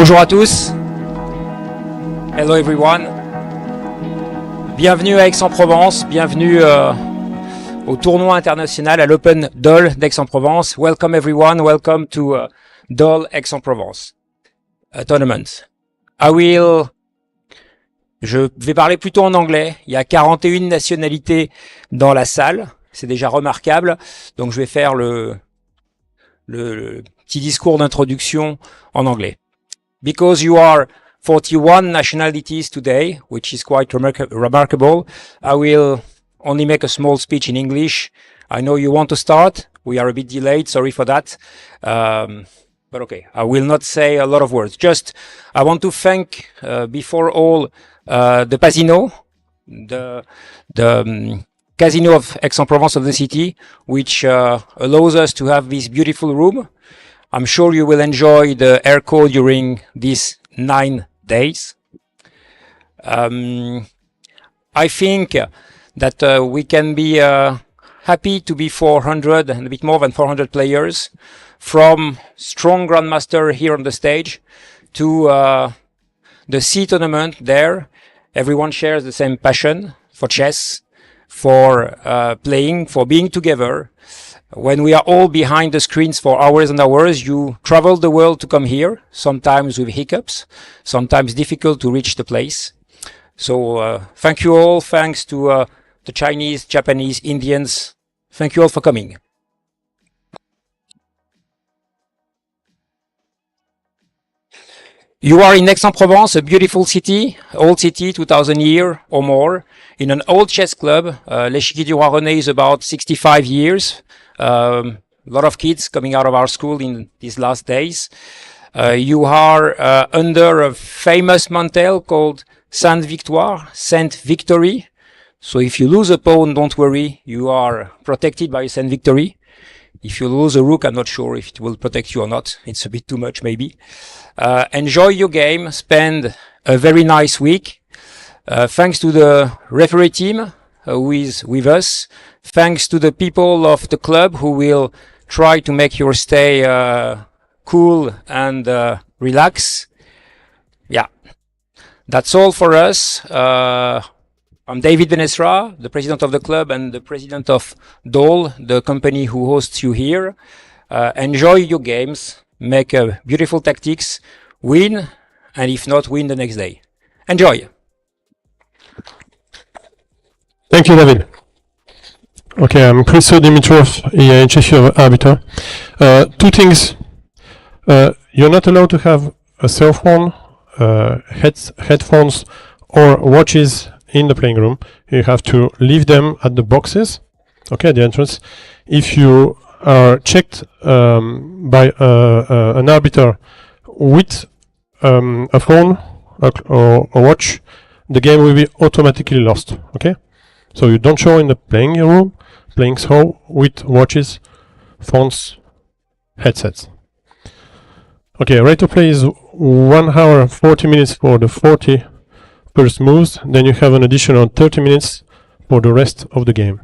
Bonjour à tous. Hello everyone. Bienvenue à Aix-en-Provence. Bienvenue au tournoi international à l'Open Dole d'Aix-en-Provence. Welcome everyone. Welcome to Dole Aix-en-Provence tournament. Je vais parler plutôt en anglais. Il y a 41 nationalités dans la salle. C'est déjà remarquable. Donc je vais faire le petit discours d'introduction en anglais. Because you are 41 nationalities today, which is quite remarkable, I will only make a small speech in English. I know you want to start. We are a bit delayed. Sorry for that. But okay, I will not say a lot of words. Just, I want to thank, before all, the Pasino, the Casino of Aix-en-Provence of the city, which allows us to have this beautiful room. I'm sure you will enjoy the airco during these 9 days. I think that we can be happy to be 400 and a bit more than 400 players, from strong grandmaster here on the stage to the C tournament there. Everyone shares the same passion for chess, for playing, for being together. When we are all behind the screens for hours and hours, you travel the world to come here, sometimes with hiccups, sometimes difficult to reach the place. So thank you all. Thanks to the Chinese, Japanese, Indians. Thank you all for coming. You are in Aix-en-Provence, a beautiful city, old city, 2000 years or more, in an old chess club. L'Échiquier du Roi René is about 65 years. A lot of kids coming out of our school in these last days. You are under a famous mantel called Sainte Victoire, Saint Victory. So if you lose a pawn, don't worry, you are protected by Saint Victory. If you lose a rook, I'm not sure if it will protect you or not. It's a bit too much, maybe. Enjoy your game. Spend a very nice week. Thanks to the referee team who is with us. Thanks to the people of the club who will try to make your stay cool and relax. Yeah, that's all for us. I'm David Benesra, the president of the club and the president of Dole, the company who hosts you here. Enjoy your games, make beautiful tactics, win, and if not, win the next day. Enjoy! Thank you, David. Okay, I'm Christo Dimitrov, chief of arbiter. Two things. You're not allowed to have a cell phone, headphones, or watches in the playing room. You have to leave them at the boxes, okay, at the entrance. If you are checked by an arbiter with a phone or a watch, the game will be automatically lost, okay? So you don't show in the playing room, playing show with watches, phones, headsets. Okay, rate of play is 1 hour and 40 minutes for the 40 first moves, then you have an additional 30 minutes for the rest of the game.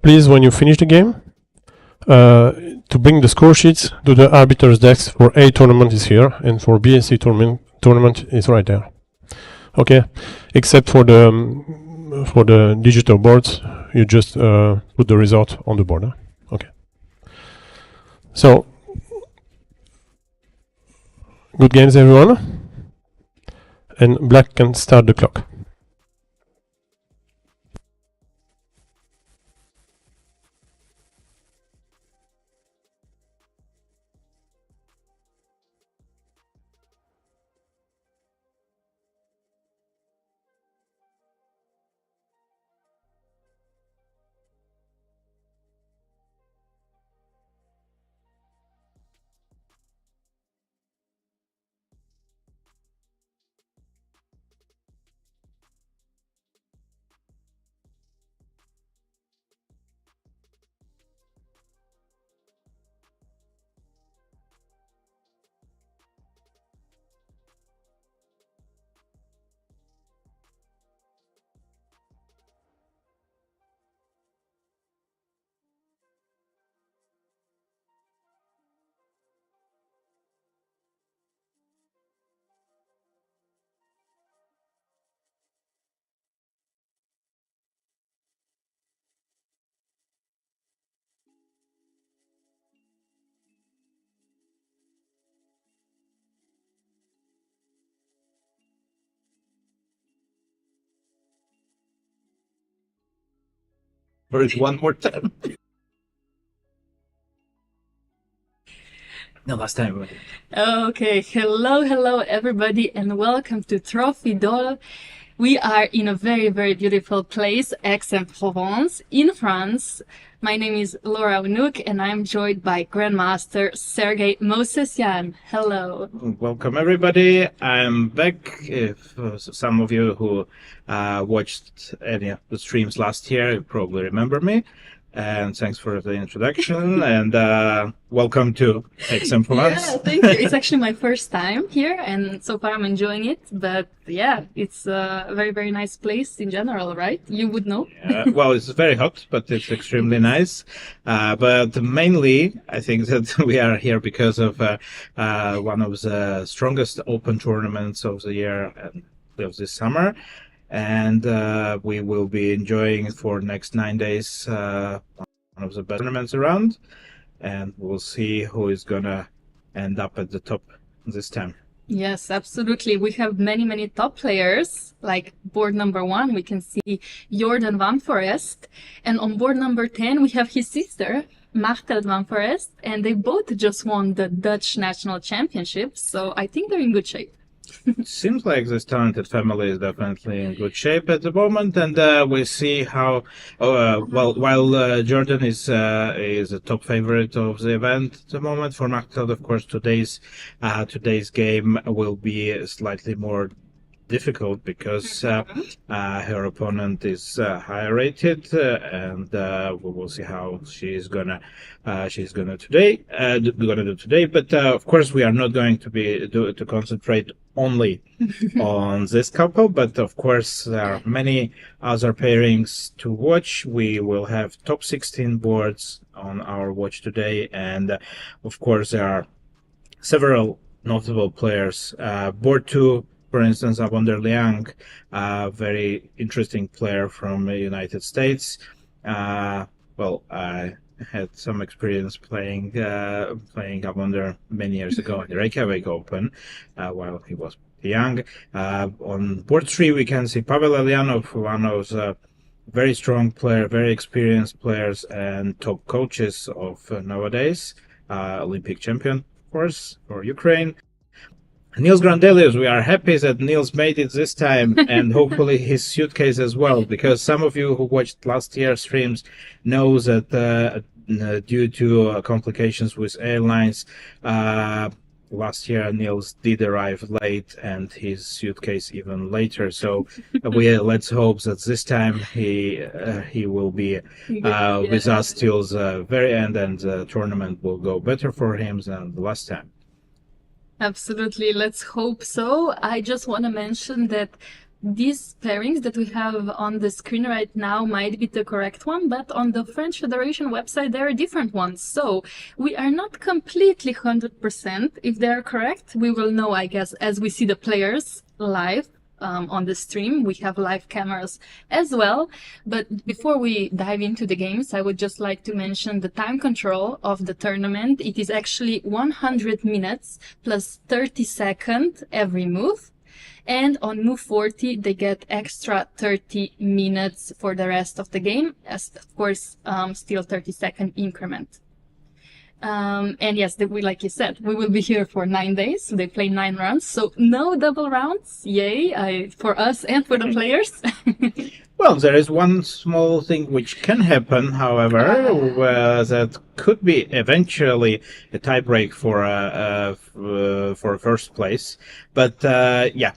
Please, when you finish the game, to bring the score sheets to the arbiter's desk. For A tournament is here, and for BSC tournament is right there. Okay, except for the digital boards, you just put the result on the board. Huh? Okay. So, good games, everyone. And black can start the clock. for it one more time. No, last time. Okay, hello everybody, and welcome to Trophy Dole. We are in a very, very beautiful place, Aix-en-Provence, in France. My name is Laura Unuk, and I'm joined by Grandmaster Sergei Movsesian. Hello. Welcome, everybody. I'm back. If some of you who watched any of the streams last year, you probably remember me. And thanks for the introduction. And welcome to Aix-en-Provence. Yeah, thank you. It's actually my first time here, and so far I'm enjoying it. But yeah, it's a very, very nice place in general, right? You would know. Well, it's very hot, but it's extremely nice. But mainly, I think that we are here because of one of the strongest open tournaments of the year and of this summer. And we will be enjoying for next 9 days one of the best tournaments around. And we'll see who is going to end up at the top this time. Yes, absolutely. We have many, many top players. Like board number 1, we can see Jorden Van Foreest. And on board number 10, we have his sister, Martel Van Foreest. And they both just won the Dutch National Championship. So I think they're in good shape. It seems like this talented family is definitely in good shape at the moment, and we see how. While Jordan is a top favorite of the event at the moment for Martel, of course, today's game will be slightly more difficult because her opponent is higher rated, and we will see how she's gonna do today. But of course, we are not going to concentrate only on this couple, but of course there are many other pairings to watch. We will have top 16 boards on our watch today, and of course there are several notable players. Board 2, for instance, Pavel Eljanov, a very interesting player from the United States. I had some experience playing Abonder many years ago in the Reykjavik Open while he was young. On board 3, we can see Pavel Eljanov, one of the very strong player, very experienced players and top coaches of nowadays. Olympic champion, of course, for Ukraine. Nils Grandelius, we are happy that Nils made it this time, and hopefully his suitcase as well, because some of you who watched last year's streams know that due to complications with airlines, last year Nils did arrive late and his suitcase even later. So let's hope that this time he will be with us till the very end, and the tournament will go better for him than the last time. Absolutely. Let's hope so. I just want to mention that these pairings that we have on the screen right now might be the correct one, but on the French Federation website, there are different ones. So we are not completely 100% if they are correct. We will know, I guess, as we see the players live. On the stream, we have live cameras as well. But before we dive into the games, I would just like to mention the time control of the tournament. It is actually 100 minutes plus 30 seconds every move. And on move 40, they get extra 30 minutes for the rest of the game, as of course, still 30-second increment. And yes, like you said, we will be here for 9 days. So they play 9 rounds, so no double rounds. Yay, for us and for the players. Well, there is one small thing which can happen, however, that could be eventually a tiebreak for first place. But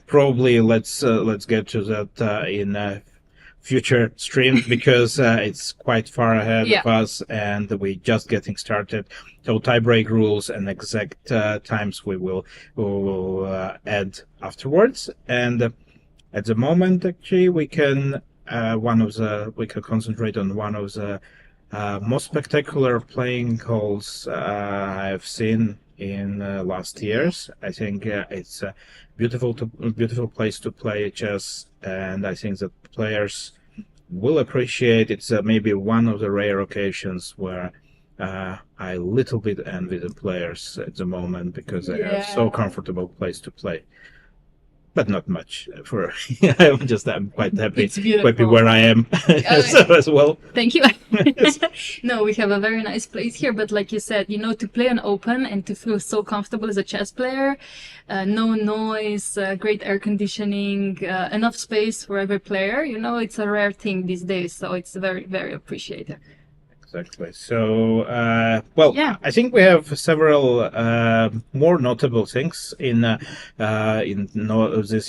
probably let's get to that in future streams, because it's quite far ahead of us, and we're just getting started. So tiebreak rules and exact times we will add afterwards. And at the moment, actually, we can concentrate on one of the most spectacular playing halls I've seen in last years. I think it's a beautiful place to play chess, and I think that players will appreciate. It's maybe one of the rare occasions where I a little bit envy the players at the moment, because they have so comfortable place to play. but not much. For I'm quite happy, It's beautiful. happy where I am so, as well. Thank you. No, we have a very nice place here, but like you said, to play an open and to feel so comfortable as a chess player, no noise, great air conditioning, enough space for every player, it's a rare thing these days, so it's very, very appreciated. Exactly. So, I think we have several more notable things in this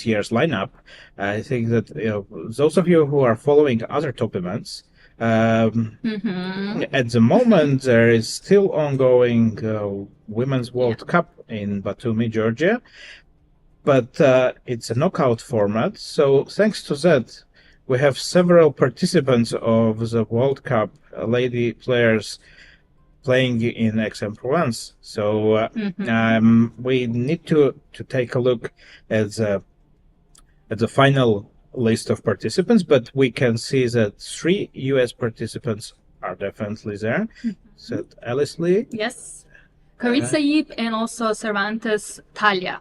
year's lineup. I think that those of you who are following other top events, at the moment there is still ongoing Women's World Cup in Batumi, Georgia, but it's a knockout format. So, thanks to that, we have several participants of the World Cup lady players playing in Aix-en-Provence. So we need to take a look at the final list of participants, but we can see that 3 US participants are definitely there. So Alice Lee. Yes. Karitsa Yip and also Cervantes Talia.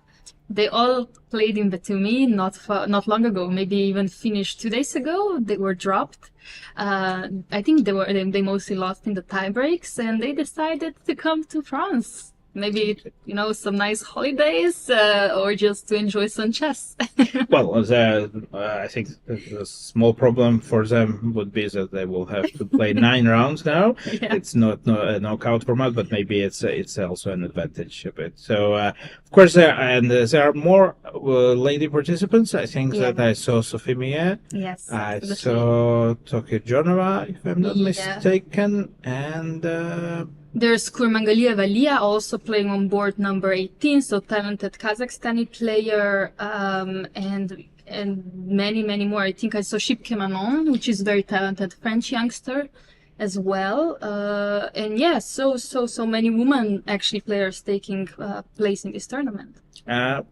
They all played in Batumi not long ago, maybe even finished 2 days ago. They were dropped. I think they mostly lost in the tie breaks, and they decided to come to France. Maybe, some nice holidays or just to enjoy some chess. Well, I think the small problem for them would be that they will have to play 9 rounds now. Yeah. It's not a knockout format, but maybe it's also an advantage a bit. So, of course, there are more lady participants. I think that I saw Sophie Millet. Yes. I saw Tokyo Jonova, if I'm not mistaken, and... There's Kurmangalieva Lia also playing on board number 18, so talented Kazakhstani player, and many, many more. I think I saw Shipke Manon, which is very talented French youngster as well. And yeah, so many women actually players taking place in this tournament.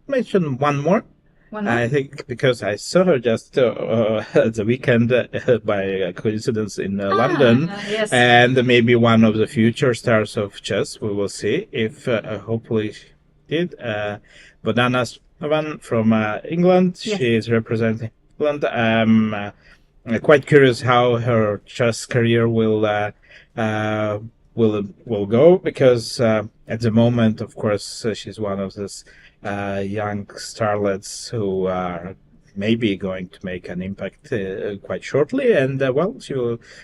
Mention one more. I think because I saw her just the weekend by coincidence in London, yes. And maybe one of the future stars of chess. We will see if hopefully she did. Bodana Snovan from England. Yes. She is representing England. I'm quite curious how her chess career will go, because at the moment, of course, she's one of those young starlets who are maybe going to make an impact quite shortly, and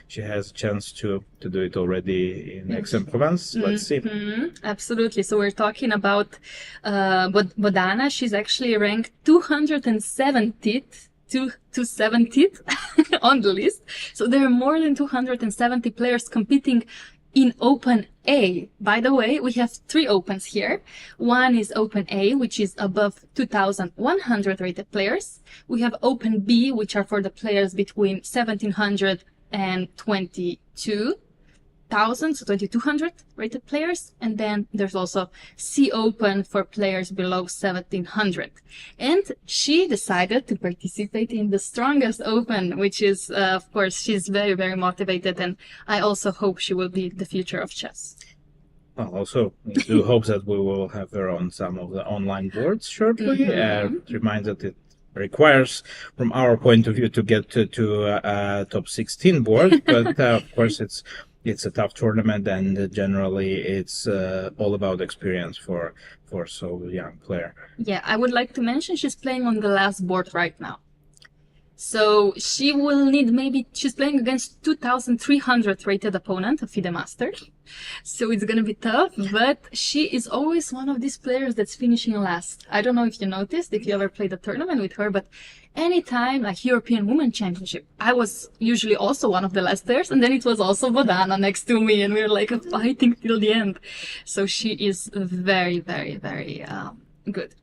she has a chance to do it already in Aix-en-Provence. Let's see. Absolutely. So we're talking about Bodana. She's actually ranked 270th on the list. So there are more than 270 players competing in Open A. By the way, we have 3 opens here. One is Open A, which is above 2,100 rated players. We have Open B, which are for the players between 1,700 and 22,000, so 2,200 rated players. And then there's also C Open for players below 1,700. And she decided to participate in the strongest open, which is, of course, she's very, very motivated. And I also hope she will be the future of chess. Well, also, we do hope that we will have her on some of the online boards shortly. Remind that it requires, from our point of view, to get to top 16 board, but of course it's a tough tournament, and generally it's all about experience for so young player. Yeah, I would like to mention she's playing on the last board right now. So she will need she's playing against 2,300 rated opponent, a FIDE Master. So it's going to be tough, but she is always one of these players that's finishing last. I don't know if you noticed, if you ever played a tournament with her, but anytime, like European Women Championship, I was usually also one of the last players, and then it was also Bodana next to me, and we were like fighting till the end. So she is very, very, very good.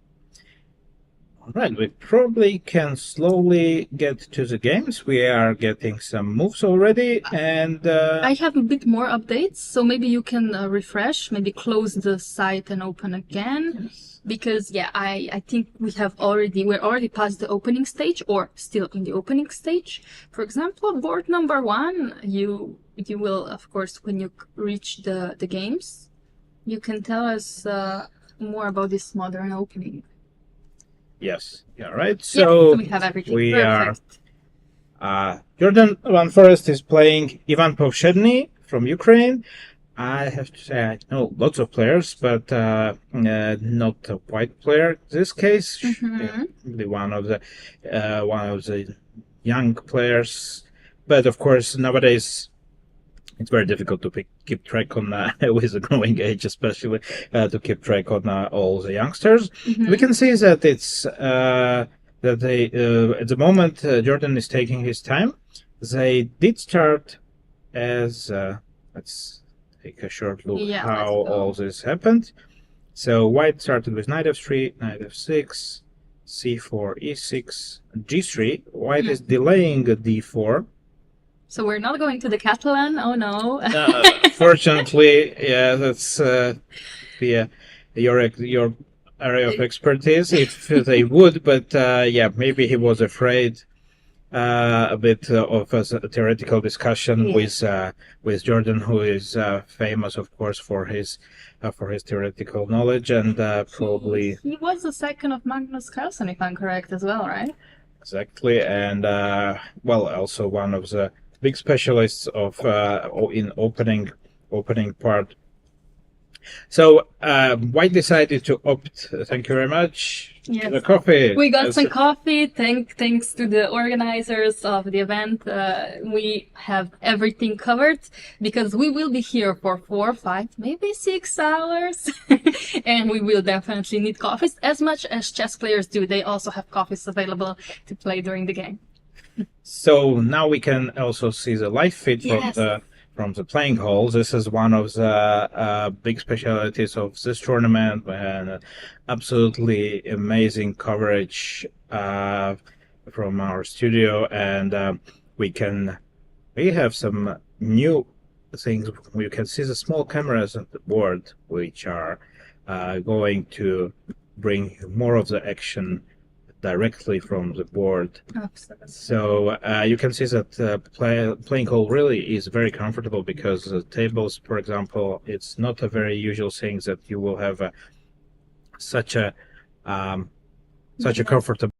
All right, we probably can slowly get to the games. We are getting some moves already, and I have a bit more updates, so maybe you can refresh, maybe close the site and open again. Yes. Because I think we're already past the opening stage, or still in the opening stage. For example, board number 1, you will, of course, when you reach the games, you can tell us more about this modern opening. Yes. Yeah. Right. So yes, we have everything. we Perfect. Jorden Van Foreest is playing Ivan Povshedny from Ukraine. I have to say I know lots of players, but not a white player in this case. Really one of the young players. But of course, nowadays it's very difficult to keep track on with the growing age, especially to keep track on all the youngsters. We can see that it's that they at the moment Jorden is taking his time. They did start as let's take a short look how all this happened. So white started with knight f3, knight f6, c4, e6, g3. White is delaying d4. So we're not going to the Catalan. Oh no. Fortunately, yeah, that's your area of expertise. If they would, but yeah, maybe he was afraid. A bit of a theoretical discussion with Jorden, who is famous, of course, for his theoretical knowledge, and probably he was the second of Magnus Carlsen, if I'm correct, as well, right? Exactly, and well, also one of the big specialists of in opening part. So White decided to opt. Thank you very much. Yes. The coffee. We got some coffee. Thanks to the organizers of the event. We have everything covered because we will be here for 4, 5, maybe 6 hours, and we will definitely need coffees as much as chess players do. They also have coffees available to play during the game. So now we can also see the live feed from the playing hall. This is one of the big specialties of this tournament, and absolutely amazing coverage from our studio. And we have some new things. You can see the small cameras on the board, which are going to bring more of the action directly from the board. Absolutely. So you can see that playing hall really is very comfortable because the tables, for example, it's not a very usual thing that you will have such a comfortable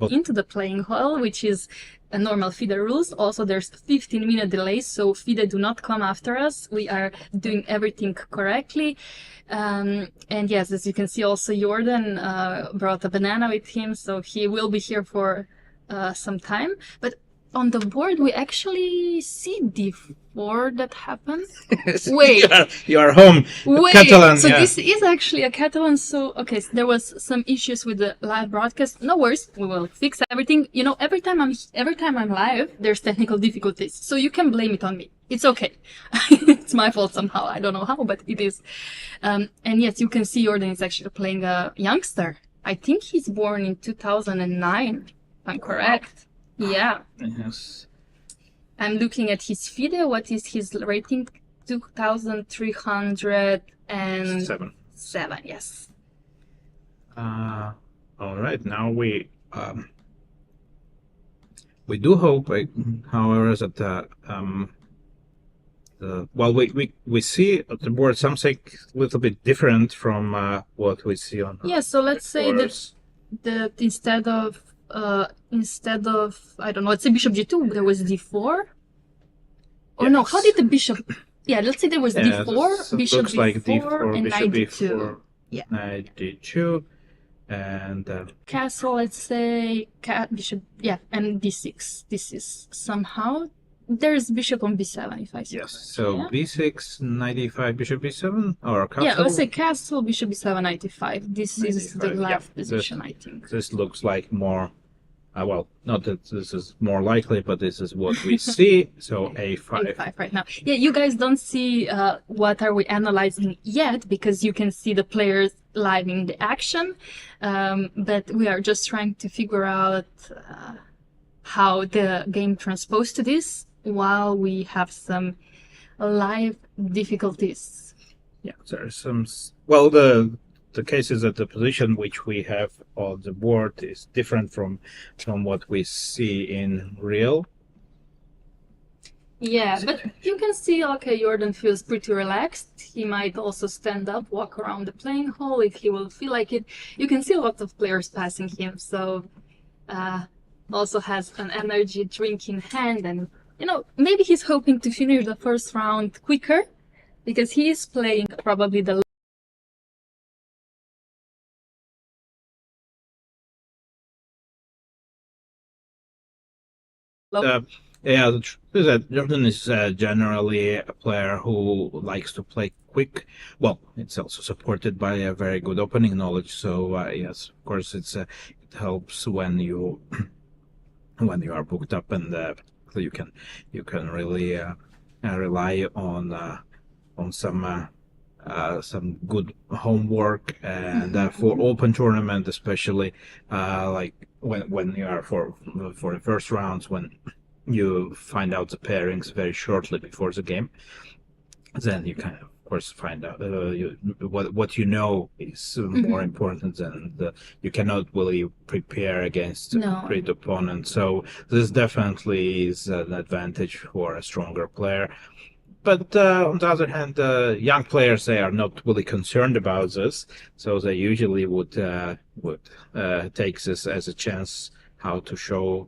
into the playing hall, which is a normal FIDE rules. Also, there's 15-minute delay, so FIDE do not come after us. We are doing everything correctly. And yes, as you can see, also Jorden brought a banana with him, so he will be here for some time. But on the board, we actually see d4 that happened. Wait. you are home. Wait. Catalan, so yeah. this is actually a Catalan. So, okay, so there was some issues with the live broadcast. No worries. We will fix everything. You know, every time I'm live, there's technical difficulties. So you can blame it on me. It's okay. It's my fault somehow. I don't know how, but it is. And yes, you can see Jorden is actually playing a youngster. I think he's born in 2009, if I'm correct. Yeah. Yes. I'm looking at his FIDE. What is his rating? 2,307. Yes. All right. Now we do hope, however, that well, we see at the board something a little bit different from what we see on. Yeah. So let's say that instead of I don't know, let's say bishop g2, there was d4. Or no, how did the bishop? Yeah, let's say there was d4, bishop looks like d4, and bishop knight b4, d2. Yeah. Knight d2, and castle. Let's say bishop. Yeah, and d6. This is somehow there's bishop on b7. If I see. Yes. Correct. So yeah? b6, knight e5, bishop b7, or castle. Yeah, let's say castle, bishop b7, knight e5. This is the left position, I think. This looks like more. Well, not that this is more likely, but this is what we see. So a5. A5 right now. Yeah, you guys don't see what are we analyzing yet because you can see the players live in the action. But we are just trying to figure out how the game transposed to this while we have some live difficulties. Yeah, there are some. Well, the case is that the position which we have on the board is different from what we see in real. Yeah, but you can see, okay, Jordan feels pretty relaxed. He might also stand up, walk around the playing hall if he will feel like it. You can see lots of players passing him, so also has an energy drink in hand, and maybe he's hoping to finish the first round quicker because he is playing probably the Yeah, the truth is that Jordan is generally a player who likes to play quick. Well, it's also supported by a very good opening knowledge. So yes, of course, it helps when you when you are booked up, and you can really rely on some good homework, and for open tournament especially, like when you are for the first rounds, when you find out the pairings very shortly before the game, then you can of course find out what you know is more important than you cannot really prepare against a great opponent. So this definitely is an advantage for a stronger player. But on the other hand, young players, they are not really concerned about this, so they usually would take this as a chance how to show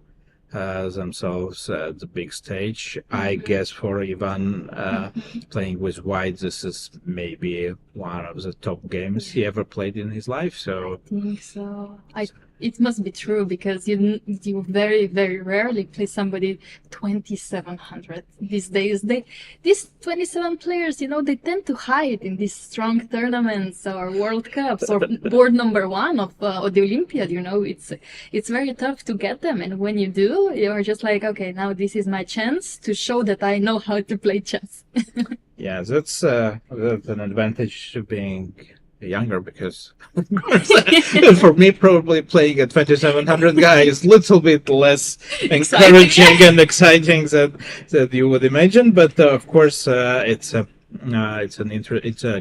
themselves at the big stage. I guess for Ivan, playing with white, this is maybe one of the top games he ever played in his life. So I think so. It must be true because you very, very rarely play somebody 2,700 these days. These 27 players, they tend to hide in these strong tournaments or World Cups or board number one of the Olympiad. It's very tough to get them, and when you do, you're just like, okay, now this is my chance to show that I know how to play chess. yeah, that's an advantage of being younger, because for me probably playing a 2700 guy is a little bit less encouraging and exciting that you would imagine, but of course it's a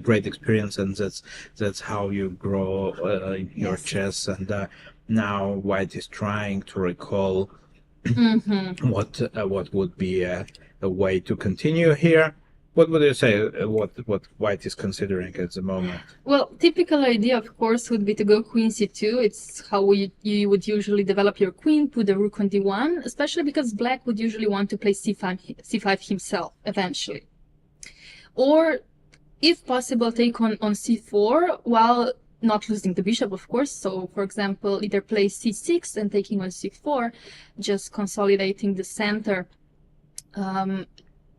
great experience, and that's how you grow in your chess. And now White is trying to recall what would be a way to continue here. What would you say, what White is considering at the moment? Well, typical idea, of course, would be to go queen c2. It's how you would usually develop your queen, put the rook on d1, especially because Black would usually want to play c5 himself, eventually. Or, if possible, take on c4, while not losing the bishop, of course. So, for example, either play c6 and taking on c4, just consolidating the center.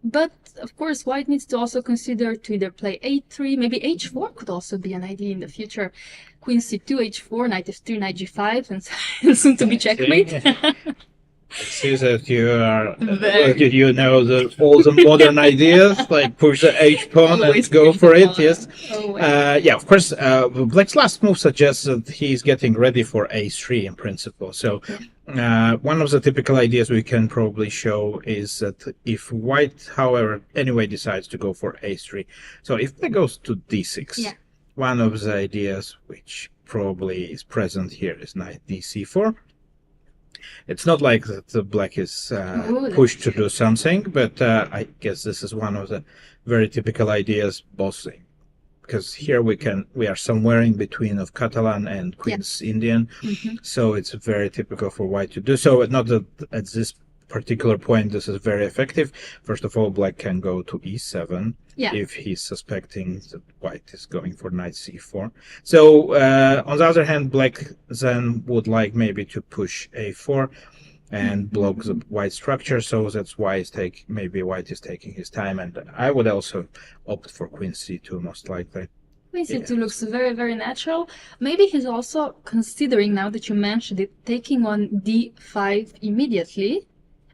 But, of course, White needs to also consider to either play a3, maybe h4 could also be an idea in the future. Queen c2, h4, knight f3, knight g5, and soon to be checkmate. It seems that you are, all the modern ideas, like push the h-pawn and go for it, yes. Yeah, of course, Black's last move suggests that he's getting ready for a3 in principle. So one of the typical ideas we can probably show is that if White, however, anyway decides to go for a3, so if Black goes to d6, one of the ideas which probably is present here is knight d4. It's not like that the Black is pushed to do something, but I guess this is one of the very typical ideas, bossing, because here we are somewhere in between of Catalan and Queen's Indian, so it's very typical for White to do so. Not that at this particular point this is very effective. First of all, Black can go to e7 if he's suspecting that White is going for knight c4. So on the other hand, Black then would like maybe to push a4 and block the White structure. So that's why maybe White is taking his time, and I would also opt for queen c2 most likely. Queen c2 looks very, very natural. Maybe he's also considering, now that you mentioned it, taking on d5 immediately,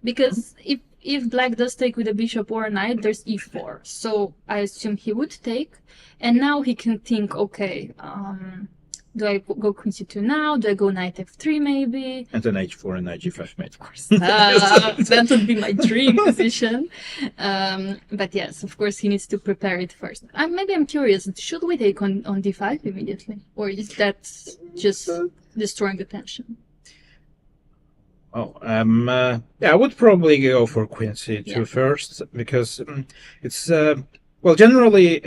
because if Black does take with a bishop or a knight, there's e4. So I assume he would take, and now he can think, okay, do I go queen c2 now? Do I go knight f3 maybe? And then h4 and knight g5 mate. Of course. That would be my dream position. But yes, of course, he needs to prepare it first. Maybe I'm curious, should we take on d5 immediately? Or is that just destroying the tension? Yeah, I would probably go for Queen C2 first because it's well, generally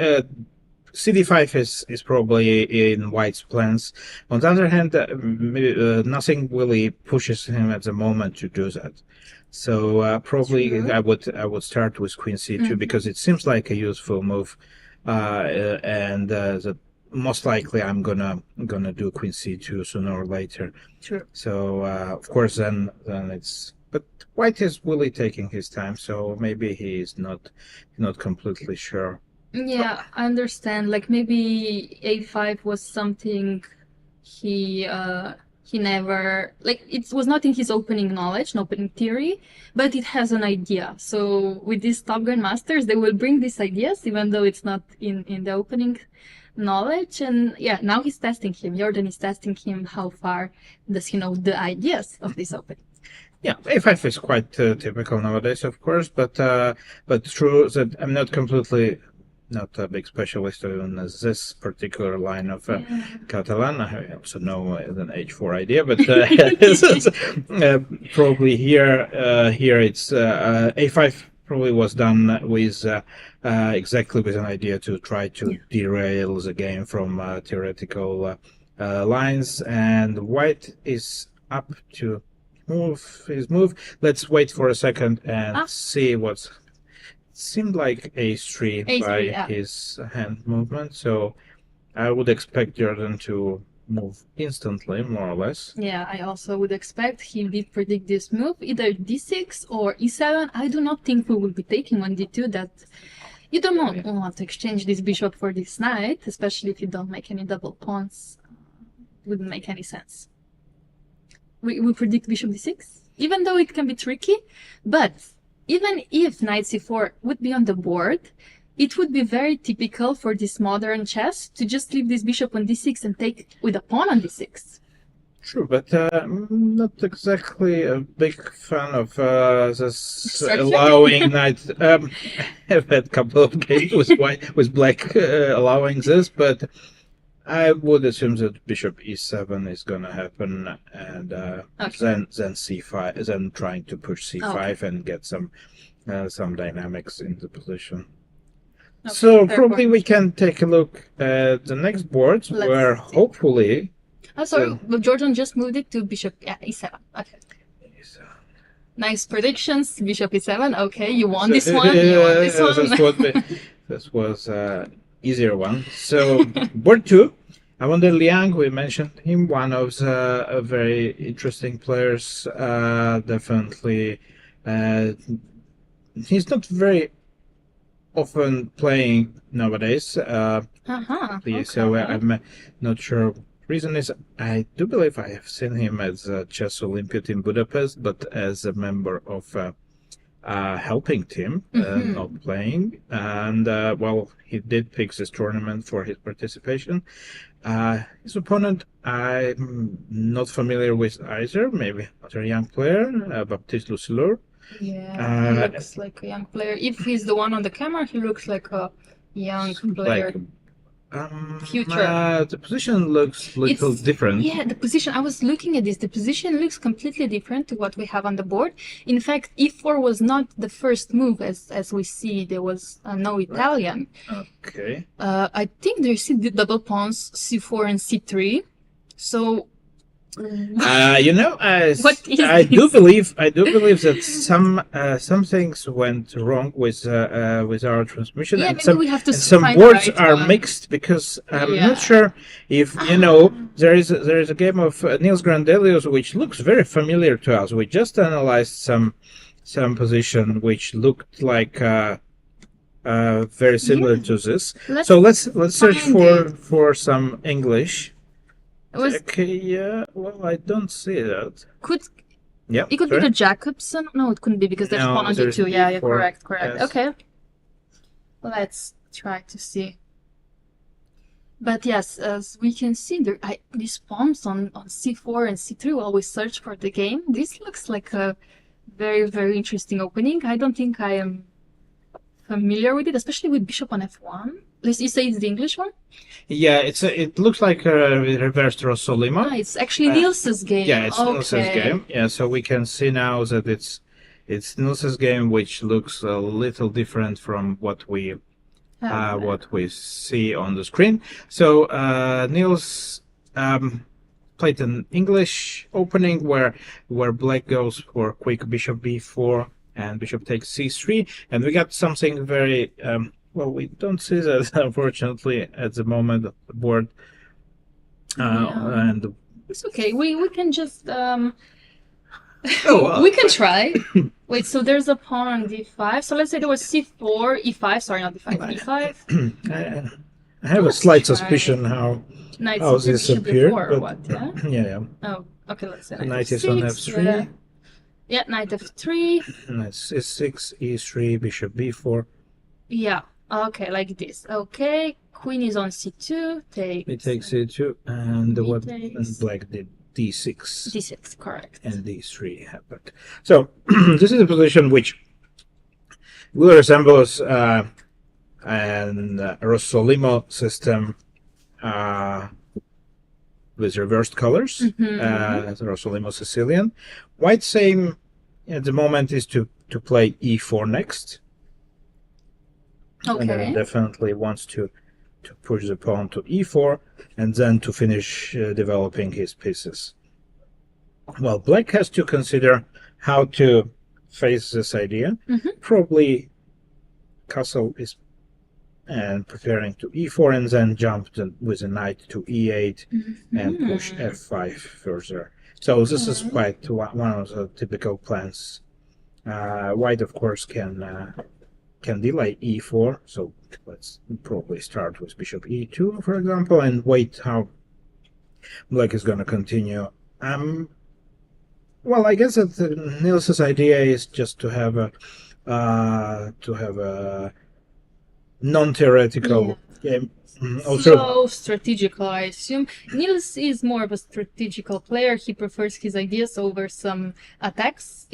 CD5 is probably in White's plans. On the other hand, nothing really pushes him at the moment to do that. So probably True. I would start with Queen C2 because it seems like a useful move, and the most likely I'm gonna do Queen C2 sooner or later. Sure. So of course then it's, but White is really taking his time, so maybe he is not completely sure. Yeah, I understand. Like maybe A5 was something he never, like, it was not in his opening knowledge, opening theory, but it has an idea. So with these top grandmasters, they will bring these ideas even though it's not in the opening knowledge. And yeah, now he's testing him. Jorden is testing him. How far does he know the ideas of this opening? Yeah, A5 is quite typical nowadays, of course, but true that I'm not a big specialist in this particular line of Catalan. I also know an H4 idea, but probably here it's A5 probably was done with exactly with an idea to try to derail the game from theoretical lines, and White is up to move his move. Let's wait for a second and see what's. Seemed like A3 by his hand movement, so I would expect Jorden to move instantly, more or less. Yeah, I also would expect he did predict this move, either D6 or E7. I do not think we will be taking on D2. That you don't want to exchange this bishop for this knight, especially if you don't make any double pawns. Wouldn't make any sense. We predict bishop D6, even though it can be tricky, but even if knight c4 would be on the board, it would be very typical for this modern chess to just leave this bishop on d6 and take with a pawn on d6. True, but I'm not exactly a big fan of this allowing knight. I've had a couple of games with black allowing this, but I would assume that bishop e7 is going to happen, and then c5, then trying to push c5 and get some dynamics in the position. Okay, so probably we can take a look at the next board, where hopefully. Oh, sorry, Jorden just moved it to bishop e7. Okay. Nice predictions. Bishop e7. Okay, you won this one. You won this one. This was easier one. So board 2, Avonder Liang, we mentioned him, one of the very interesting players. Definitely, he's not very often playing nowadays. So I'm not sure. Reason is, I do believe I have seen him as a chess Olympiad in Budapest, but as a member of helping team, not playing. And well, he did pick this tournament for his participation. His opponent, I'm not familiar with either. Maybe another young player, Baptiste Lucilor. Yeah, he looks like a young player. If he's the one on the camera, he looks like a young player. Future. The position looks a little different. Yeah, the position, I was looking at this. The position looks completely different to what we have on the board. In fact, e4 was not the first move, as we see. There was no Italian. Okay. I think there's the double pawns c4 and c3. So. I do believe that some things went wrong with our transmission, yeah, and some words are mixed, because I'm not sure if there is a game of Nils Grandelius which looks very familiar to us. We just analyzed some position which looked like very similar to this. Let's search for some English. Well, I don't see that. It could be the Jacobson. No, it couldn't be, because there's pawn on d2. Yeah, correct. Yes. Okay. Let's try to see. But yes, as we can see, these pawns on c4 and c3 while we search for the game. This looks like a very, very interesting opening. I don't think I am familiar with it, especially with bishop on f1. You say it's the English one? Yeah, it looks like a reversed Rossolimo. Ah, it's actually Nils's game. Yeah, it's Nils's Okay. game. Yeah, so we can see now that it's Nils's game, which looks a little different from what we see on the screen. So Nils played an English opening where black goes for quick bishop b4 and bishop takes c3, and we got something very well. We don't see that unfortunately at the moment of the board, and it's okay. We can just well. we can try. Wait, so there's a pawn on d5. So let's say there was c4, e5. Sorry, not d5, e5. I have a slight suspicion how this appeared, but what? Yeah. yeah. Oh, okay. Let's say Knight is on f3. Yeah, knight f3. Knight c6, e3, bishop b4. Yeah. Okay, like this. Okay. Queen is on c2. It takes c2, and and black did d6. d6, correct. And d3 happened. So this is a position which will resemble an Rossolimo system with reversed colors, the Rossolimo Sicilian. White's aim at the moment is to play e4 next. Okay. And definitely wants to push the pawn to e4 and then to finish developing his pieces. Well, black has to consider how to face this idea. Probably castle is preparing to e4 and then jump with a knight to e8 and push f5 further. So this is quite one of the typical plans. White, of course, can delay e4. So let's probably start with bishop e2, for example, and wait how black is going to continue. Well, I guess that Nils's idea is just to have a non-theoretical game. So strategical, I assume. Nils is more of a strategical player. He prefers his ideas over some attacks.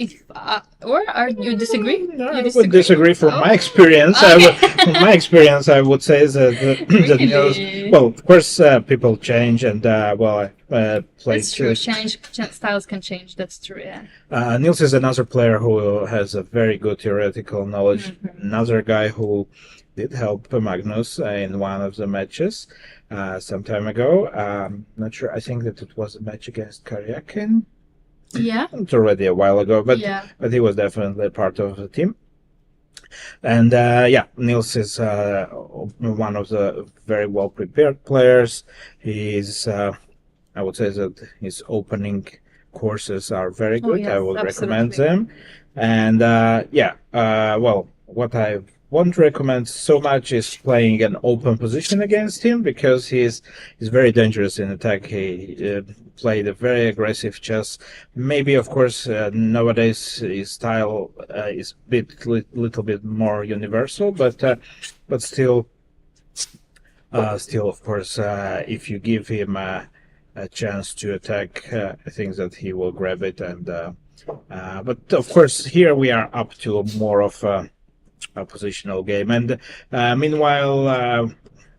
Or you disagree? I would disagree from my experience. From my experience, I would say that Really? Nils. Well, of course, people change, and That's true. Styles can change. That's true. Yeah. Nils is another player who has a very good theoretical knowledge. Another guy who did help Magnus in one of the matches some time ago. Not sure. I think that it was a match against Karyakin. Yeah. It's already a while ago, but he was definitely part of the team. And Nils is one of the very well prepared players. He's I would say that his opening courses are very good. Yes, I would recommend absolutely. them. And what I won't recommend so much is playing an open position against him, because he's very dangerous in attack. He played a very aggressive chess. Maybe, of course, nowadays his style is little bit more universal, but still, of course, if you give him a chance to attack, I think that he will grab it. And but of course, here we are up to more of a positional game. And meanwhile,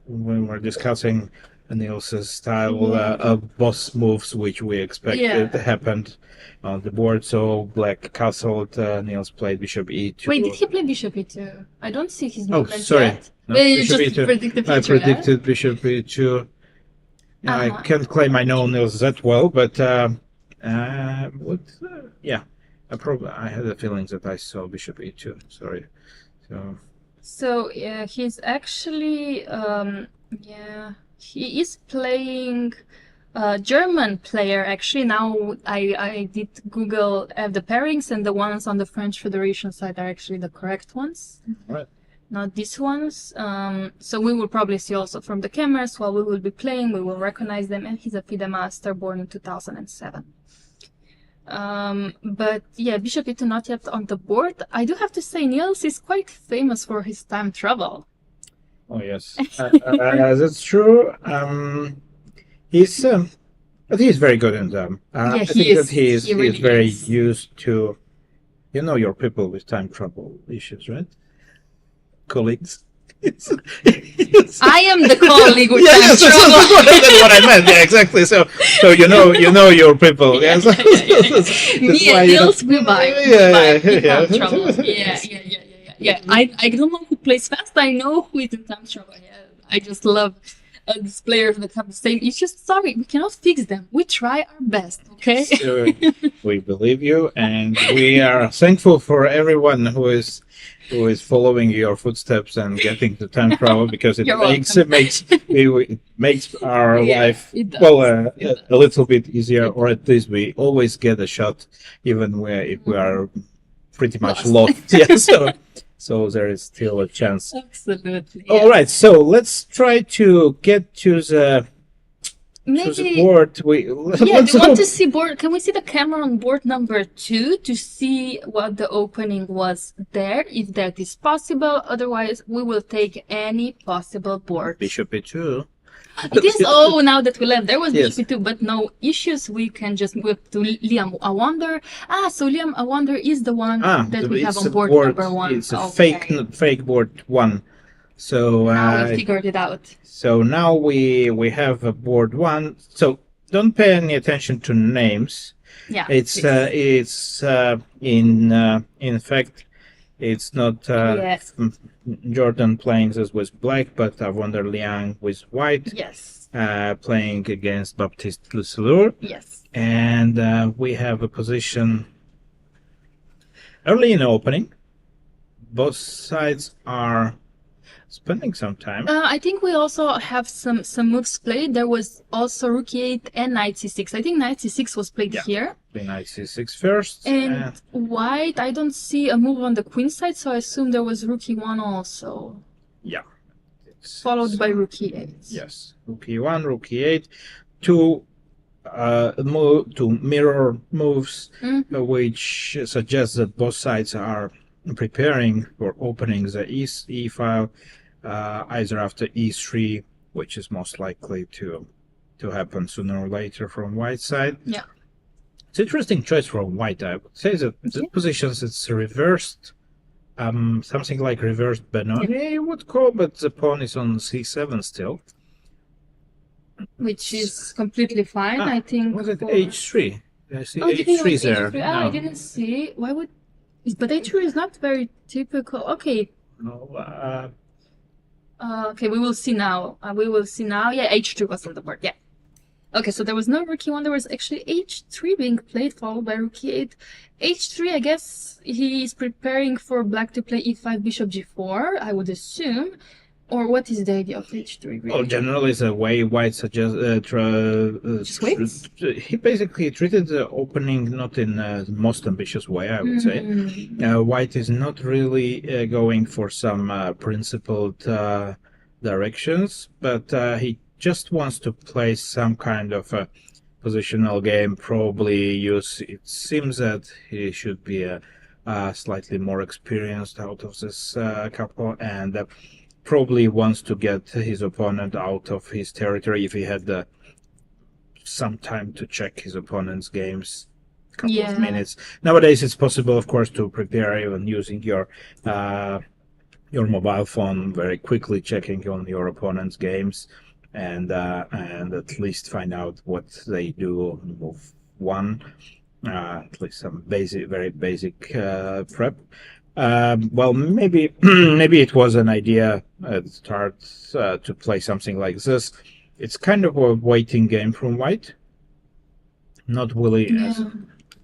when we're discussing Nils's style of boss moves, which we expected happened on the board. So black castled, Nils played bishop e2. Wait, did he play bishop e2? I don't see his Oh, movement sorry. yet. No, Well, you bishop just e2. predict the future, I predicted bishop e2. I can't claim I know Nils that well, but I had a feeling that I saw bishop e2. Sorry. So he's actually he is playing German player. Actually, now I did Google the pairings, and the ones on the French Federation side are actually the correct ones. Right. Not these ones. So we will probably see also from the cameras while we will be playing, we will recognize them. And he's a FIDE master born in 2007. But yeah, bishop e2 not yet on the board. I do have to say, Nils is quite famous for his time travel. Oh yes, that's true. But he's very good in them. I think that he is very used to, your people with time travel issues, right? colleagues. I am the colleague with Yeah, time yes, trouble. that's what I meant. Yeah, exactly. So you know your people. Yeah, Yes. yeah, yeah, yeah. That's Me why, and you know- Nils, we vibe. Yeah, We vibe. yeah, In time trouble. Yeah. I don't know who plays fast. I know who is in time trouble. Yeah. I just love these players that have the same issues. Sorry, we cannot fix them. We try our best. Okay. So, we believe you, and we are thankful for everyone who is following your footsteps and getting the time travel, because it You're makes our Yeah, life it does. a little bit easier, or at least we always get a shot, even if we are pretty much lost. Yeah, so there is still a chance. Absolutely. All right, so let's try to get to the Maybe. board. Yeah, do you want to see board? Can we see the camera on board number 2 to see what the opening was there, if that is possible? Otherwise, we will take any possible board. Bishop e2. It is. Oh, now that we left, there was Yes. BP2, but no issues. We can just move to Liam I Wonder. So Liam I Wonder is the one that we have it's on a board number 1. It's a Okay. fake board 1. So Now we figured it out. so now we have a board 1. So don't pay any attention to names. Yeah. It's in fact it's not Yes. Jordan playing this with black, but I wonder Liang with white, Yes. playing against Baptiste Le. Yes. And we have a position early in the opening. Both sides are spending some time. I think we also have some moves played. There was also Rook E8 and Knight C6. I think Knight C6 was played Yeah. here. The Knight C6 first. And White, I don't see a move on the queen side, so I assume there was Rook E1 also, yeah. followed by Rook E8. Yes. Rook E1, Rook E8. Two mirror moves, which suggests that both sides are preparing for opening the E file, either after E3, which is most likely to happen sooner or later from white side. Yeah. It's an interesting choice from white. I would say that the positions it's reversed, something like reversed Benoni you would call, but the pawn is on C7 still. Which is completely fine, I think. Was it for- H3? I see Oh, you think it H3 was there. H3? I didn't see. Why would... But H3 is not very typical. Okay. No, Okay, we will see now. Yeah, H3 was on the board. Yeah. Okay, so there was no Rook E1. There was actually H3 being played, followed by Rook E8. H3, I guess he is preparing for black to play E5, Bishop G4, I would assume. Or what is the idea of H3, really? well, generally the way white suggests Just waits? he basically treated the opening not in the most ambitious way, I would say. White is not really going for some principled directions, but he just wants to play some kind of a positional game. Probably it seems that he should be slightly more experienced out of this couple, and probably wants to get his opponent out of his territory if he had some time to check his opponent's games. Couple of minutes. Nowadays, it's possible, of course, to prepare even using your mobile phone, very quickly checking on your opponent's games, and at least find out what they do on move 1. At least some very basic prep. Well, maybe it was an idea at the start to play something like this. It's kind of a waiting game from white. Not really,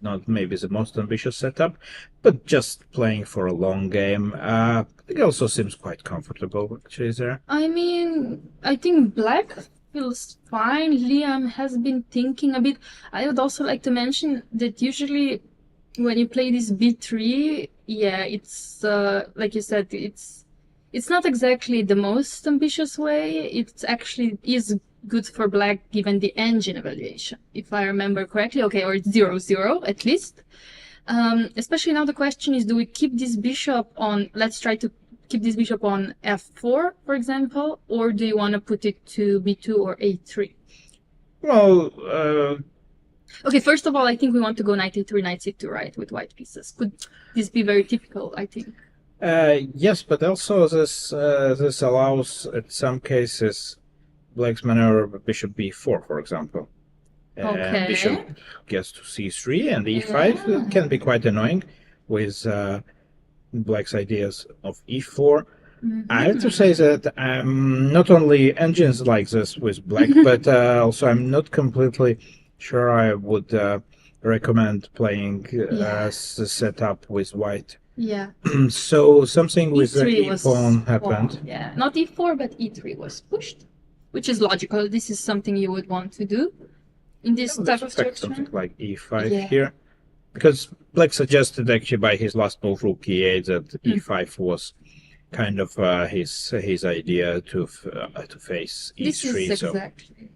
not maybe the most ambitious setup, but just playing for a long game. It also seems quite comfortable actually there. I mean, I think black feels fine. Liam has been thinking a bit. I would also like to mention that usually when you play this B3, yeah, it's like you said, it's not exactly the most ambitious way. It actually is good for black given the engine evaluation, if I remember correctly. Okay, or it's 0-0 at least. Especially now the question is, do we keep this bishop on, let's try to keep this bishop on F4, for example, or do you want to put it to B2 or A3? Well, okay, first of all, I think we want to go knight A3, knight C2, right, with white pieces. Could this be very typical, I think? Yes, but also this allows, in some cases, black's maneuver bishop b4, for example. Okay. Bishop gets to c3 and e5. It can be quite annoying with black's ideas of e4. I have to say that not only engines like this with black, but also I'm not completely sure I would recommend playing the setup with white. Yeah. So something with the E3 e was pawn happened. wrong, yeah, not e4, but e3 was pushed, which is logical. This is something you would want to do in this type of Expect structure. something like e5 Yeah. here, because black suggested actually by his last move rook e8 that e5 was kind of his idea to face e3. This is So exactly.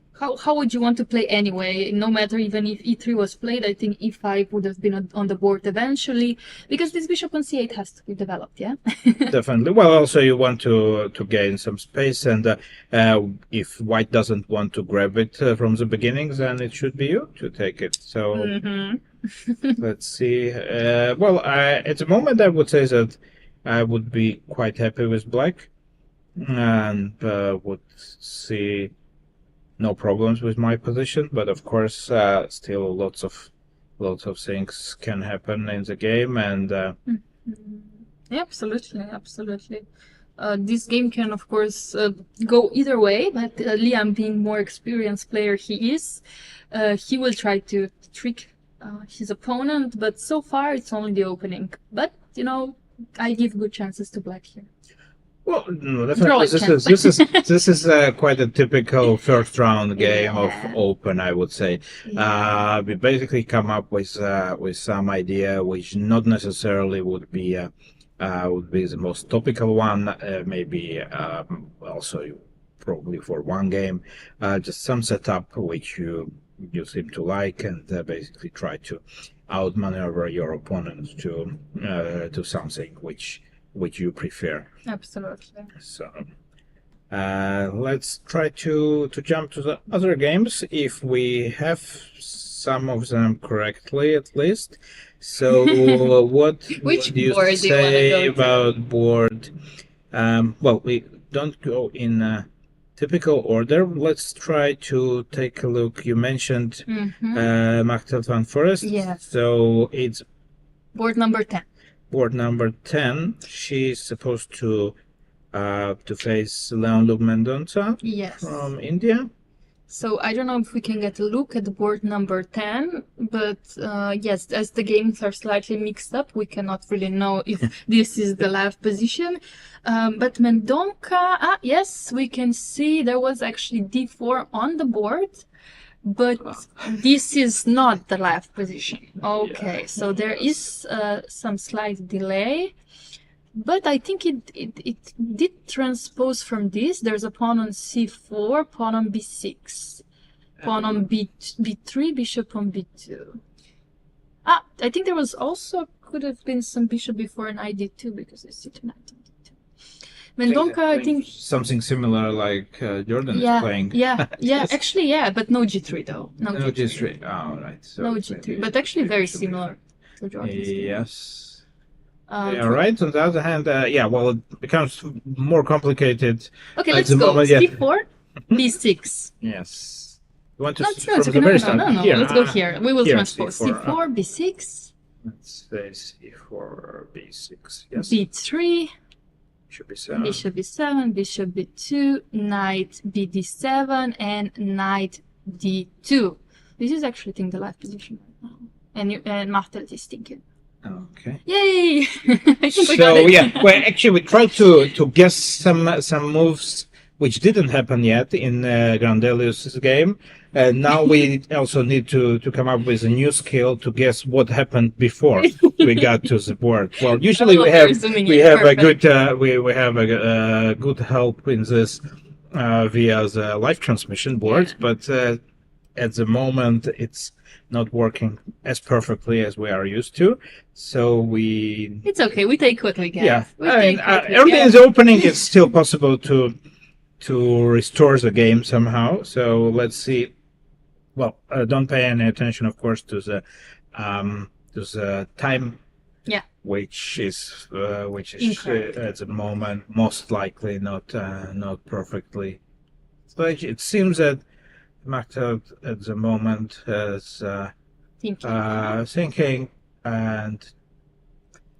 How would you want to play anyway? No matter even if e3 was played, I think e5 would have been on the board eventually, because this bishop on c8 has to be developed, yeah? definitely. Well, also you want to gain some space, and if white doesn't want to grab it from the beginning, then it should be you to take it. So let's see. Well, at the moment, I would say that I would be quite happy with black, and would see no problems with my position. But of course, still lots of things can happen in the game, and Yeah, absolutely. This game can, of course, go either way, but Liam, being more experienced player he is, he will try to trick his opponent, but so far it's only the opening. But, you know, I give good chances to black here. well, no, definitely this is quite a typical first round game of Open, I would say. We basically come up with some idea which not necessarily would be the most topical one. Maybe also probably for one game, just some setup which you seem to like, and basically try to outmaneuver your opponent to something which you prefer. Absolutely. So let's try to jump to the other games if we have some of them correctly, at least. So what Which do you board do you wanna say go to? about board? Well, we don't go in typical order. Let's try to take a look. You mentioned Maxime Van Foreest. Yes. So it's Board number 10. board number 10. She's supposed to face Leon-Luc Mendonça Yes. from India. So I don't know if we can get a look at the board number 10, but yes, as the games are slightly mixed up, we cannot really know if this is the left position. But Mendonça, yes, we can see there was actually d4 on the board, but this is not the left position. Okay, so there is some slight delay. But I think it did transpose from this. There's a pawn on c4, pawn on b6, pawn on b3, bishop on b2. I think there was also, could have been some bishop before an id2 because it's c2 knight on d2. Mendonça, I think... Something similar like Jordan is playing. Yeah, actually, yeah, but no g3 though. No G3. Oh, right. So no g3, but actually very similar to Jordan's game. Yes. Right. On the other hand, well, it becomes more complicated. Okay, at let's the go. moment, yeah. c4, b6. Yes. You want to No, from the no, very no, start? no, Here. let's go here. We will Here, transpose c4, b6, Let's say c4, b6. Yes. b3, Should be 7. bishop b7, bishop b2, knight bd7, and knight d2. This is actually, I think, the left position right now. And Martel is thinking. Okay. Yay! I think we got it. Well, actually, we tried to guess some moves which didn't happen yet in Grandelius' game, and now we also need to come up with a new skill to guess what happened before we got to the board. Well, usually we have a good we have a good help in this via the live transmission board, but at the moment it's not working as perfectly as we are used to, so it's okay, we take what we get. Yeah, I mean, early in the opening it's still possible to restore the game somehow, so let's see. Well, don't pay any attention, of course, to the time Yeah. which is Incorrect. at the moment most likely not perfectly. So it seems that Magda at the moment is thinking and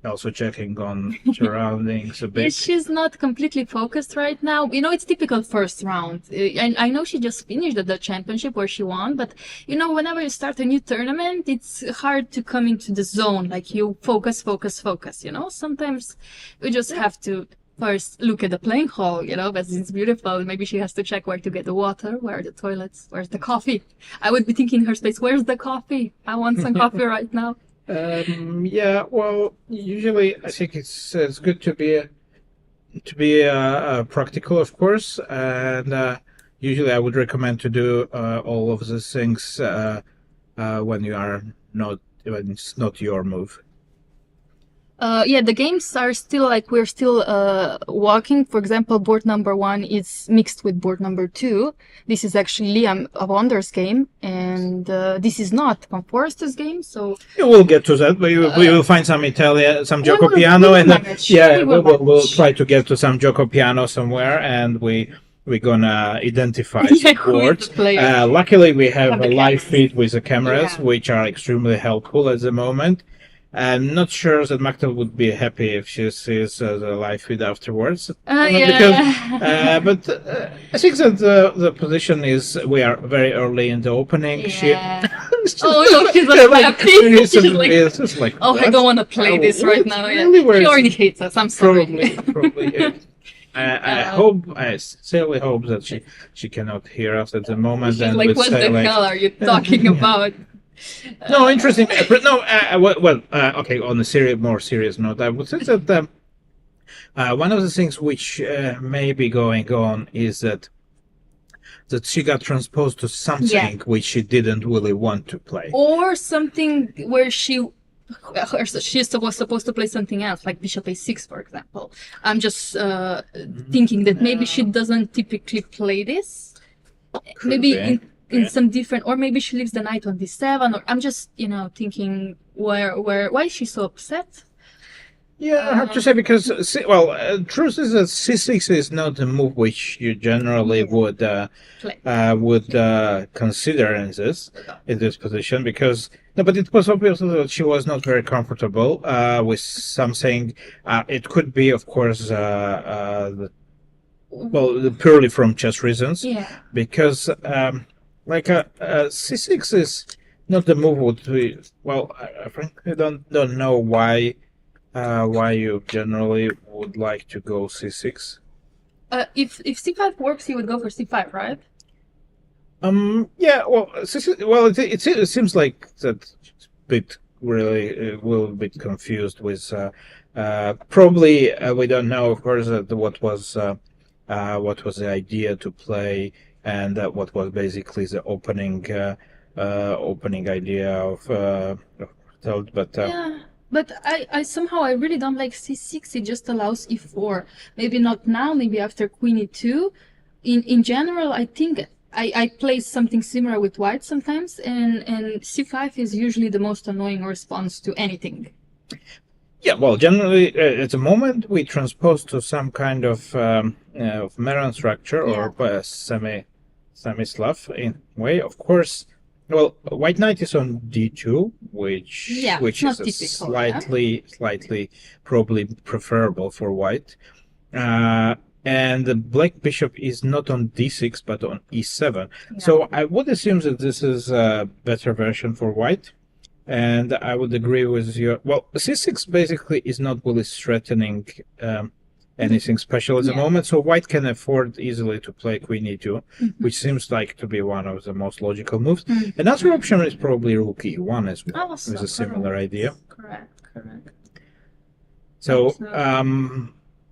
also checking on surroundings a Yeah, bit. she's not completely focused right now. You know, it's typical first round. And I know she just finished the championship where she won, but you know, whenever you start a new tournament, it's hard to come into the zone. Like you focus, you know? Sometimes we just have to first look at the playing hall, you know, because it's beautiful. Maybe she has to check where to get the water, where are the toilets, where's the coffee. I would be thinking in her space, where's the coffee? I want some coffee right now. Yeah, well, usually I think it's good to be practical, of course, and usually I would recommend to do all of these things when it's not your move. Yeah, the games are still like we're still walking. For example, board number 1 is mixed with board number 2. This is actually Liam Wonder's game, and this is not Van Foreest's game. So You will get to that. We will find some some gioco piano, and we'll try to get to some gioco piano somewhere, and we're gonna identify Yeah, some who is boards. the player. Luckily, we have the a live cameras. feed with the cameras, Yeah. which are extremely helpful at the moment. I'm not sure that Magda would be happy if she sees the live feed afterwards. Yeah. But I think that the position is we are very early in the opening. Yeah. Oh no, she's like happy. She's like, oh, I don't want to play this right now. Yeah. She already hates us. I'm sorry. Probably. Yeah. I sincerely hope that she cannot hear us at the moment. She's and like, would what say, the hell are you talking about? No, interesting. No, okay. On a more serious note, I would say that one of the things which may be going on is that she got transposed to something which she didn't really want to play, or something where she's supposed to play something else, like Bishop A6, for example. I'm just thinking that maybe she doesn't typically play this. Maybe in some different, or maybe she leaves the knight on d7, or I'm just, thinking why is she so upset? Yeah, I have to say because, truth is that c6 is not a move which you generally would consider in this position, because but it was obvious that she was not very comfortable with something. It could be, of course, purely from chess reasons. Yeah. Because c6 is not the move would be. Well, I frankly don't know why you generally would like to go c6. If c5 works, you would go for c5, right? Yeah. Well, it seems like that bit really will be confused with. Probably we don't know, of course, what was the idea to play, and what was basically the opening idea of but. Yeah. But I somehow I really don't like c6. It just allows e4. Maybe not now. Maybe after queen e2. In general, I think I play something similar with white sometimes, and c5 is usually the most annoying response to anything. Yeah, well, generally at the moment we transpose to some kind of Meron structure or semi-Slav in way. Of course. Well, white knight is on d2, which is typical, slightly probably preferable for white, and the black bishop is not on d6 but on e7. Yeah. So I would assume that this is a better version for white, and I would agree with you. Well, c6 basically is not really threatening anything special at the moment, so white can afford easily to play queen e2, which seems like to be one of the most logical moves. Another option is probably rook e1 as well, with a similar idea. Correct. So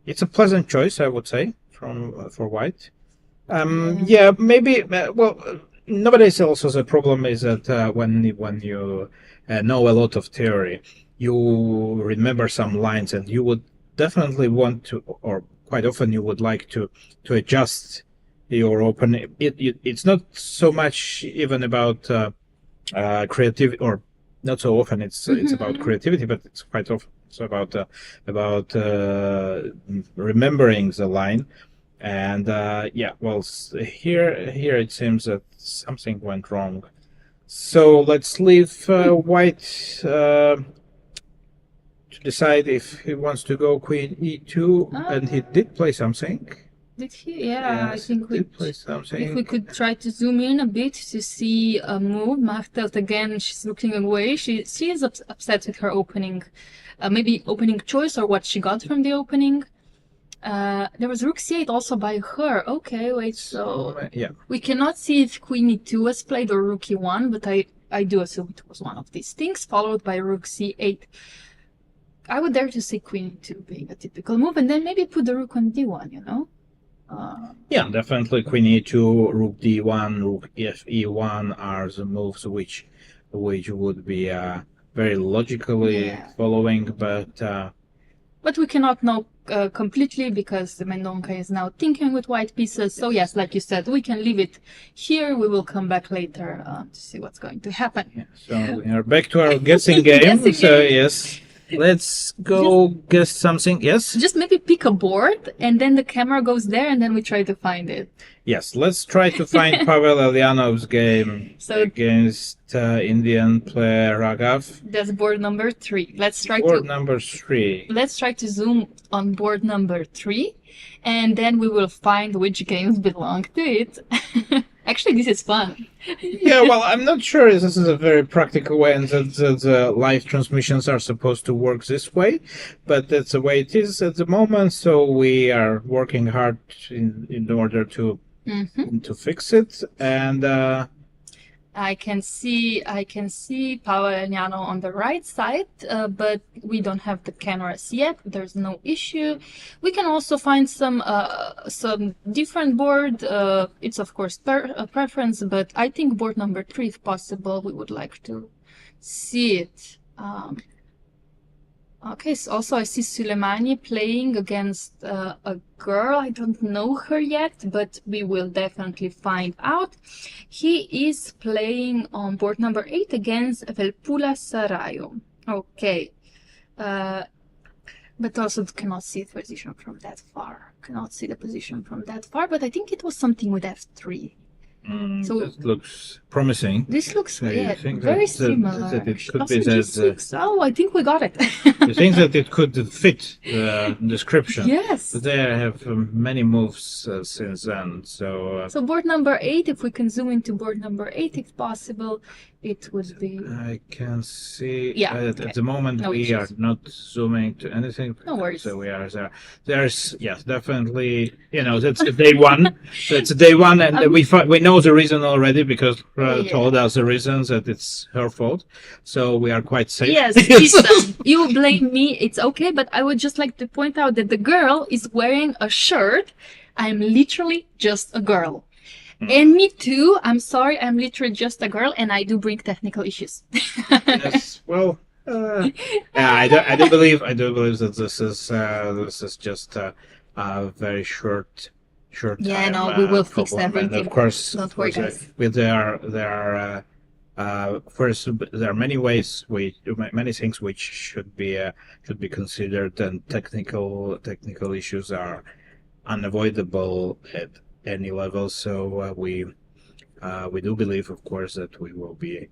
it's a pleasant choice, I would say, for white. Yeah, maybe. Well, nowadays also the problem is that when you know a lot of theory, you remember some lines, and you would definitely want to, or quite often you would like to adjust your opening. It's not so much even about creativity, or not so often it's about creativity, but it's quite often So about remembering the line, and here it seems that something went wrong. So let's leave white to decide if he wants to go queen e2, and he did play something. Did he? Yeah, I Yes, think he did play something. if we could try to zoom in a bit to see a move. Martelt again, she's looking away. She is upset with her opening, maybe opening choice or what she got from the opening. There was rook c8 also by her. Okay, wait, so yeah, we cannot see if queen e2 was played or rook e1, but I do assume it was one of these things, followed by rook c8. I would dare to say queen e2 being a typical move, and then maybe put the rook on d1, you know? yeah, definitely queen e2, rook d1, rook fe1 are the moves which would be very logically following, but we cannot know completely because the Mendonca is now thinking with white pieces. So yes, like you said, we can leave it here. We will come back later to see what's going to happen. yeah, so we are back to our guessing game. Guessing So game. yes, let's go guess something. Yes, Just maybe pick a board and then the camera goes there and then we try to find it. yes. Let's try to find Pavel Eljanov's game So against Indian player Raghav. that's board number 3. Let's try Board to number 3. let's try to zoom on board number 3 and then we will find which games belong to it. Actually, this is fun. Yeah, well, I'm not sure this is a very practical way and that the live transmissions are supposed to work this way, but that's the way it is at the moment, so we are working hard in order to fix it, and I can see Pavel Eljanov on the right side, but we don't have the cameras yet. There's no issue. We can also find some different board. It's of course a preference, but I think board number 3, if possible, we would like to see it. Okay, so also I see Suleimani playing against a girl. I don't know her yet, but we will definitely find out. He is playing on board number 8 against Velpula Sarayo. Okay. But also cannot see the position from that far. Cannot see the position from that far, but I think it was something with f3. So that looks promising. this looks So you yeah, think very that similar. it could be Also that G6. Oh, I think we got it. you think that it could fit the description. Yes. But they have many moves since then, so So board number 8, if we can zoom into board number 8, if possible, it would be... I can see Yeah, at okay. the moment No we issues. are not zooming to anything. No worries. So we are there. There's yes, definitely. You know, that's the day one. That's day one, and we know the reason already because Yeah. told us the reasons that it's her fault. So we are quite safe. Yes, listen, you blame me, it's okay, but I would just like to point out that the girl is wearing a shirt. I'm literally just a girl. And me too, I'm sorry, I'm literally just a girl and I do bring technical issues. Yes. Well. Yeah, I do believe that this is just a very short Yeah, time, no, we will fix problem. everything. And of course, Don't worry, guys. with first there are many ways many things which should be considered, and technical issues are unavoidable at any level. So we do believe, of course, that we will be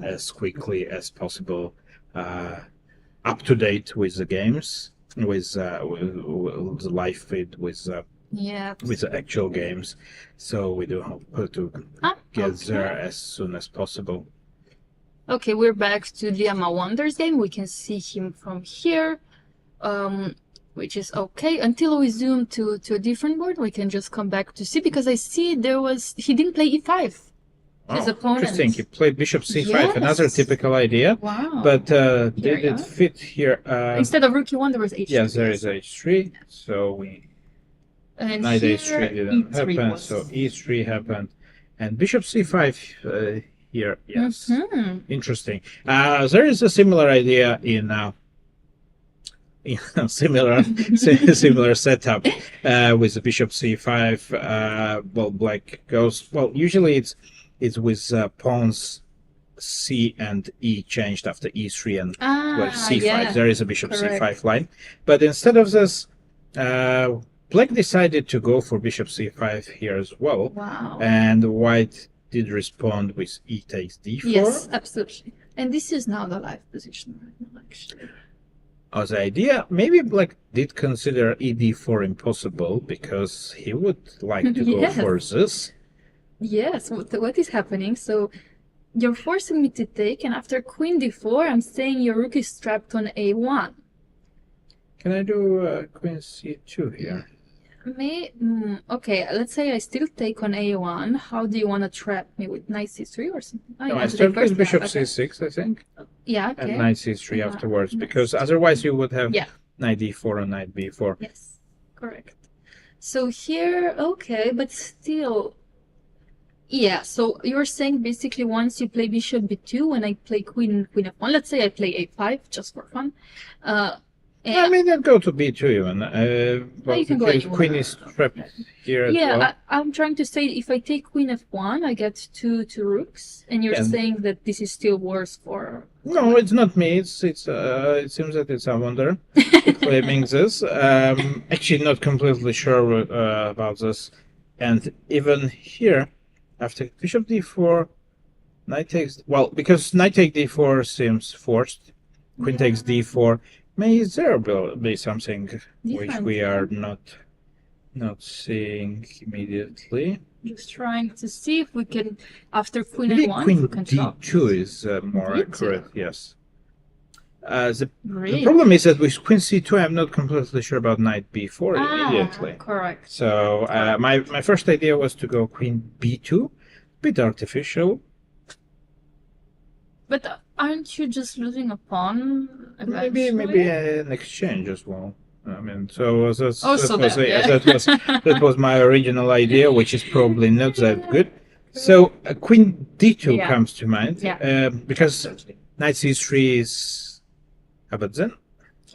as quickly as possible up to date with the games, with the live feed, with Yeah. the actual games. So we do hope to get there as soon as possible. Okay, we're back to the Amma Wonders game. We can see him from here, which is okay. Until we zoom to a different board, we can just come back to see, because I see he didn't play e5. His opponent. Interesting. He played bishop c5, Yes. another typical idea. Wow. But Here did you it go. fit here? Instead of rook e1, there was h3. Yes, there is h3. So we And knight here, h3 didn't e3 happen. was. So e3 happened, and bishop c5 here. Yes, interesting. There is a similar idea in a similar setup with the bishop c5. Well, black goes. Well, usually it's with pawns C and E changed after E3 and well, C5. Yeah, There is a bishop correct. C5 line. But instead of this, black decided to go for bishop C5 here as well. Wow. And white did respond with E takes D4. Yes, absolutely. And this is now the live position right now, actually. As the idea, maybe black did consider ED4 impossible because he would like to go Yes. for this. Yes, what is happening? So you're forcing me to take, and after queen d4, I'm saying your rook is trapped on a1. Can I do queen c2 here? Okay, let's say I still take on a1. How do you want to trap me, with knight c3 or something? Oh, No, you I want to start take first with bishop now, okay. c6, I think, Yeah, okay. and knight c3 Yeah, afterwards, nice. because otherwise you would have Yeah. knight d4 and knight b4. Yes, correct. So here, okay, but still, yeah. So you're saying basically once you play bishop b2, when I play queen f1, let's say I play a5 just for fun. I mean, I'd go to b2 even. Well, you can go because anywhere. queen is trapped here as Yeah, well. I'm trying to say if I take queen f1, I get two rooks, and you're Yeah. saying that this is still worse for. No, it's not me. It seems that it's Avander claiming this. Actually, not completely sure about this. And even here, after bishop d4, knight takes. Well, because knight take d4 seems forced. Queen takes d4. May there be something which Different, we yeah. are not seeing immediately. Just trying to see if we can, after queen Maybe f1, queen we can stop. d2 is more D2. accurate. Yes. The Really? problem is that with queen c2, I'm not completely sure about knight b4 immediately. Correct. So my first idea was to go queen b2, bit artificial. But aren't you just losing a pawn? Maybe eventually? an exchange as well. I mean, so that's, Also that, was, that, yeah. that was my original idea, which is probably not that good. So queen d2 Yeah. comes to mind, Yeah. because knight c3 is. How about then?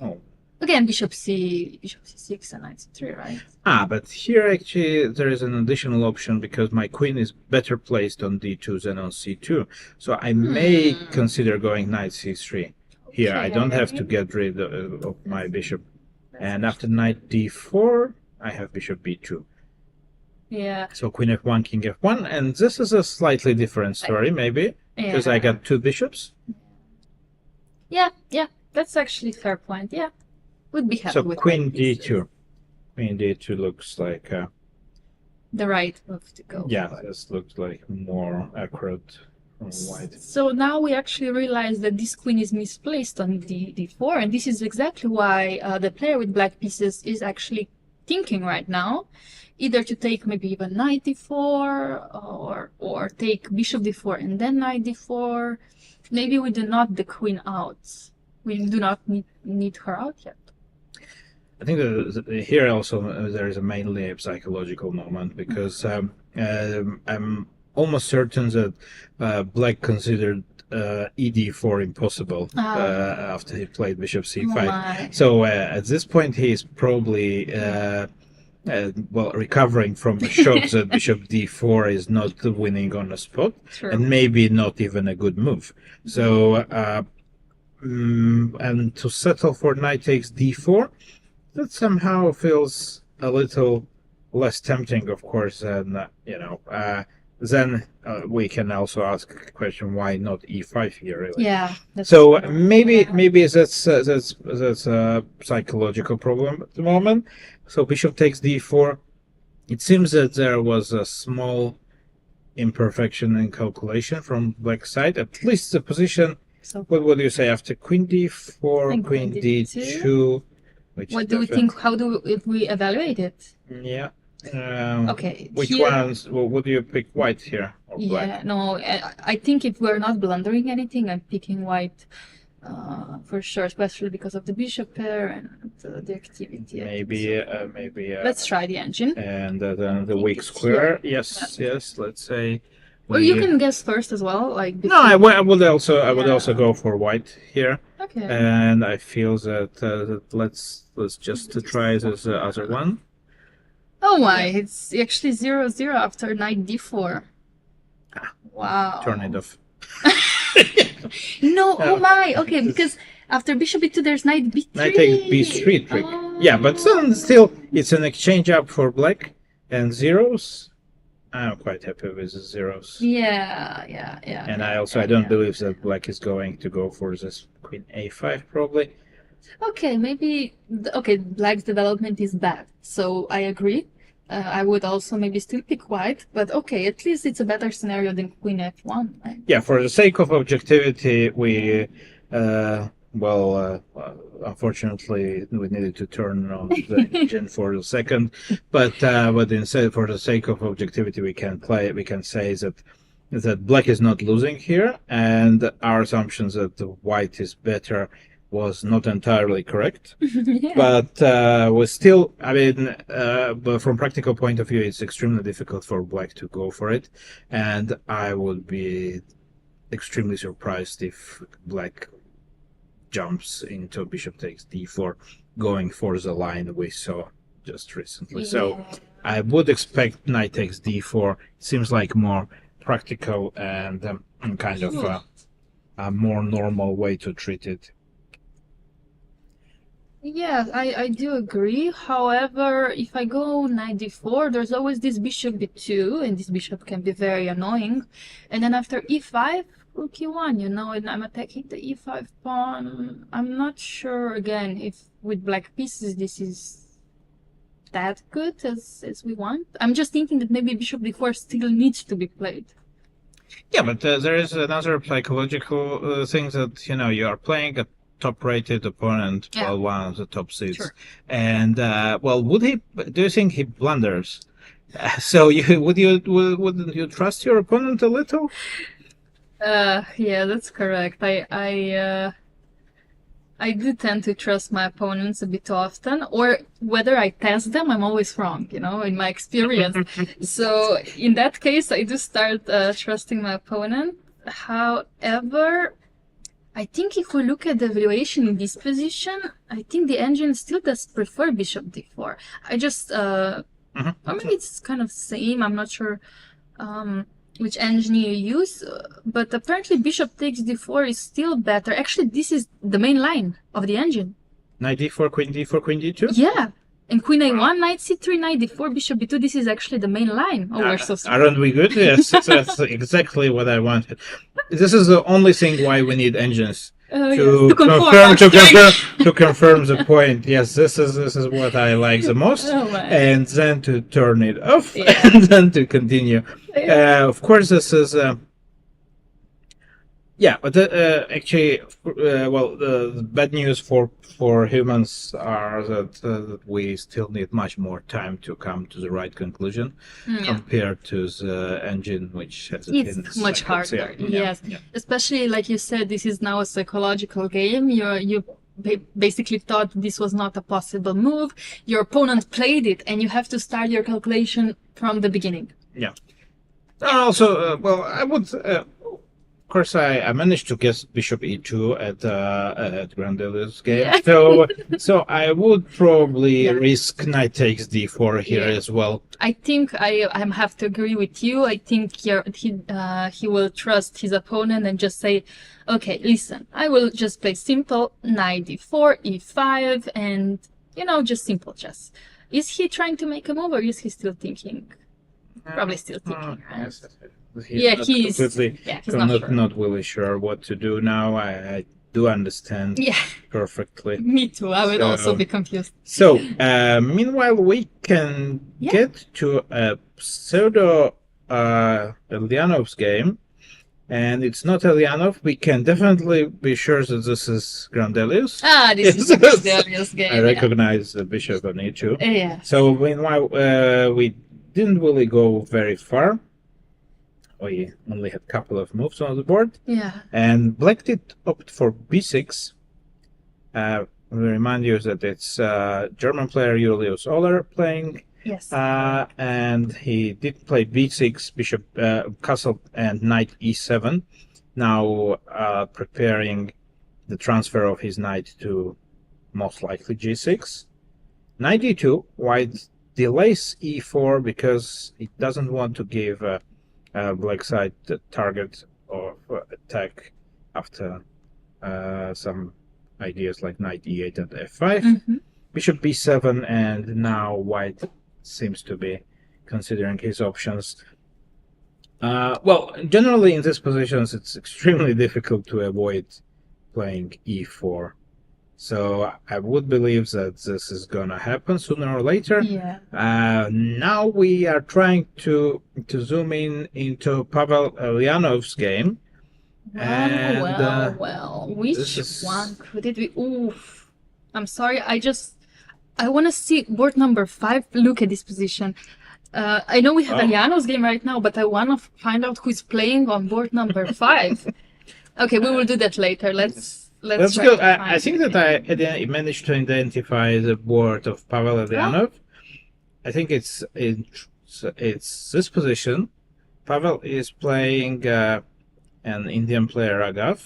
Oh. Again, bishop c6 and knight c3, right? But here actually there is an additional option because my queen is better placed on d2 than on c2. So I may consider going knight c3. Here I don't have to get rid of my bishop. And after knight d4, I have bishop b2. Yeah. So queen f1, king f1. And this is a slightly different story, maybe, because I got two bishops. Yeah, that's actually a fair point. Yeah, would be happy So with queen white pieces. d2. Queen d2 looks like... The right move to go. yeah, for. this looks like more accurate from white. So now we actually realize that this queen is misplaced on d4, and this is exactly why the player with black pieces is actually thinking right now, either to take maybe even knight d4 or take bishop d4 and then knight d4. Maybe we do not the queen out. We do not need her out yet. I think that here also there is a mainly a psychological moment because I'm almost certain that black considered ed4 impossible after he played bishop c5. My. So at this point he is probably recovering from the shock that bishop d4 is not winning on the spot. True. And maybe not even a good move. So and to settle for knight takes d4, that somehow feels a little less tempting, of course, than then we can also ask the question, why not e5 here, really? Yeah. That's So true. maybe that's a psychological problem at the moment. So bishop takes d4. It seems that there was a small imperfection in calculation from black side. At least the position. So What would you say after queen d4, And queen queen d2? Which what do we think? How do we evaluate it? Yeah. Okay. Which here- ones? Well, would you pick white here or black? Yeah, no, I think if we're not blundering anything, I'm picking white for sure, especially because of the bishop pair and the activity. Maybe. Let's try the engine. And then the think weak it's square. here. Yes. Let's say. Well, you can guess first as well, like. No, I would also Yeah. go for white here, Okay. and I feel that let's just try this other one. Oh my! It's actually 0-0 after knight d4. Wow. Turn it off. No, oh my. Okay, because after bishop b2, there's knight b3. Knight takes b3 trick. Oh. Yeah, but still, it's an exchange up for black and zeros. I'm quite happy with the zeros. Yeah. And I don't believe that black is going to go for this queen a5 probably. Okay, maybe. Okay, black's development is bad, so I agree. I would also maybe still pick white, but okay, at least it's a better scenario than queen f1. Right? Yeah, for the sake of objectivity, we unfortunately we needed to turn on the engine for a second, but instead, for the sake of objectivity, we can say that black is not losing here, and our assumptions that the white is better was not entirely correct. Yeah. But we still, but from practical point of view, it's extremely difficult for black to go for it, and I would be extremely surprised if black jumps into bishop takes d4, going for the line we saw just recently. Yeah. So I would expect knight takes d4. It seems like more practical and kind of a more normal way to treat it. Yeah, I do agree. However, if I go knight d4, there's always this bishop b2, and this bishop can be very annoying. And then after e5, rook e1, and I'm attacking the e5 pawn. I'm not sure, again, if with black pieces this is that good as we want. I'm just thinking that maybe bishop d4 still needs to be played. Yeah, but there is another psychological thing that, you are playing a top-rated opponent, Yeah. one of the top seeds. Sure. And, do you think he blunders? So wouldn't you trust your opponent a little? Yeah, that's correct. I do tend to trust my opponents a bit often, or whether I test them, I'm always wrong, in my experience. So in that case, I do start trusting my opponent. However, I think if we look at the evaluation in this position, I think the engine still does prefer bishop d4. I just, or maybe it's kind of same, I'm not sure which engine you use, but apparently bishop takes d4 is still better. Actually, this is the main line of the engine. Knight d4, queen d2? Yeah, and queen a1, knight c3, knight d4, bishop b2, this is actually the main line. Oh, we're so strong. Aren't we good? Yes, that's exactly what I wanted. This is the only thing why we need engines. To confirm the point. Yes, this is what I like the most, and then to turn it off, and then to continue. Of course, this is but actually, the bad news for humans are that we still need much more time to come to the right conclusion compared to the engine, which has it's much harder. Yes, especially like you said, this is now a psychological game. You basically thought this was not a possible move. Your opponent played it, and you have to start your calculation from the beginning. Yeah. Also, I would. Of course, I managed to guess bishop e2 at Grandelius' game, so I would probably risk knight takes d4 here as well. I think I have to agree with you. I think he will trust his opponent and just say, okay, listen, I will just play simple knight d4, e5, and just simple chess. Is he trying to make a move, or is he still thinking? Probably still thinking, right? He's not really sure what to do now. I do understand perfectly. Me too. I would also be confused. So, meanwhile, we can get to a pseudo Eljanov's game, and it's not Eljanov. We can definitely be sure that this is Grandelius. This is Grandelius' game. I recognize the bishop on e2. Yeah. So, meanwhile, we didn't really go very far. We only had a couple of moves on the board. Yeah. And black did opt for b6. We remind you that it's German player Julius Oller playing. Yes. And he did play b6, bishop, castle, and knight e7. Now preparing the transfer of his knight to most likely g6. Knight e2, white delays e4 because he doesn't want to give black side the target of attack after some ideas like knight e8 and f5, bishop b7, and now white seems to be considering his options. Well, generally in these positions, it's extremely difficult to avoid playing e4. So I would believe that this is gonna happen sooner or later. Yeah. Now we are trying to zoom in into Pavel Eljanov's game. And, Well. Which is- one could it be? Oof. I'm sorry. I want to see board number 5. Look at this position. I know we have Eljanov's game right now, but I want to find out who's playing on board number 5. Okay, we will do that later. Let's try go. to find I think it. that I managed to identify the board of Pavel Eljanov. I think it's this position. Pavel is playing an Indian player Raghav,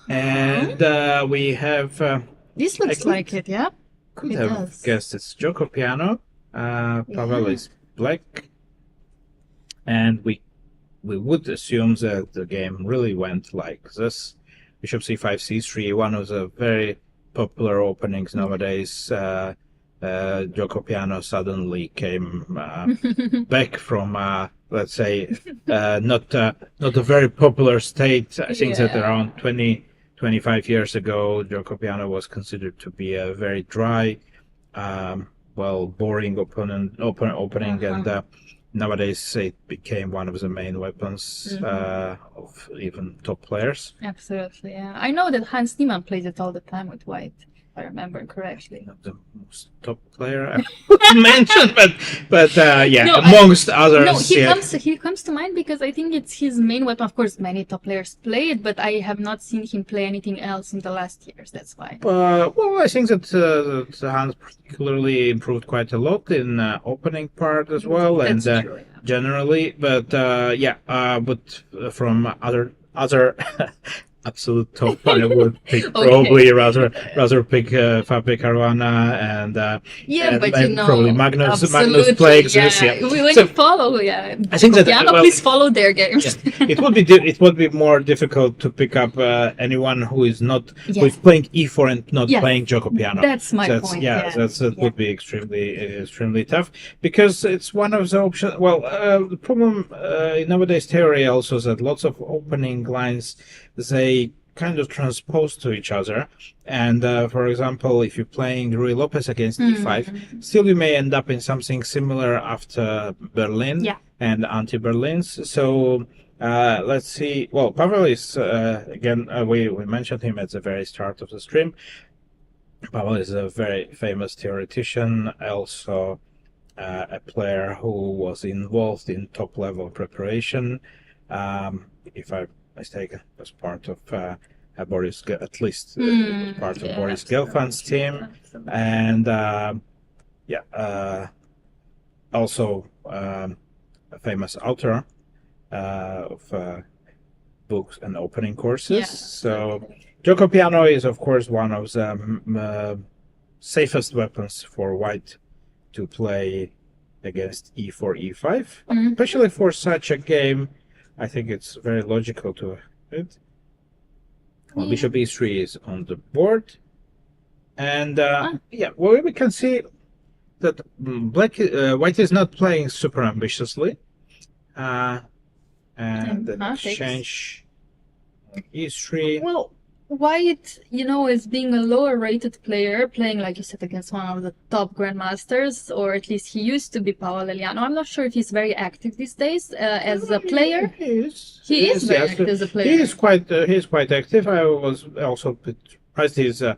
and we have This looks could- like it, yeah? could It have does. guessed it's Joko Piano. Pavel is black, and we would assume that the game really went like this. Bishop c5, c3, one of the very popular openings nowadays. Joko Piano suddenly came back from, let's say, not a very popular state. I think that Yeah. around 25 years ago, Joko Piano was considered to be a very dry, boring opening, and nowadays it became one of the main weapons of even top players. Absolutely, yeah. I know that Hans Niemann plays it all the time with white, if I remember correctly. Not the most top player I would mention, but yeah, No, amongst others. No, yeah. he comes to mind because I think it's his main weapon. Of course, many top players play it, but I have not seen him play anything else in the last years. That's why. Well, I think that Hans particularly improved quite a lot in opening part as well, That's and true, yeah. generally. But but from other absolute top, I would pick probably rather pick Fabio Caruana and Yeah, but and you know, probably Magnus absolutely, plays yeah. this. Yeah. When So- you follow, yeah. I think that, Piano, well- please follow their games. It would be more difficult to pick up anyone who is not who is Yes. playing e4 and not Yes. playing Joko Piano. That's my point. Yeah, Yeah, that would be extremely tough because it's one of the options. Well, the problem in nowadays theory also is that lots of opening lines they kind of transpose to each other, and for example, if you're playing Rui Lopez against e5, still you may end up in something similar after Berlin Yeah. and anti-Berlins. So. Let's see. Well, Pavel is again. We mentioned him at the very start of the stream. Pavel is a very famous theoretician, also a player who was involved in top-level preparation. If I'm mistaken, was part of Boris, at least was part of Boris Gelfand's team, and also a famous author of books and opening courses. Yeah. So Joko Piano is of course one of the safest weapons for white to play against e4, e5, especially for such a game. I think it's very logical to it. Well, bishop e3 is on the board, and well, we can see that white is not playing super ambitiously. And the exchange e3. Well, White, as being a lower rated player, playing, like you said, against one of the top grandmasters, or at least he used to be Pavel Eljanov. I'm not sure if he's very active these days as a player. He is. He is very active as a player. He is quite active. I was also a bit surprised. He's a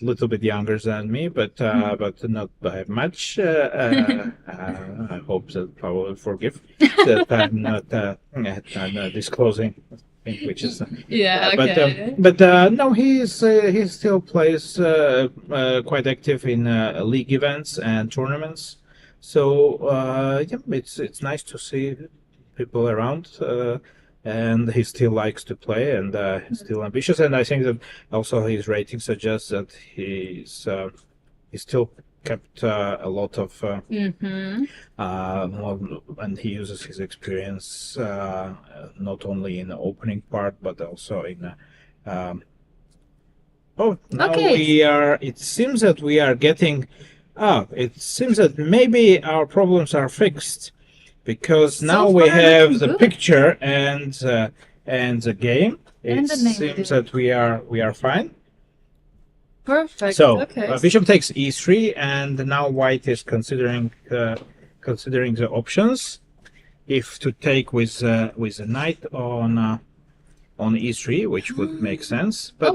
little bit younger than me, but not by much. I hope that Pavel will forgive that I'm not disclosing, which is okay. But no, he still plays quite active in league events and tournaments. So it's nice to see people around. And he still likes to play, and he's still ambitious. And I think that also his rating suggests that he's still kept a lot of, Mm-hmm. and he uses his experience not only in the opening part but also in. Now Okay. we are. It seems that we are getting. It seems that maybe our problems are fixed, because So now we far, have looking the good. picture and the game. It And the name seems of it. that we are fine. Perfect. So Okay. bishop takes e3, and now white is considering the options. If to take with a knight on e3, which would make sense. But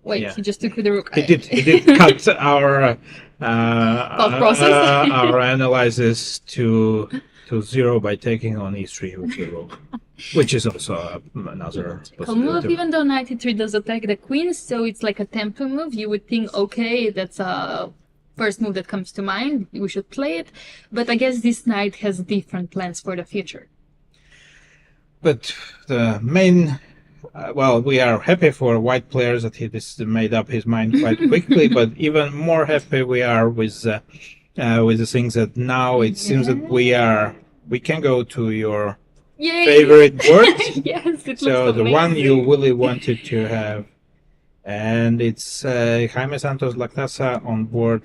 Wait, yeah. he just took with the rook. he did cut our Thought process. our analysis to zero by taking on e3 with the rook, which is also another Cool move, possibility. even though knight e3 does attack the queen, so it's like a tempo move. You would think, okay, that's a first move that comes to mind. We should play it. But I guess this knight has different plans for the future. But the main, well, we are happy for white players that he just made up his mind quite quickly. But even more happy we are with the things that now it seems that we can go to your Yay! favorite board. Yes, it So looks the one you amazing. really wanted to have, and it's Jaime Santos Latasa on board.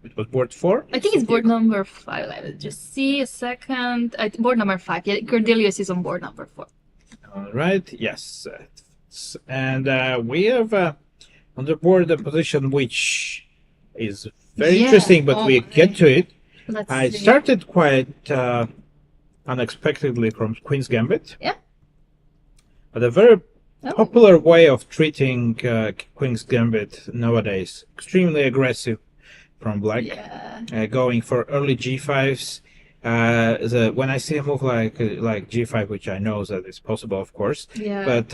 It was board 4. I think it's board number 5. Let's just see a second. Board number 5. Yeah, Grandelius is on board number 4. All right. Yes. And we have on the board a position which is very Yeah, interesting, but oh we my. get to it. Let's I see. started quite unexpectedly from Queen's Gambit. Yeah. But a very Oh. popular way of treating Queen's Gambit nowadays. Extremely aggressive from black, Yeah. going for early g5s. When I see a move like g5, which I know that is possible, of course, Yeah. but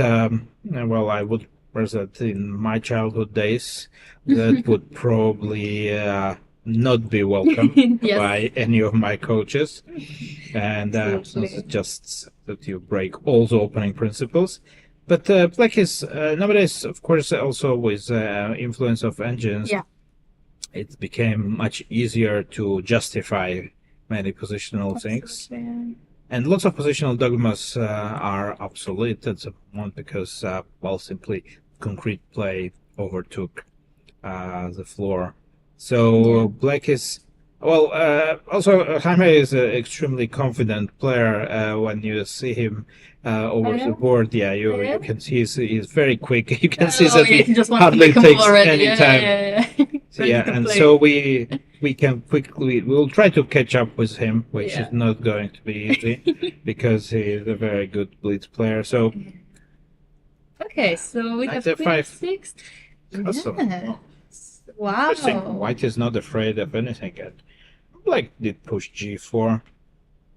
well, I would was that in my childhood days that would probably not be welcome Yes. by any of my coaches, and Absolutely. it's just that you break all the opening principles. But black is nowadays, of course, also with influence of engines. Yeah. It became much easier to justify many positional things. Absolutely. And lots of positional dogmas are obsolete at the moment because, well, simply concrete play overtook the floor. So Yeah. black is, well, also Jaime is an extremely confident player when you see him over yeah? the board. Yeah, Yeah? you can see he's very quick. You can see Oh, that yeah, he just wants to hardly make a move takes already. any Yeah, time. yeah. Ready Yeah, to and play. so we can quickly we'll try to catch up with him, which Yeah. is not going to be easy because he is a very good blitz player. So Okay, so we have Knight queen f5. 6. Awesome. Yes. Wow. interesting. White is not afraid of anything yet. Black did push g4,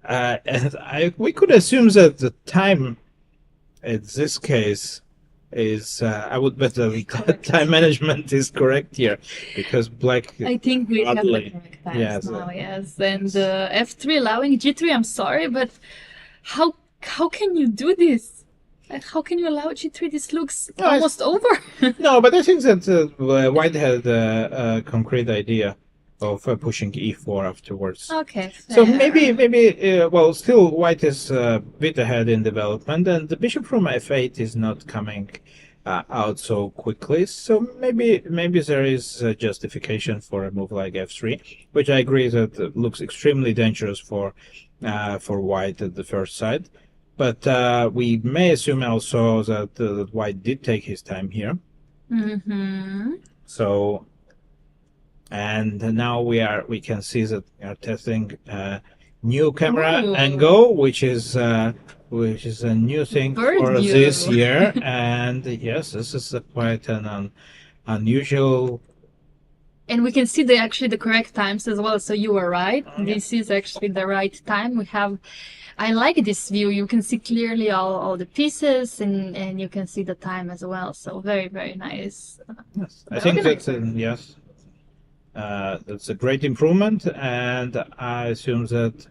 and we could assume that the time in this case is I would bet that Correct. time management is correct here because black. I think we have the Oddly. correct times Yes. now, yes. And f3 allowing g3, I'm sorry, but how can you do this? Like, how can you allow g3? This looks No, it's- almost over. No, but I think that White had a concrete idea of pushing e4 afterwards. Okay. So fair. maybe, well, still White is a bit ahead in development, and the bishop from f8 is not coming out so quickly. So maybe there is a justification for a move like f3, which I agree that looks extremely dangerous for White at the first sight. But we may assume also that White did take his time here. Mm-hmm. So, and now we can see that we are testing new camera Ooh. angle, which is a new thing Bird for view. this year. And yes, this is quite an unusual. And we can see actually the correct times as well. So you were right. This is actually the right time. We have. I like this view. You can see clearly all the pieces, and you can see the time as well. So very, very nice. Yes, I think that's yes. That's a great improvement, and I assume that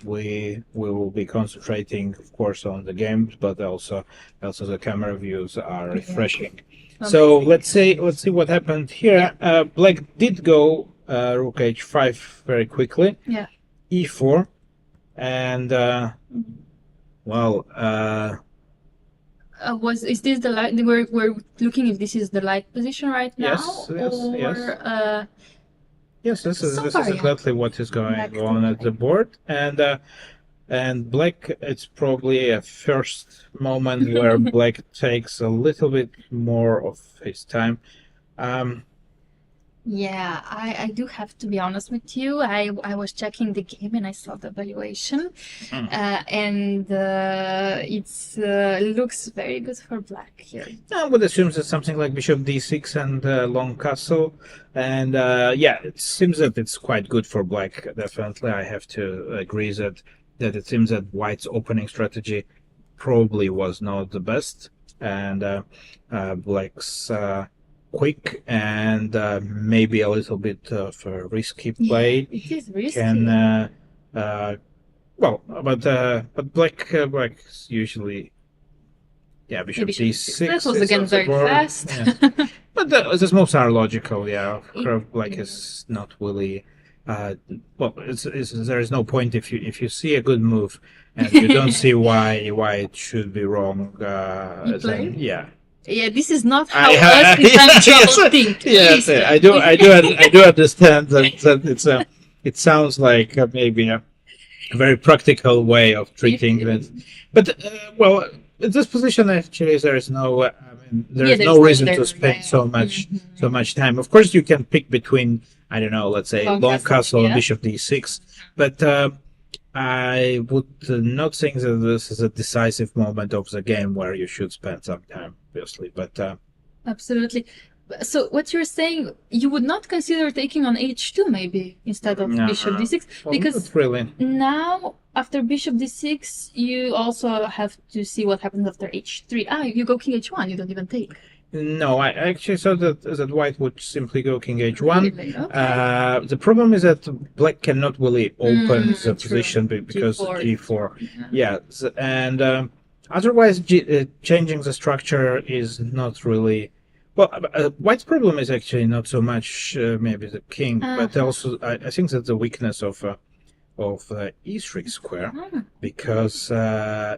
we will be concentrating, of course, on the games, but also the camera views are refreshing. So let's see what happened here. Black did go rook h5 very quickly. Yeah. e4, and Is this the light? We're looking if this is the light position right now, Yes, or yes, this is variant. exactly what is going Black on at the board, and black. It's probably a first moment where black takes a little bit more of his time. Yeah, I do have to be honest with you. I was checking the game and I saw the valuation, and it's looks very good for black here. I would assume that something like bishop d6 and long castle, and yeah, it seems that it's quite good for black. Definitely, I have to agree that it seems that white's opening strategy probably was not the best, and black's quick and maybe a little bit of a risky play. Yeah, it is risky. Can but black's usually bishop d6. That was again very fast. Yeah. But these moves are logical. Yeah, black is not really. There is no point if you see a good move and you don't see why it should be wrong. Then, yeah. Yeah, this is not how us intellectuals think. Yes, I do understand that it sounds like maybe a very practical way of treating it. But in this position actually there is no there's no reason to spend so much time. Of course, you can pick between, I don't know, let's say long castle and bishop d6, but I would not think that this is a decisive moment of the game where you should spend some time, obviously. But absolutely. So what you're saying, you would not consider taking on h2 maybe instead of bishop d6, because not really. Now after bishop d6 you also have to see what happens after h3. You go king h1, you don't even take. No, I actually thought that white would simply go king h1. Really? Okay. The problem is that black cannot really open the position because g4. Yeah, and otherwise changing the structure is not really. Well, white's problem is actually not so much maybe the king, but also I think that the weakness of e3 square, because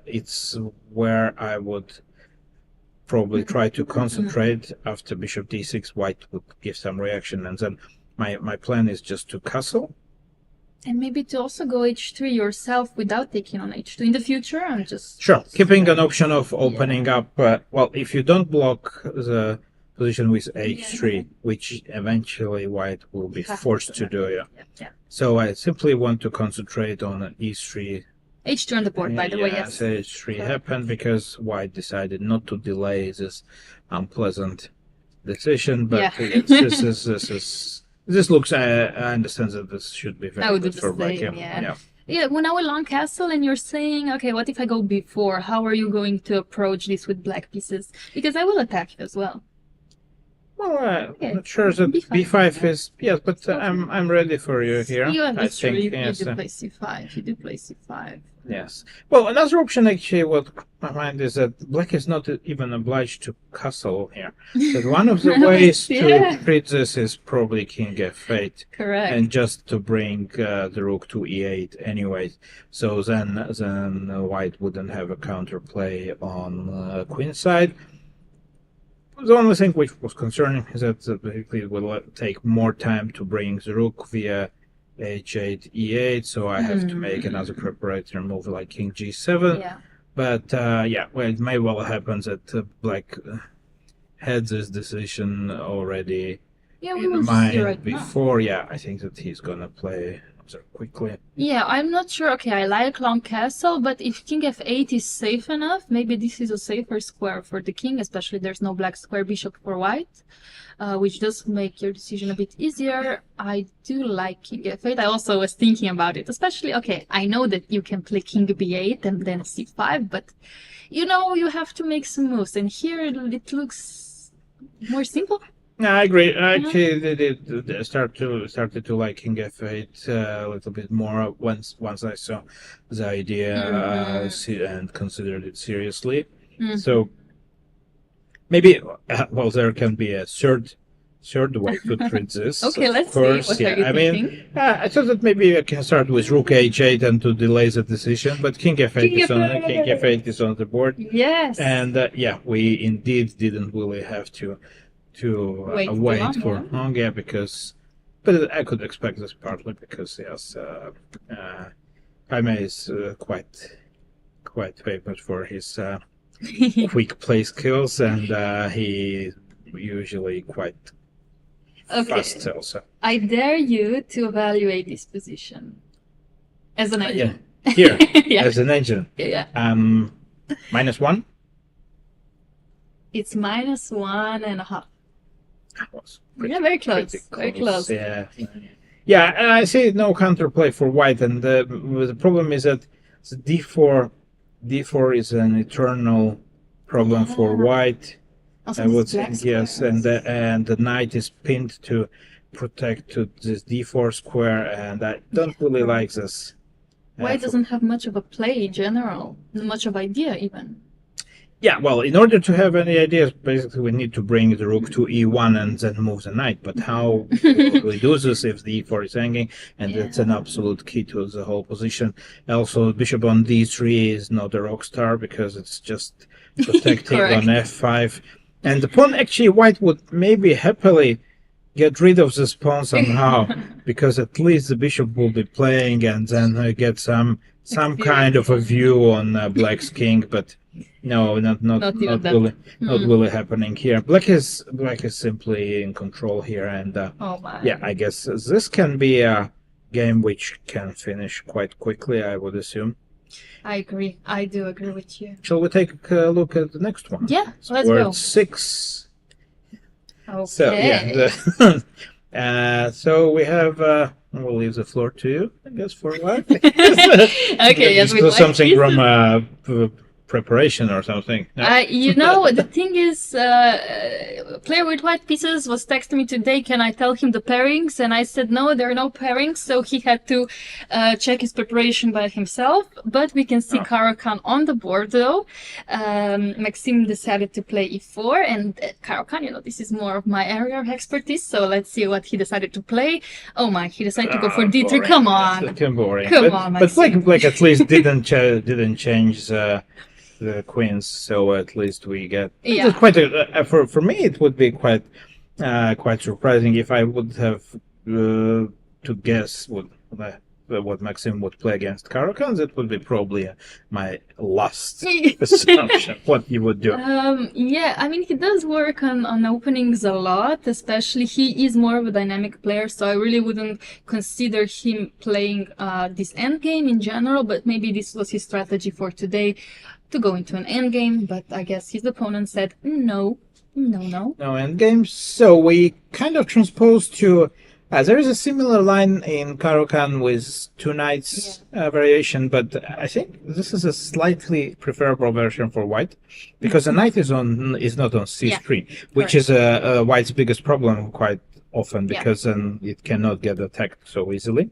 it's where I would probably try to concentrate. After bishop d6, white would give some reaction, and then my plan is just to castle. And maybe to also go h3 yourself without taking on h2 in the future. I'm just keeping an option of opening up. If you don't block the position with h3, which eventually white will be forced to do. So I simply want to concentrate on e3. h2 on the board, by the way. Yes, h3 happened because white decided not to delay this unpleasant decision. But this looks. I understand that this should be very good for black. Yeah, when I were long castle and you're saying, okay, what if I go b4? How are you going to approach this with black pieces? Because I will attack you as well. Well, I'm not sure that b5 is but I'm ready for you here. You have I think you do play c5. You do play c5. Yes. Well, another option actually, what my mind is that black is not even obliged to castle here. But one of the ways to treat this is probably king f8. Correct. And just to bring the rook to e8 anyway. So then white wouldn't have a counterplay on queen side. The only thing which was concerning is that basically it will take more time to bring the rook via h8, e8, so I have to make another preparatory move like king g7. Yeah. But it may well happen that black had this decision already in mind before. Yeah, I think that he's gonna play quickly. Yeah, I'm not sure. Okay, I like long castle, but if king f8 is safe enough, maybe this is a safer square for the king, especially there's no black square bishop for white, which does make your decision a bit easier. I do like king f8. I also was thinking about it, especially, okay, I know that you can play king b8 and then c5, but you have to make some moves, and here it looks more simple. Yeah, I agree. I actually started to like king f8 a little bit more once I saw the idea and considered it seriously. So maybe there can be a third third way to treat this. Okay, of let's see. course. What Yeah, are you I mean, thinking? I thought that maybe I can start with rook h8 and to delay the decision, but king f8 King is on F8. king f8 is on the board, Yes. and yeah, we indeed didn't really have to Wait too wait long, for yeah. long, yeah, because, but I could expect this partly because yes, Jaime is quite famous for his quick play skills, and he usually quite Okay. fast also. I dare you to evaluate this position as an Yeah, agent. here Yeah. as an agent, Yeah. -1. It's -1.5. Was Yeah, very close. pretty Very close. Yeah, yeah. And I see no counterplay for white, and the problem is that the d4 is an eternal problem for Yeah. white. Also, I would this say black yes, square. and the knight is pinned to protect to this d4 square, and I don't really like this. White doesn't have much of a play in general, much of idea even. Yeah, well, in order to have any ideas, basically we need to bring the rook to e1 and then move the knight. But how will we do this if the e4 is hanging? And that's an absolute key to the whole position. Also, bishop on d3 is not a rock star because it's just protecting Correct. on f5. And the pawn, actually, white would maybe happily get rid of this pawn somehow, because at least the bishop will be playing and then get some kind of a view on black's king. But no, not even that. really, not really happening here. Black is simply in control here, and Oh my. yeah, I guess this can be a game which can finish quite quickly, I would assume. I agree. I do agree with you. Shall we take a look at the next one? Yeah, let's Word go. 6. Okay. So yeah, so we have. We'll leave the floor to you, I guess, for a while. Okay, yes, we This was like something this. from preparation or something. No? You know, the thing is, player with white pieces was texting me today, can I tell him the pairings? And I said, no, there are no pairings, so he had to check his preparation by himself. But we can see Caro-Kann on the board, though. Maxime decided to play e4, and Caro-Kann, you know, this is more of my area of expertise, so let's see what he decided to play. Oh my, he decided to go for d3, Boring. come on! That's boring. Come on, but Maxime. Black at least didn't change the queens, so at least we get. Yeah. It's quite for me. It would be quite surprising if I would have to guess what Maxime would play against Caro-Kann. That would be probably my last assumption. What you would do. Yeah, I mean, he does work on openings a lot, especially he is more of a dynamic player, so I really wouldn't consider him playing this endgame in general, but maybe this was his strategy for today, to go into an endgame, but I guess his opponent said, no. No endgames. So we kind of transposed to. There is a similar line in Caro-Kann with two knights variation, but I think this is a slightly preferable version for white, because the knight is not on c3, which is white's biggest problem quite often, because then it cannot get attacked so easily.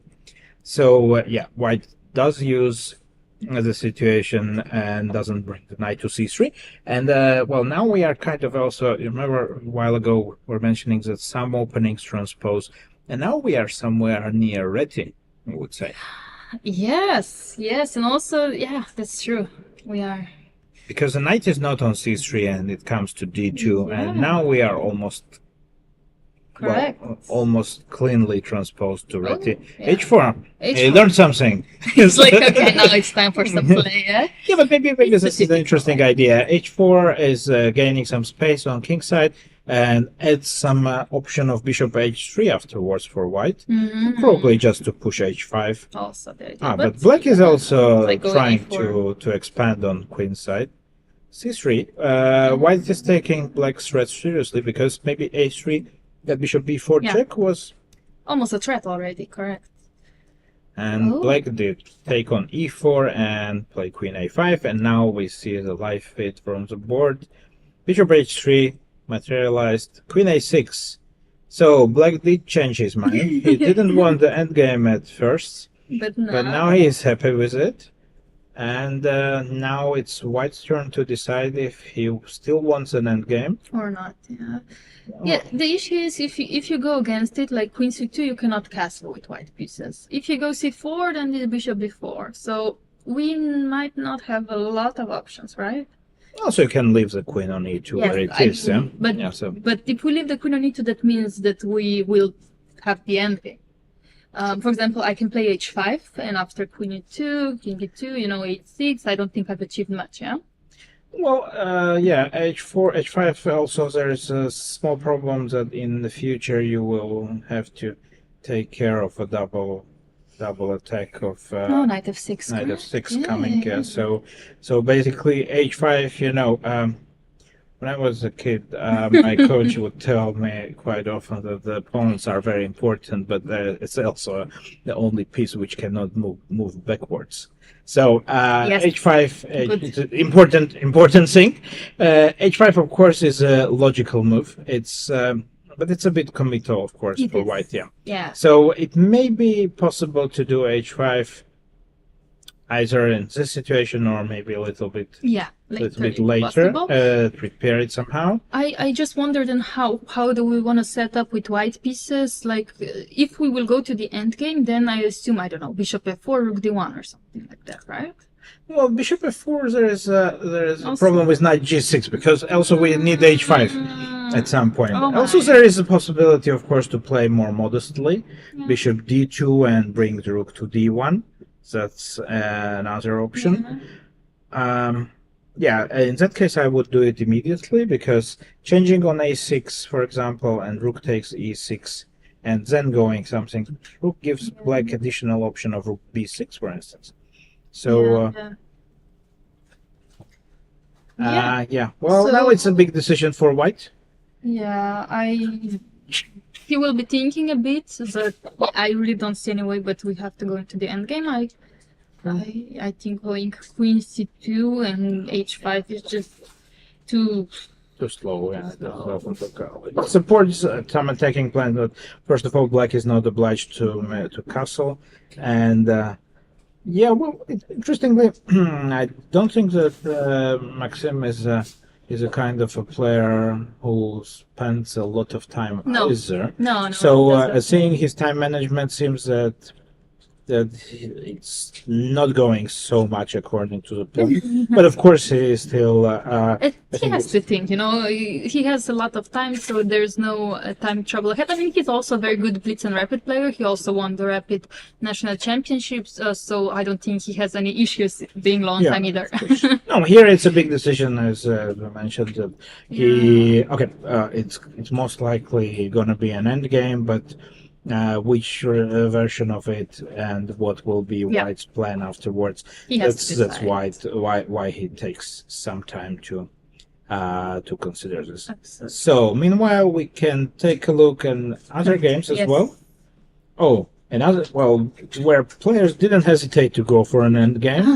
So white does use the situation and doesn't bring the knight to c3. And well, now we are kind of also, remember a while ago we were mentioning that some openings transpose, and now we are somewhere near ready, I would say. Yes, and also, that's true, we are. Because the knight is not on c3 and it comes to d2, and now we are almost Correct. Well, almost cleanly transposed to ready. yeah. h4. H4. You learned something. It's like, okay, now it's time for some play, yeah? Yeah, but maybe this is an typical. interesting idea. h4 is gaining some space on king side and adds some option of bishop h3 afterwards for white. Probably just to push h5. Also the idea. But black is also like going trying e4. to expand on queen side. c3. White is taking black's threat seriously because maybe a3, that bishop b4 check was... Almost a threat already, correct. And black did take on e4 and play queen a5, and now we see the live feed from the board. Bishop h3 materialized, queen a6. So black did change his mind. He didn't want the endgame at first, But but now he is happy with it. And now it's White's turn to decide if he still wants an endgame. Or not, yeah. Yeah, the issue is if you go against it, like queen c2, you cannot castle with white pieces. If you go c4, then the bishop b4. So we might not have a lot of options, right? Also, you can leave the queen on e2 Yes, where it is, yeah? But, Yeah, so. but if we leave the queen on e2, that means that we will have the endgame. For example, I can play h5, and after queen e2, king e2, h6, I don't think I've achieved much, yeah? Well, yeah, h4, h5 also there's a small problem that in the future you will have to take care of a double attack of Knight f6. knight correct? f6 coming. Yeah. So basically h5, when I was a kid, my coach would tell me quite often that the opponents are very important, but it's also the only piece which cannot move backwards. So Yes. h5 Good. is an important thing. h5, of course, is a logical move. But it's a bit committal, of course, It for is. white. Yeah. Yeah. So it may be possible to do h5 either in this situation or maybe a little bit later, possible. prepare it somehow. I just wondered then how do we want to set up with white pieces? Like if we will go to the endgame, then I assume, I don't know, bishop f4, rook d1 or something like that, right? Well, bishop f4, there is a Also- problem with knight g6 because also we need h5 at some point. Oh Also, my. there is a possibility, of course, to play more modestly. Yeah. Bishop d2 and bring the rook to d1. That's another option. Yeah, in that case, I would do it immediately because changing on a6, for example, and rook takes e6, and then going something, rook gives black additional option of rook b6, for instance. So, yeah. Well, So- now it's a big decision for white. Yeah, he will be thinking a bit, but I really don't see any way. But we have to go into the endgame. I think going queen c2 and h5 is just too. Too slow, yeah. It supports some attacking plan, but first of all, black is not obliged to castle, and yeah. Well, interestingly, I don't think that Maxime is a kind of a player who spends a lot of time No. either. No. So doesn't. seeing his time management seems that it's not going so much according to the plan. But of course, he is still. He think has it's- to think, he has a lot of time, so there's no time trouble ahead. I mean, he's also a very good blitz and rapid player. He also won the rapid national championships, so I don't think he has any issues being long Yeah, time either. No, here it's a big decision, as I mentioned. That it's most likely going to be an end game, but which version of it and what will be Yeah. White's plan afterwards? He has to That's decide. why he takes some time to consider this. Absolutely. So meanwhile, we can take a look at other games as Yes. well. Oh, where players didn't hesitate to go for an end game.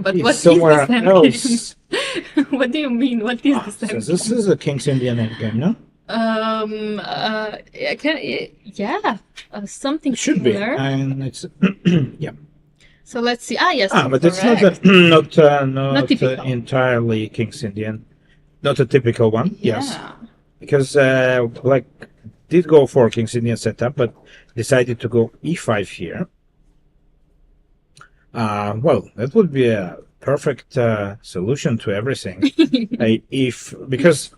But It's what is somewhere this else. endgame? What do you mean? What is this So endgame? this is a King's Indian endgame, no? Something It should be, similar. and it's yeah. So let's see. Yes. But it's not correct. not typical. entirely King's Indian, not a typical one. Yes, Yeah. because Black did go for King's Indian setup, but decided to go e5 here. Well, that would be a perfect solution to everything. Because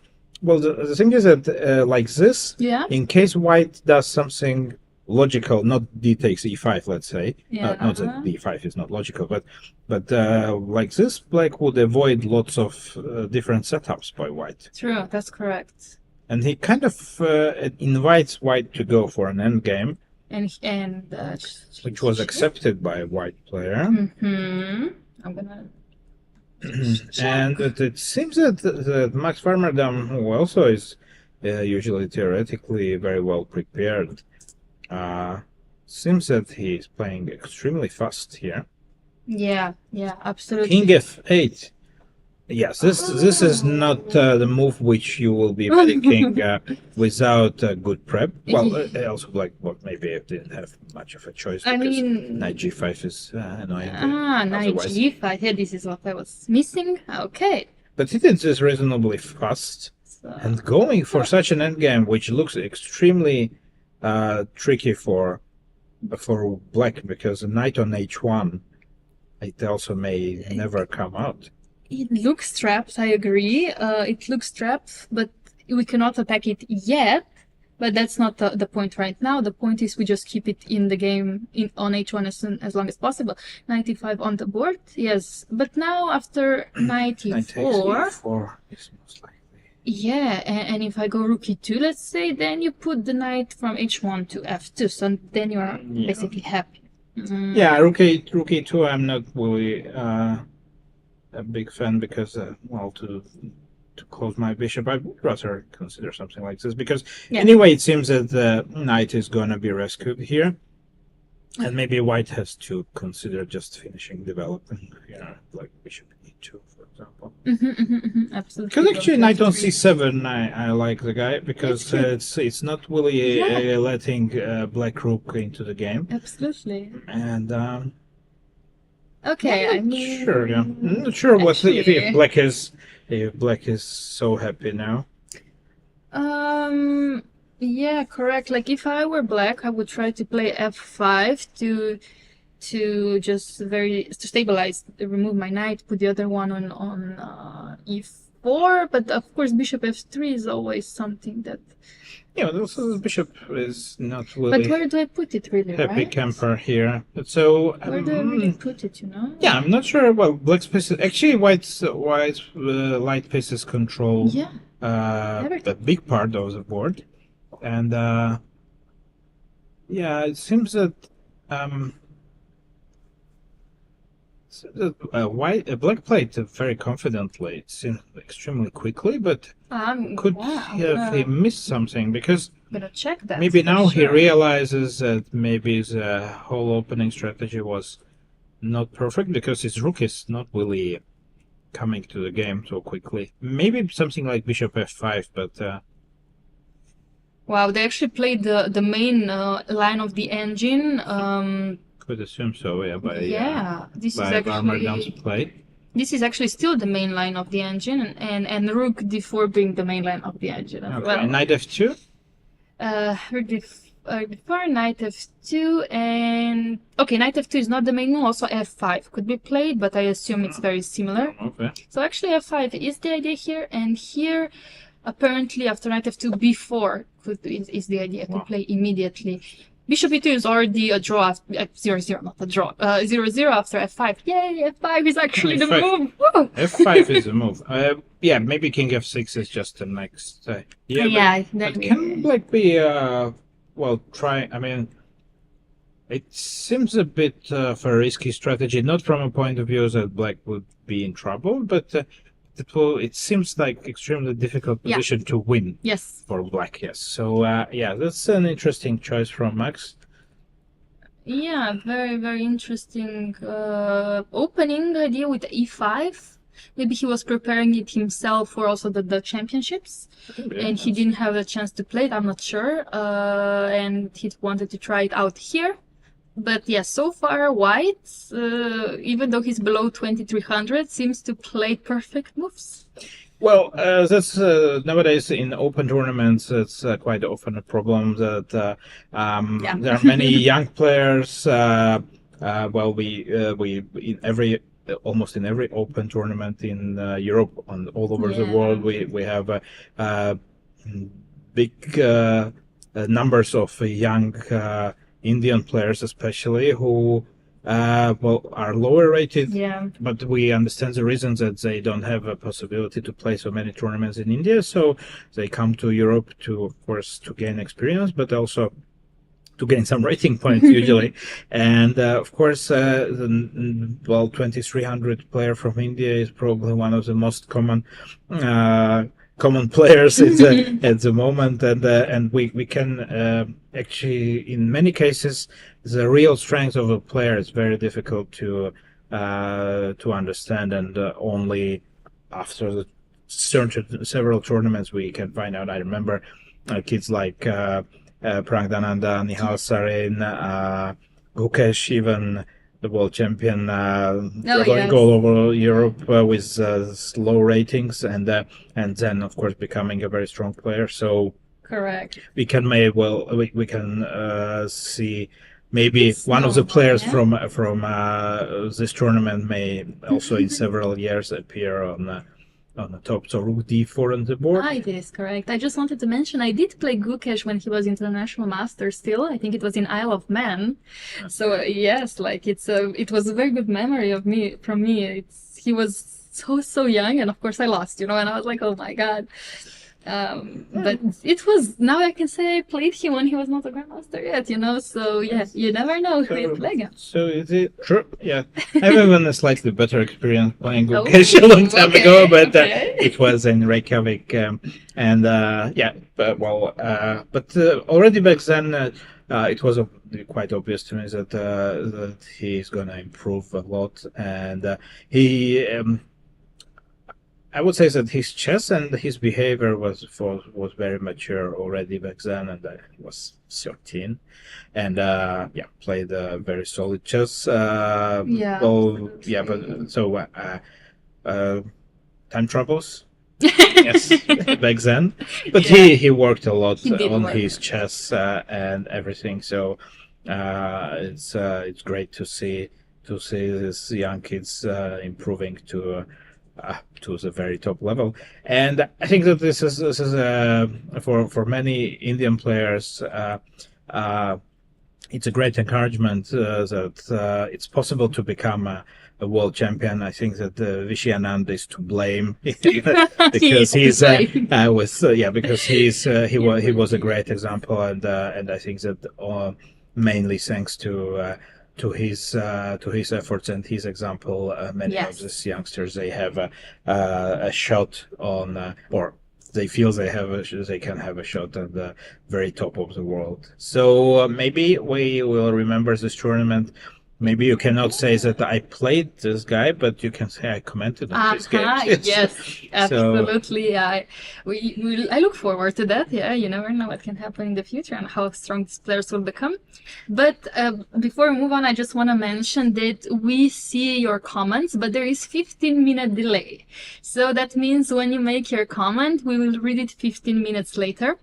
the thing is that like this, Yeah. in case White does something logical, not d takes e5, let's say, Yeah. not that d5 is not logical, but like this, Black would avoid lots of different setups by White, True. That's correct. and he kind of invites White to go for an endgame, And which was accepted by a White player. I'm gonna. And it seems that Max Farmerdam, who also is usually theoretically very well prepared, seems that he is playing extremely fast here. Yeah. Absolutely. King f8. Yes, this is not the move which you will be making without good prep. Well, also like maybe I didn't have much of a choice I because mean, knight g5 is annoying. knight otherwise. g5. Yeah, this is what I was missing. Okay. But it is reasonably fast, So, and going for such an endgame, which looks extremely tricky for black, because a knight on h1, it also may never come out. it looks trapped, I agree. It looks trapped, but we cannot attack it yet. But that's not the point right now. The point is we just keep it in the game on h1 as long as possible. Knight e5 on the board, yes. But now after knight e4, e4 is most likely. yeah, and if I go rook e2, let's say, then you put the knight from h1 to f2, so then you are basically happy. Yeah, rook e2, I'm not really a big fan because, well, to close my bishop, I would rather consider something like this because anyway, it seems that the knight is going to be rescued here, and maybe white has to consider just finishing development here, like bishop e2, for example. Absolutely. Because actually, knight on c7, I like the guy because it's not really letting black rook into the game. Absolutely. And okay, I'm not sure what if black is so happy now. Yeah, correct. Like if I were black, I would try to play f5 to just to stabilize, remove my knight, put the other one on e4. But of course, bishop f3 is always something that. Yeah, also the bishop is not really. But where do I put it, really? Happy right? camper here. So where do I really put it? Yeah, I'm not sure. Well, black's pieces actually white's light pieces control. Yeah. A big part of the board, and yeah, it seems that black played very confidently. It seems extremely quickly, but could he missed something because gonna check that. maybe now he realizes that maybe the whole opening strategy was not perfect because his rook is not really coming to the game so quickly. Maybe something like bishop f5, but wow, they actually played the main line of the engine. Could assume so, yeah. This by is actually play. This is actually still the main line of the engine, and rook d4 being the main line of the engine as well. Knight f2. Rook d4, knight f2, and okay, knight f2 is not the main move. Also f5 could be played, but I assume it's very similar. Okay. So actually f5 is the idea here, and here apparently after knight f2 b4 is the idea to play immediately. Bishop e2 is already a draw, 0-0, not a draw. 0-0 after f5. Yay, f5 is actually the move. Woo! F5 is a move. Yeah, maybe king f6 is just the next. But can black be try? I mean, it seems a bit of a risky strategy, not from a point of view that black would be in trouble, but it seems like extremely difficult position to win. Yes. For black, yes. So that's an interesting choice from Max. Yeah, very, very interesting opening idea with e5. Maybe he was preparing it himself for also the championships, and he didn't have a chance to play it, I'm not sure, and he wanted to try it out here. But yeah, so far white, even though he's below 2300, seems to play perfect moves. Well, that's nowadays in open tournaments. It's quite often a problem that there are many young players. Almost in every open tournament in Europe and all over the world, we have big numbers of young Indian players, especially who are lower rated. Yeah. But we understand the reasons that they don't have a possibility to play so many tournaments in India, so they come to Europe to, of course, to gain experience, but also to gain some rating points usually. And of course, the 2300 player from India is probably one of the most common players at the moment, and we can actually, in many cases, the real strength of a player is very difficult to understand, and only after the several tournaments, we can find out. I remember kids like Pragdananda, Nihal Sarin, Gukesh, even the world champion, going all over Europe with low ratings, and then of course becoming a very strong player. So correct. We can we can see maybe one of the players from this tournament may also in several years appear on the top. So rook d4 on the board. It is correct. I just wanted to mention I did play Gukesh when he was international master still. I think it was in Isle of Man. Okay. So yes, like it was a very good memory from me. He was so young, and of course I lost, and I was like, oh my god. But it was, now I can say I played him when he was not a grandmaster yet, so yeah, you never know who you play against. So is it true? Yeah. I've even a slightly better experience playing Gukesh a long time ago, but it was in Reykjavik, but already back then it was quite obvious to me that he's gonna improve a lot, and I would say that his chess and his behavior was very mature already back then, and he was 13, and played very solid chess. Time troubles. Yes, back then, but he worked a lot on his chess and everything. So it's great to see these young kids improving to the very top level, and I think that this is for many Indian players, it's a great encouragement that it's possible to become a world champion. I think that Vishy Anand is to blame because he was a great example, and I think that mainly thanks to his efforts and his example, many of these youngsters, they have a shot on, or they feel they can have a shot at the very top of the world. So maybe we will remember this tournament. Maybe you cannot say that I played this guy, but you can say I commented on his games. Yes, absolutely. I look forward to that. Yeah, you never know what can happen in the future and how strong these players will become. But before we move on, I just want to mention that we see your comments, but there is 15-minute delay. So that means when you make your comment, we will read it 15 minutes later.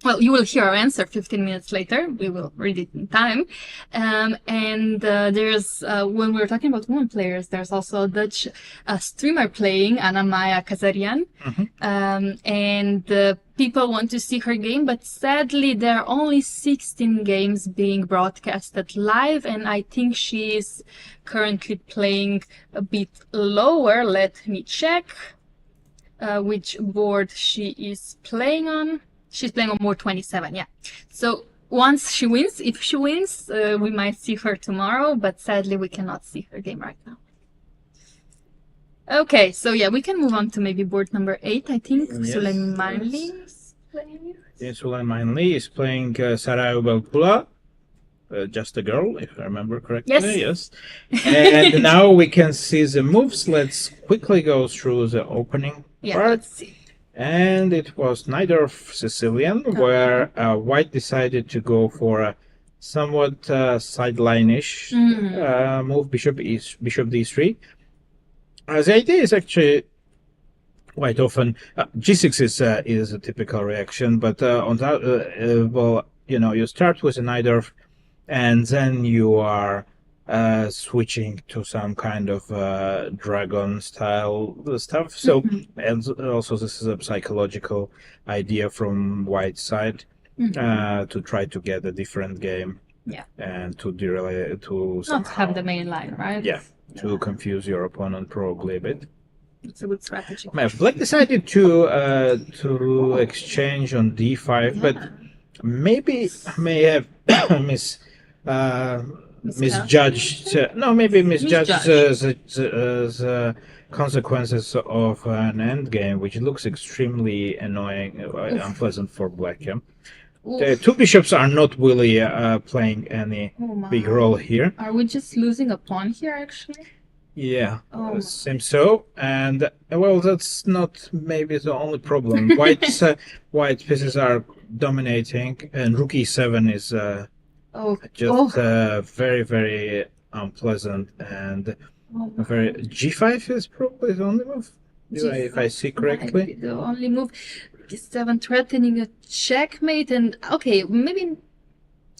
Well, you will hear our answer 15 minutes later. We will read it in time. There's, when we're talking about women players, there's also a Dutch streamer playing, Anna Maya Kazarian. And people want to see her game, but sadly, there are only 16 games being broadcasted live. And I think she is currently playing a bit lower. Let me check which board she is playing on. She's playing on board 27, yeah. So once she wins, if she wins, we might see her tomorrow, but sadly we cannot see her game right now. Okay, so yeah, we can move on to maybe board number 8, I think. Yes, Suleimanli is playing. Yes, Suleimanli is playing Sarayu Belpula, just a girl, if I remember correctly. Yes. And now we can see the moves. Let's quickly go through the opening part. Let's see. And it was neither of Sicilian, where White decided to go for a somewhat sideline-ish move, bishop d3. The idea is actually quite often g6 is a typical reaction, but on that, you start with a neither, and then you are switching to some kind of dragon style stuff. So, and also this is a psychological idea from White's side to try to get a different game. Yeah. And to not have the main line, right? Yeah. To confuse your opponent probably a bit. It's a good strategy. Black decided to exchange on d5, but maybe may have misjudged the consequences of an endgame, which looks extremely annoying, unpleasant for Black. The two bishops are not really playing any big role here. Are we just losing a pawn here, actually? Yeah, Oh. it seems so. And well, that's not maybe the only problem. White pieces are dominating, and rook e7 is Oh. just very, very unpleasant. And Oh. very g5 is probably the only move, if I see correctly. Might be the only move. D7 threatening a checkmate, and okay, maybe.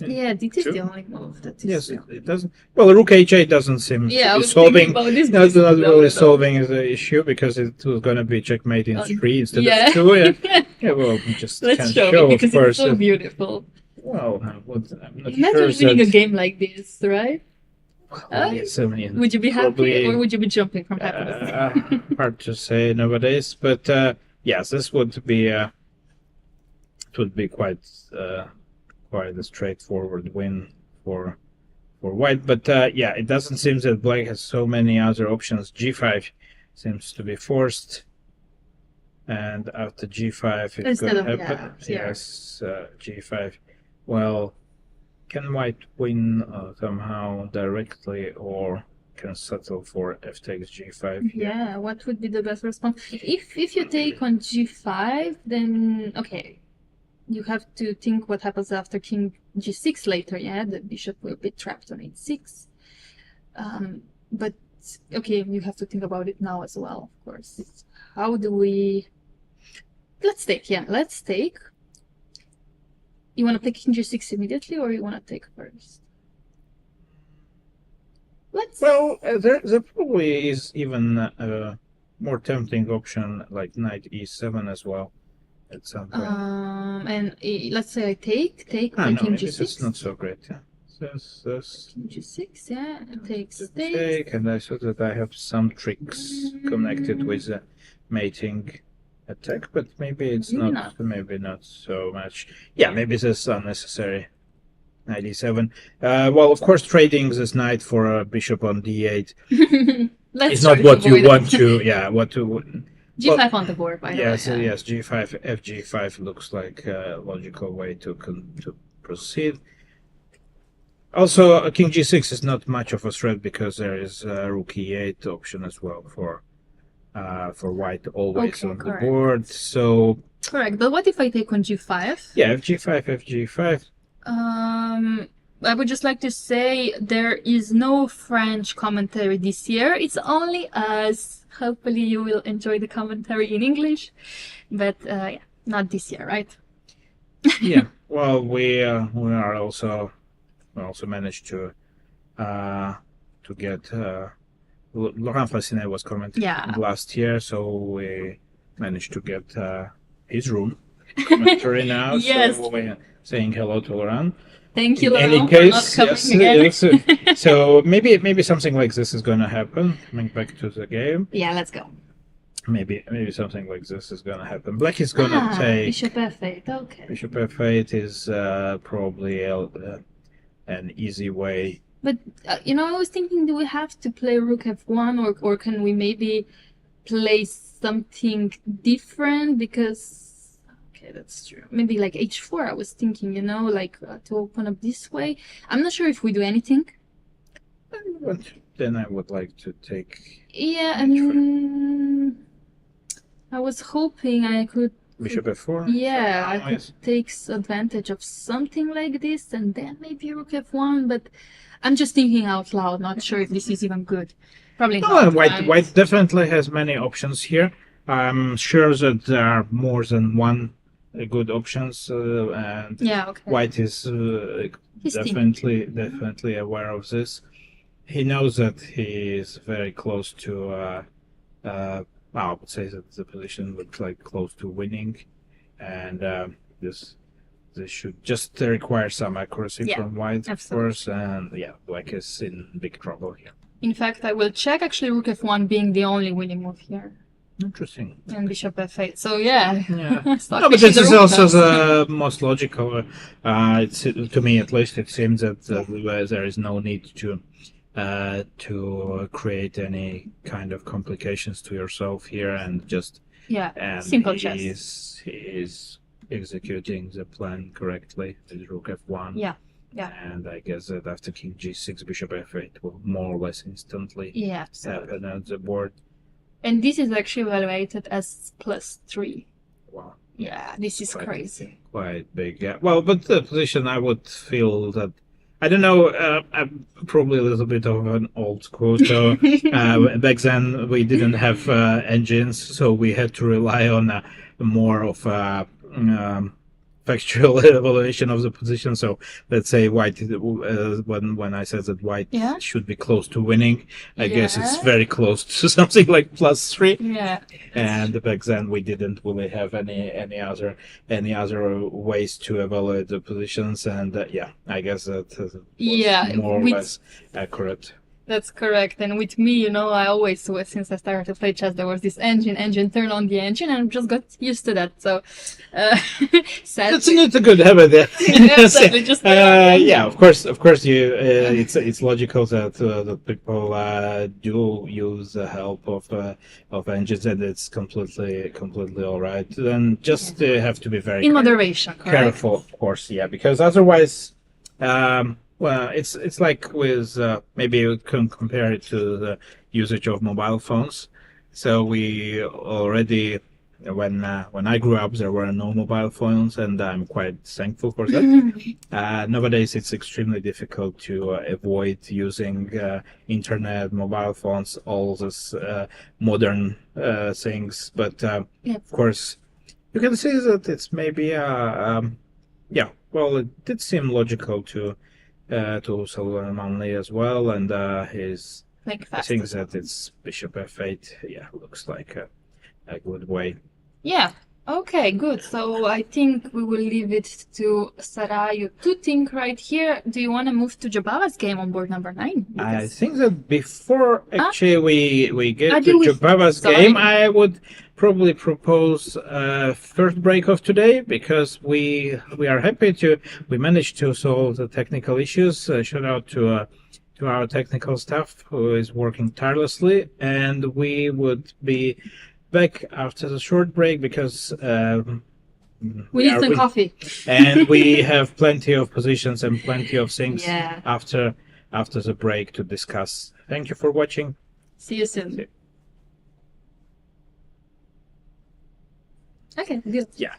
Yeah, this is True. the only move that is. Yes, it doesn't. Well, rook h8 doesn't seem Yeah, I to be was solving. thinking about this. Not No, really no. solving the issue because it was going to be checkmate in 3 instead Yeah. of 2. Yeah, yeah, well, we just Let's can't show show, it because of course. it's so beautiful. Well, I'm not Imagine sure winning a that. game like this, right? Well, yes, I mean, Would you be happy probably, or would you be jumping from happiness? hard to say nowadays, but yes, this would be quite a straightforward win for white. But yeah, it doesn't seem that black has so many other options. G5 seems to be forced, and after G5 it's Instead going to of- happen. yeah, Yes, G5. Well, can white win somehow directly, or can settle for f takes G5? Yeah, what would be the best response? If you take on G5, then okay, you have to think what happens after King G6 later. Yeah, the bishop will be trapped on H6. But okay, you have to think about it now as well, of course. How do we? Let's take. Yeah, let's take. You want to take King G6 immediately, or you want to take first? Let's. Well, there probably is even a more tempting option like knight e7 as well at some point. And let's say I take by no, King maybe G6. that's not so great. Yeah. This King G6, yeah, takes take, and I saw that I have some tricks connected with the mating attack, but maybe it's Maybe maybe not so much. Yeah, maybe this is unnecessary. Knight e7. Well, of course, trading this knight for a bishop on d8 Let's is try not to what you avoid want it. to. Yeah, what to. G5 on the board, by the way. Yes, yeah. yes. G5, fg5 looks like a logical way to proceed. Also, King G6 is not much of a threat because there is a rook E8 option as well for white always Okay, on correct. the board. So Correct, but what if I take on G5? yeah, FG5. I would just like to say there is no French commentary this year. It's only us. Hopefully you will enjoy the commentary in English, but yeah, not this year, right? Yeah. Well, we also managed to get Laurent Fascinet was commenting Yeah. last year, so we managed to get his room commentary now. Yes. So we're saying hello to Laurent. Thank you, In any Laurent, case, for not coming again. yes. So maybe something like this is going to happen. Coming back to the game, Yeah, let's go. maybe something like this is going to happen. Black is going to take Bishop F8, okay. Bishop F8 is probably an easy way. But, I was thinking, do we have to play Rook F1 or can we maybe play something different? Because, okay, that's true. Maybe like H4, I was thinking, to open up this way. I'm not sure if we do anything. But then I would like to take Yeah, and I was hoping I could. Bishop F4. Yeah, I could Yes. take advantage of something like this and then maybe Rook F1, but I'm just thinking out loud, not sure if this is even good. Probably not. Oh, right? white definitely has many options here. I'm sure that there are more than one good options, and Yeah, okay. white is He's definitely aware of this. He knows that he is very close to. I would say that the position looks like close to winning, and this should just require some accuracy Yeah, from white, of absolutely. course, and yeah, black is in big trouble here. In fact, I will check actually Rook F1 being the only winning move here. Interesting. And Bishop F8. So yeah. Yeah. Start No, but fishing this is the rook also cards. the most logical. It's to me, at least, it seems that there is no need to create any kind of complications to yourself here, and just Yeah, simple chess. he is executing the plan correctly with Rook F1. Yeah. Yeah. And I guess that after king g6, bishop f8 will more or less instantly Yeah, absolutely. happen on the board. And this is actually evaluated as +3. Wow. Yeah, this is Quite- crazy. Quite big, yeah. Well, but the position, I would feel that, I don't know, I'm probably a little bit of an old school. So back then we didn't have engines, so we had to rely on more of factual evaluation of the position. So let's say white, when I said that white Yeah. should be close to winning, I guess it's Yeah. very close to something like +3. Yeah. And back then we didn't really have any other ways to evaluate the positions, and yeah, I guess that was Yeah, more or with- less accurate. That's correct. And with me, I always, since I started to play chess, there was this engine, turn on the engine, and just got used to that. So, sadly. It's a good habit. Exactly, just turn on the engine. Yeah, of course, you. It's logical that people do use the help of engines, and it's completely all right. Then just have to be very In moderation, correct? careful, of course, yeah, because otherwise, well, it's like with maybe you can compare it to the usage of mobile phones. So we already, when I grew up, there were no mobile phones, and I'm quite thankful for that. Nowadays, it's extremely difficult to avoid using internet, mobile phones, all this modern things. But Yeah. of course, you can see that it's maybe yeah. Well, it did seem logical to Solomon Manley as well, and his Like I fast. think that it's bishop f8. Yeah, looks like a good way. Yeah. Okay, good. So I think we will leave it to Sarayu to think right here. Do you want to move to Jabava's game on board number 9? I Because- think that before actually we get do to we- Jobava's sorry. game, I would probably propose first break of today, because we are happy we managed to solve the technical issues. Shout out to our technical staff who is working tirelessly, and we would be back after the short break because We need some coffee. and we have plenty of positions and plenty of things Yeah. after the break to discuss. Thank you for watching. See you soon. Okay, good. Yeah.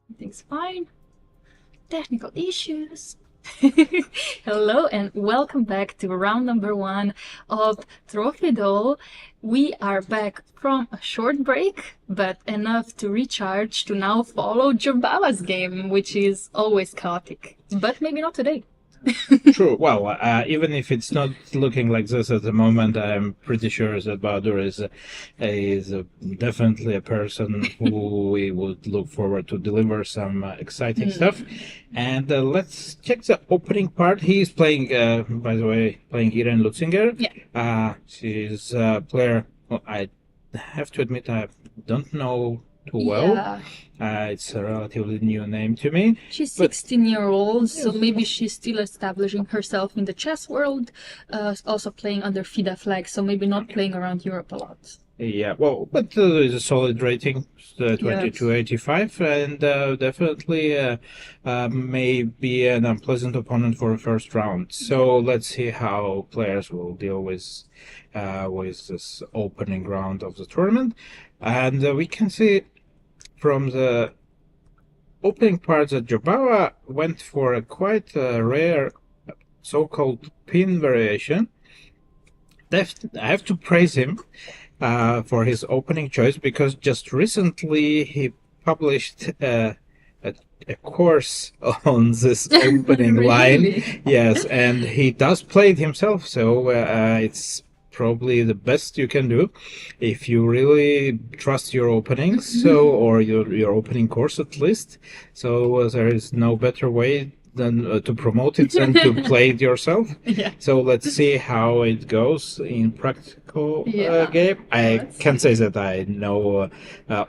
Everything's fine. Technical issues. Hello and welcome back to round number 1 of Trophy Dole. We are back from a short break, but enough to recharge to now follow Jerbaba's game, which is always chaotic. But maybe not today. True. Well, even if it's not looking like this at the moment, I'm pretty sure that Bahadur is definitely a person who we would look forward to deliver some exciting stuff. And let's check the opening part. He's playing, by the way, playing Irene Lutzinger. Yeah. She's a player. Well, I have to admit I don't know too well. Yeah. It's a relatively new name to me. She's 16-year-old, so maybe she's still establishing herself in the chess world, also playing under FIDE flag, so maybe not playing around Europe a lot. Yeah, well, but it's a solid rating, 2285, and definitely may be an unpleasant opponent for a first round. So let's see how players will deal with this opening round of the tournament. And we can see from the opening part that Jerbawa went for a quite rare so-called pin variation. I have to praise him for his opening choice, because just recently he published a course on this opening line. Yes, and he does play it himself, so it's probably the best you can do if you really trust your openings, or your opening course at least. So there is no better way than to promote it than to play it yourself. Yeah. So let's see how it goes in practical game. I can't say that I know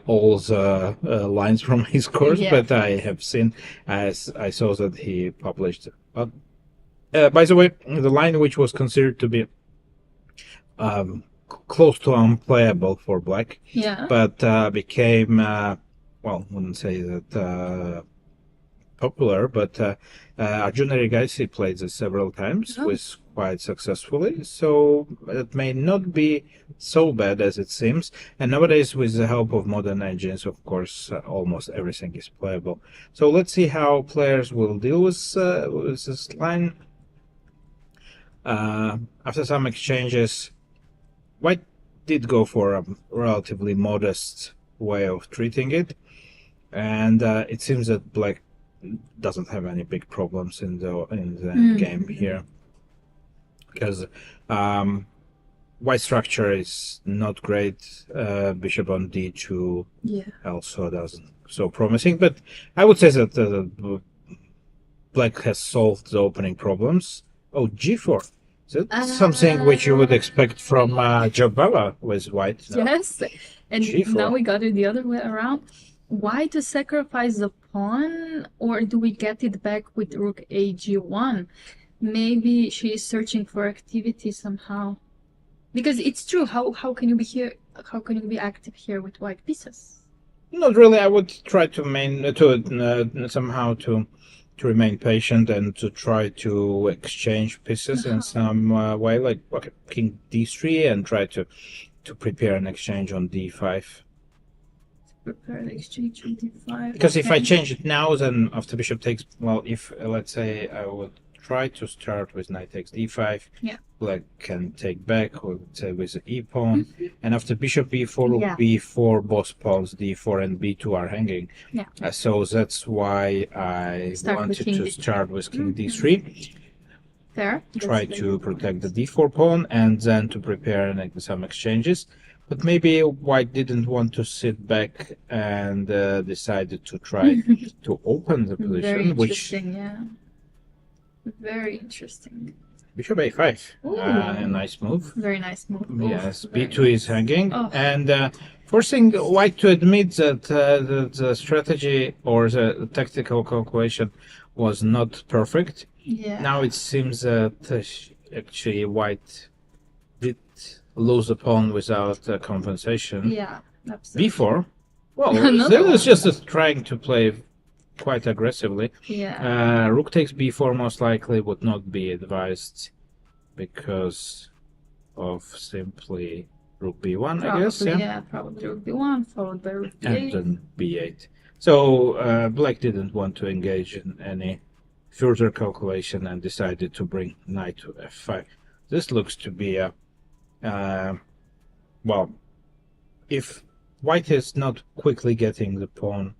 all the lines from his course, but I have seen, as I saw that he published. By the way, the line which was considered to be close to unplayable for black, but became, well, wouldn't say that popular, but Arjun Erigaisi played this several times with quite successfully, so it may not be so bad as it seems. And nowadays, with the help of modern engines, of course, almost everything is playable. So let's see how players will deal with this line. After some exchanges, White did go for a relatively modest way of treating it, and it seems that Black doesn't have any big problems in the end game here, because White structure is not great. Bishop on d2 also doesn't so promising, but I would say that Black has solved the opening problems. Oh, g4. That's something which you would expect from Jerbawa with White. No? Yes, and G4. Now we got it the other way around. Why to sacrifice the pawn, or do we get it back with rook ag1? Maybe she is searching for activity somehow. Because it's true, how can you be here? How can you be active here with white pieces? Not really. I would try to somehow to remain patient and to try to exchange pieces in some way, like king d3, and try to prepare an exchange on d5. Prepare an exchange on d5. Because if I change it now, then after bishop takes, well, if let's say I would try to start with knight takes d5, Black can take back, or let's say with the e pawn, and after bishop e4, rook b4, both pawns d4 and b2 are hanging. So that's why I wanted to start with king d3. There. Try to protect the d4 pawn, and then to prepare some exchanges. But maybe White didn't want to sit back and decided to try to open the position. Very interesting, Very interesting. Bishop a5. A nice move. Very nice move. Yes, b2 is hanging. And forcing White to admit that the strategy or the tactical calculation was not perfect. Now it seems that actually White did lose the pawn without compensation. Absolutely. b4. Well, that was just trying to play quite aggressively. Rook takes b4 most likely would not be advised because of simply rook b1, I guess. Probably rook b1 followed by rook b8. And then b8. So black didn't want to engage in any further calculation and decided to bring knight to f5. This looks to be a well, if white is not quickly getting the pawn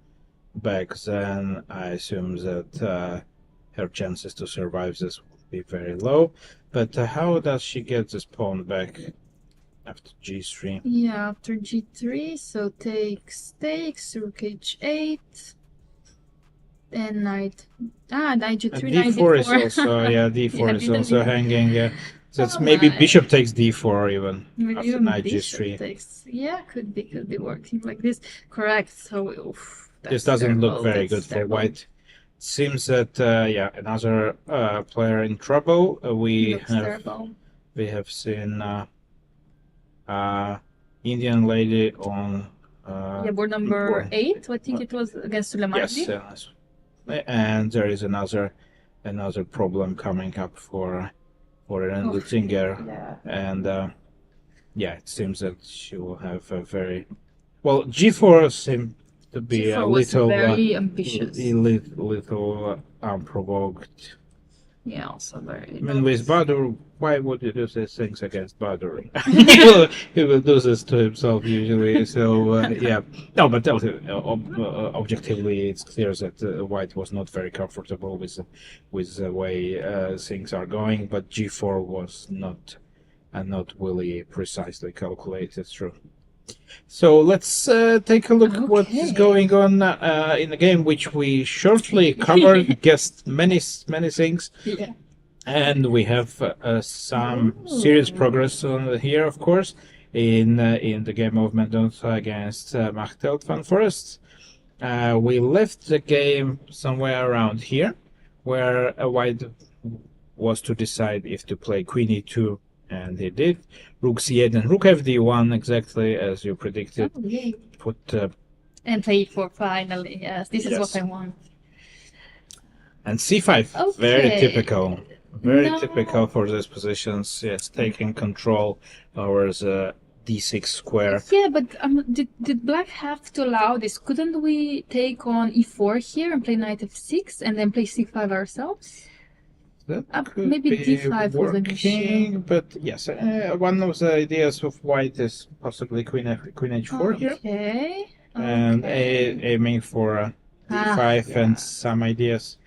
back, then I assume that her chances to survive this would be very low. But how does she get this pawn back after g3? Yeah, after g3, so takes, rook h8, and knight g3, And knight d4 is d4. also, yeah, d4 Yeah, is didn't also even- hanging. That's Oh maybe my. bishop takes d4 even Maybe after even knight bishop g3. takes. Yeah, could be working like this. Correct. So oof, This that's doesn't look terrible, very that's good for terrible. white. Seems that yeah, another player in trouble. Looks terrible. We have seen Indian lady on Yeah, board number board. 8. I think it was against Suleimani. Yes, and there is another problem coming up for Ren Lutzinger, Yeah. and yeah, it seems that she will have a very well. G4 seemed to be G4 a was little very ambitious. little unprovoked. Yeah, also very. I mean, with Badur, why would you do these things against Badur? He will do this to himself usually. So yeah, no, but objectively, it's clear that White was not very comfortable with the way things are going. But G4 was not really precisely calculated through. So let's take a look what is going on in the game, which we shortly covered, guessed many things, Yeah. and we have some serious progress on here, of course, in the game of Mendoza against Pavel Van Foreest. We left the game somewhere around here, where White was to decide if to play Queen E2, and he did. Rook C8 and Rook FD1, exactly as you predicted. Oh, yay. Put And play for finally. Yes, this is Yes. what I want. and C5. Okay. Very typical. Very No. typical for these positions. Yes, taking control over the D6 square. Yeah, but did black have to allow this? Couldn't we take on E4 here and play knight F6 and then play C5 ourselves? That could maybe be D5 was an working, but yes, one of the ideas of White is possibly Queen H4 here, Okay. and aiming for D5 yeah. and some ideas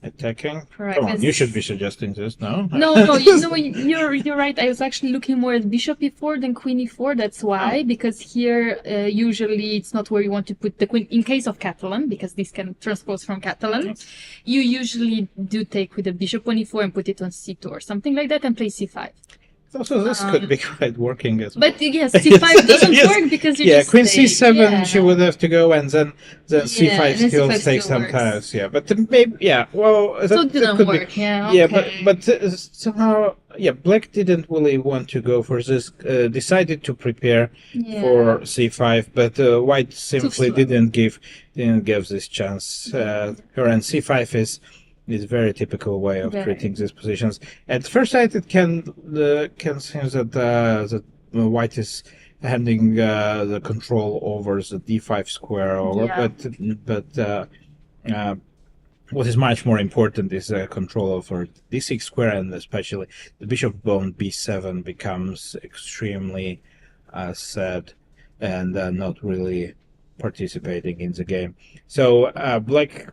attacking. Correct. Come on, It's- you should be suggesting this, no? No, you're right. I was actually looking more at bishop e4 than queen e4. That's why, because here usually it's not where you want to put the queen. In case of Catalan, because this can transpose from Catalan, you usually do take with the bishop on e4 and put it on c2 or something like that and play c5. Also, this could be quite working as well. But yes, c5 doesn't Yes. work because you Yeah, just Queen stay. C7, Yeah. she would have to go, and then C5 and still C5 takes still some works. tiles. Yeah, but maybe, yeah, well, So it that didn't could work. be. Yeah. Yeah, Okay. but somehow, yeah, Black didn't really want to go for this. Decided to prepare Yeah. for C5, but White simply slow. didn't give this chance. Her and C5 is very typical way of Very. treating these positions. At first sight, it can seem that White is handing the control over the D5 square over, Yeah. but what is much more important is control over D6 square, and especially the bishop pawn B7 becomes extremely sad and not really participating in the game. So Black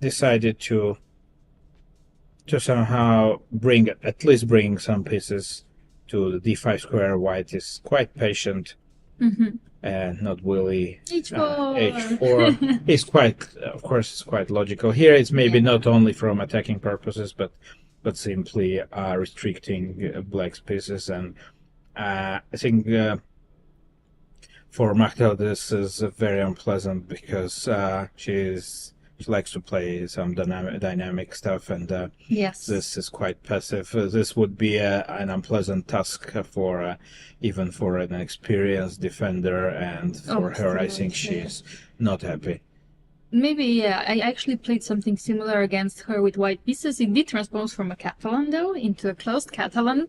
decided to somehow at least bring some pieces to the D5 square. White is quite patient and not really H4. H4 is quite, of course, it's quite logical. Here it's maybe Yeah. not only from attacking purposes, but simply restricting Black's pieces. And I think for Machtel this is very unpleasant because she likes to play some dynamic stuff, and Yes. this is quite passive. This would be an unpleasant task for even for an experienced defender, and for her, I think Absolutely. she's not happy. Maybe, yeah. I actually played something similar against her with white pieces. It did transpose from a Catalan, though, into a closed Catalan.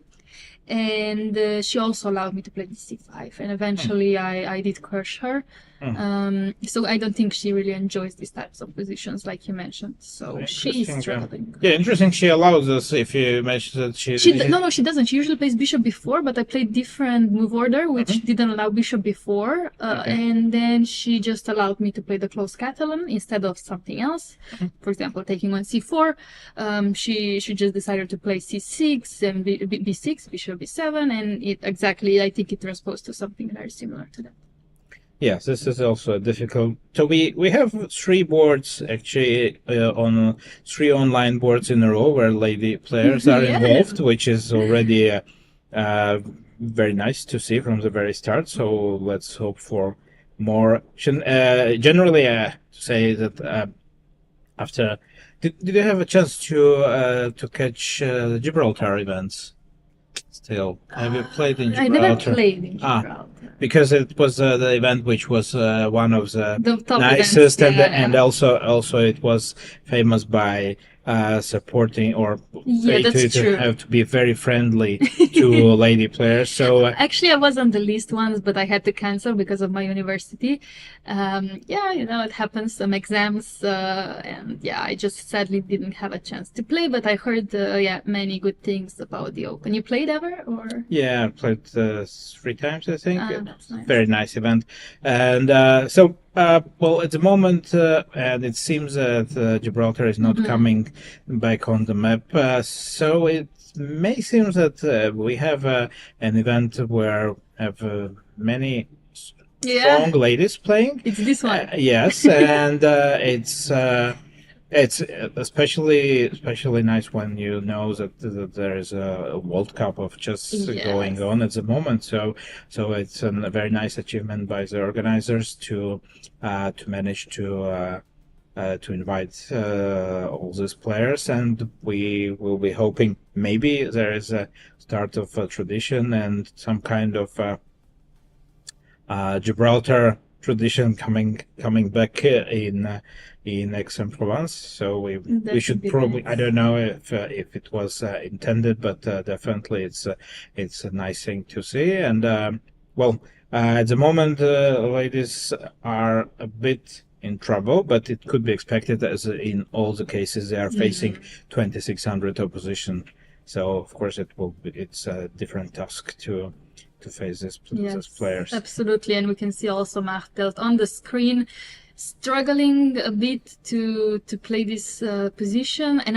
And she also allowed me to play d5, and eventually I did crush her. So I don't think she really enjoys these types of positions like you mentioned. So she's struggling. Yeah, interesting. She allows us, if you mentioned that no, she doesn't. She usually plays bishop before, but I played different move order, which didn't allow bishop before. And then she just allowed me to play the closed Catalan instead of something else. For example, taking on c4. She just decided to play c6 and b6, bishop b7, and I think it transposed to something very similar to that. Yes, this is also difficult. So we have 3 boards actually on 3 online boards in a row where lady players are involved, which is already very nice to see from the very start. So let's hope for more. Generally, say that after did you have a chance to catch the Gibraltar events? Still, have you played in Gibraltar? I never played in Gibraltar. Because it was the event which was one of the top nicest, events, and also it was famous by supporting or true. Have to be very friendly to lady players. So actually, I was on the list once, but I had to cancel because of my university. It happens. Some exams, and I just sadly didn't have a chance to play. But I heard many good things about the Open. You played ever, or? Yeah, I played 3 times, I think. That's nice. Very nice event, and well, at the moment, and it seems that Gibraltar is not coming back on the map, so it may seem that we have an event where we have many strong ladies playing. It's this one. Yes, and it's especially nice when you know that there is a World Cup of chess going on at the moment. So it's a very nice achievement by the organizers to manage to invite all these players, and we will be hoping maybe there is a start of a tradition and some kind of Gibraltar tradition coming back in Aix-en-Provence. So we should probably nice. I don't know if it was intended, but definitely it's a nice thing to see. And at the moment, ladies are a bit in trouble, but it could be expected, as in all the cases they are facing 2600 opposition. So of course it's a different task to face these players. Absolutely, and we can see also Martelt on the screen struggling a bit to play this position. And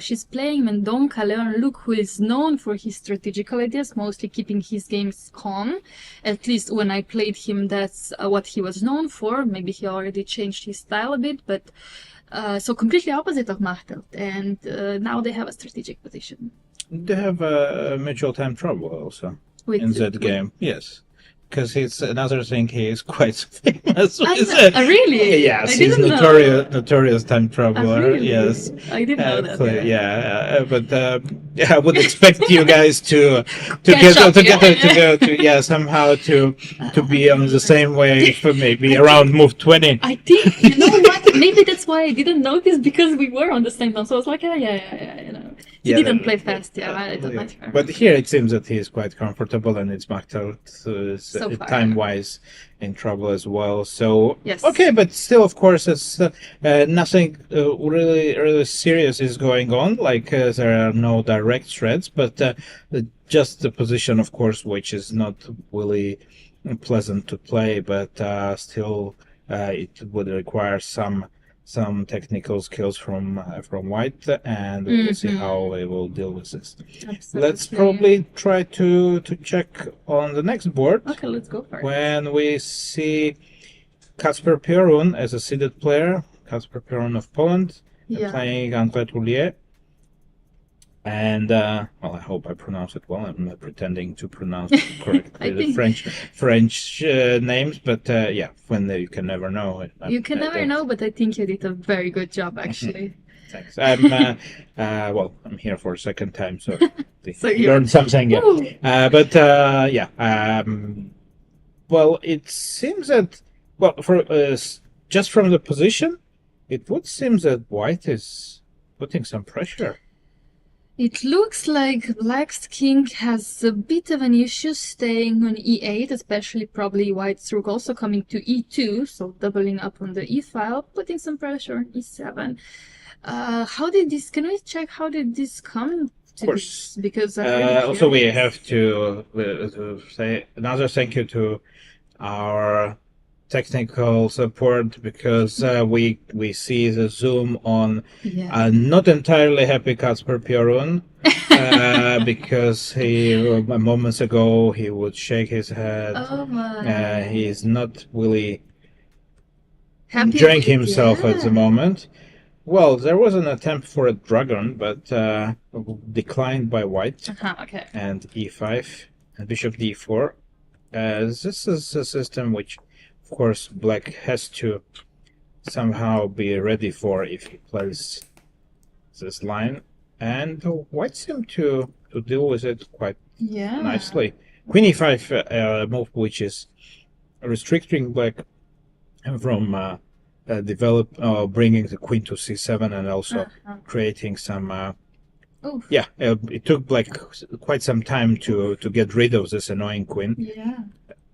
she's playing Mendonca Leon Luke, who is known for his strategical ideas, mostly keeping his games calm. At least when I played him, that's what he was known for. Maybe he already changed his style a bit, but so completely opposite of Martelt. And now they have a strategic position. They have a mutual time trouble also in that game. Yes. Because it's another thing, he is quite famous. Really? Yes, he's notorious time traveler. Really? Yes, I didn't know that. Yeah, but I would expect you guys to somehow to be on the same wave for maybe around move 20. I think, you know what? Maybe that's why I didn't notice, because we were on the same time. So I was like, He didn't play fast, I don't know. But here it seems that he is quite comfortable, and it's Martelt time-wise in trouble as well. So yes. Okay, but still, of course, it's nothing really serious is going on. Like there are no direct threats, but just the position, of course, which is not really pleasant to play, but still it would require some technical skills from White, and we'll see how they will deal with this. Absolutely. Let's probably try to check on the next board. Okay, let's go for it. When we see Kacper Piorun as a seeded player, Kacper Piorun of Poland, playing André Troulier. And I hope I pronounce it well. I'm not pretending to pronounce correctly the French names, but when you can never know. You can never know, but I think you did a very good job, actually. Thanks. I'm I'm here for a second time, so you learned something. Yeah. It seems that for just from the position, it would seem that White is putting some pressure. It looks like Black's king has a bit of an issue staying on e8, especially probably White's rook also coming to e2, so doubling up on the e file, putting some pressure on e7. How did this? Can we check how did this come to Of course. this? Because I'm really Also, we curious. have to say another thank you to our technical support, because we see the zoom on Yeah. not entirely happy Kacper Piorun, because he moments ago he would shake his head. Oh my. He is not really Happy enjoying with- himself at the yeah. moment. Well, there was an attempt for a dragon, but declined by White, Okay. and e5 and bishop d4. This is a system which, of course, Black has to somehow be ready for if he plays this line, and White seemed to deal with it quite Yeah. nicely. Queen e5 move, which is restricting Black from bringing the queen to c7, and also creating some. Oof. Yeah, it took Black quite some time to get rid of this annoying queen. Yeah.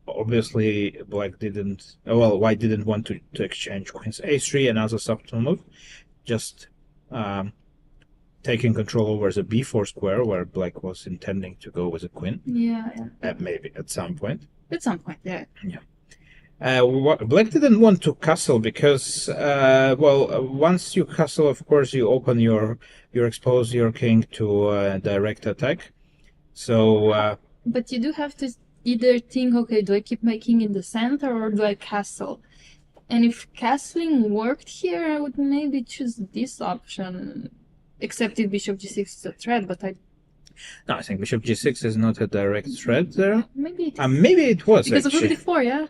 Obviously, Black didn't. Well, White didn't want to exchange queens a3, another subtle move, just taking control over the b4 square, where Black was intending to go with a queen. Yeah. Maybe at some point. At some point, yeah. Black didn't want to castle because, once you castle, of course, you open you expose your king to direct attack. So, But you do have to either think, okay, do I keep my king in the center or do I castle? And if castling worked here, I would maybe choose this option. Except if bishop g6 is a threat, but no, I think bishop g6 is not a direct threat there. maybe it is. Maybe it was Because of actually. rook d4, yeah?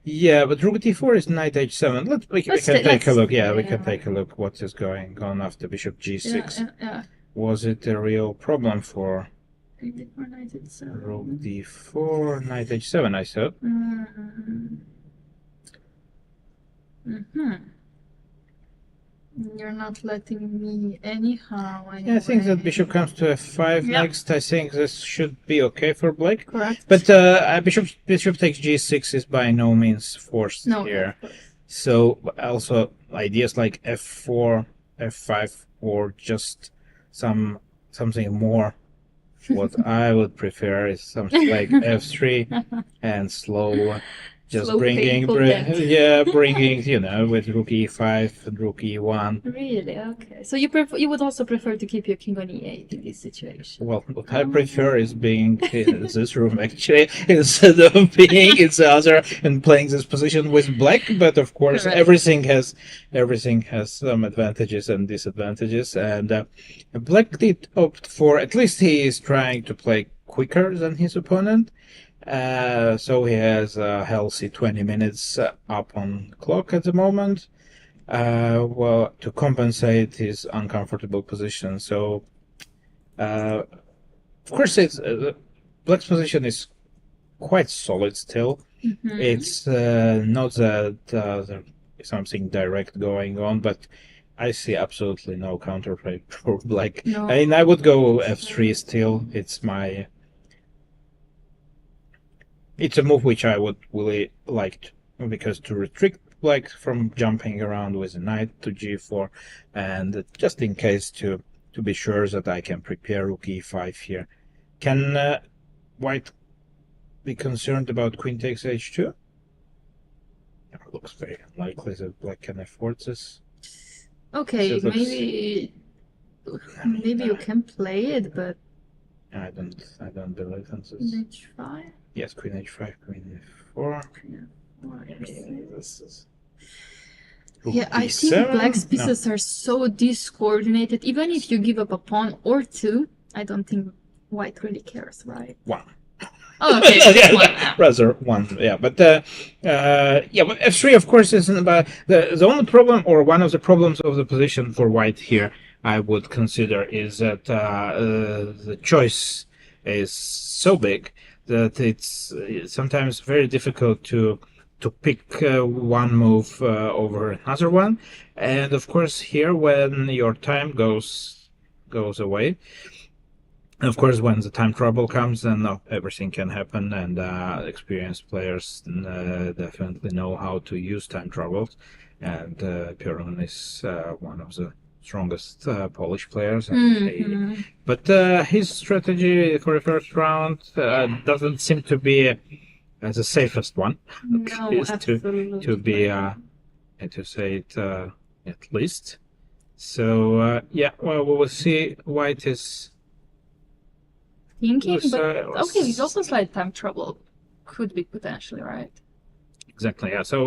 Yeah, but rook d4 is knight h7. We can take a look. Yeah, we can yeah. take a look what is going on after bishop g6. Yeah. Was it a real problem for Rook d4, knight h7. rook d4, knight h7, I thought? You're not letting me anyhow. Yeah, I think that anyway. bishop comes to f5 Yeah. next. I think this should be okay for Black. Correct. But bishop takes g6 is by no means forced No, here. of course. So also ideas like f4, f5, or just something more. What I would prefer is something like f3 and slow. Just Slow, bringing, painful death. bringing, with rook e5 and rook e1. Really? Okay. So you would also prefer to keep your king on e8 in this situation? Well, what I prefer is being in this room actually, instead of being in the other and playing this position with Black. But of course, Correct. everything has some advantages and disadvantages. And Black did opt for, at least he is trying to play quicker than his opponent. So he has a healthy 20 minutes up on the clock at the moment. To compensate his uncomfortable position. So, of course, it's Black's position is quite solid still. It's not that there's something direct going on, but I see absolutely no counterplay for Black. No. I mean, I would go f3 still. It's a move which I would really like because to restrict Black from jumping around with a knight to g4, and just in case to be sure that I can prepare rook e5 here. Can White be concerned about queen takes h2? It looks very unlikely that Black can afford this. Okay, So looks- maybe you can play it, but I don't believe in this. h5. Yes, queen h5, queen f4. This is rook Yeah, I think d7? Black's No. pieces are so discoordinated. Even if you give up a pawn or two, I don't think White really cares, right? One. Oh, okay. Yeah, one. rather one. Yeah, but but f3 of course isn't about the only problem, or one of the problems of the position for White here, I would consider, is that the choice is so big that it's sometimes very difficult to pick one move over another one. And of course here, when your time goes away, Of course, when the time trouble comes, then everything can happen, and experienced players definitely know how to use time troubles. And Piorun is one of the strongest Polish players. But his strategy for the first round doesn't seem to be the safest one. No, Is absolutely. to be to say it at least. So yeah, well, we will see. White is Thinking, was, but was- okay, he's also slight time trouble. Could be potentially, right? exactly, yeah. So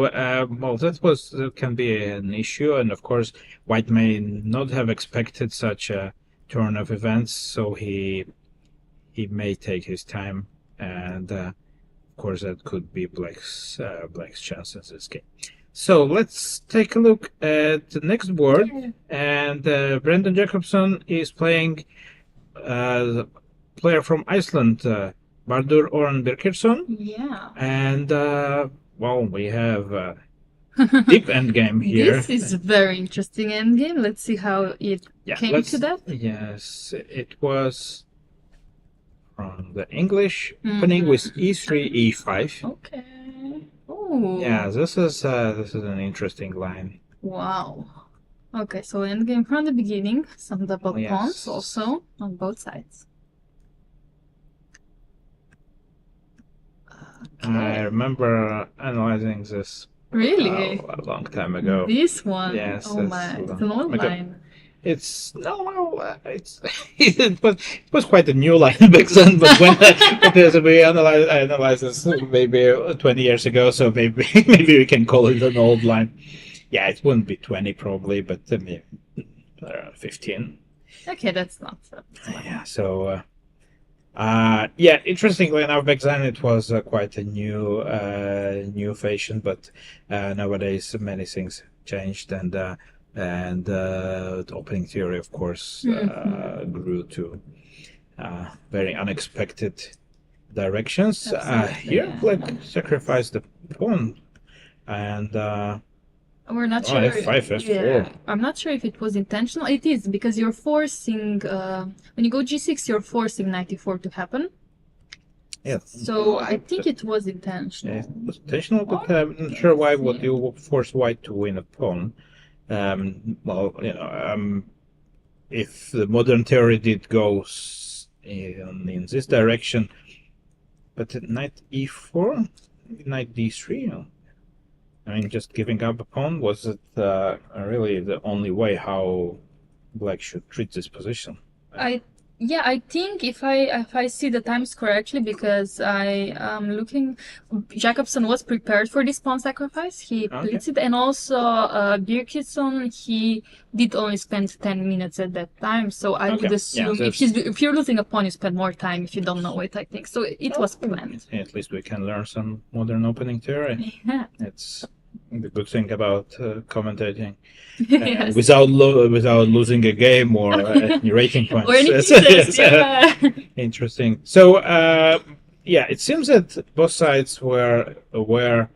well, that can be an issue, and of course, White may not have expected such a turn of events, so he may take his time, and of course, that could be Black's chance in this game. So let's take a look at the next board, and Brendan Jacobson is playing the player from Iceland, Bardur Orn Birkirsson, Yeah. and well, we have deep endgame here. This is a very interesting endgame. Let's see how it came to that. Yes, it was from the English opening with e3, e5. Okay. Oh. Yeah, this is an interesting line. Wow. Okay, so endgame from the beginning. Some double Yes. pawns also on both sides. I remember analyzing this Really? a long time ago. This one? Yes, Oh that's my, it's the- an old okay. line. It's it's it was quite a new line back then, but when I analyzed this maybe 20 years ago, so maybe we can call it an old line. Yeah, it wouldn't be 20 probably, but maybe 15. Okay, that's not so. Yeah, so yeah, interestingly enough, back then it was quite a new fashion, but nowadays many things changed, and the opening theory, of course, grew to very unexpected directions. Absolutely, Here, yeah. Black sacrificed the pawn, and We're not Oh, sure. F5, F4. Yeah, I'm not sure if it was intentional. It is because you're forcing. When you go g6, you're forcing knight e4 to happen. yeah. So I think it was intentional. Yeah, it was intentional, but I'm not sure why would you force White to win a pawn. Well, you know, if the modern theory did go in this direction, but knight e4, knight d3. I mean, just giving up a pawn, was it really the only way how Black should treat this position? I think if I see the times correctly, because I am looking, Jacobson was prepared for this pawn sacrifice. He blitzed it, and also Birkirsson, he did only spend 10 minutes at that time. So I would assume if you're losing a pawn, you spend more time if you don't know it. I think so. It was planned. At least we can learn some modern opening theory. Yeah. It's the good thing about commentating. Yes. Without losing a game or any rating points. Or any Yes, pieces, yes. yeah. Interesting. So yeah, it seems that both sides were aware,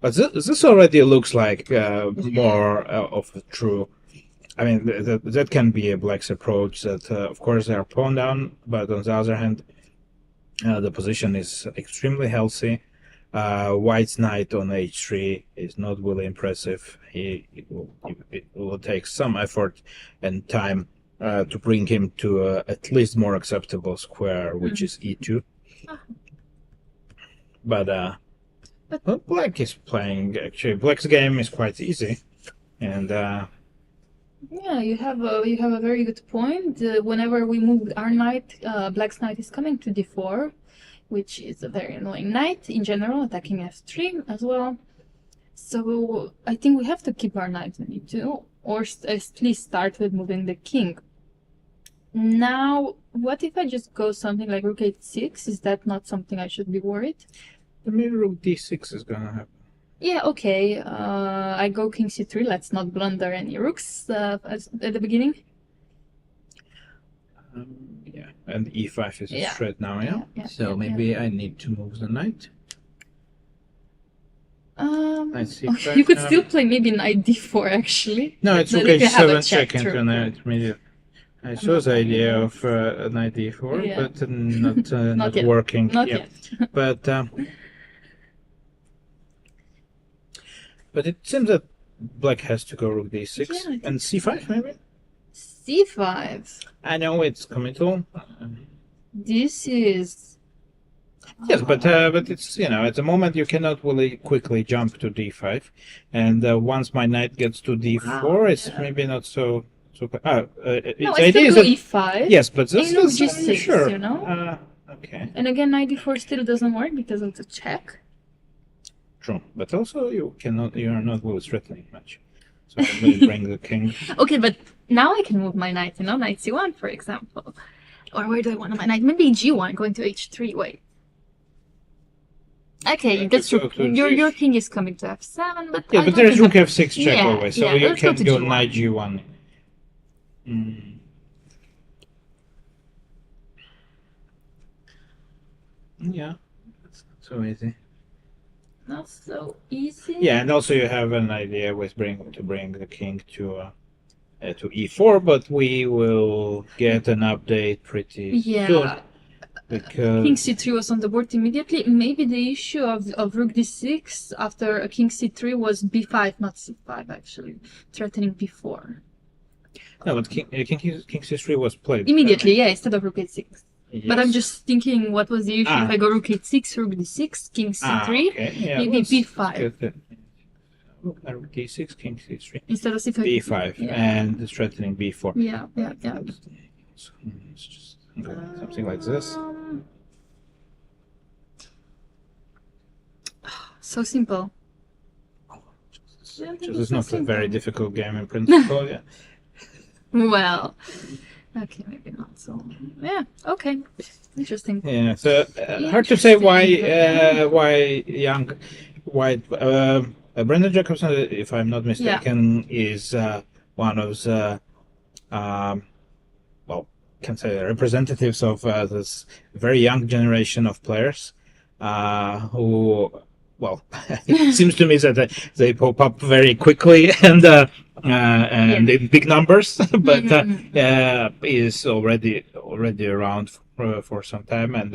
but this already looks like more of a true. I mean, that can be a Black's approach. That of course they are pawn down, but on the other hand, the position is extremely healthy. White's knight on h3 is not really impressive. It will take some effort and time to bring him to at least more acceptable square, which is e2. But well, Black is playing. Actually, Black's game is quite easy, and yeah, you have a very good point. Whenever we move our knight, Black's knight is coming to d4, which is a very annoying knight in general, attacking f3 as well. So I think we have to keep our knight on e2, or at least start with moving the king. Now, what if I just go something like rook h6? Is that not something I should be worried? maybe rook d6 is gonna happen. Yeah, okay. I go king c3. Let's not blunder any rooks at the beginning. Yeah, and e5 is a Yeah. threat now. Yeah. Yeah, So maybe I need to move the knight. I see. You could still play maybe knight d4 actually. No, it's Then okay. if you have a 7 check seconds through. and then it's immediate. I saw the idea of knight d4, Yeah. but not yet. working. Not Yeah. yet. But it seems that black has to go rook d6 Yeah, I think and c5 maybe. C5. I know it's committal. This is. Yes, but it's at the moment you cannot really quickly jump to d5, and once my knight gets to d4, Wow, it's yeah. maybe not so. No, The I idea still is do that E5. yes, but this And rook is G6, sure. you know? Okay, And again, knight d4 still doesn't work because of the check. true. But also you are not really threatening much. So I'm going to bring the king. Okay, but now I can move my knight, knight c1, for example. Or where do I want my knight? Maybe g1, going to h3, wait. Okay, Yeah, that's to true. go to Your G- king is coming to f7, but Yeah, I but don't there's think rook f6 check Yeah, always, so yeah, you let's go can to go G1. knight g1. Mm. Yeah, that's not so easy. Not so easy. Yeah, and also you have an idea with bring the king to e4, but we will get an update pretty soon Yeah. because King c3 was on the board immediately. Maybe the issue of rook d6 after a king c3 was b5, not c5, actually. Threatening b4. no, but king c3 was played Immediately, yeah, instead of rook h6. But I'm Yes. just thinking, what was the issue if I go rook h6, rook d6, king c3, okay. Yeah, maybe let's b5 get the- rook d6, king c3, instead of c5. b5, Yeah. and threatening b4. Yeah, yeah, yeah. So, let's just go something like this. So simple. Which is not a very difficult game in principle. Yeah. Well, okay, maybe not so. Yeah, okay. Interesting. Yeah, so hard to say why Brendan Jacobson, if I'm not mistaken, is one of the can say representatives of this very young generation of players who. Well, it seems to me that they pop up very quickly and in big numbers, but is already around for some time, and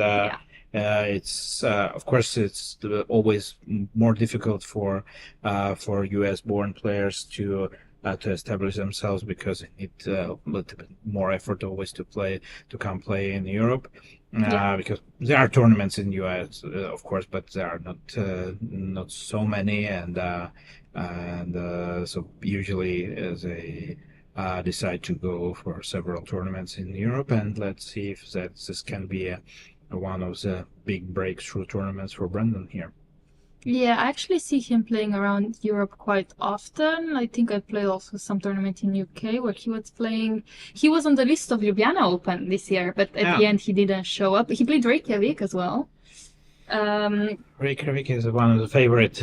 it's of course it's always more difficult for US born players to establish themselves because they need a little bit more effort always to come play in Europe. Because there are tournaments in US, of course, but there are not so many, and so usually they decide to go for several tournaments in Europe, and let's see if this can be one of the big breakthrough tournaments for Brendan here. Yeah, I actually see him playing around Europe quite often. I think I played also some tournament in UK where he was playing. He was on the list of Ljubljana Open this year, but at the end he didn't show up. He played Reykjavik as well. Reykjavik is one of the favorite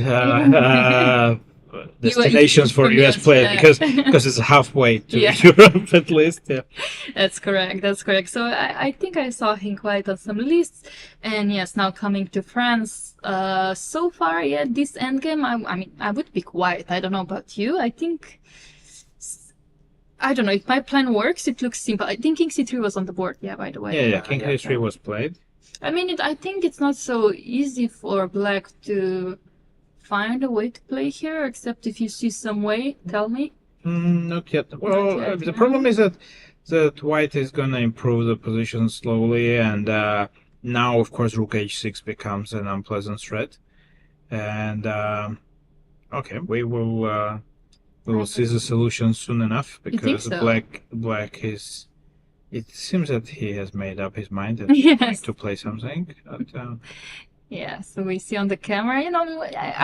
destinations for US yes, players because it's halfway to Yeah. Europe at least. Yeah. That's correct. So I think I saw him quite on some lists. And yes, now coming to France. So far, yeah, this endgame, I mean, I would be quiet. I don't know about you. I think, I don't know, if my plan works, it looks simple. I think king c3 was on the board, yeah, by the way. Yeah, king c3 was played. I mean, I think it's not so easy for black to find a way to play here, except if you see some way, tell me. Not yet. Well, Not yet, the no. problem is that white is going to improve the position slowly, and now, of course, rook h6 becomes an unpleasant threat. And okay, we will see the solution soon enough because so? black is. It seems that he has made up his mind and Yes. to play something. But, Yeah, so we see on the camera,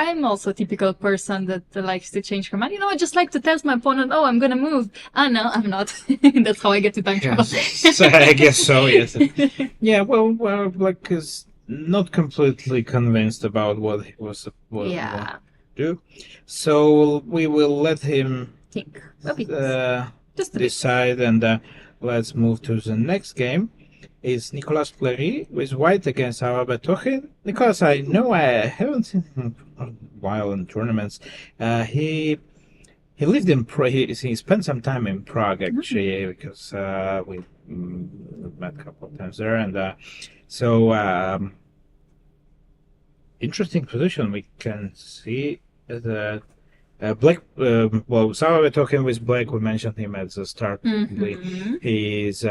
I'm also a typical person that likes to change command. I just like to test my opponent, oh, I'm gonna move. Ah, no, I'm not. That's how I get to time trouble. yes, I guess so, yes. Yeah, well, black is not completely convinced about what he was supposed to do. So we will let him Think. A bit. Just a bit. decide, and let's move to the next game. Is Nicolas Fleury with white against Awa Batohin. Nicolas, I know I haven't seen him for a while in tournaments. He he lived in Prague. He spent some time in Prague actually because we met a couple of times there, and so interesting position. We can see that Black. Well, so we were talking with Black. We mentioned him at the start. He is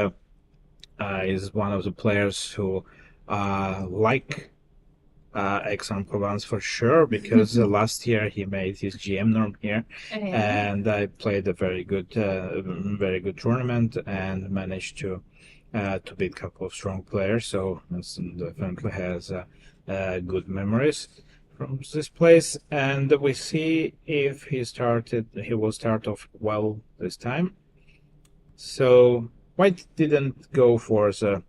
one of the players who like Aix-en-Provence for sure, because last year he made his GM norm here, and I played a very good tournament and managed to beat a couple of strong players. So definitely has good memories from this place, and we see if he will start off well this time. So White didn't go for the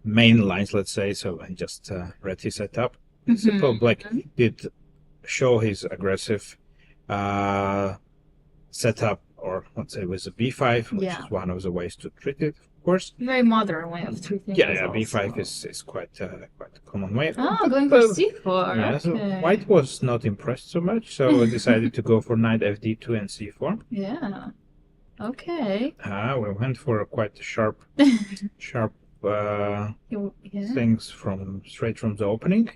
main lines, let's say, so I just read his setup. So Black did show his aggressive setup, or let's say with a b5, which is one of the ways to treat it, of course. Very modern way of treating it. Yeah, b5 is quite a common way. Going for c4. Yeah, okay. so White was not impressed so much, so I decided to go for knight fd2 and c4. Yeah. Okay. We went for a quite sharp things straight from the opening.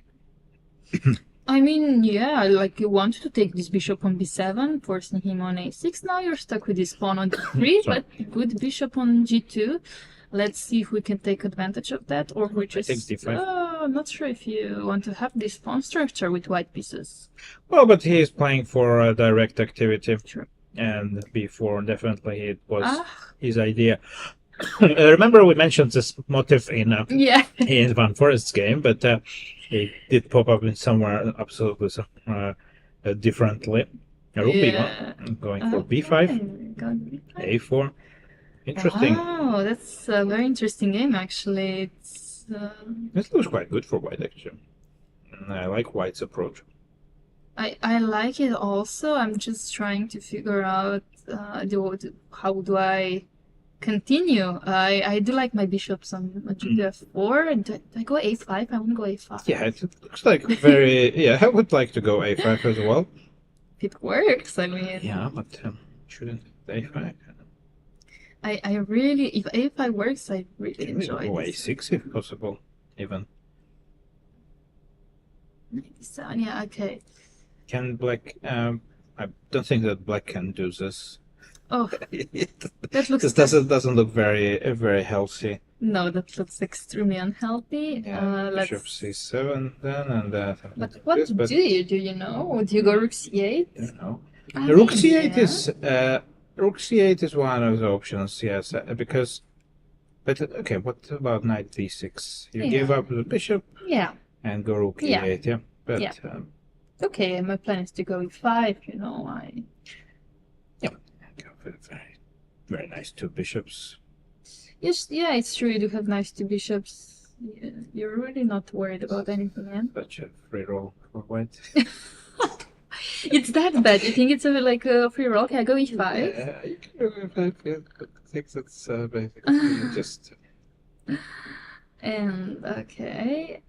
I mean, yeah, like you wanted to take this bishop on b7, forcing him on a6. Now you're stuck with this pawn on d3, but good bishop on g2. Let's see if we can take advantage of that, or we just... I'm not sure if you want to have this pawn structure with white pieces. Well, but he is playing for direct activity. True. And before, definitely it was his idea. Remember we mentioned this motif in Van Foreest's game, but it did pop up in somewhere absolutely differently. Rook b1, going for b5, a4. Interesting. Oh, that's a very interesting game, actually. This looks quite good for White, actually. I like White's approach. I like it also. I'm just trying to figure out how do I continue. I do like my bishops on g4. Do I go a5? I want to go a5. Yeah, it looks like very... yeah, I would like to go a5 as well. If it works, I mean... Yeah, but shouldn't a5? I really... If a5 works, I really enjoy it. Go a6 if possible, even. Yeah, okay. Can Black... I don't think that Black can do this. Oh, that looks... This doesn't look very healthy. No, that looks extremely unhealthy. Yeah, bishop c7 then, and but what do you do? You know, do you go rook c8? No. Rook c8 is rook c8 is one of the options. Yes, because. But okay, what about knight d6? You give up the bishop. Yeah. And go rook e8. Yeah. But. Yeah. Okay, my plan is to go e5. You know, Yeah. Go for very nice two bishops. Yes, yeah, it's true. You do have nice two bishops. Yeah, you're really not worried about anything, yeah? Such a free roll for White. It's that bad. You think it's like a free roll? Can I go e5? Yeah, you can go e5. Yeah, but I think that's basically just. And okay,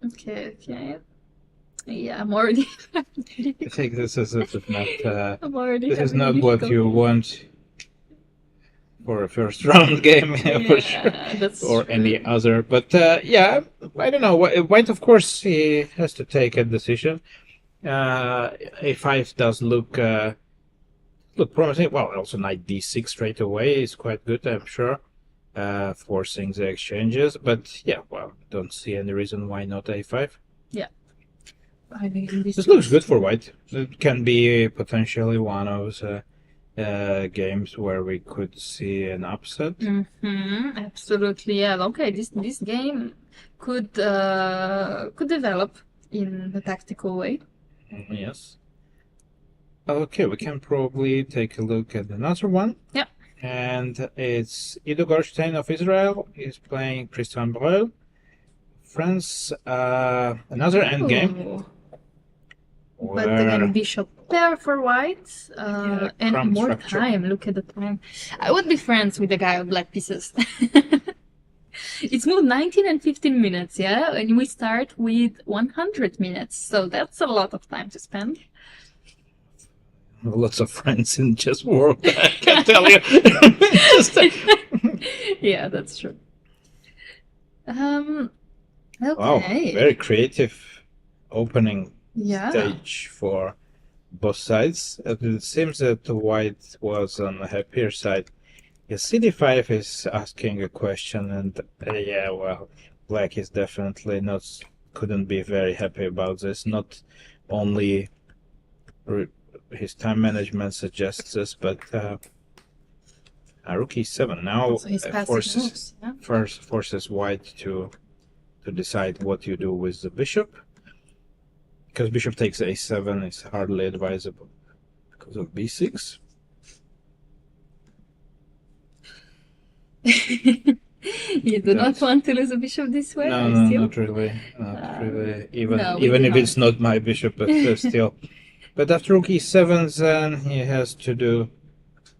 okay. Yeah, I'm already. I think this is not. I'm already. This is not what you want for a first round game, for sure, or any other. But yeah, I don't know. White, of course, he has to take a decision. A5 does look promising. Well, also knight d6 straight away is quite good, I'm sure, forcing the exchanges. But yeah, well, don't see any reason why not a5. Yeah. I mean, this looks good for White. It can be potentially one of the games where we could see an upset. Absolutely, yeah. Okay, this game could develop in a tactical way. Yes. Okay, we can probably take a look at another one. Yeah. And it's Ido Goldstein of Israel. He's playing Christian Breuil. France, another endgame. But again, bishop pair for White, and more time. Look at the time. I would be friends with the guy with black pieces. It's moved 19 and 15 minutes, yeah? And we start with 100 minutes, so that's a lot of time to spend. Lots of friends in chess world, I can tell you. Just, Yeah, that's true. Okay. wow, very creative opening Yeah. stage for both sides. It seems that white was on the happier side. Yes, CD5 is asking a question, and yeah, well, black is definitely not, couldn't be very happy about this. Not only his time management suggests this, but rook e7 now So his passive moves, yeah? forces white to decide what you do with the bishop, because bishop takes a7 is hardly advisable because of b6. You do not want to lose a bishop this way? No, not really. Not really. Even no, we even do if it's not my bishop, but still. But after rook e7, then he has to do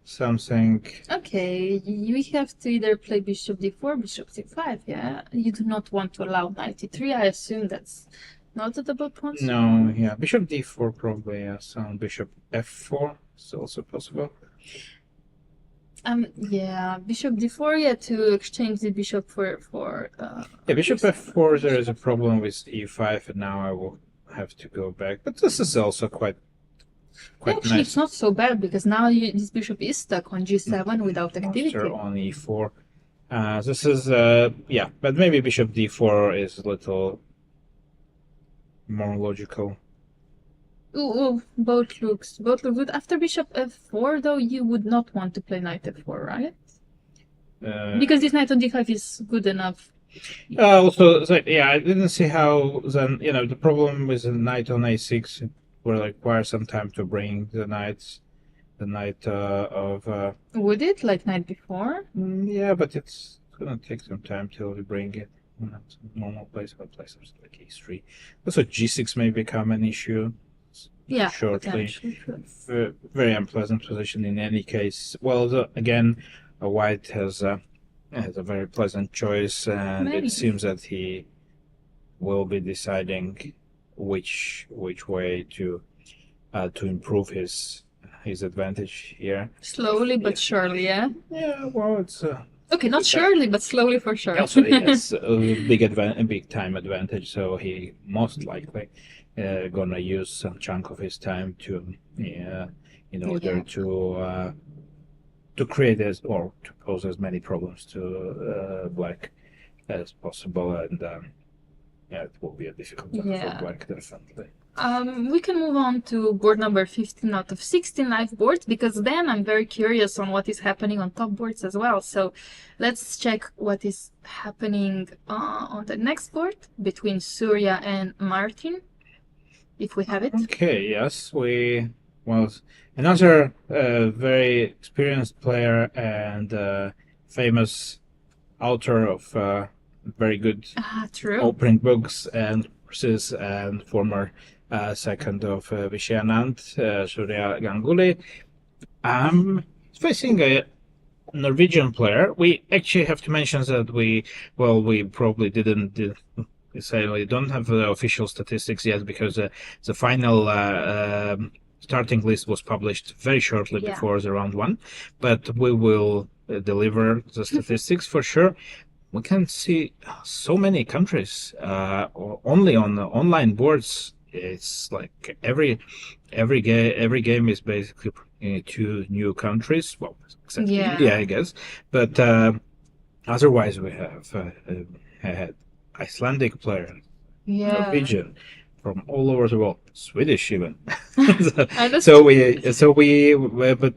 something. Okay, we have to either play bishop d4, bishop c5, yeah? You do not want to allow knight e3, I assume that's not a double pawn. No, yeah, bishop d4 probably, yes. Bishop f4 is also possible. Yeah, bishop d4, yeah, to exchange the bishop for Yeah, bishop f4, there is a problem with e5, and now I will have to go back. But this is also quite actually, nice. it's not so bad, because now this bishop is stuck on g7 without activity. After on e4. This is, yeah, but maybe bishop d4 is a little more logical. Ooh, both look good. After bishop f4, though, you would not want to play knight f4, right? Because this knight on d5 is good enough. Also, so, yeah, I didn't see how then, the problem with the knight on a6 will require some time to bring the knight of... Would it, like knight b4? Yeah, but it's gonna take some time till we bring it. Normal place, but places like e3. Also, g6 may become an issue. Yeah, Shortly. Very unpleasant position in any case. Well, again, white has a very pleasant choice, and Maybe. it seems that he will be deciding which way to improve his advantage here. Slowly but surely, yeah? Yeah, well, it's Okay, not surely, but slowly for sure. also he has a big time advantage, so he most likely gonna use some chunk of his time to in order to create or to pose as many problems to black as possible, and yeah, it will be a difficult time for black, definitely. We can move on to board number 15 out of 16 live boards, because then I'm very curious on what is happening on top boards as well. So let's check what is happening on the next board between Surya and Martin, if we have it. Okay, yes, another very experienced player and famous author of very good opening books and courses, and former second of Vishay Anand, Surya Ganguly. Facing a Norwegian player. We actually have to mention that we probably didn't say we don't have the official statistics yet, because the final starting list was published very shortly before the round one, but we will deliver the statistics for sure. We can see so many countries only on the online boards. It's like every game is basically two new countries. Well, except India, I guess. But otherwise, we have had Icelandic players, Norwegian, from all over the world, Swedish even. But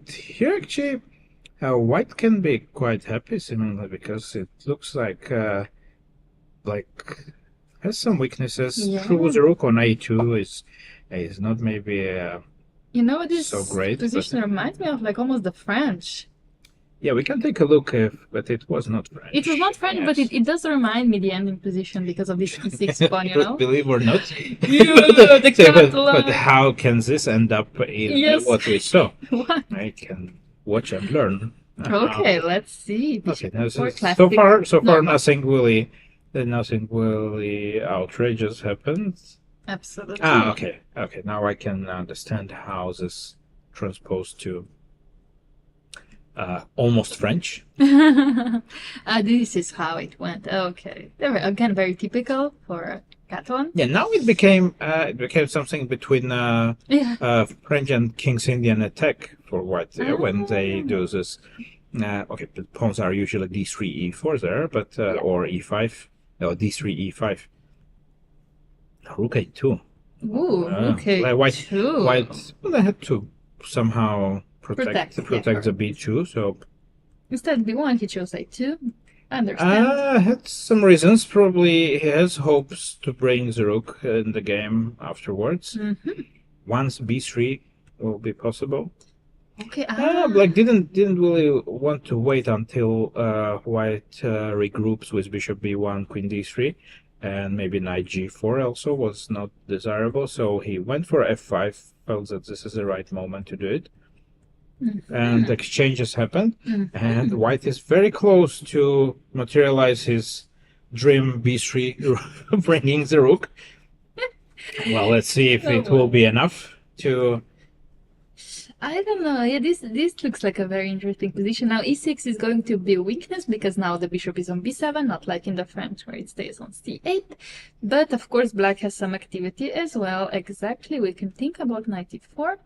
here actually. White can be quite happy, seemingly, because it looks like has some weaknesses. True, the rook on a2 is not maybe this so great. Position reminds me of like almost the French. Yeah, we can take a look, but it was not French. It was not French, but it does remind me the ending position because of this e6 pawn, Believe or not. But how can this end up in what we saw? What? I can watch and learn. Okay, let's see. Okay, Bishop so, E4, so classic. far, No, nothing really outrageous happened. absolutely. Okay. Now I can understand how this transposed to almost French. This is how it went. Okay. Again, very typical for Catalan. Yeah, now it became something between Yeah. French and King's Indian attack for White when they do this. Okay, the pawns are usually d3, e4 there, but or e5, or d3, e5. Rook a2. Ooh, okay. Like white, two. well, they had to somehow protect the b2, so Instead b1, he chose a2. I understand. had some reasons. Probably he has hopes to bring the rook in the game afterwards. Once b3 will be possible. Okay. Black didn't really want to wait until white regroups with bishop b1, queen d3, and maybe knight g4 also was not desirable. So he went for f5, felt that this is the right moment to do it. And exchanges happened, and white is very close to materialize his dream b3, bringing the rook. Well, let's see if it will be enough to. I don't know. Yeah, this looks like a very interesting position. Now e6 is going to be a weakness because now the bishop is on b7, not like in the French where it stays on c8. But of course, black has some activity as well. Exactly, we can think about knight e4.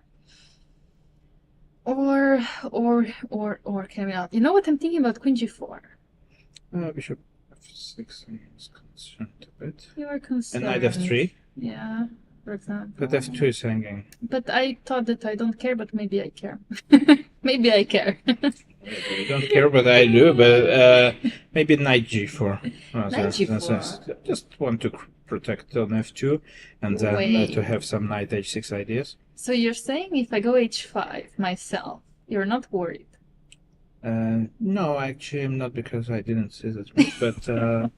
Or can we not? You know what I'm thinking about? Queen g4. Bishop f6 is concerned a bit. You are concerned. And knight f3. Yeah, for example. But f2 is hanging. But I thought that I don't care, but maybe I care. Maybe I care. I don't care, but I do. But maybe knight g4. Knight g4. Just want to protect on f2, and then to have some knight h6 ideas. So you're saying if I go h5 myself, you're not worried? No, actually, I'm not, because I didn't see that much.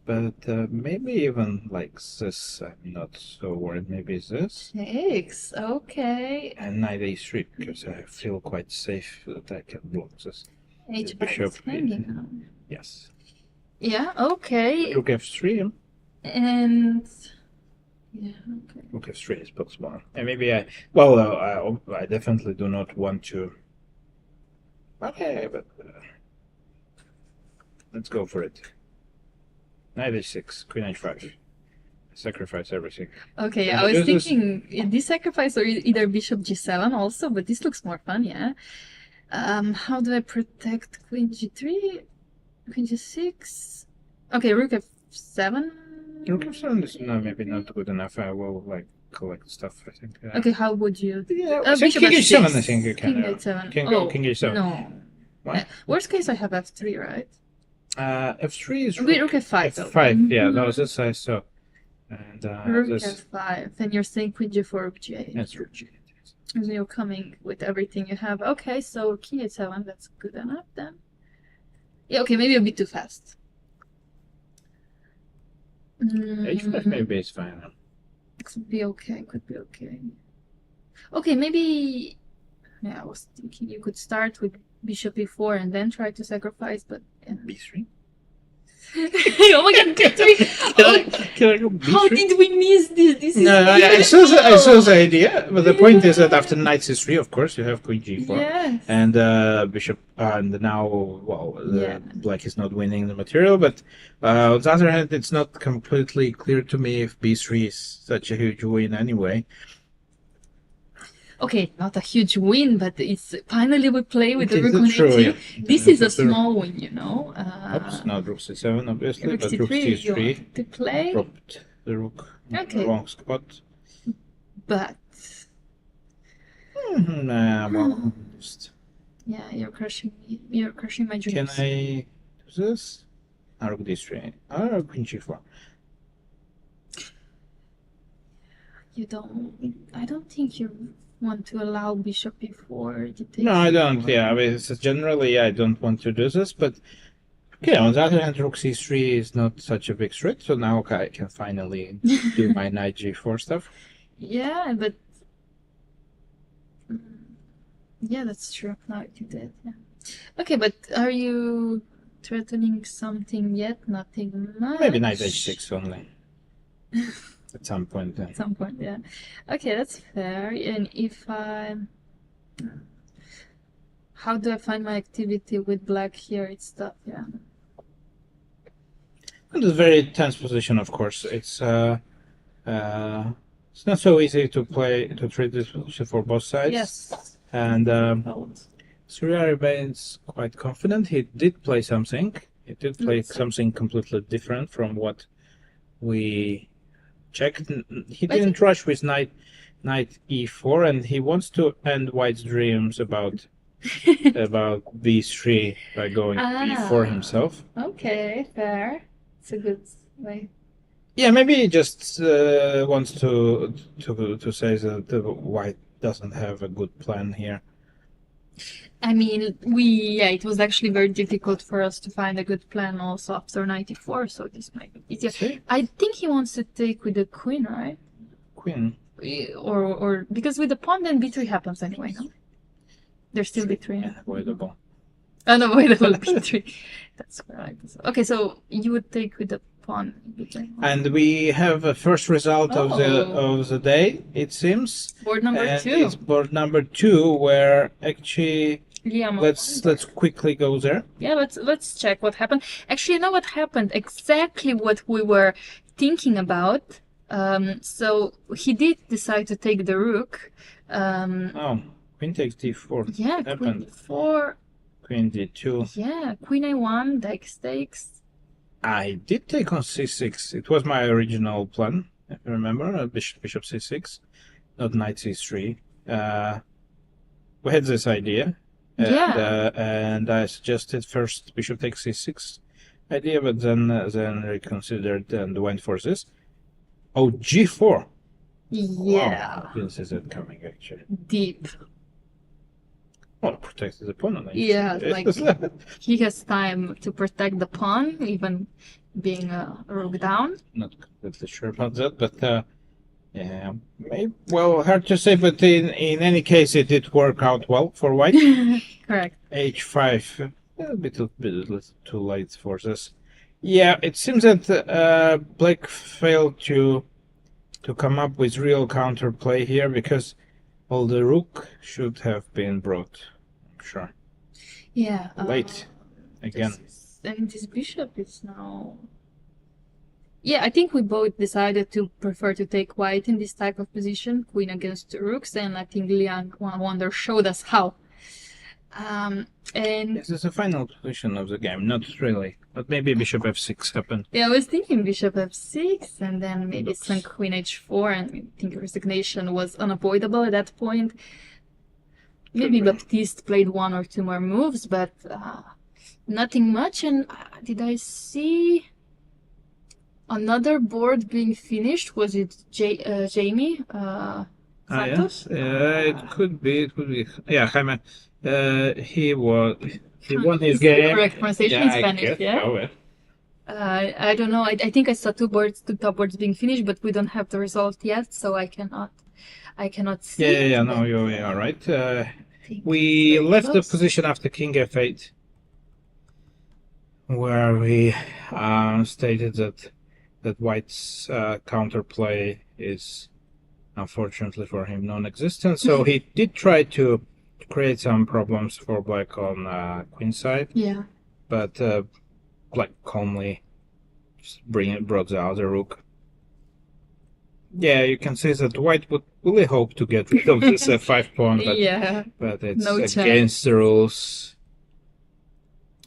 But maybe even like this, I'm not so worried. Maybe this. Six, okay. And knight a3, because I feel quite safe that I can block this. H5 bishop is hanging now. Yes. Yeah, okay. Rook f3. And yeah, okay. Rook f3 is possible. And maybe I definitely do not want to. Okay, but let's go for it. Knight h6, queen h5. Sacrifice everything. Okay, I was thinking this sacrifice or either bishop g7 also, but this looks more fun, yeah. How do I protect queen g3, queen g6? Okay, rook f7. Rook f7 is maybe not good enough. I will collect stuff, I think. Okay, how would you? Yeah, bishop king h7, h6. I think you can. King h7. King h7. No. What? Worst case, I have f3, right? F3 is rook f5. f5, yeah, no, this I saw. And rook this f5, and you're saying queen g4, rook g8. That's rook g8. And you're coming with everything you have. Okay, so king h7, that's good enough then. Yeah, okay, maybe a bit too fast. h5 maybe is fine. Could be okay, could be okay. Okay, maybe. Yeah, I was thinking you could start with bishop e4 and then try to sacrifice, but yeah. b3. Oh my god, Can I go b3? how did we miss this? This is No, I saw the idea, but the point is that after knight c3, of course, you have queen g4, yes. and bishop, and now, black is not winning the material, but on the other hand, it's not completely clear to me if b3 is such a huge win anyway. Okay, not a huge win, but it's finally we play with the It rook is on true, e3. yeah. This is a small win, you know. Oops, not rook c7, obviously, Rook but rook c3 you c3 want to play, dropped the rook in the Okay. wrong spot. but Well, just yeah, you're crushing me. You're crushing my can dreams. I do this? Rook d3, or queen g4. You don't. I don't think you want to allow bishop e4. No, I don't. Yeah, I mean, it's generally I don't want to do this, but okay. On the other hand, rook c3 is not such a big threat, so now I can finally do my knight g4 stuff. Yeah, but yeah, that's true. Now you did. Yeah. Okay, but are you threatening something yet? Nothing much. Maybe knight h6 only. At some point then. At some point, yeah. Okay, that's fair. And if I... How do I find my activity with black here? It's tough, yeah. And it's a very tense position, of course. It's not so easy to treat this position for both sides. Yes. And Surya remains quite confident. He did play something. He did play something completely different from what we checked. He didn't rush with knight e4, and he wants to end White's dreams about b3 by going e4 himself. Okay, fair. It's a good way. Yeah, maybe he just wants to say that the White doesn't have a good plan here. I mean, it was actually very difficult for us to find a good plan also after 94, so this might be easier. See? I think he wants to take with the queen, right? Queen. Or because with the pawn then b3 happens anyway, no? There's still b3. Unavoidable. Unavoidable b3. That's correct. Okay, so you would take with the pawn b3. And we have a first result of the day, it seems. Board number and 2. It's board number 2, where actually Liam, let's quickly go there. Yeah, let's check what happened. Actually, you know what happened? Exactly what we were thinking about. So he did decide to take the rook. Queen takes d4. Yeah, happened. queen 4. Queen d2. Yeah, queen a1, Dyke stakes. I did take on c6. It was my original plan, if you remember. Bishop c6, not knight c3. We had this idea. And I suggested first bishop takes c6 idea, but then reconsidered and went for this. Oh, g4. Yeah. Wow, didn't see that coming actually. Deep. Well, protect his opponent. Yeah, like he has time to protect the pawn, even being rook down. Not completely sure about that, but yeah, maybe, well, hard to say. But in any case, it did work out well for White. Correct. H5, a bit too late for this. Yeah, it seems that Black failed to come up with real counterplay here, because all the rook should have been brought. I'm sure. Yeah. Late again. This bishop is now. Yeah, I think we both decided to prefer to take White in this type of position, queen against rooks, and I think Liang Wonder showed us how. And this is the final position of the game, not really, but maybe bishop f6 happened. Yeah, I was thinking bishop f6, and then maybe some queen h4, and I think resignation was unavoidable at that point. Maybe Baptiste played 1 or 2 more moves, but nothing much. And did I see another board being finished? Was it Jaime Santos? It could be. Yeah, Jaime. He won his game. Correct pronunciation in Spanish. Guess, Yeah. I don't know. I think I saw two top boards being finished, but we don't have the result yet, so I cannot see. Yeah. No, you are right. We left the position after King f8, where we stated that White's counterplay is unfortunately for him non-existent. So he did try to create some problems for Black on queen side. Yeah. But Black calmly just brought the other rook. Yeah, you can see that White would really hope to get rid of this f5 pawn, but it's no against the rules.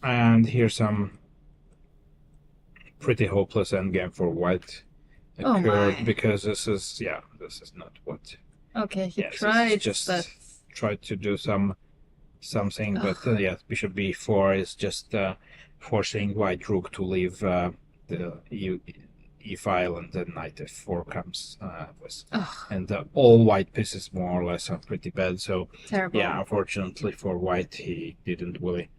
And here's some pretty hopeless endgame for White occurred, because this is not what. Okay, he tried tried to do something, but bishop b4 is just forcing White rook to leave the e file, and then knight f4 comes and all White pieces more or less are pretty bad. So terrible. Yeah, unfortunately for White, he didn't really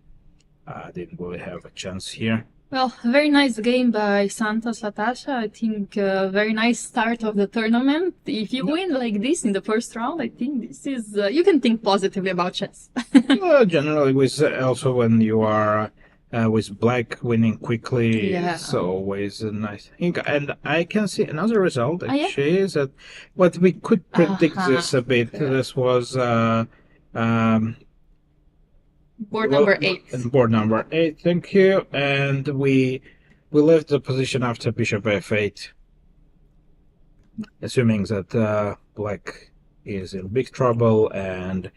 have a chance here. Well, a very nice game by Santos Latasa. I think a very nice start of the tournament. If you win like this in the first round, I think this is you can think positively about chess. Generally, with also when you are with black winning quickly, Yeah. it's always a nice thing. And I can see another result yeah? actually is that what we could predict this a bit. Yeah. This was Board number 8. board number 8. Thank you. And we left the position after bishop f8, assuming that black is in big trouble, and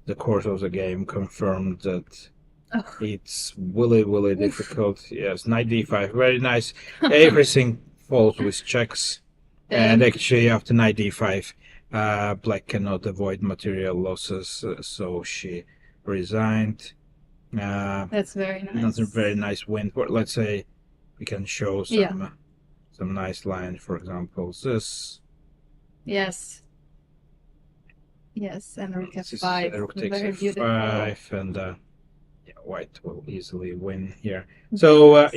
the course of the game confirmed that it's really difficult. Yes, knight d5, very nice. Everything falls with checks, and actually after knight d5, black cannot avoid material losses, so she resigned. That's very nice. Another very nice win. Let's say we can show some nice lines. For example, this. Yes. Yes, and rook This is f5. rook takes Very beautiful. f5, and white will easily win here. So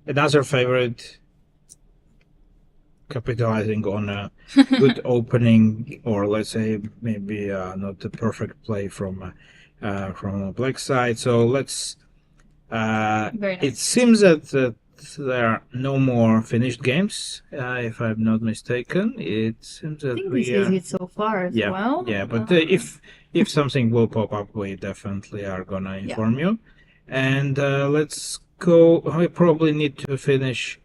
another favorite, capitalizing on a good opening, or let's say maybe not the perfect play from the black side. So let's. Very nice. It seems that there are no more finished games, if I'm not mistaken. It seems that I think we this is it so far as well. yeah, but if something will pop up, we definitely are gonna inform you. And let's go. We probably need to finish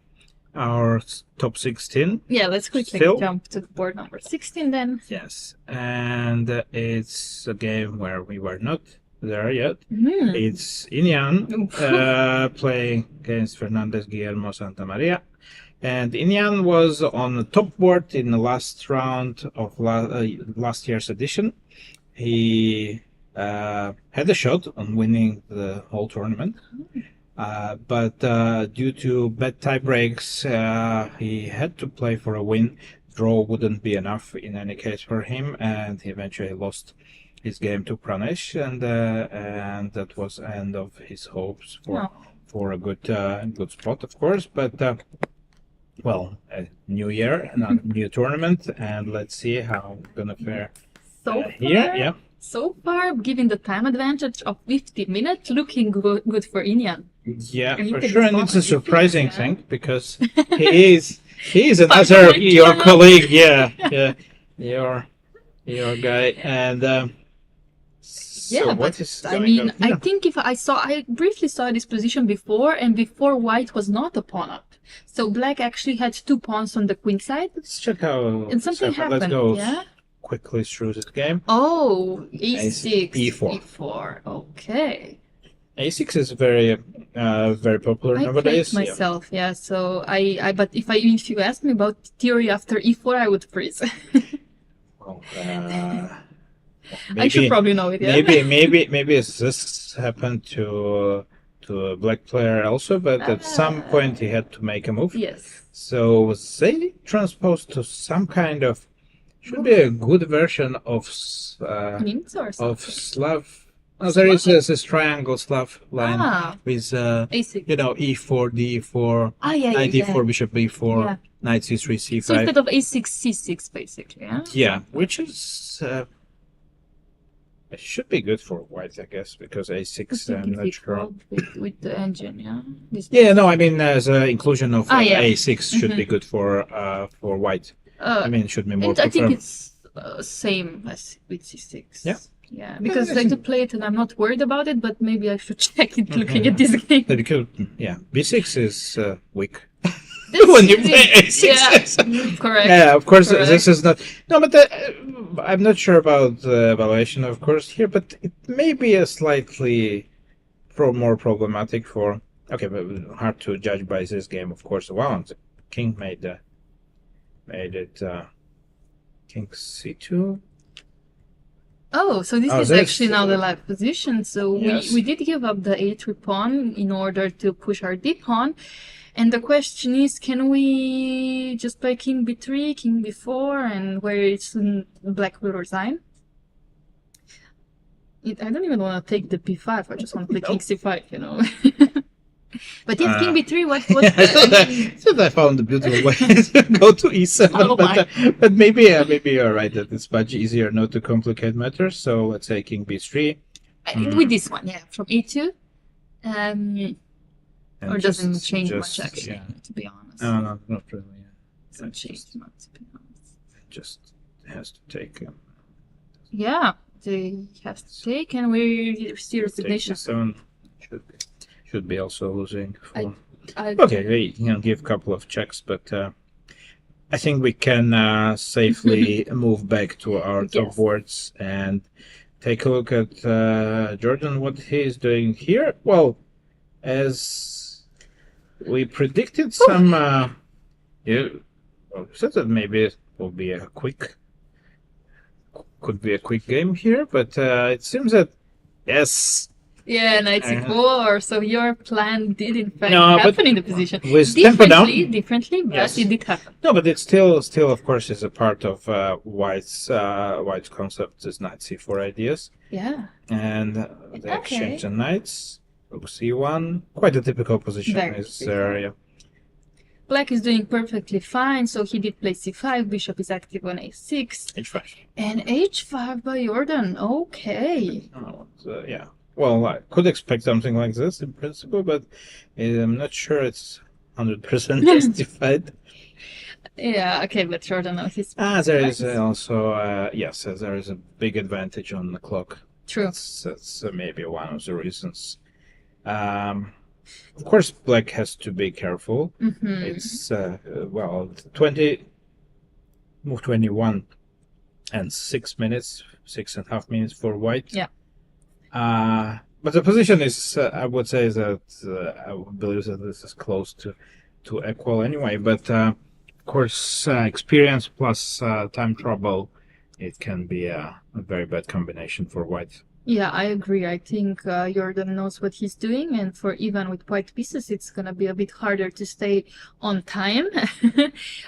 our top 16. Yeah, let's quickly Still? jump to board number 16 then. Yes, and it's a game where we were not there yet. It's Inyan playing against Fernandez Guillermo Santamaria. And Inyan was on the top board in the last round of last year's edition. He had a shot on winning the whole tournament. But due to bad tie breaks, he had to play for a win. Draw wouldn't be enough in any case for him, and he eventually lost his game to Pranesh, and that was the end of his hopes for a good spot, of course. But well, a new year, a new tournament, and let's see how we're gonna fare here. Yeah. So far, given the time advantage of 50 minutes, looking good for Inyan. Yeah, And for look at sure, this and it's a one. surprising thing because he is another your journal. colleague, your guy, and so what is I going mean, on here? I think if I briefly saw this position before, and before white was not a pawn up. So black actually had 2 pawns on the queen side, Let's check how and something let's happened. go Yeah. quickly through this game. Oh, e6, E4. e4. Okay. A6 is very popular I nowadays. played myself, yeah. So but if you ask me about theory after e4, I would freeze. Well, I should probably know it. Yeah. maybe this happened to a black player also, but at some point he had to make a move. Yes. So they transposed to some kind of should be a good version of Mints or something. of Slav. Oh, there is this triangle Slav line with A6. e4, d4, knight d4, bishop b4, knight c3, c5. So instead of a6, c6, basically, yeah? Yeah, which is it should be good for white, I guess, because a6. I'm not sure. With the engine, yeah. Yeah, no, I mean the inclusion of a6 should be good for white. I mean, it should be more. And I think it's same as with c6. Yeah. Yeah, because I do play it and I'm not worried about it, but maybe I should check it looking at this game. Because b6 is weak. When you play a6. Yeah, correct. Yeah, of course, Correct. this is not. No, but I'm not sure about the evaluation, of course, here, but it may be a slightly more problematic for. Okay, but hard to judge by this game, of course. Wow, the king made it king c2. Oh, so this is actually now the live position. So Yes. we did give up the a3 pawn in order to push our d pawn. And the question is, can we just play king b3, king b4, and where it's black will resign? I don't even want to take the b5. I just want to play king c5, But yes, king b3, what So I found a beautiful way to go to e7, Oh but maybe you're right that it's much easier not to complicate matters. So let's say king b3. with this one, yeah, from e2. And Or doesn't change much, actually, yeah. to be honest. No, not really. Yeah. Doesn't change much, to be honest. Just has to take. Yeah, they have to take, and we see resignation. Should be also losing. I- Okay, we can give a couple of checks, but I think we can safely move back to our top Yes. boards and take a look at Jordan, what he is doing here. Well, as we predicted, some said that maybe it will be could be a quick game here, but it seems that yes. Yeah, knight c4. So your plan did in fact No, but happen in the position. with tempo down. Differently, but Yes. it did happen. No, but it's still, of course, is a part of White's concept, is knight c4 ideas, Yeah. and they Okay. exchange the knights. Rook c1, quite a typical position. Very Is typical. yeah. Black is doing perfectly fine, so he did play c5, bishop is active on a6, H5. and h5 by Jordan. Okay. Oh, yeah. Well, I could expect something like this in principle, but I'm not sure it's 100% justified. Yeah, okay, but Jordan knows his There is Right. also yes, there is a big advantage on the clock. True. That's maybe one of the reasons. Of course, Black has to be careful. Mm-hmm. It's well, 20 move 21 and 6 minutes, 6.5 minutes for White. Yeah. But the position is, I would say that I would believe that this is close to equal anyway. But of course, experience plus time trouble, it can be a very bad combination for White. Yeah, I agree. I think Jordan knows what he's doing, and for even with white pieces, it's gonna be a bit harder to stay on time.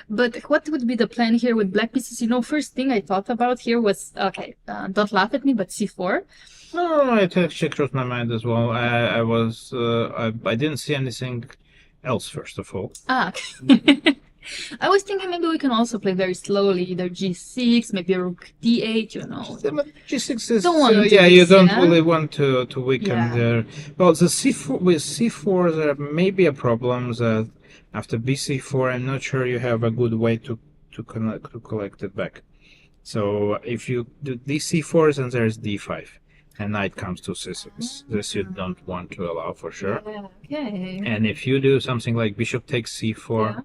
But what would be the plan here with black pieces? You know, first thing I thought about here was, okay, don't laugh at me, but c4. No, it actually crossed my mind as well. I didn't see anything else, first of all. Okay. I was thinking maybe we can also play very slowly, either g6, maybe rook d8, you know. G6 is Don't want to do yeah, you this, don't yeah? really want to weaken Yeah. there. Well, the c4 with c4 there may be a problem that after bc4, I'm not sure you have a good way to collect it back. So if you do these c4s, and there's d5, and knight comes to c6. This you don't want to allow for sure. Yeah, okay. And if you do something like bishop takes c4,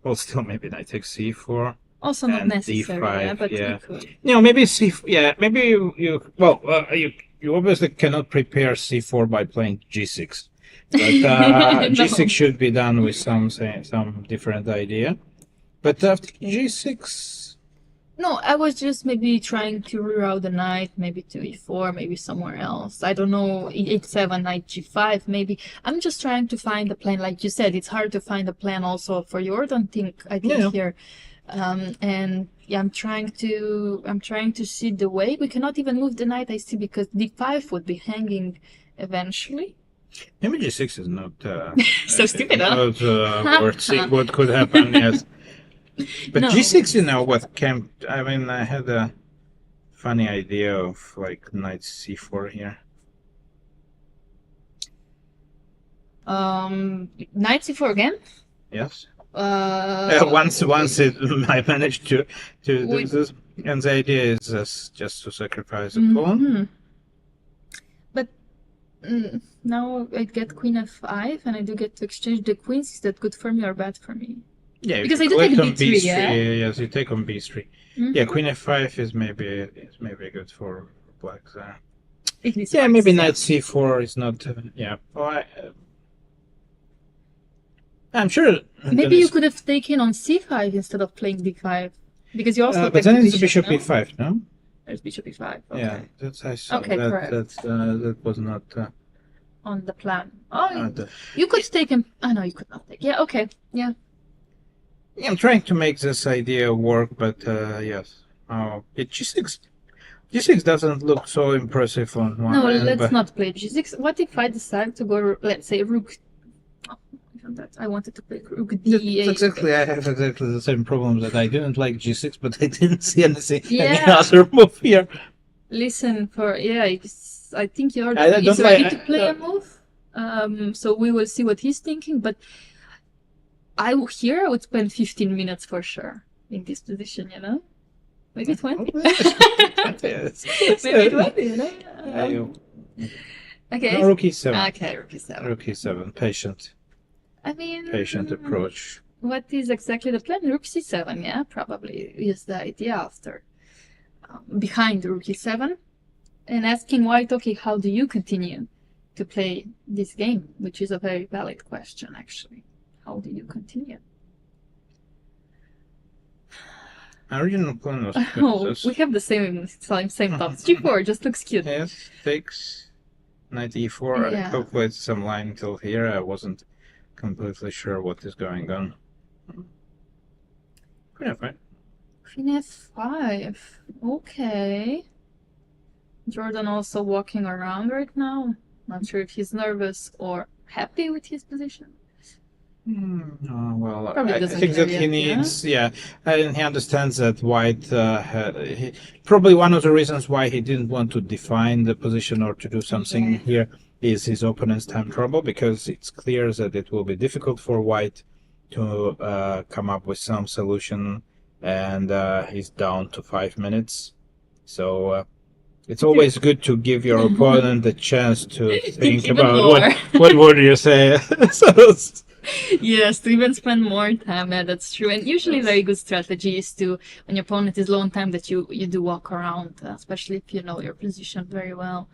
well, still maybe knight takes c4. Also not and necessary, d5, yeah, but yeah. we could. Maybe maybe you obviously cannot prepare c4 by playing g6, but No. g6 should be done with some different idea. But after g6, No, I was just maybe trying to reroute the knight, maybe to e4, maybe somewhere else. I don't know, e7, knight g5, maybe. I'm just trying to find a plan. Like you said, it's hard to find a plan also for Jordan, I think Yeah. here. And yeah, I'm trying to see the way. We cannot even move the knight, I see, because d5 would be hanging eventually. maybe g6 is not So stupid, huh? not worth seeing what could happen. Yes. But No. g6, I mean, I had a funny idea of like knight c4 here. Knight c4 again? Yes. Uh, Once I managed to do With- this, and the idea is just to sacrifice a pawn. mhm. But now I get queen f5, and I do get to exchange the queens. Is that good for me or bad for me? Yeah, Because if I you do take collect on b3, yeah? Yes, you take on b3. Mhm. Yeah, queen f5 is maybe good for black there. It is Yeah, fine, maybe yeah. knight c4 is not. Yeah. Well, I'm sure. Maybe you could have taken on c5 instead of playing d5, because you also But take then the it's bishop no? e5, no? There's bishop e5. Okay. Yeah, that's I saw. Okay, correct. That was not. On the plan. Oh, The, you could take him. Oh no, you could not take. Yeah. Okay. Yeah. yeah, I'm trying to make this idea work, but yes. G6. G6 doesn't look so impressive on one No, end, let's but not play G6. What if I decide to go, let's say, Rook? Oh, I wanted to play Rook D8. exactly. I have exactly the same problem that I didn't like G6, but I didn't see any Yeah. other move here. Listen, I think I Jordan don't is ready like- to play a move. So we will see what he's thinking. But I would spend 15 minutes for sure in this position. Maybe 20. Yes. Maybe 20. Okay. No, Rook E7. Okay, Rook E7. Rook E7. Patient approach. What is exactly the plan? Rook C7, yeah, probably is the idea after. Behind Rook E7. And asking White, okay, how do you continue to play this game? Which is a very valid question, actually. How do you continue? Original plan was Oh, we have the same thoughts. G4 just looks cute. Yes, takes knight E4. Yeah. I calculated some line till here. I wasn't completely sure what is going on. Yeah, fine. Queen F5. Okay. Jordan also walking around right now. Not sure if he's nervous or happy with his position. Well, Probably I doesn't think that care he yet, needs, and he understands that White, probably one of the reasons why he didn't want to define the position or to do something here is his opponent's time trouble, because it's clear that it will be difficult for White to come up with some solution, and he's down to 5 minutes. So it's always good to give your opponent a chance to think even about more. what would you say. Yes, to even spend more time. Yeah, that's true. And usually, very good strategy is to, when your opponent is low on time, that you do walk around, especially if you know your position very well.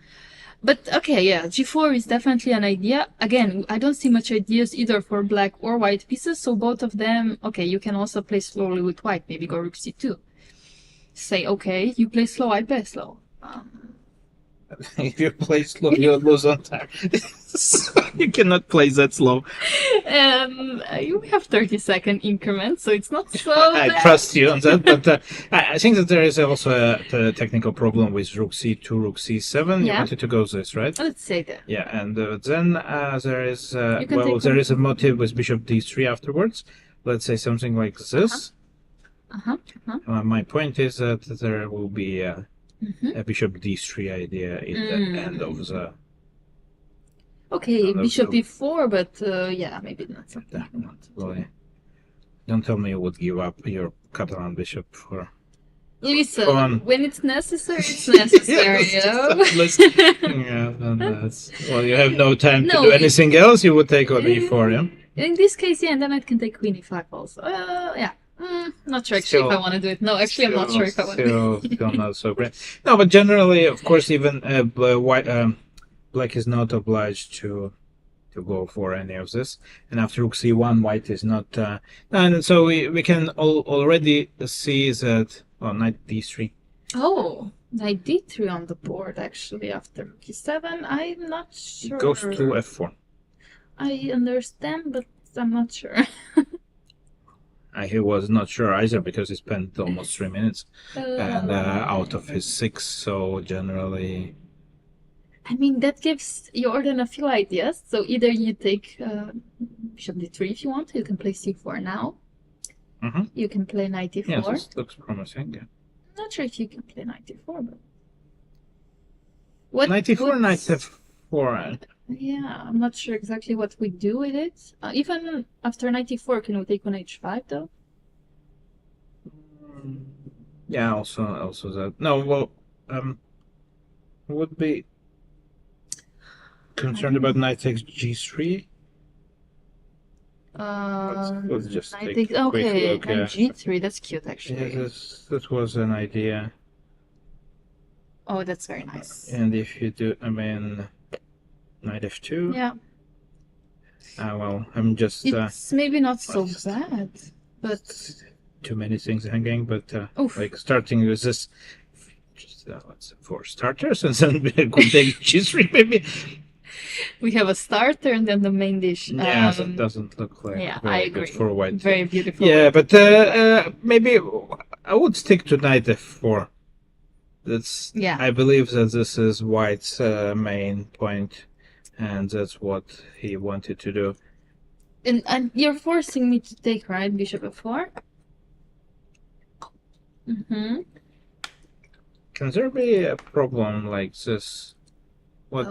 But okay, yeah, G4 is definitely an idea. Again, I don't see much ideas either for black or white pieces. So both of them, okay, you can also play slowly with white. Maybe go Rook C2. Say, okay, you play slow, I play slow. If you play slow, you'll lose on time. You cannot play that slow. You have 30-second increments, so it's not so I bad. trust you on that, but I think that there is also a technical problem with Rook C2, Rook C7. You Yeah. wanted to go this, right? Let's say that. Yeah, and then there is You can take there one. is a motive with Bishop D3 afterwards. Let's say something like this. My point is that there will be a Bishop D3 idea in the end of the. Okay, No, Bishop no. E4, but yeah, maybe not something. Not really. Don't tell me you would give up your Catalan bishop for. Listen, Go on. when it's necessary, it's necessary, you know? Yeah, then that's, well, you have no time No, to do anything else. You would take on E4, yeah. In this case, yeah, and then I can take Queen E5 also. Yeah. Not sure actually if I Still- want to do it. No, actually, I'm not sure if I want to do it. Still not so great. No, but generally, of course, even white, black is not obliged to go for any of this. And after Rook C1, white is not. And so we can already see that. Oh, knight D3. Oh, Knight D3 on the board actually after Rook E7. I'm not sure. It goes to F4. I understand, but I'm not sure. He was not sure either because he spent almost 3 minutes and out of his 6. So generally, I mean, that gives Jordan a few ideas. So either you take Bishop D3 if you want. You can play C4 now. Mhm. You can play Knight D4. yes, this looks promising. Yeah. Not sure if you can play Knight D4, but what? Knight E4, what- knight F4. Yeah, I'm not sure exactly what we do with it. Even after Knight E4, can we take on H5 though? Yeah, also that. No, well, would be concerned about knight takes G3. Let's just Knight take takes. a quick Okay, look, Knight yeah. G3. That's cute actually. Yeah, that was an idea. Oh, that's very nice. And if you do, I mean, knight F2. Yeah, Well, I'm just it's maybe not so just- bad, but too many things hanging, but Oof. like starting with this. Just let's for starters, and then we could take G3 maybe. we have a starter and then the main dish. Yeah, that doesn't look like yeah, very I good agree. for white. Very beautiful. Yeah, but maybe I would stick to knight F4. That's Yeah. I believe that this is White's main point, and that's what he wanted to do. And you're forcing me to take, right, bishop f4? Mm-hmm. Can there be a problem like this? What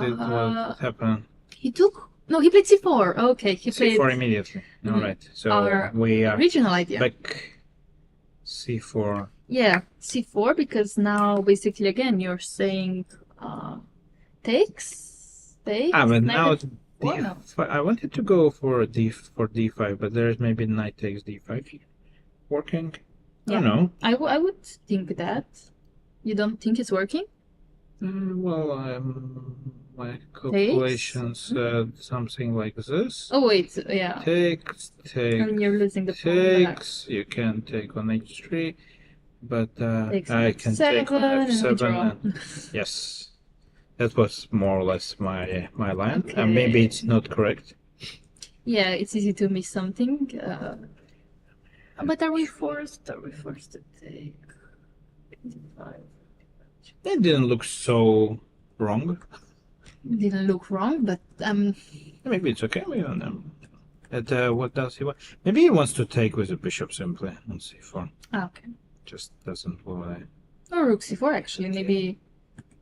happened? He took... No, he played c4. Okay, he played C4 immediately. All right. So our we are original idea. back C4. Yeah, c4, because now basically again you're saying takes, But knight now f4, no. I wanted to go for d5, but there's maybe knight takes d5 working. I don't know. I would think that. You don't think it's working? My calculations said something like this. Oh wait, yeah. Takes, And you're losing the pawn back. takes. You can take on h3, but Takes I on can f7 take on and we f7. draw. Yes, that was more or less my line. Okay. Maybe it's not correct. Yeah, it's easy to miss something. But are we forced? Are we forced to take? That didn't look so wrong. Didn't look wrong, but Maybe it's okay. We don't know. What does he want? Maybe he wants to take with the bishop simply on c4. okay. Just doesn't want Or rook c4 actually. Maybe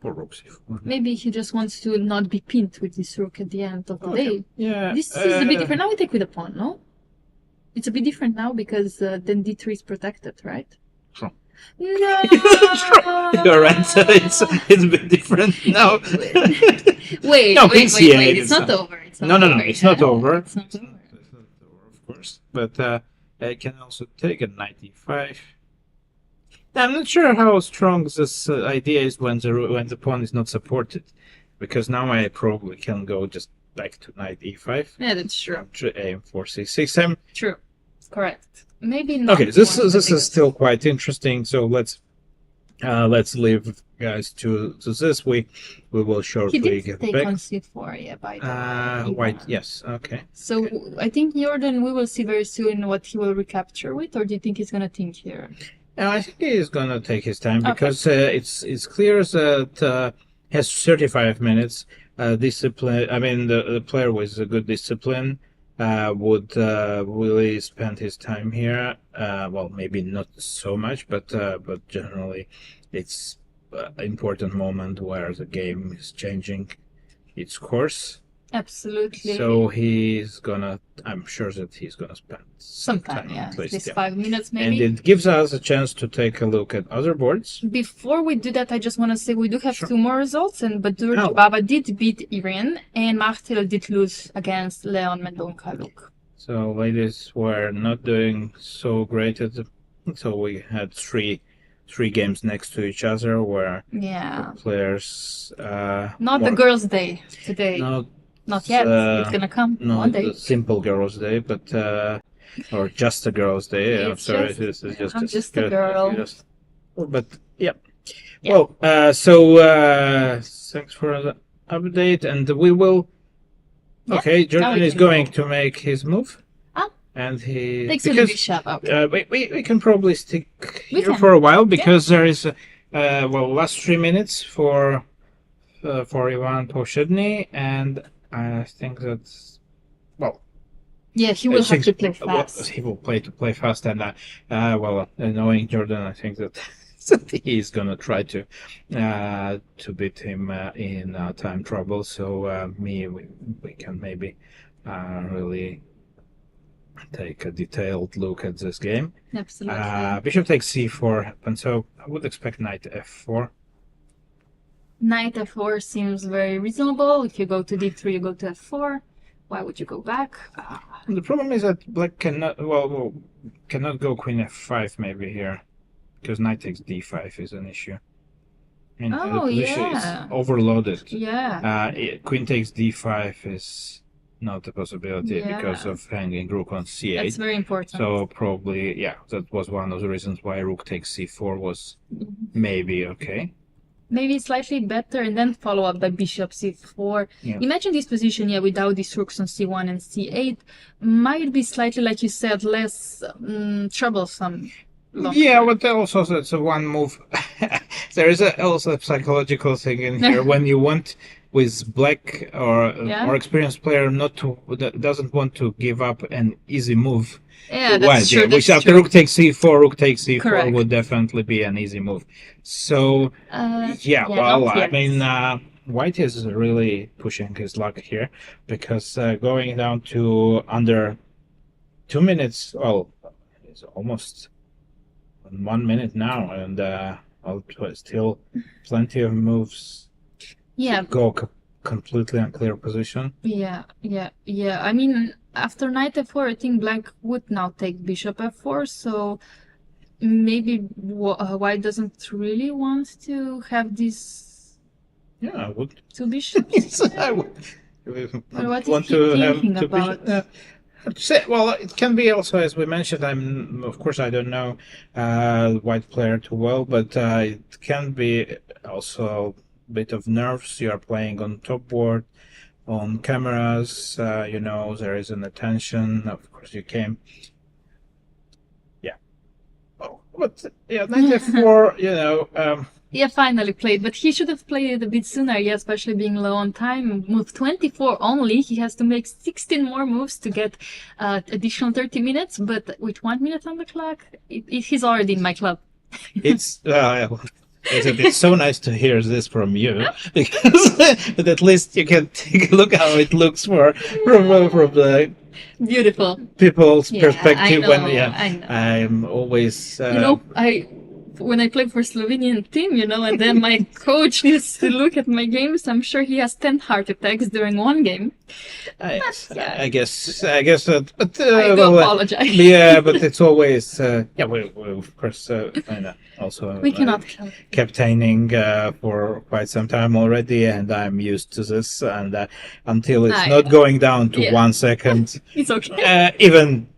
rook c4. maybe he just wants to not be pinned with this rook at the end of the day. Yeah. This is a bit different. Now we take with a pawn, no? It's a bit different now because then d3 is protected, right? True. No! You're right. It's a bit different now. Wait, No, wait. PCA, It's not over. It's not No, over. it's not over. It's not over. Of course. But I can also take a knight e5. I'm not sure how strong this idea is when the pawn is not supported, because now I probably can go just back to knight e5. Yeah, that's true. To aim for c6. True. Correct. Maybe not. Okay, this is still quite interesting. So let's leave guys to this. We will He shortly did get take back. on c4, yeah, by the way. White, yes, okay. So I think Jorden, we will see very soon what he will recapture with, or do you think he's gonna think here? I think he's gonna take his time because it's clear that he has 35 minutes. Discipline. I mean, the player with a good discipline would really spend his time here. Well, maybe not so much, but generally, it's an important moment where the game is changing its course. Absolutely. So I'm sure that he's gonna spend some time, at at least, least yeah. 5 minutes And maybe. it gives us a chance to take a look at other boards. Before we do that, I just want to say we do have Sure. 2 more results, and Badur Oh. Baba did beat Irene, and Martel did lose against Leon Mendonca Luke. So ladies were not doing so great so we had three games next to each other where Yeah. players Not the girls' day today. Not yet. It's gonna come one day. the simple girls' day, but or just a girls' day. I'm It's sorry, just- this is I'm just a girl. But yeah. Yeah. Well, thanks for the update, and we will. Yeah, Okay, now Jordan we is can going go. to make his move. Ah. And he Takes a bishop. Okay. we can probably stick We here can. for a while because there is last 3 minutes for Ivan Poshedny, and I think that's Yeah, he will I have think- to play fast. He will play fast, and knowing Jordan, I think that that he's gonna try to beat him in time trouble. So we can maybe really take a detailed look at this game. Absolutely. Bishop takes c4, and so I would expect knight f4. Knight f4 seems very reasonable. If you go to d3, you go to f4. Why would you go back? The problem is that black cannot go queen f5 maybe here, because knight takes d5 is an issue. I mean, the Oh, position yeah. is overloaded. Yeah. Queen takes d5 is not a possibility Yeah. because of hanging rook on c8. That's very important. So probably, yeah, that was one of the reasons why rook takes c4 was maybe okay. Maybe slightly better, and then follow up by bishop c4. Yeah. Imagine this position, without these rooks on c1 and c8, might be slightly, like you said, less troublesome. Yeah, but also that's a one move. there is also a psychological thing in here when you want with black or experienced player not to that doesn't want to give up an easy move. Yeah, that's true. Which that's after true. rook takes c4, rook takes c4 Correct. would definitely be an easy move. So well, not I yet. mean, White is really pushing his luck here because going down to under 2 minutes. Well, it's almost 1 minute now, and still plenty of moves. Yeah. Go completely unclear position. Yeah. I mean, after knight f4, I think black would now take bishop f4, so maybe white doesn't really want to have these Yeah, I would. two bishops. I would Or what want is he to have thinking two about? bishops. Well, it can be also, as we mentioned. Of course, I don't know white player too well, but it can be also a bit of nerves. You are playing on top board, on cameras. There is an attention. Of course, you came. Yeah. Oh, but yeah, knight f4. Yeah, finally played, but he should have played it a bit sooner, yeah, especially being low on time. Move 24 only, he has to make 16 more moves to get additional 30 minutes, but with 1 minute on the clock, he's already in my club. It's so nice to hear this from you, because but at least you can take a look how it looks from the Beautiful people's Yeah, perspective. I know. I'm always when I play for Slovenian team, and then my coach needs to look at my games, I'm sure he has 10 heart attacks during one game. I guess that, but I do apologize. Yeah, but it's always we of course also We cannot help. captaining for quite some time already, and I'm used to this. And until it's not going down to 1 second, It's okay.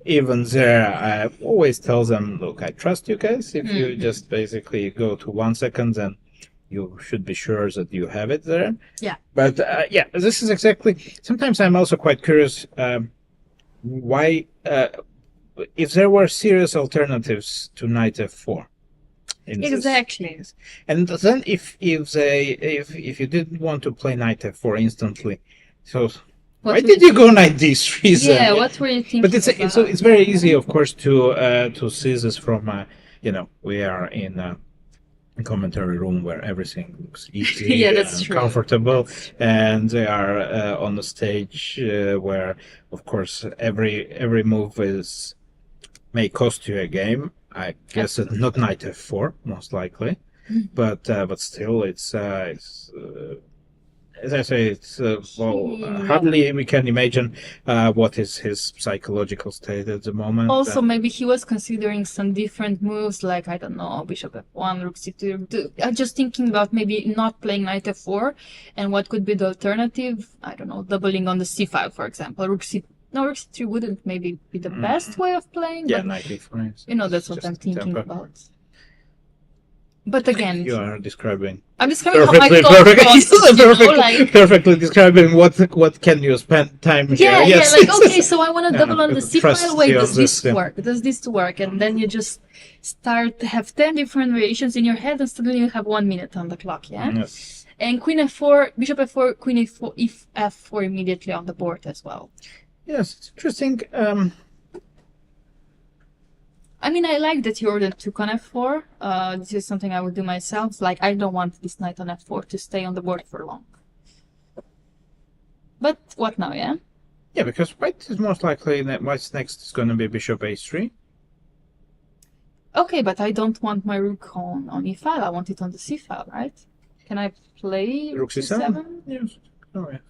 Even there, I always tell them, look, I trust you guys. If you just basically go to 1 second, then you should be sure that you have it there. Yeah. But this is exactly. Sometimes I'm also quite curious why, if there were serious alternatives to knight f4. Exactly. And then if you didn't want to play knight f4 instantly, so. Why did you go knight d3? Yeah, what were you thinking? But it's very easy, of course, to see this from we are in a commentary room where everything looks easy that's and true. comfortable, and they are on the stage where, of course, every move may cost you a game. I guess it's not knight f4 most likely, but still it's. As I say, it's hardly we can imagine what is his psychological state at the moment. Also, maybe he was considering some different moves, like, I don't know, bishop f1, rook c2. I'm just thinking about maybe not playing knight f4, and what could be the alternative? I don't know, doubling on the c5, for example. Rook c3 wouldn't maybe be the best way of playing, yeah, but, knight e4. that's what I'm thinking about. But again, you are describing. I'm describing how I perfectly describing what can you spend time here. Yeah, okay, so I want to double on the c file. Wait, does this work? Does this work? And then you just start to have 10 different variations in your head, and suddenly you have 1 minute on the clock, yeah? Yes. And queen f4, bishop f4, queen f4, if f4 immediately on the board as well. Yes, it's interesting. I mean, I like that Jorden took on f4. This is something I would do myself. Like, I don't want this knight on f4 to stay on the board for long. But what now, yeah? Yeah, because white is most likely that white's next is going to be bishop a3. Okay, but I don't want my rook on e file. I want it on the c file, right? Can I play Rook c7? Yes. Oh, yeah.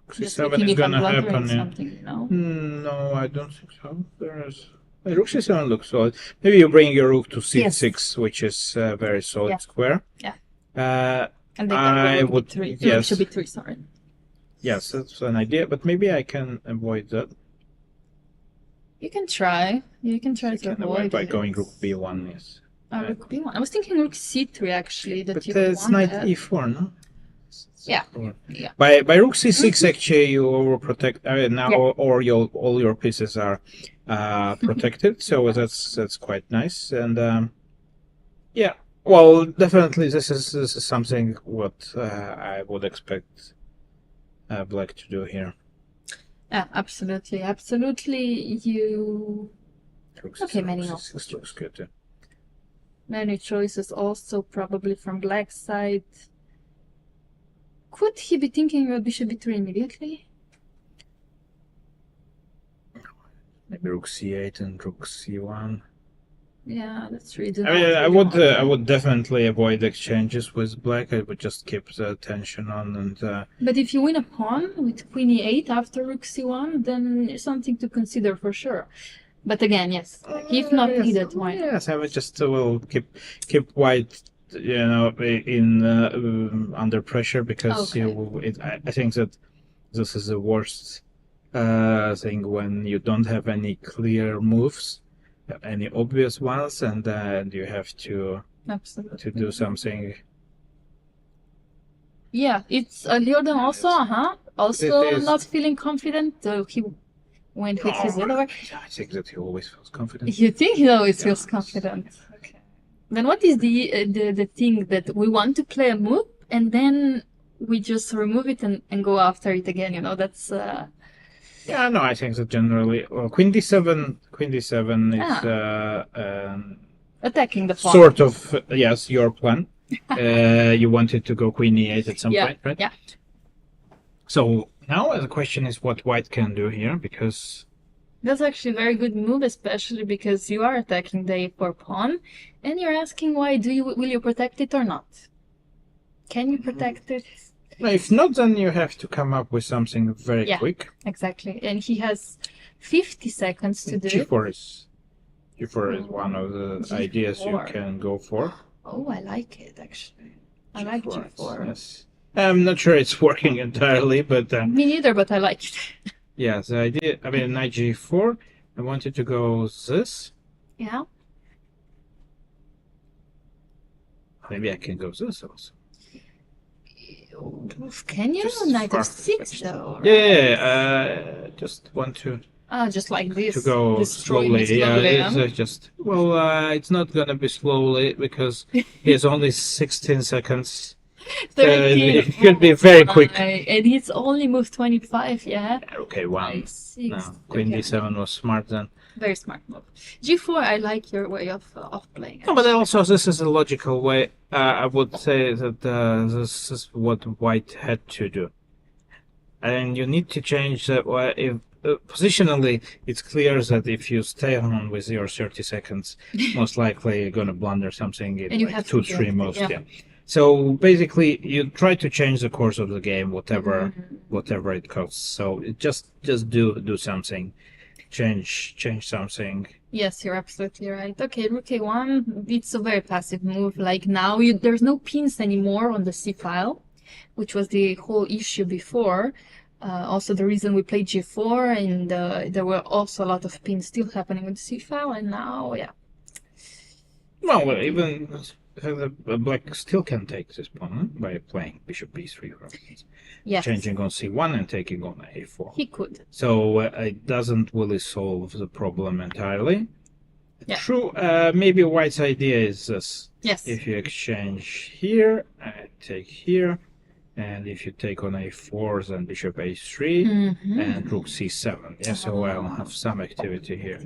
Rook c7 is going to happen. Yeah. No, I don't think so. There's. Rook c7 looks solid. Maybe you bring your rook to c6, which is a very solid square. Yeah. And then I would b3. Yes. b3, sorry. Yes, that's an idea, but maybe I can avoid that. You can try. You can try to avoid by it. going rook b1. Yes. Rook b1. I was thinking rook c3 actually. But it's knight e4, no? Yeah. By rook c6, actually, you overprotect now, or all your pieces are protected. So that's quite nice. And Well, definitely this is something what I would expect Black to do here. Yeah, absolutely, absolutely. You Okay, many This also. looks good too. Many choices also probably from Black side. Could he be thinking about bishop b3 immediately? Maybe rook c8 and rook c1. Yeah, that's really I mean, I would definitely avoid exchanges with Black. I would just keep the tension on and. But if you win a pawn with queen e8 after rook c1, then it's something to consider for sure. But again, yes, if not yes, needed, why not? Yes, I would just will keep White, in under pressure because Okay. I think that this is the worst thing when you don't have any clear moves, any obvious ones, and you have to Absolutely. do something. Yeah, it's Jorden also, also It is- not feeling confident. He went with his other. I think that he always feels confident. You think he always feels confident? Okay. Then what is the thing that we want to play a move and then we just remove it and go after it again? That's Yeah, no, I think that generally, Queen D7 is attacking the pawn. sort of yes, your plan. You wanted to go Queen E8 at some point, right? Yeah. So now the question is what White can do here, because That's actually a very good move, especially because you are attacking the a4 pawn, and you're asking why will you protect it or not? Can you protect it? if not, then you have to come up with something very quick. Exactly, and he has 50 seconds to do it. G4 is one of the ideas you can go for. Oh, I like it actually. I like G4. Yes. I'm not sure it's working entirely, but Me neither, but I like it. yeah, the idea. I mean, knight G4. I wanted to go this. Yeah. Maybe I can go this also. Can you? Just Knight far-fetched. f6 though. Right? Yeah, just want to Just like this. to go destroy slowly. me slowly, It's just it's not gonna be slowly because he has only 16 seconds. 13. It could be very quick. And he's only moved 25, yeah? Okay, one. Knight 6. No, Queen D7 was smart then. Very smart move. G4, I like your way of playing. No, but also this is a logical way. I would say that this is what White had to do, and you need to change that. If positionally, it's clear that if you stay on with your 30 seconds, most likely you're gonna blunder something in And you like have 2-3 to moves. yeah. Yeah. So basically, you try to change the course of the game, whatever it costs. So just do something, change something. Yes, you're absolutely right. Okay, rook a1, it's a very passive move. Like now, there's no pins anymore on the c file, which was the whole issue before. Also, the reason we played g4, and there were also a lot of pins still happening with the c file, and now, yeah. Well, even the fact that Black still can take this pawn by playing bishop b3, for instance. Yes. Changing on c1 and taking on a4. He could. So it doesn't really solve the problem entirely. Yeah. True, maybe White's idea is this. Yes. If you exchange here, take here, and if you take on a4, then bishop a3, and rook c7. Yeah, so I'll have some activity here.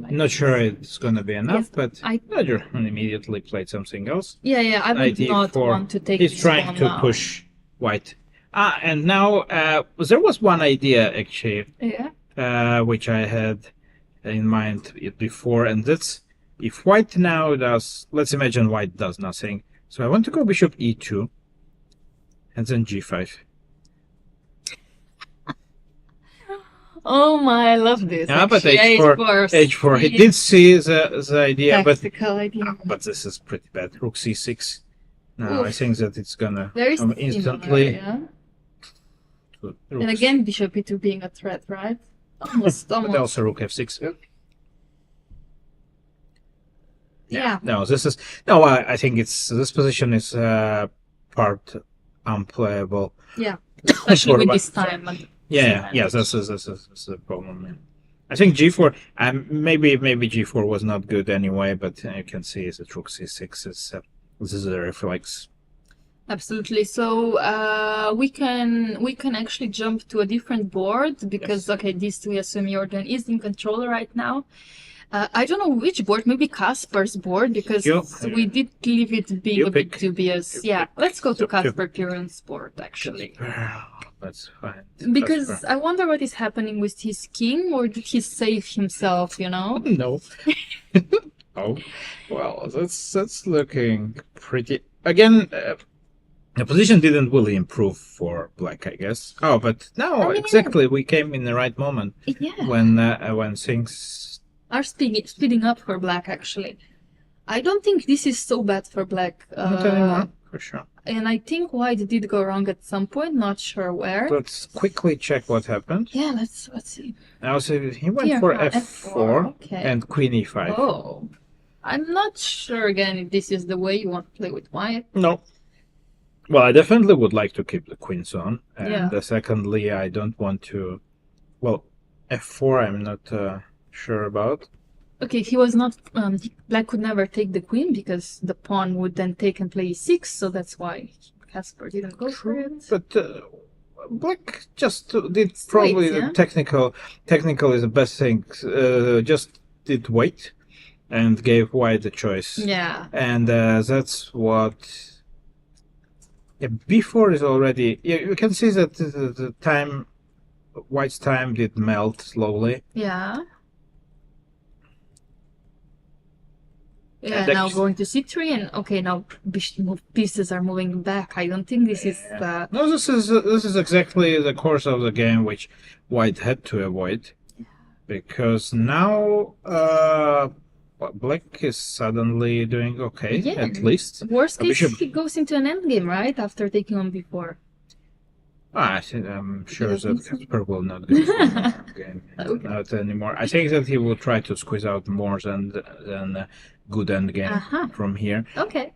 Not sure it's going to be enough, but Roger immediately played something else. Yeah, I would not e4. want to take He's this trying pawn to now. push White. And now there was one idea actually, which I had in mind before, and that's if White now does. Let's imagine White does nothing. So I want to go bishop e2, and then g5. Oh my, I love this. Yeah, but actually. h4. He did see the idea, Tactical idea. but this is pretty bad. Rook c6. Now I think that it's gonna Very come similar, instantly. yeah. to And rook again, bishop e2 being a threat, right? Almost. But also rook f6. Yeah. No, this is no. I think this position is part unplayable. Yeah. Especially with But- this time. Yeah. This is the problem. Yeah. I think g4. Maybe g4 was not good anyway, but you can see that rook c6 is this is a reflex. Absolutely. So we can actually jump to a different board because okay, this we assume Jordan is in control right now. I don't know which board, maybe Casper's board because we did leave it being a bit dubious. Yeah, let's go to Casper Piron's board actually. That's fine. Because Casper. I wonder what is happening with his king, or did he save himself, you know? No. Oh, well, that's looking pretty. Again, the position didn't really improve for black, I guess. Oh, but no, exactly. We came in the right moment Yeah. when things Are speeding up for black, actually. I don't think this is so bad for black. not anymore, for sure. And I think white did go wrong at some point, not sure where. Let's quickly check what happened. Yeah, let's see. Now, so he went Here, for F4, F4 okay. and Queen E5. Oh. I'm not sure again if this is the way you want to play with white. No. Well, I definitely would like to keep the queens on. And Yeah. Secondly, I don't want to... Well, F4 I'm not sure about. Okay, he was not. Black could never take the queen because the pawn would then take and play e6, so that's why Casper didn't go for it. But black just did probably yeah? Technical is the best thing. Just did wait and gave white the choice. Yeah. And that's what... Yeah, B4 is already... Yeah, you can see that the time... White's time did melt slowly. Yeah. Yeah, And now actually- going to c3, and okay, now pieces are moving back. I don't think this is No, this is exactly the course of the game which white had to avoid, because now black is suddenly doing okay, Yeah. at least. worst case. Bishop- He goes into an endgame, right, after taking on b4. I'm sure You that think so? Casper will not go for the game Okay. not anymore. I think that he will try to squeeze out more than good endgame Uh-huh. from here. Okay.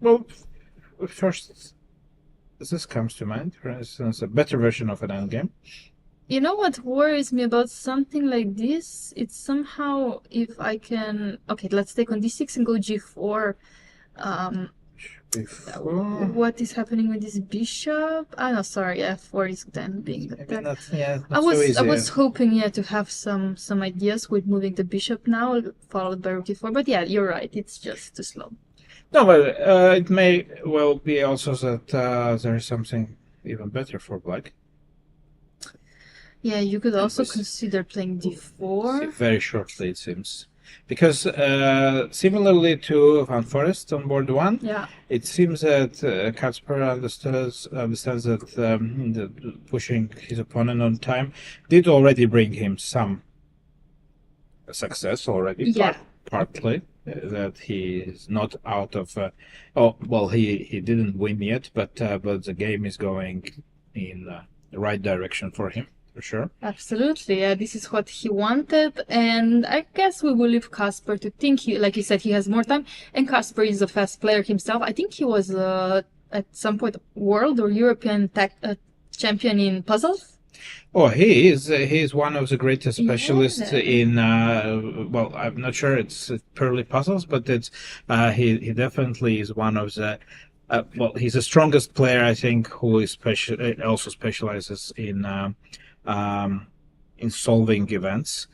Well, first, this comes to mind. For instance, a better version of an endgame. You know what worries me about something like this? It's somehow if I can. Okay, let's take on d6 and go g4. Before, What is happening with this bishop? Ah, no, sorry, f4 is then being maybe attacked. not, yeah, I not was so easy. I was hoping to have some ideas with moving the bishop now, followed by rook e4. But yeah, you're right. It's just too slow. No, but it may well be also that there is something even better for black. Yeah, you could also This- consider playing d4. Very shortly, it seems. Because similarly to Van Foreest on board one, Yeah. it seems that Casper understands that pushing his opponent on time did already bring him some success already. Yeah. Partly that he is not out of. He didn't win yet, but the game is going in the right direction for him, for sure. Absolutely, yeah, this is what he wanted, and I guess we will leave Casper to think. Like you said, he has more time, and Casper is a fast player himself. I think he was at some point world or European champion in puzzles. Oh, he is one of the greatest specialists Yeah. in. Well, I'm not sure it's purely puzzles, but it's he definitely is one of the. He's the strongest player, I think, who is also specializes in solving events.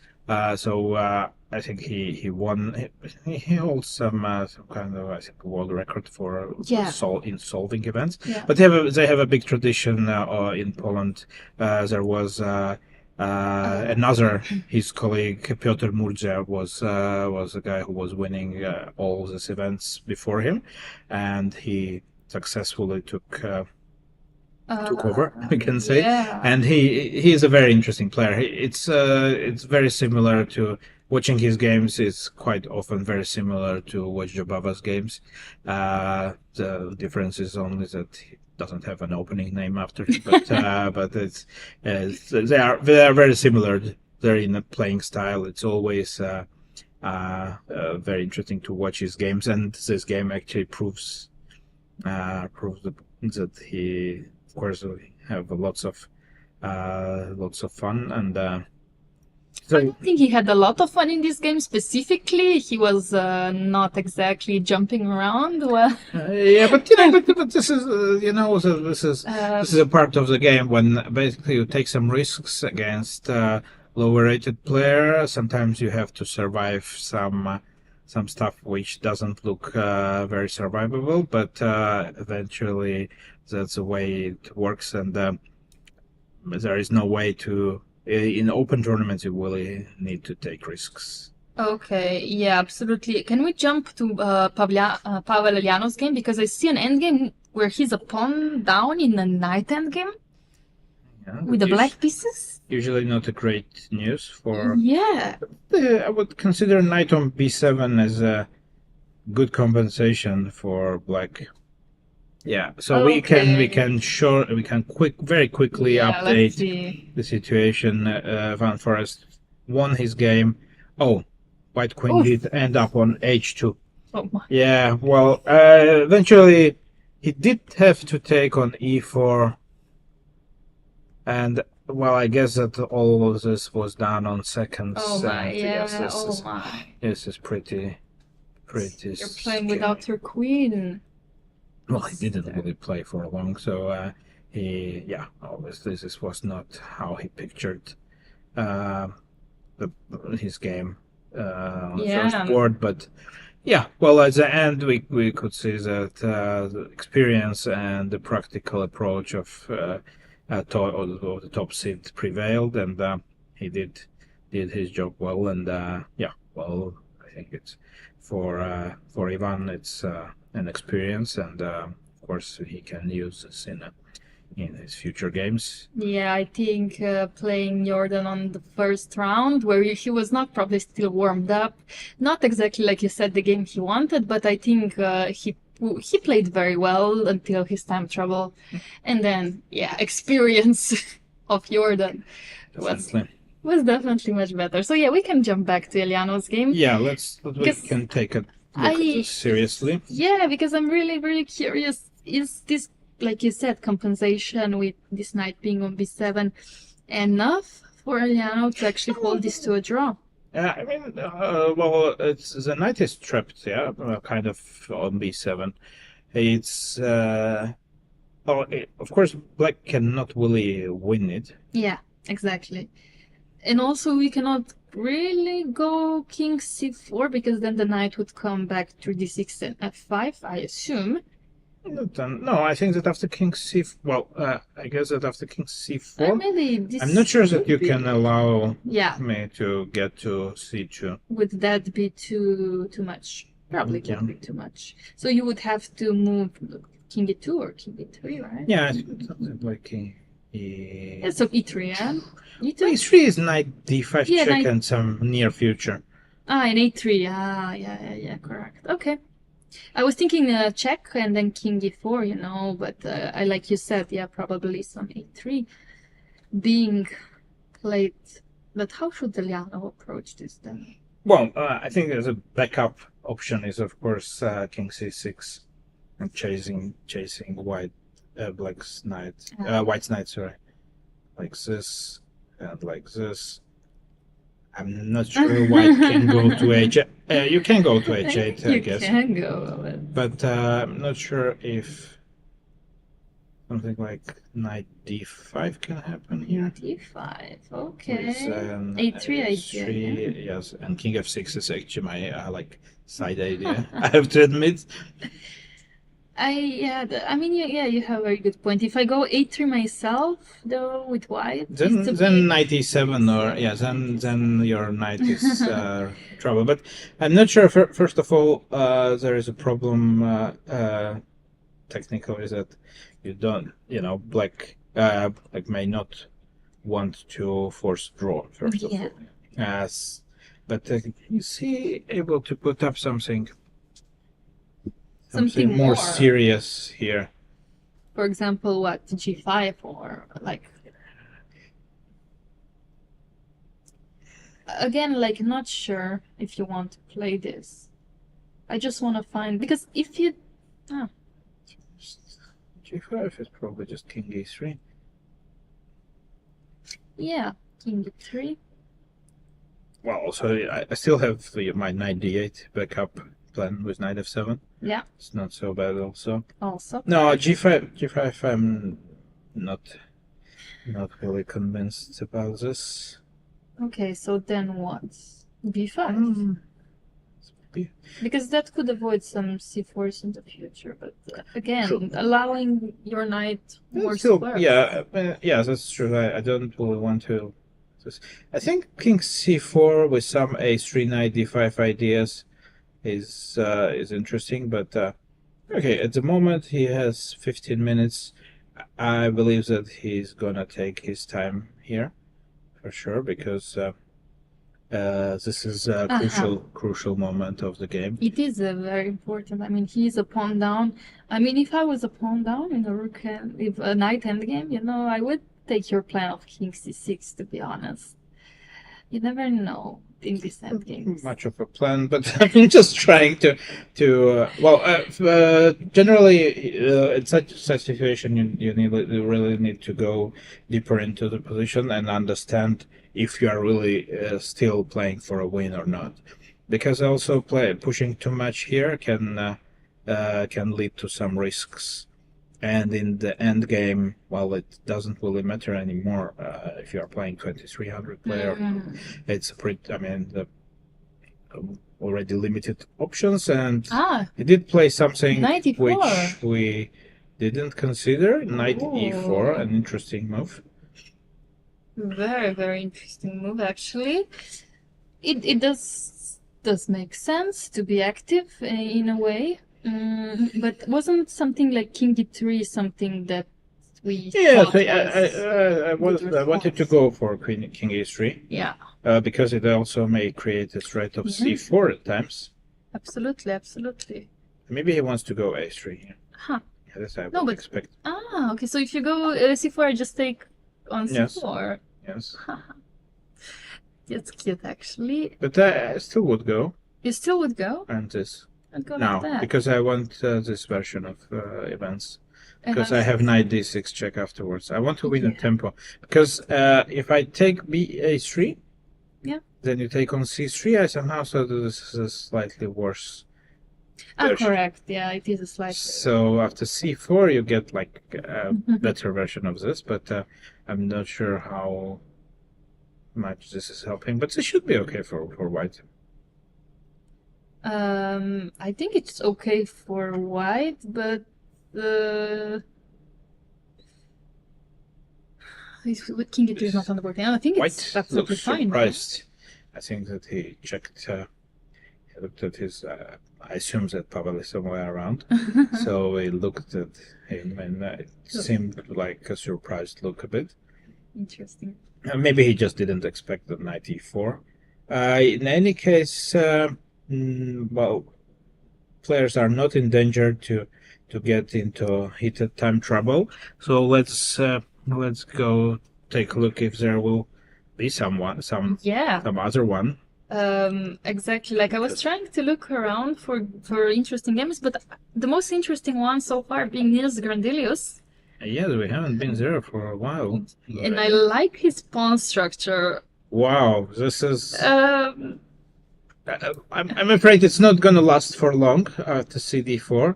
I think he won. He holds some kind of, I think, world record for Yeah. in solving events. Yeah. But they have a big tradition in Poland. There was another, his colleague Piotr Murdzia was a guy who was winning all these events before him, and he successfully took over, we can say. Yeah. And he is a very interesting player. It's very similar to watching his games. Is quite often very similar to watch Jobava's games. The difference is only that he doesn't have an opening name after it, but they are very similar. They're in a playing style. It's always very interesting to watch his games, and this game actually proves that he, of course, we have lots of fun, and So I think he had a lot of fun in this game. Specifically, he was not exactly jumping around. Well, yeah, but but this is so this is a part of the game when basically you take some risks against lower rated player. Sometimes you have to survive some stuff which doesn't look very survivable, but eventually that's the way it works, and there is no way to. In open tournaments, you really need to take risks. okay, yeah, absolutely. Can we jump to Pavel Eljanov's game? Because I see an endgame where he's a pawn down in a knight endgame Yeah, with the black pieces. usually not a great news for. Yeah. I would consider knight on b7 as a good compensation for black. Yeah, so we can very quickly Yeah, let's update see. the situation. Van Foreest won his game. Oh, white queen Oof. did end up on h2. Oh my. Yeah, well, eventually he did have to take on e4, and well, I guess that all of this was done on seconds. Oh my. And Yeah. yes, Oh my. this is pretty. You're playing scary. without your queen. Well, he didn't really play for long, so obviously this was not how he pictured his game on the Yeah. first board. But yeah, well, at the end we could see that the experience and the practical approach of the top seed prevailed, and he did his job well. And well, I think it's for Ivan, it's an experience, and of course he can use this in his future games. Yeah, I think playing Jordan on the first round, where he was not probably still warmed up, not exactly like you said the game he wanted, but I think he played very well until his time trouble, and then experience of Jordan was definitely much better. So yeah, we can jump back to Eljanov's game. Yeah, we can take a look at this seriously. Yeah, because I'm really, really curious. Is this, like you said, compensation with this knight being on b7 enough for Eljanov to actually hold this to a draw? I mean, well, the knight is trapped, kind of on b7. It's of course, black cannot really win it. Yeah, exactly. And also, we cannot really go king c4 because then the knight would come back through d6 and f5, I assume. No, I think that after king c4, I guess that after king c4, maybe this I'm not sure that you can allow me to get to c2. Would that be too much? Probably can be too much. So you would have to move king e2 or king e3, right? Yeah, I think something like king e. Yeah, so e3, yeah. E2? e3 is knight d5 check and some near future. And a3. Yeah, correct. Okay. I was thinking check and then king e4, but I like you said, probably some a3 being played. But how should Eljanov approach this then? Well, I think as a backup option is of course king c6 and chasing black's knight, white's knight, sorry, like this and like this. I'm not sure white can go to h8. You can go to h8, I guess. You can go. But I'm not sure if something like knight d5 can happen here. d5, okay. a3 idea. Yes, and king f6 is actually my side idea. I have to admit. You have a very good point. If I go a3 myself, though, with white, then knight e7 then your knight is trouble. But I'm not sure. First of all, there is a problem technically that you don't, black may not want to force draw first of all. But is he able to put up something more serious here? For example, what, g5 or again, not sure if you want to play this. I just want to find, because if you g5 is probably just king e3. Yeah, king e3. well, so I still have my knight d8 backup plan with knight f7. Yeah. It's not so bad also. Also. No, g5 I'm not really convinced about this. Okay, so then what? b5. B- Because that could avoid some c4s in the future, but again, True. allowing your knight more Still, square. yeah, that's true. I don't really want to. I think king c4 with some a3 knight d5 ideas is interesting, but okay. At the moment, he has 15 minutes. I believe that he's gonna take his time here, for sure, because this is a crucial moment of the game. It is very important. I mean, he's a pawn down. I mean, if I was a pawn down in a rook and if a knight endgame, I would take your plan of king c6. To be honest, you never know in this endgame. Much of a plan, but I'm just trying to generally in such situation you really need to go deeper into the position and understand if you are really still playing for a win or not, because also pushing too much here can lead to some risks. And in the end game, well, it doesn't really matter anymore if you are playing 2300 player. It's already limited options, and he did play something which we didn't consider. Knight e4, an interesting move. Very, very interesting move, actually. It does make sense to be active in a way. But wasn't something like king d3 something that we I wanted to go for king e3. Yeah. Because it also may create a threat of c4 at times. Absolutely. Maybe he wants to go a3 here. Huh. Yeah, that's what I would expect. Okay. So if you go c4, I just take on c4. Yes. That's cute, actually. But I still would go. You still would go? And this. I'd go now, like that. because I want this version of events. Because I have knight d6 check afterwards. I want to win a tempo. Because if I take a3, then you take on c3, I somehow thought that this is a slightly worse version. Correct. Yeah, it is a slightly. So after c4, you get like a better version of this, but I'm not sure how much this is helping. But this should be okay for white. I think it's okay for white, but with king d2 is not on the board. I think it's absolutely fine. Surprised. I think that he checked. He looked at his. I assume that Pavel is somewhere around. So he looked at him, and it seemed like a surprised look a bit. Interesting. Maybe he just didn't expect the knight e4. In any case. Well, players are not in danger to get into heated time trouble. So let's go take a look if there will be some other one. Exactly. Like I was trying to look around for interesting games, but the most interesting one so far being Nils Grandelius. Yes, we haven't been there for a while. And I like his pawn structure. Wow, this is. I'm afraid it's not gonna last for long after cd4.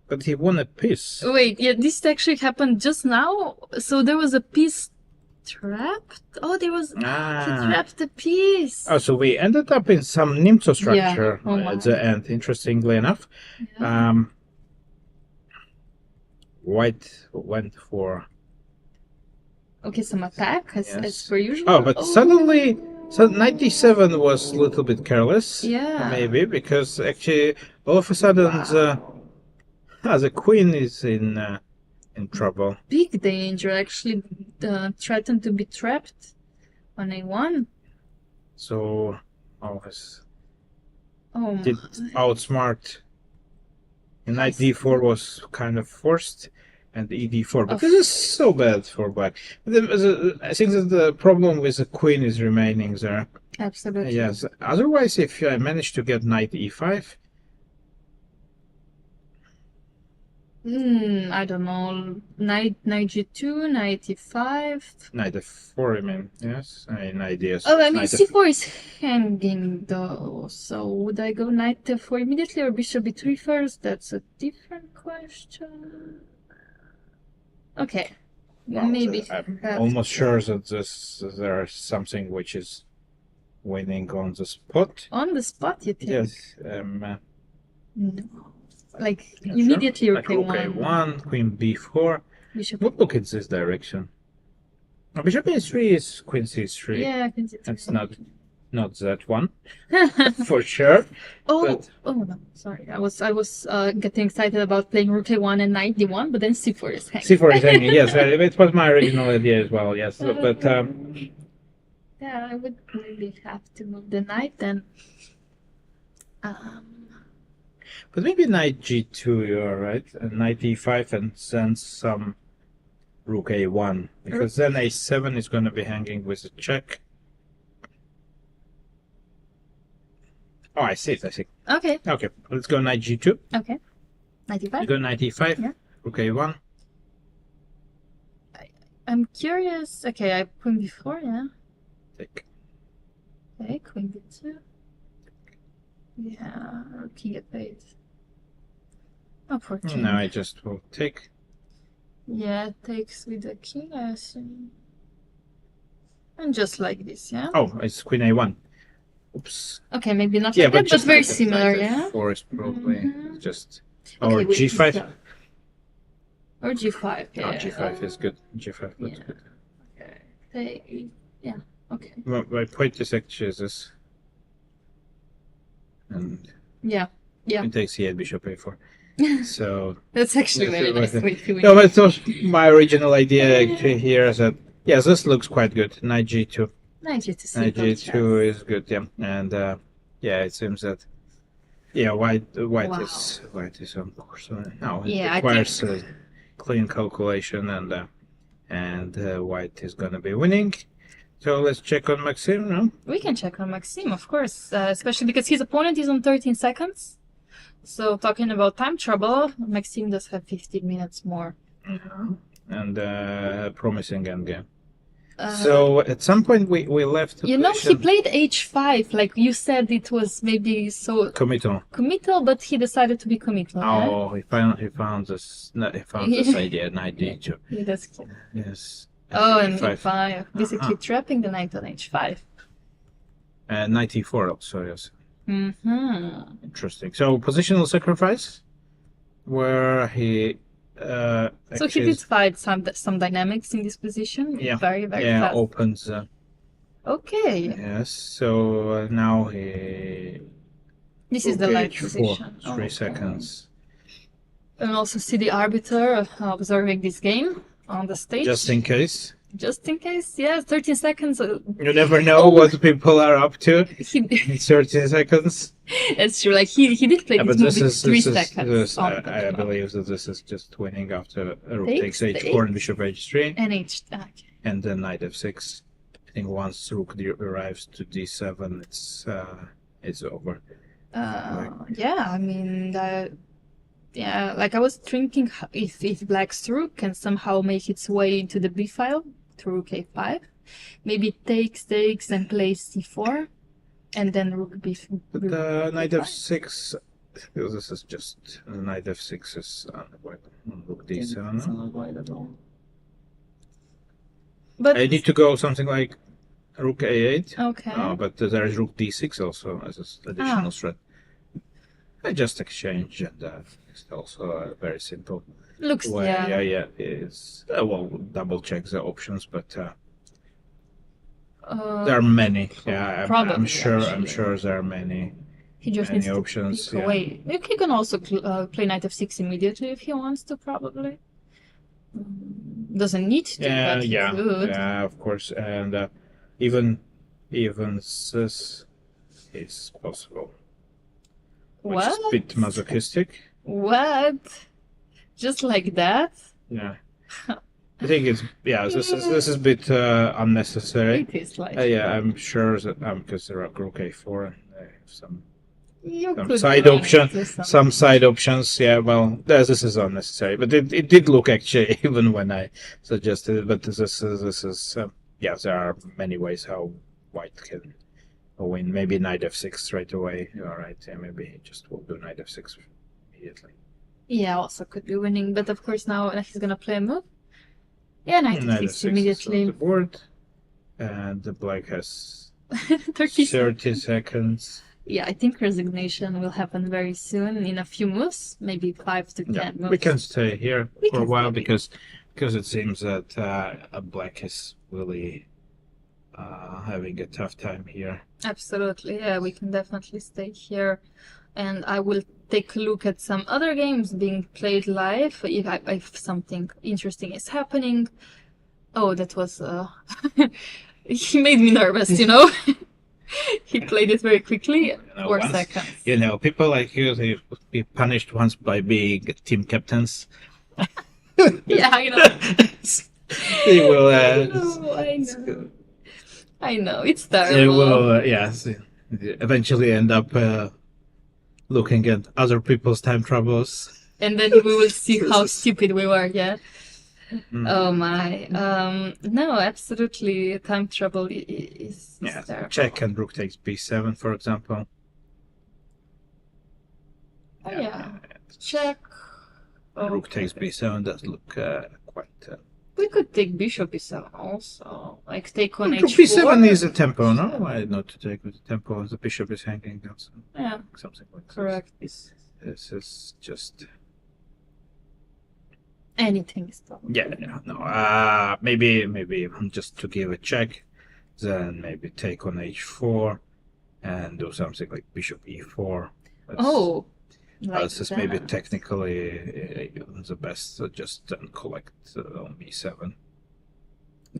But he won a piece. Wait, this actually happened just now? So there was a piece trapped? Oh, there was... He trapped a piece! Oh, so we ended up in some Nimzo structure at the end, interestingly enough. Yeah. White went for... Okay, some attack, as per usual. Oh, but suddenly... So 97 was a little bit careless, maybe, because actually all of a sudden the queen is in trouble. Big danger, actually threatened to be trapped on a1. So did outsmart. Knight d4 was kind of forced. And ed4, but this is so bad for black. I think that the problem with the queen is remaining there. Absolutely. Yes. Otherwise, if I manage to get knight e5, I don't know. Knight g2, knight e5. Knight f4, I mean, yes. I mean, ideas. Oh, I mean, Knight c4 is hanging though. So would I go knight f4 immediately or bishop b3 first? That's a different question. Okay. well, Maybe. I'm have almost to- sure that there's something which is winning on the spot. On the spot, you think? Yes. No. Like, Yeah, immediately sure. Like rook rook a1. a1, queen b4. Bishop. We'll look at this direction. Oh, bishop a3 is queen c3. Yeah, I can see. That's not that one for sure. Oh, But- oh no, sorry. I was getting excited about playing rook a1 and knight d1, but then c4 is hanging. c4 is hanging. Yes, it was my original idea as well. Yes, but Yeah, I would maybe have to move the knight then. but maybe knight g2. You're right. And knight e5 and then some rook a1 because then a7 is going to be hanging with a check. Oh, I see it. I see. Okay, Okay, let's go knight g2. okay. Knight You e5. go knight e5. Yeah. Rook a1. I'm curious. Okay, I queen b4, yeah. Take. Okay, queen b2. Yeah, rook e8. Oh, poor king. Now I just will take. Yeah, takes with the king, I assume. And just like this, yeah? Oh, it's queen a1. Oops. Okay, maybe not Yeah, like but that, but just very knight F- similar, knight yeah? F4 is probably Mhm. just. Okay, Or wait, g5. this, Or g5, yeah. Oh, g5 is good. G5 looks Yeah. good. Yeah, okay. My point is actually this. And Yeah, yeah. it takes e8, bishop a4. So. That's actually Yes, very it nice was- way to win. No, but it was my original idea actually here is that, yeah, this looks quite good. Knight g2. Nice to see Knight those g2 is good, yeah. And yeah, it seems that, yeah, white Wow. is on course. No, it Yeah, I requires a clean calculation and white is gonna be winning. So let's check on Maxime now. We can check on Maxime, of course, especially because his opponent is on 13 seconds. So talking about time trouble, Maxime does have 15 minutes more. And promising endgame. Uh, So at some point we left the you know, he position played h5, like you said it was maybe so committal. committal, but he decided to be committal. yeah? Oh, he found this. No, he found this idea. Knight d2. Yeah, that's cute. Yes. Oh, and E5. e5, basically trapping the knight on h5. Knight e4 also. Yes. Mm-hmm. Interesting. So positional sacrifice, where he. So he actually did find some dynamics in this position. Yeah. Very, very yeah fast. opens. Okay. Yes. So now he. This is the Rook live h4, position. 3 Okay. seconds. And also see the arbiter observing this game on the stage. Just in case. Just in case, yeah, 13 seconds. You never know Oh. what people are up to He, in 13 seconds. that's true. Like he did play Yeah, this but move in 3 this seconds. is on I the clock. believe that this is just winning after rook Takes takes the h4 and bishop h3, And okay. and then knight f6. I think once rook arrives to d7, it's over. Yeah, I mean, yeah, like I was thinking if black's rook can somehow make its way into the b file through rook a5, maybe it takes and plays c4, and then rook b. But knight f6, this is just knight f6 is unavoidable. Rook d7. But I need to go something like rook a8. okay, But there is rook d6 also as an additional threat. I just exchange, and it's also very simple. looks Well, yeah. yeah. It's well, double check the options, but there are many. Yeah, I'm probably, sure. I'm actually. sure there are many. He just Many needs to options, pick yeah. away. He can also play knight f6 immediately if he wants to, probably. Doesn't need to, Yeah, but he yeah, could. yeah. Of course, and even this is possible. Which is a What? bit masochistic. What? Just like that? Yeah. I think it's This is a bit unnecessary. It is like. Yeah, I'm sure that because there are rook a4 and they have some You Some could side run option, into some side options. Yeah, well, this is unnecessary, but it did look actually even when I suggested it. But this is yeah. There are many ways how white can win. Maybe knight f6 straight away. You're right. Yeah, maybe he just will do knight f6 immediately. Yeah, also could be winning, but of course now he's gonna play a move. Yeah, knight Knight f6 f6 is on immediately. the board, and the black has 30 30 seconds. Yeah, I think resignation will happen very soon in a few moves, maybe 5 to 10 Yeah, moves. we can stay here We for a can while stay. because it seems that black is really having a tough time here. Absolutely, yeah, we can definitely stay here. And I will take a look at some other games being played live if something interesting is happening. Oh, that was he made me nervous, you know. He played it very quickly. know, 4 once- seconds. You know, people like you, they would be punished once by being team captains. Yeah, I know. They will. I know. I know. It's terrible. They will. Yes, eventually end up looking at other people's time troubles. And then we will see how This is- stupid we were, yeah. Mm. Oh my. No, absolutely. Time trouble is Yeah, terrible. check and rook takes b7, for example. Oh, yeah. Check. Rook Okay. takes b7 does look quite. We could take bishop e7 also. Like take on Rook h4. b7 is a tempo, no? Why not to take with the tempo? The bishop is hanging down. Yeah, Something like correct. this. This is just. Anything is done. Yeah, no. Maybe just to give a check, then maybe take on h4 and do something like bishop e4. Oh. Like This is maybe that. technically the best. So just then collect on b7.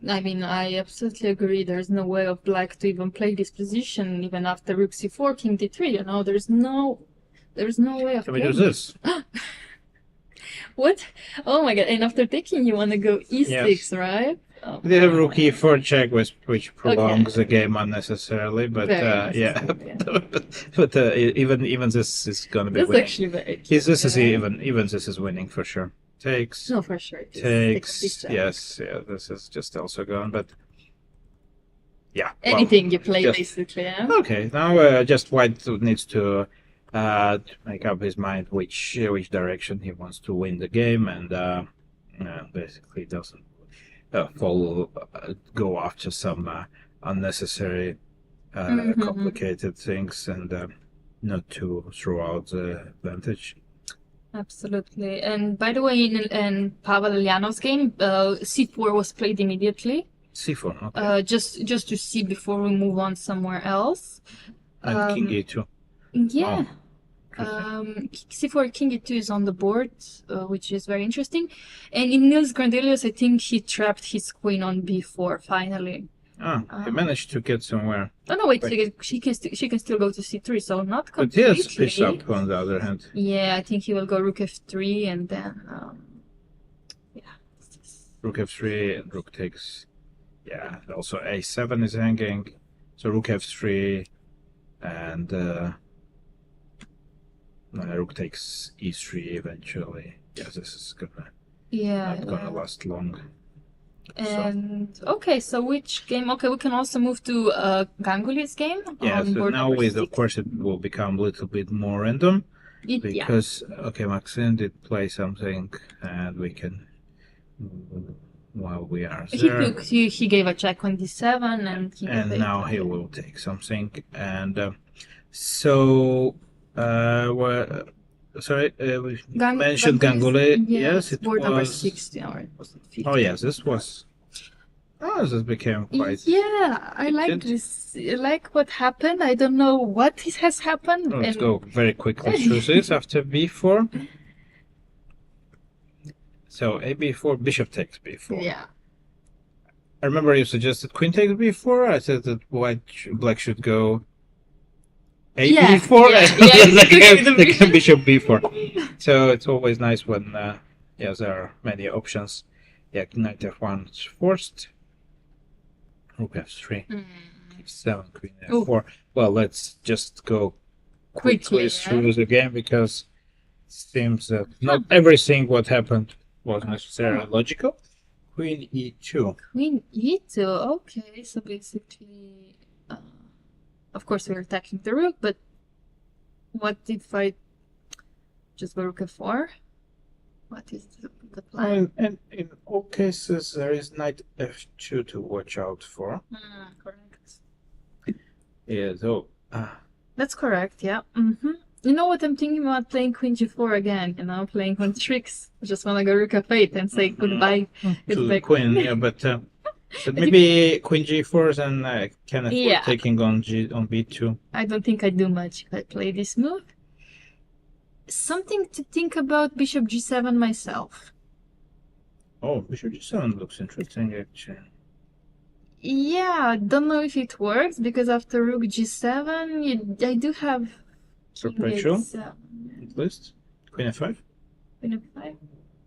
I mean, I absolutely agree. There's no way of black to even play this position, even after rook c4, king d3. You know, there's no way of Can we do playing. this? What? Oh my god! And after taking, you want to go e6, Yes. right? Oh, They have rook e4 check, which prolongs Okay. the game unnecessarily. But Very yeah, necessary, but even this is gonna be That's winning. actually very. This is yeah. even this is winning for sure. Takes. No, for sure. Just Takes. take a bishop. Yes, yeah. This is just also gone, but yeah. well, Anything you play, just- basically. Yeah. Okay, now just white needs to make up his mind which direction he wants to win the game, and basically doesn't go after some unnecessary Mhm. complicated things, and not to throw out the advantage. Absolutely. And by the way, in Pavel Eljanov's game, c4 was played immediately, c4, okay, just to see before we move on somewhere else. and king e2. Yeah. Interesting. C4 king e2 is on the board, which is very interesting. And in Nils Grandelius, I think he trapped his queen on b4 finally. He managed to get somewhere. Oh no, wait, Wait. she can still go to c3, so not But completely. he has bishop on the other hand. Yeah, I think he will go rook f3 and then yeah. Rook f3 and rook takes. Yeah, also a7 is hanging. So rook f3 and rook takes e3 eventually. Yeah, this is not gonna last long. And okay, so which game? Okay, we can also move to Ganguly's game. Yeah, on so board now number with of 6. course it will become a little bit more random Yeah. because okay, Maxime did play something and we can while we are there. He gave a check on d7 and he And played- now he will take something. And so, sorry, we mentioned Ganguly. Yes, it board number was. 60 or it was 50. Oh, yes, this was. Oh, this became quite. Yeah, I like Good. this. I like what happened. I don't know what has happened. Let's and go very quickly through this after b4. So a b4, bishop takes b4. Yeah. I remember you suggested queen takes b4. I said that black should go a Yeah, b4 yeah, and yeah, then the again bishop b4. So it's always nice when there are many options. Yeah, knight f1 is forced. Rook f3, Mm. f7, queen f4. Well, let's just go quickly yeah. through the game because it seems that not everything what happened was necessarily logical. Queen e2. Queen e2. Okay, so basically, of course we're attacking the rook, but what if I just go rook f4? What is the plan? And in all cases, there is knight f2 to watch out for. Correct. Yeah, so That's correct, yeah. You know what, I'm thinking about playing queen g4 again, playing on tricks. I just want to go rook f8 and say goodbye. to the queen, yeah, but maybe queen g4 and can afford taking on b2. I don't think I do much if I play this move. Something to think about, bishop g7 myself. Oh, bishop g7 looks interesting, actually. Yeah, don't know if it works, because after rook g7, I do have... Perpetual, at least. Queen f5? Queen f5?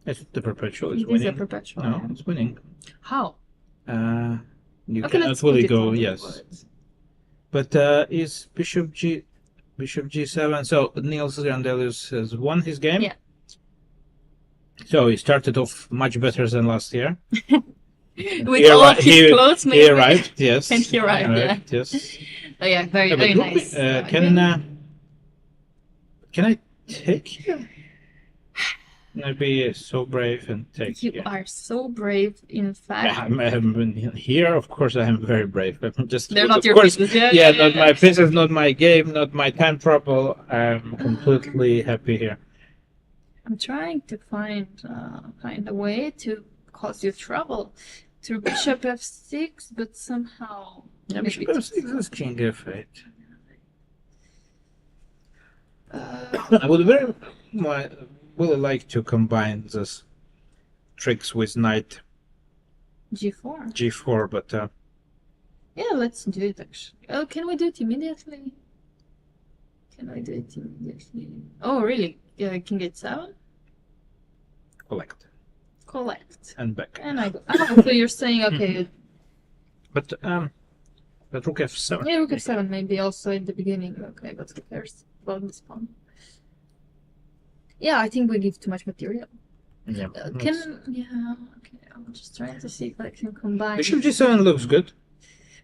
It's the perpetual is It winning. is a perpetual. No, it's winning. How? You Okay, cannot let's fully put it go, on the yes. board. But is bishop g7, so Nils Grandelius has won his game. Yeah. So he started off much better than last year. With all of his clothes, maybe. He arrived, yes. And he arrived, yes. Oh yeah, very, Yeah, very but nice. Can I take here? Can I be so brave and take You here? are so brave, in fact. I'm here, of course I am very brave. I'm just, They're of not your course, pieces. yeah, not my pieces, not my game, not my time trouble. I'm completely happy here. I'm trying to find a way to cause you trouble through bishop f6, but somehow... Yeah, maybe bishop it's- f6 is king f8. I would really like to combine this tricks with knight g4. g4, but Yeah, let's do it actually. Oh, can we do it immediately? Can I do it immediately? Oh, really? Yeah, king h7? collect Collect. and back. And I go. Oh, so you're saying, okay, But rook f7. yeah, rook f7 maybe also in the beginning. Okay, but who cares about this pawn? Yeah, I think we give too much material. Yeah. Okay, I'm just trying to see if I can combine. Bishop g7 looks good.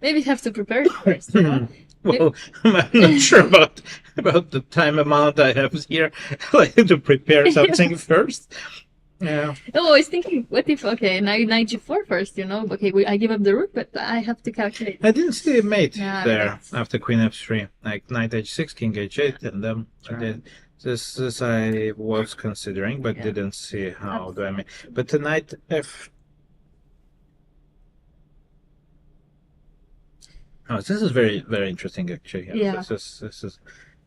Maybe have to prepare it first. You know? Well, I'm not sure about the time amount I have here. I like to prepare something first. Yeah. Oh, I was thinking, what if, okay, knight g4 first, Okay, I give up the rook, but I have to calculate. I didn't see a mate Yeah, there that's- after queen f3, like knight h6, king h8, and then I did. This I was considering, but didn't see how do I make. But the knight f. Oh, this is very, very interesting actually. Yeah. This is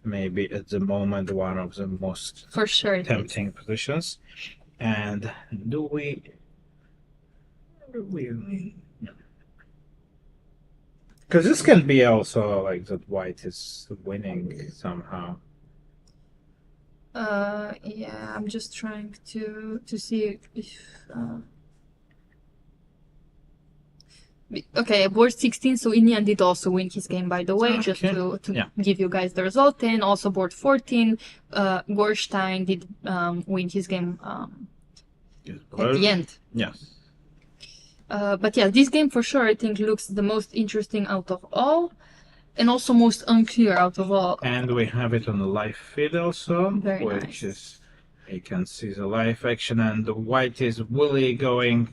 maybe at the moment one of the most For sure. it is. tempting positions. And do we because this can be also like that white is winning somehow. Yeah, I'm just trying to see if. Okay, board 16, so in the end did also win his game, by the way, just to give you guys the result. And also board 14, Gorstein did win his game at the end. Yes. But yeah, this game for sure I think looks the most interesting out of all, and also most unclear out of all. And we have it on the live feed also, Very which nice. is you can see the live action, and the white is really going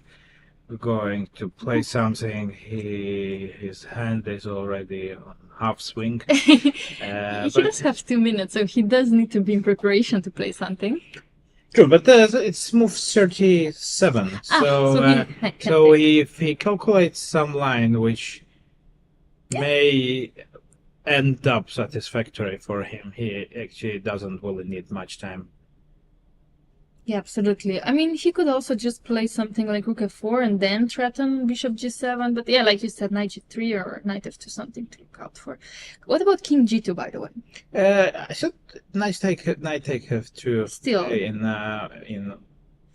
to play something. His hand is already on half swing. He but does have 2 minutes, so he does need to be in preparation to play something. true, but it's move 37. So if he calculates some line which may end up satisfactory for him, he actually doesn't really need much time. Yeah, absolutely. I mean, he could also just play something like rook f4 and then threaten bishop g7. But yeah, like you said, knight g3 or knight f2, something to look out for. What about king g2, by the way? I said knight take f2 Still. in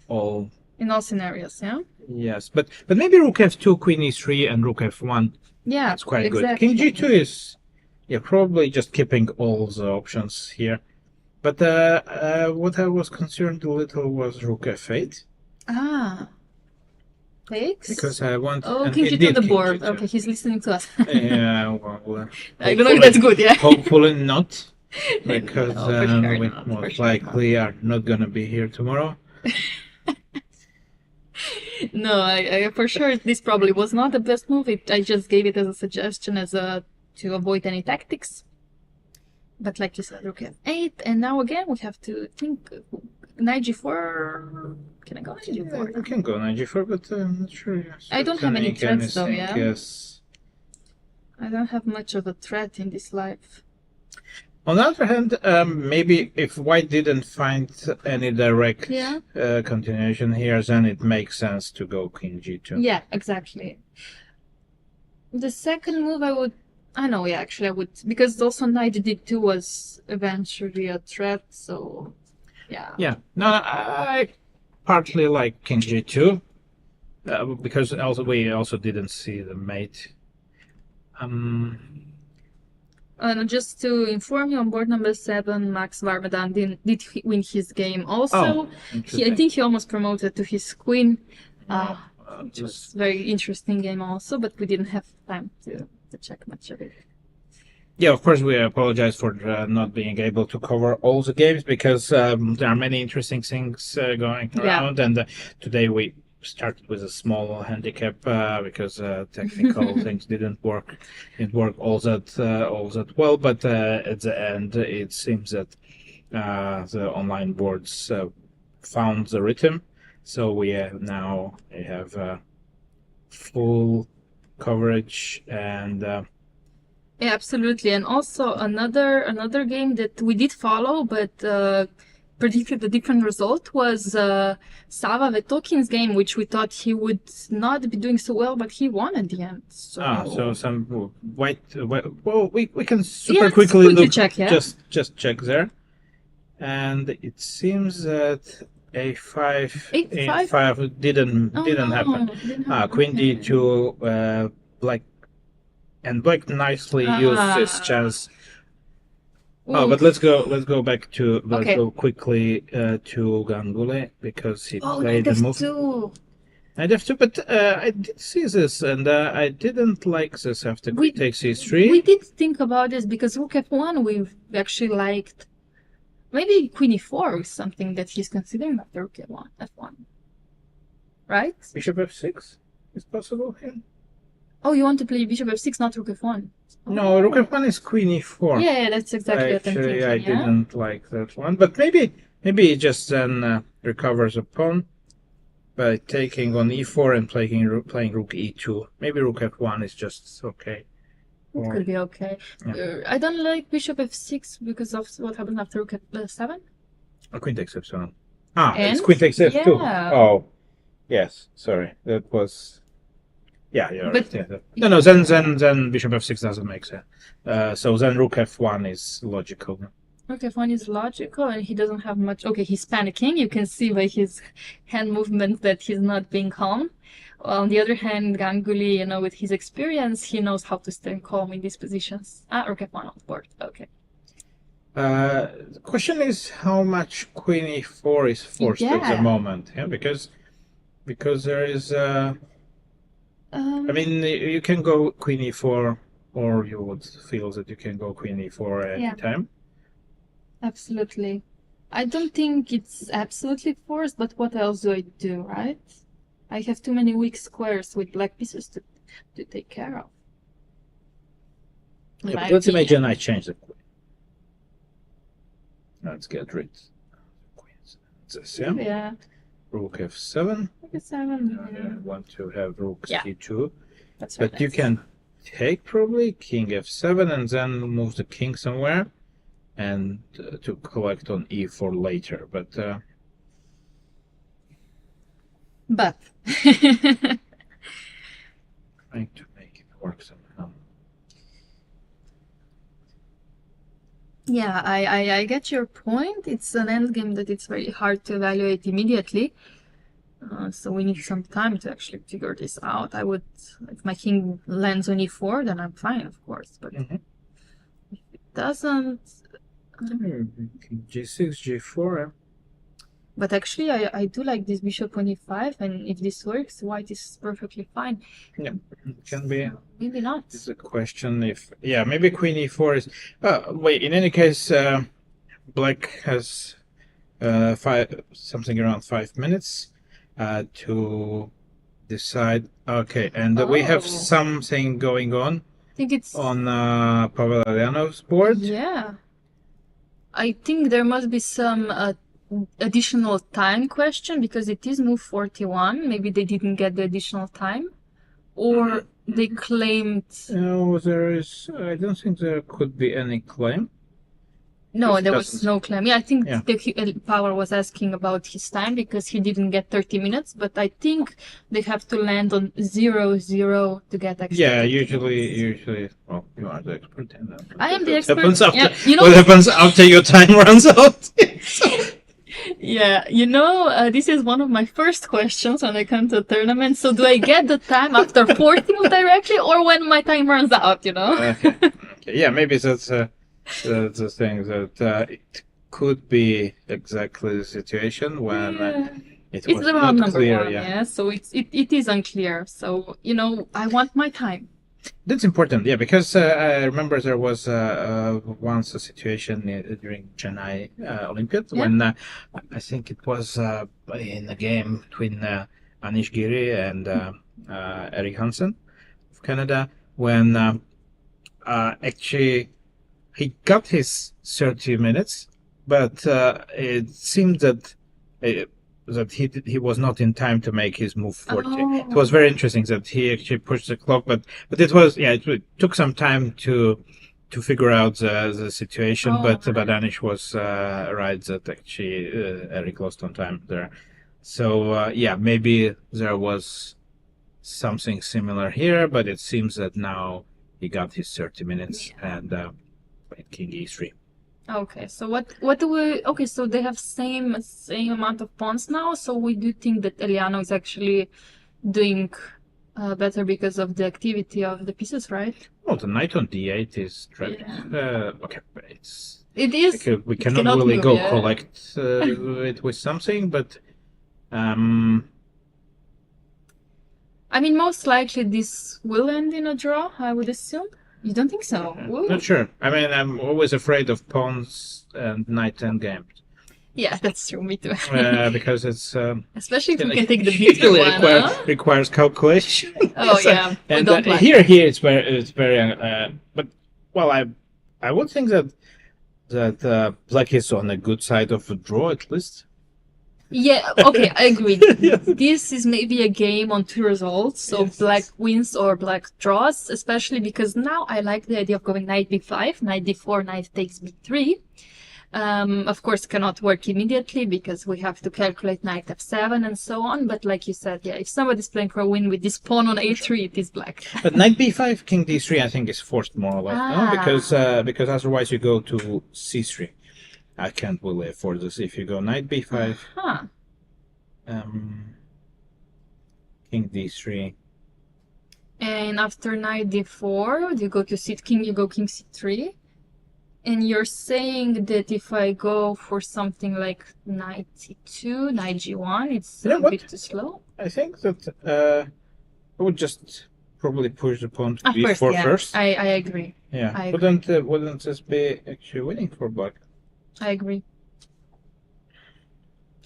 all. In all scenarios, yeah? Yes, but maybe rook f2, queen e3, and rook f1. Yeah, That's quite exactly. good. King g2 Yeah, probably just keeping all the options here. But what I was concerned a little was rook f8. Ah. Takes? Because I want... Oh, and king it G2 on did the king board. G2. Okay, he's listening to us. Yeah, well... I don't know if that's good, yeah. Hopefully not. Because No, for sure we not, for most sure likely are not going to be here tomorrow. No, I for sure this probably was not the best move. I just gave it as a suggestion to avoid any tactics. But like you said, rook f8, and now again we have to think knight g4. Can I go knight Yeah, g4? you can go knight g4, but I'm not sure. I don't have any threats though, yeah? Yes. I don't have much of a threat in this life. On the other hand, maybe if white didn't find any direct Yeah. continuation here, then it makes sense to go king g2. Yeah, exactly. The second move I would... actually I would... Because also knight d2 was eventually a threat, so... Yeah. Yeah. No, I partly like king g2, because we also didn't see the mate. And just to inform you, on board number 7, Max Varmedan did win his game also. I think he almost promoted to his queen, which was a very interesting game also, but we didn't have time to check much of it. Yeah, of course, we apologize for not being able to cover all the games, because there are many interesting things going around, and today we started with a small handicap because technical things didn't work all that well. But at the end, it seems that the online boards found the rhythm, so we now have full coverage and. Yeah, absolutely, and also another game that we did follow, but predicted a different result was Sava Vetokin's game, which we thought he would not be doing so well, but he won at the end. So, some white. Well, we can super quickly look. Check, yeah? Just check there, and it seems that a5 didn't happen. Queen d2, black. And black nicely used this chance. Oh, but let's go back to go quickly to Ganguly, because he played the move. Knight f2, but I did see this, and I didn't like this after queen takes e3. We did think about this because rook f1 we've actually liked. Maybe queen e4 is something that he's considering after rook f1. Right? Bishop f6 is possible here. Oh, you want to play bishop f6, not rook f1? No, rook f1 is queen e4. Yeah, that's exactly what I'm thinking. I didn't like that one, but maybe he just then recovers a pawn by taking on e4 and playing rook e2. Maybe rook f1 is just okay. It could be okay. Yeah. I don't like bishop f6 because of what happened after rook f7. Queen takes f7. It's queen takes f2. Yeah. Oh, yes. Sorry, that was. Yeah, you're but, right. Yeah. No, then bishop f6 doesn't make sense. So then rook f1 is logical. Rook f1 is logical, and he doesn't have much. Okay, he's panicking. You can see by his hand movement that he's not being calm. On the other hand, Ganguly, with his experience, he knows how to stay calm in these positions. Rook f1 on the board. Okay. The question is how much queen e4 is forced at the moment. Yeah, because there is. I mean, you can go queen e4, or you would feel that you can go queen e4 any time. Absolutely. I don't think it's absolutely forced, but what else do I do, right? I have too many weak squares with black pieces to take care of. Yeah, but let's imagine I change the queen. Let's get rid of queens. This, Yeah. Rook f7. Rook f7. I want to have rook c2. That's right. But you can take probably king f7 and then move the king somewhere, and to collect on e4 later. But trying to make it work somehow. Yeah, I get your point. It's an endgame that it's very hard to evaluate immediately. So we need some time to actually figure this out. I would, if my king lands on e4, then I'm fine, of course. But doesn't. G6, G4. But actually, I do like this bishop on e5, and if this works, white is perfectly fine. Yeah, it can be. Maybe not. It's a question if maybe queen e4 is. Wait. In any case, black has something around 5 minutes to decide. Okay, and we have something going on. I think it's on Pavel Eljanov's board. Yeah. I think there must be some additional time question because it is move 41. Maybe they didn't get the additional time, or they claimed. No, there is. I don't think there could be any claim. No, there was no claim. Yeah, I think the Power was asking about his time because he didn't get 30 minutes, but I think they have to land on 0-0 to get extra. Yeah, usually. Well, you are the expert in that. I am the expert. What happens after your time runs out? Yeah, this is one of my first questions when I come to a tournament. So do I get the time after 40 directly or when my time runs out, Okay. Yeah, maybe that's the thing that it could be exactly the situation when it was the round not number clear. One, yeah. So it is unclear. So I want my time. That's important, yeah, because I remember there was once a situation during Chennai Olympiad when I think it was in a game between Anish Giri and Eric Hansen of Canada when actually he got his 30 minutes, but it seemed that he was not in time to make his move 40. It was very interesting that he actually pushed the clock, but it was it took some time to figure out the situation. But Anish was right that actually Eric lost on time there. So maybe there was something similar here, but it seems that now he got his 30 minutes and played King E3. Okay, so what do we? Okay, so they have same amount of pawns now. So we do think that Eljanov is actually doing better because of the activity of the pieces, right? Well, the knight on d8 is trapped. Okay, but it is. We cannot really move, go collect it with something, but I mean, most likely this will end in a draw. I would assume. You don't think so? Not sure. I mean, I'm always afraid of pawns and knight endgame. Yeah, that's true. Me too. Because it's especially if we can take the bigger one. Requires calculation. Oh yeah. And here it's very. But well, I would think that black is on the good side of a draw at least. Yeah, okay, I agree. This is maybe a game on 2 results, so black wins or black draws, especially because now I like the idea of going knight b5, knight d4, knight takes b3. Of course, cannot work immediately because we have to calculate knight f7 and so on, but like you said, if somebody's playing for a win with this pawn on a3, it is black. But knight b5, king d3, I think is forced more or less, no? Because otherwise you go to c3. I can't really afford this. If you go knight b5, king d3, and after knight d4, you go to king, you go king c3, and you're saying that if I go for something like knight c2, knight g1, it's a bit too slow. I think that I would just probably push the pawn to b4 first. I agree. Yeah, I agree. Wouldn't this be actually winning for black? I agree.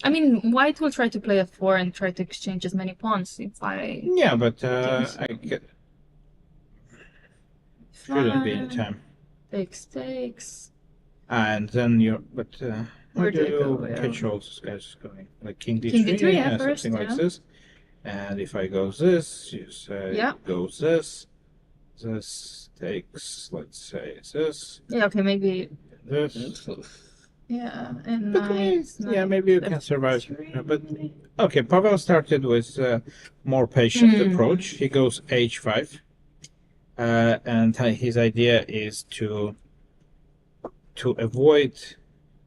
I mean, white will try to play f4 and try to exchange as many pawns if I... Yeah, but I get... Shouldn't be in time. Takes. And then you're... But where do you catch all those guys going? Like king d3? King d3, first, something like this. And if I go this, you say goes this. This takes, let's say, this. Yeah, okay, maybe... This. Yeah, and maybe you can survive. But okay, Pavel started with a more patient approach. He goes h5, and his idea is to avoid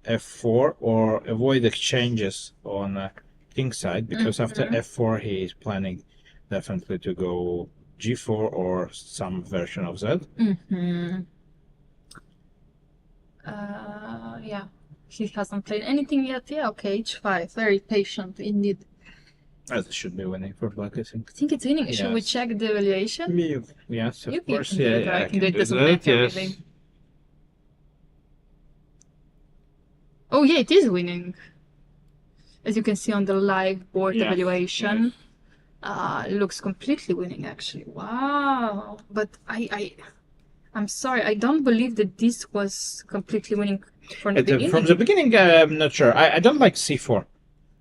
f4 or avoid exchanges on king side, because after f4 he is planning definitely to go g4 or some version of that. Yeah, he hasn't played anything yet. Yeah, okay, h5. Very patient indeed. As it should be winning for black, I think. I think it's winning. Should we Yes. check the evaluation? Yes, of You course. can do it, Yeah, I can do it. do Doesn't that, matter yes. really. Oh yeah, it is winning. As you can see on the live board Yes, evaluation, it looks completely winning actually. Wow! But I'm sorry, I don't believe that this was completely winning from the beginning. From the beginning, I'm not sure. I don't like c4.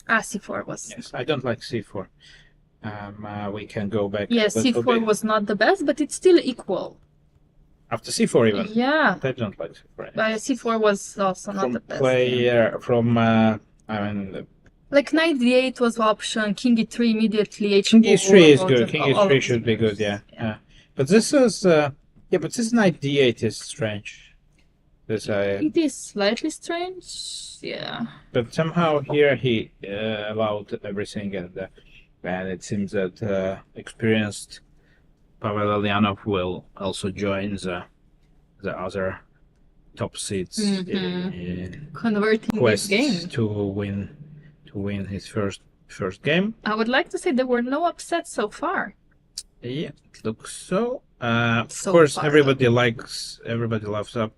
C4 was. Yes, I don't like c4. We can go back. Yeah, a little C4 bit. was not the best, but it's still equal. After c4 even. Yeah, I don't like c4. C4 was also not From the best. Yeah. Like knight d8 was option, king e3 immediately, h4. King e3 is good. King all e3 of should be good. Yeah. Yeah. But this is but this knight d8 is strange. This It is slightly strange. Yeah. but somehow here he allowed everything, and it seems that experienced Pavel Eljanov will also join the other top seeds Converting this quest game. to win his first game. I would like to say there were no upsets so far. Yeah, it looks so. Of So course, far. everybody loves An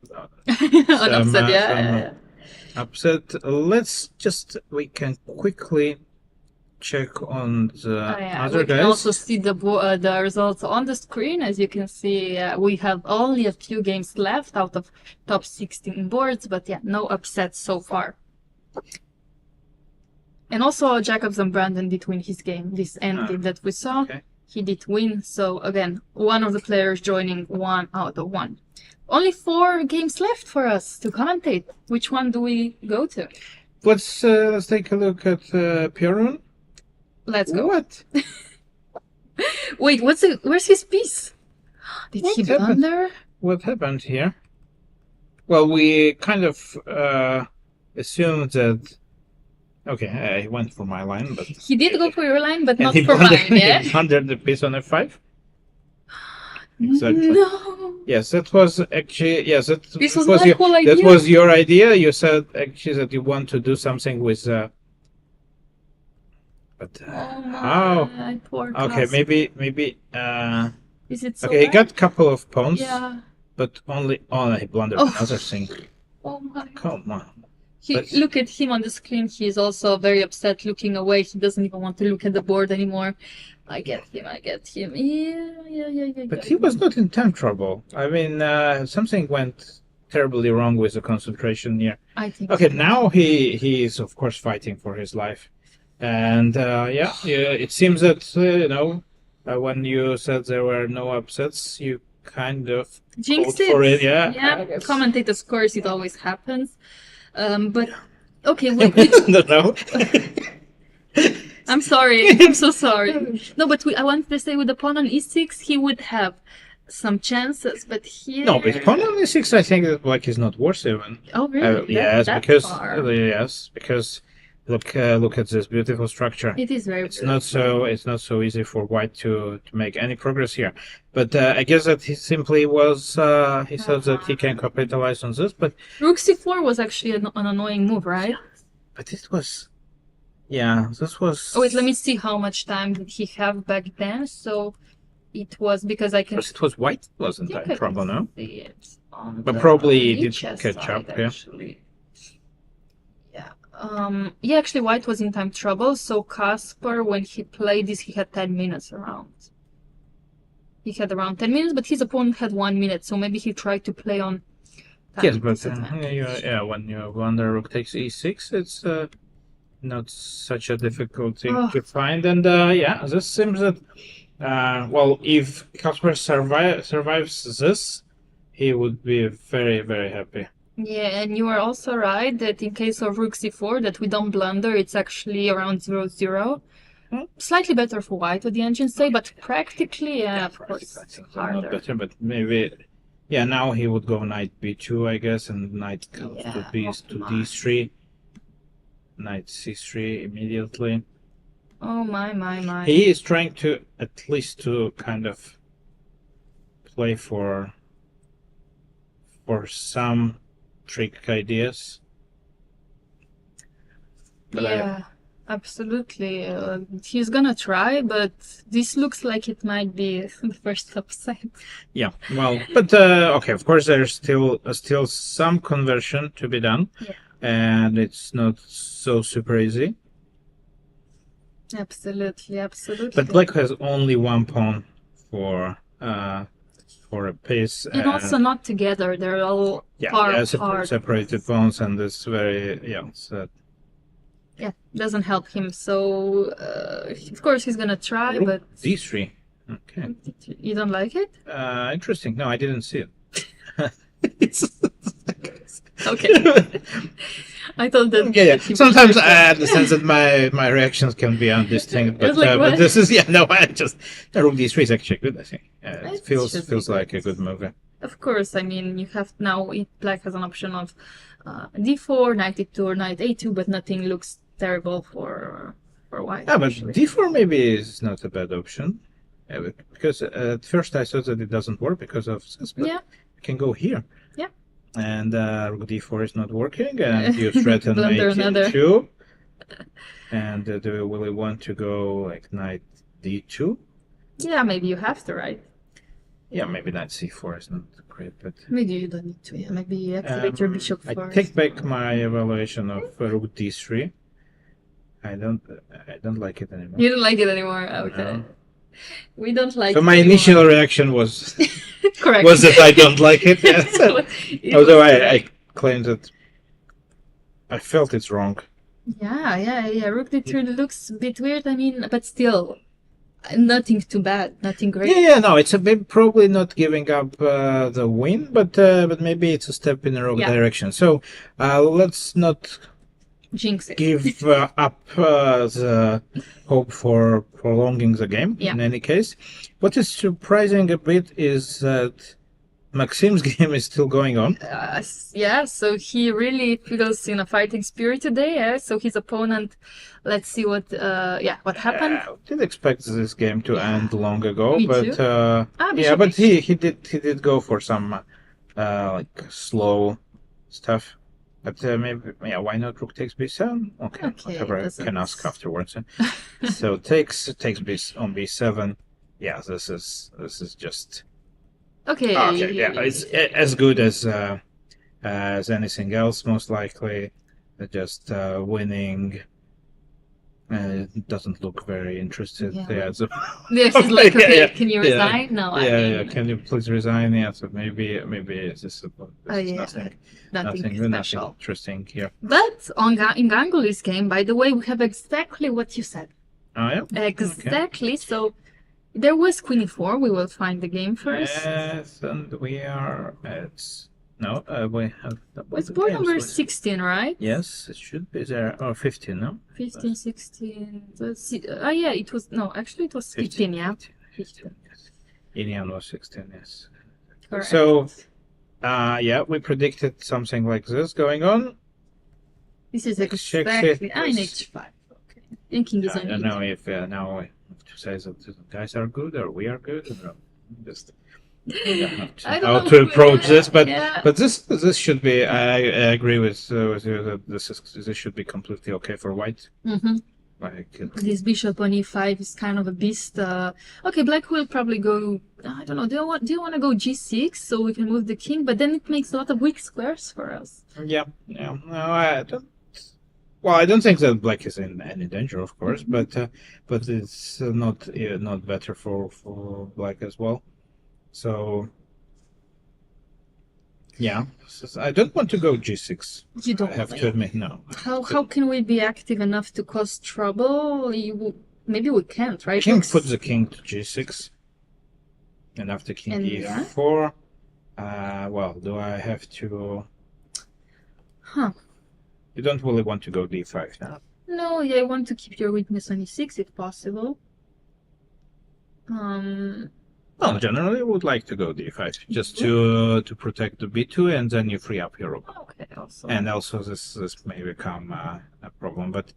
upset, yeah. upset. We can quickly check on the other we can guys. also see the results on the screen. As you can see, we have only a few games left out of top 16 boards, but yeah, no upsets so far. And also, Jacobs and Brandon did win his game, this endgame that we saw. Okay. He did win, so again, one of the players joining 1 out of 1. Only 4 games left for us to commentate. Which one do we go to? Let's take a look at Pierun. Let's go. What? Wait, where's his piece? Did What he happened? blunder? What happened here? Well, we kind of assumed that. Okay, I went for my line, but He did go for your line, but and not he for blundered, mine, yeah? he blundered the piece on f5. Exactly. No! Yes, that was actually This was my whole idea. That was your idea. You said actually that you want to do something with. But Oh my, how? poor Okay, Gus. maybe. Is it so Okay, he bad? got a couple of pawns, Yeah. but only. Oh, he blundered Oh. another thing. Oh my. Come on. But- Look at him on the screen. He is also very upset, looking away. He doesn't even want to look at the board anymore. I get him. Yeah. But he was not in time trouble. I mean, something went terribly wrong with the concentration here. I think. Okay, now he is of course fighting for his life, and yeah, it seems that when you said there were no upsets, you kind of Jinxed called for it. Yeah, I Yeah. guess. Commentators, of course, it always happens. But okay, No, no. I'm sorry. I'm so sorry. No, but I wanted to say with the pawn on e6, he would have some chances, but here. No, but pawn on e6, I think that black is not worse even. Oh really? Yes, That because far? look at this beautiful structure. It is very. It's not so easy for white to make any progress here. But I guess that he simply was he thought that he can capitalize on this, but Rook c4 was actually an annoying move, right? it was this was Oh wait, let me see how much time did he have back then. So it was because I can. because it was white wasn't think in I trouble, can no? see it on But the probably he did HS catch side, up, yeah. actually. Yeah, actually, white was in time trouble. So Kasper, when he played this, he had 10 minutes around. He had around 10 minutes, but his opponent had 1 minute, so maybe he tried to play on time Yes, but disadvantage. when you blunder rook takes e6, it's not such a difficult thing Oh. to find, and this seems that if Kasper survives this, he would be very, very happy. Yeah, and you are also right that in case of rook c4, that we don't blunder, it's actually around 0-0. Slightly better for white, would the engine say, but practically, yeah, of course, I think harder. not better, but maybe. Yeah, now he would go knight b2, I guess, and knight comes to Yeah, d3, knight c3 immediately. Oh my. He is trying to at least to kind of play for some trick ideas. But Yeah, absolutely. He's gonna try, but this looks like it might be the first upset. Yeah, well, but okay, of course, there's still some conversion to be done, Yeah. and it's not so super easy. Absolutely, absolutely. But Black has only one pawn for a piece, and also not together. They're all far apart. separated pawns, and it's very so. Yeah, doesn't help him. So of course he's gonna try, Rook but d3. Okay. you don't like it? Interesting. No, I didn't see it. Okay. I thought that. Yeah. that he Sometimes would- I understand that my reactions can be undistinct, but, It's like, but what? this is I just Rook d3 is actually good. I think It it feels should be like a good. good move. Of course, I mean you have now. Black has an option of d4, knight e2, or knight a2, but nothing looks terrible for white. Yeah, but actually. d4 maybe is not a bad option. Yeah, because at first I thought that it doesn't work because of this, but Yeah. you can go here. Yeah. And Rook d4 is not working, and you threaten Blunder mate another. e2. And do you really want to go like knight d2? Yeah, maybe you have to, right? Yeah, maybe knight c4 is not great, but Maybe you don't need to. Yeah, maybe you activate your bishop I first. take back my evaluation of Rook d3. I don't like it anymore. You don't like it anymore. Okay. No. We don't like. So it my anymore. initial reaction was Correct. was that I don't like it. Yes. It Although was I correct. claimed that I felt it's wrong. Yeah. Rook d3 looks a bit weird. I mean, but still, nothing too bad. Nothing great. Yeah, no, it's a bit probably not giving up the win, but maybe it's a step in the wrong Yeah. direction. So let's not Jinx it. give up the hope for prolonging the game. Yeah. In any case, what is surprising a bit is that Maxime's game is still going on. Yeah, so he really feels in a fighting spirit today. Yeah? So his opponent, let's see what happened. I did expect this game to end long ago, Me but too. yeah, Bishop but H. he did go for some like slow stuff. But maybe why not Rook takes b7? Okay, whatever. I doesn't- can ask afterwards. So takes on b7. Yeah, this is just Okay. okay. Yeah, it's as good as anything else, most likely. Just winning. It doesn't look very interested. Yeah. So Yeah, she's like, okay, Yeah. can you resign? No, I mean, Can you please resign? Yeah, so maybe it's just nothing nothing special. interesting here. But in Ganguly's game, by the way, we have exactly what you said. Oh yeah. Exactly. So there was Queen e4. We will find the game first. Yes, and we are at we have. It's board number 16, right? Yes, it should be there. Or 15, no? 15, 16. Let's see. Yeah, it was. No, actually, it was 15, yeah. 15. Yes. Ilian was 16, yes. Correct. So, we predicted something like this going on. This is check exactly. it In was- H5. Okay. Thinking is I on don't E2. know if now we have to say that the guys are good or we are good. Or just I don't how know to if we- approach this, but yeah. but this should be. I agree with you that this should be completely okay for white. Mm-hmm. Like This bishop on E5 is kind of a beast. Okay, black will probably go. I don't know. Do you want to go G6 so we can move the king? But then it makes a lot of weak squares for us. yeah. No, I don't. Well, I don't think that black is in any danger, of course, but it's not better for black as well. So yeah, I don't want to go G6. You don't. I have like- to admit, no. How can we be active enough to cause trouble? Maybe we can't, right? King Looks- put the king to G6, and after king And E4. Well, do I have to? Huh. You don't really want to go D5 now. No, yeah, I want to keep your weakness on E6 if possible. Well, generally, I would like to go D5 just to protect the B2, and then you free up your rook. Okay, also. And also, this may become a problem, but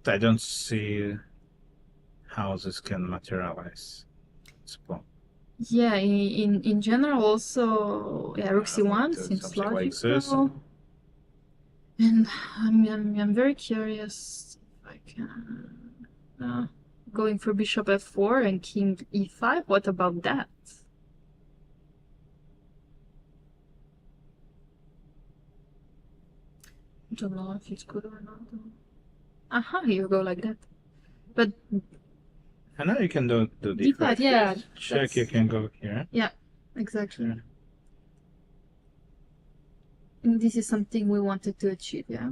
I don't see how this can materialize. Well, Yeah, in general also, yeah, rook c1 seems something like logical. this. And I'm very curious if I can. Going for bishop f4 and king e5. What about that? Don't know if it's good or not. Aha, you go like that. But I know you can do d5, d5. yeah. Check, you can go here. Yeah, exactly. Yeah. And this is something we wanted to achieve, yeah.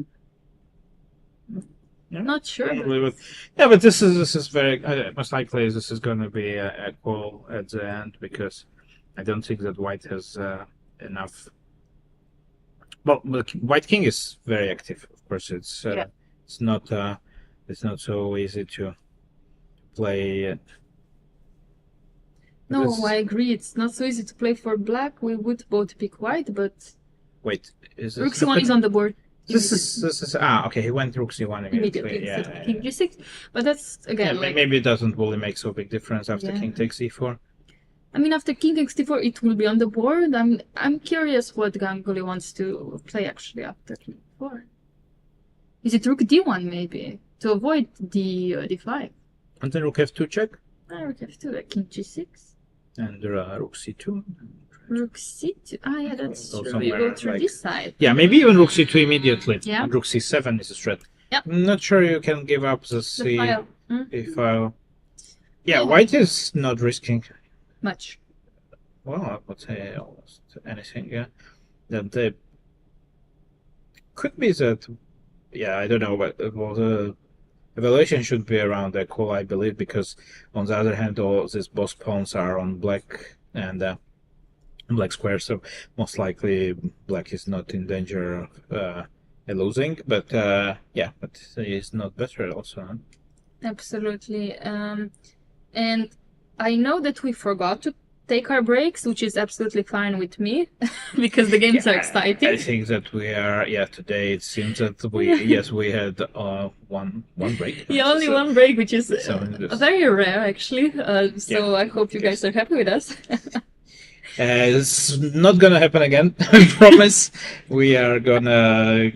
Yeah. Not sure. Probably, but this is very most likely this is going to be equal at the end, because I don't think that white has enough. Well, white king is very active. Of course, it's not so easy to play. No, I agree. It's not so easy to play for black. We would both pick white, but Wait, is this rook c1 is on the board. This is okay. He went rook c1 immediately. Yeah, king g6, but that's again like, maybe it doesn't really make so big difference after king takes e4. I mean, after king takes d4, it will be on the board. I'm curious what Ganguly wants to play actually after king d4. Is it rook d1 maybe to avoid d5? And then rook f2 check. Rook f2, like king g6, and rook c2. Rook c2. Yeah, that's Go true. You go through like this side. Yeah, maybe even rook c2 immediately. Yeah. And rook c7 is a threat. Yeah. I'm not sure you can give up the c file. file. Yeah, white is not risking Much. well, I would say almost anything. Yeah, that could be that. Yeah, I don't know, but the evaluation should be around equal, I believe, because on the other hand, all these both pawns are on black and black square, so most likely black is not in danger of losing. But yeah, but it's not better also. Huh? Absolutely. And I know that we forgot to take our breaks, which is absolutely fine with me because the games are exciting. I think that we are. Yeah, today it seems that we had one break. Yeah, only one break, which is So very rare actually. So I hope you guys are happy with us. It's not gonna happen again. I promise. We are gonna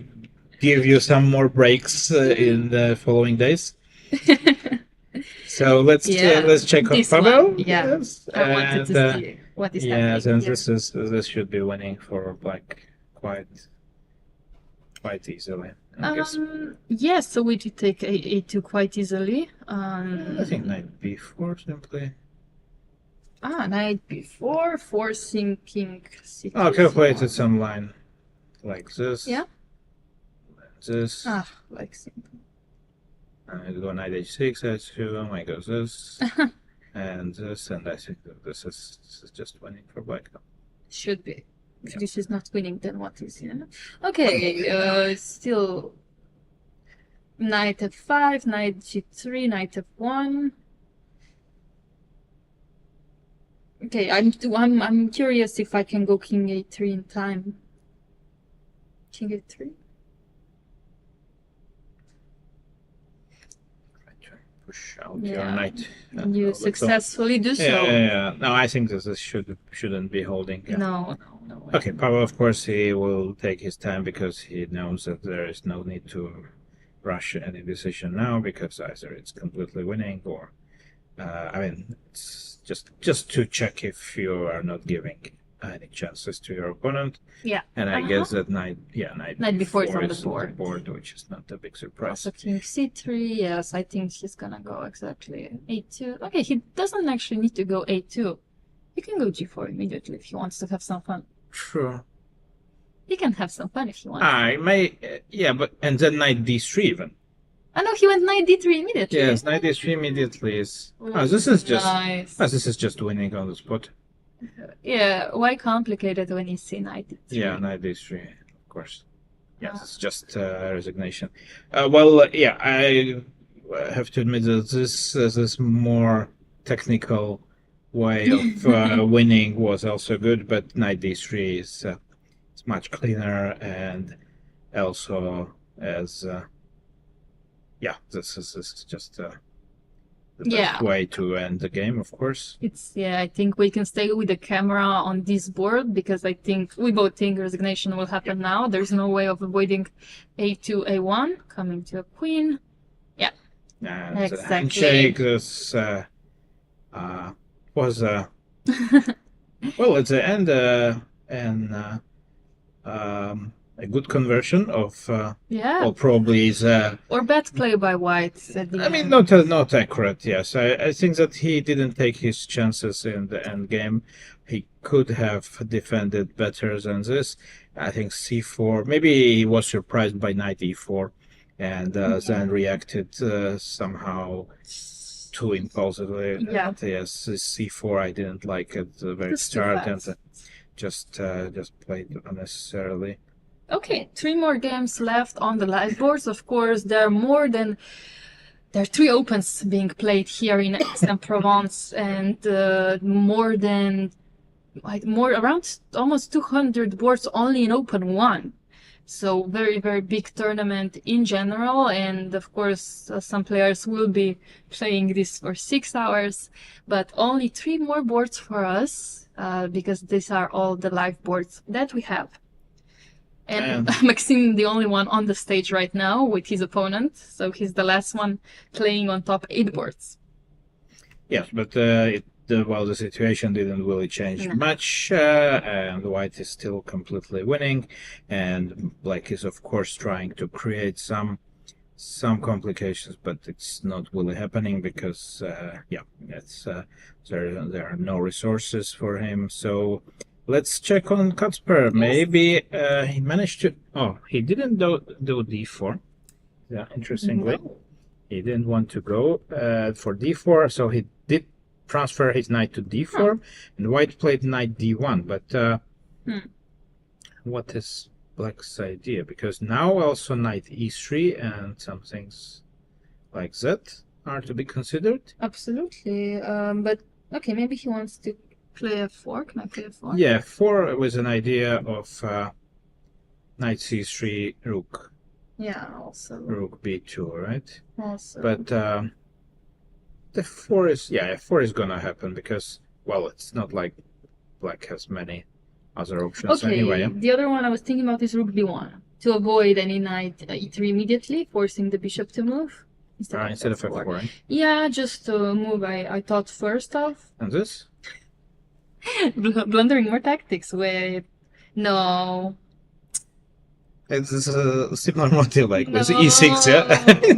give you some more breaks in the following days. So let's check on Pavel. Yeah, yes. I wanted to see what is happening. Yes, and this should be winning for black quite easily. I guess. Yes, so we did take a2 quite easily. I think knight b4 simply. Knight b4, forcing king c2. Oh, calculated some line like this. Yeah. This. Like simple. I go knight h6, h2, I go this, and this, and I think that this is just winning for black. Should be. If this is not winning, then what is here? Okay, still knight f5, knight g3, knight f1. Okay, I'm curious if I can go king a3 in time. King a3. Push out your knight. You successfully do so. Yeah. No, I think this shouldn't be holding. Yeah. No. Okay, Pavel, of course, he will take his time because he knows that there is no need to rush any decision now, because either it's completely winning or, I mean, it's just to check if you are not giving any chances to your opponent. Yeah. And I guess that knight before is on the board, which is not a big surprise. Also king c3, yes, I think he's gonna go exactly a2. Okay, he doesn't actually need to go a2. He can go g4 immediately if he wants to have some fun. True. He can have some fun if he wants. But and then knight d3 even. I know he went knight d3 immediately. Yes, knight d3 immediately is. This is just. Nice. This is just winning on the spot. Yeah, why complicate it when you see knight d3? Yeah, knight d3, of course. Yes, it's just resignation. I have to admit that this more technical way of winning was also good, but knight d3 is it's much cleaner, and also as this is just the best way to end the game, of course. I think we can stay with the camera on this board because I think we both think resignation will happen now. There's no way of avoiding a2, a1, coming to a queen. Yeah, And exactly. the handshake was well, at the end, and a good conversion of well, probably is or bad play by white at the I mean, end. not accurate. Yes, I think that he didn't take his chances in the end game. He could have defended better than this. I think c4. Maybe he was surprised by knight e4, and then reacted somehow too impulsively. Yeah. And yes, this c4 I didn't like at the very Just too start, fast. and just played unnecessarily. Okay, 3 more games left on the live boards. Of course, there are 3 opens being played here in Aix-en-Provence, and around almost 200 boards only in Open 1. So very, very big tournament in general, and of course some players will be playing this for 6 hours, but only 3 more boards for us, because these are all the live boards that we have. And Maxime, the only one on the stage right now with his opponent, so he's the last one playing on top 8 boards. Yes, but the situation didn't really change much, and white is still completely winning, and black is of course trying to create some complications, but it's not really happening because there are no resources for him. So let's check on Kacper. Maybe he managed to. Oh, he didn't do d4. Yeah, interestingly, he didn't want to go for d4, so he did transfer his knight to d4, and white played knight d1. But what is black's idea? Because now also knight e3 and some things like that are to be considered. Absolutely, but okay, maybe he wants to play f4. Can I play f4? Yeah, 4 was an idea of knight c3, rook. Yeah, also. Rook b2, right? Also. But the 4 is f4 is gonna happen because, well, it's not like black has many other options anyway. The other one I was thinking about is rook b1 to avoid any knight e3 immediately, forcing the bishop to move Instead of f4, right? Yeah, just to move. I thought first off. And this? Blundering more tactics. Wait, no. It's a similar motive, like with No. e6, yeah.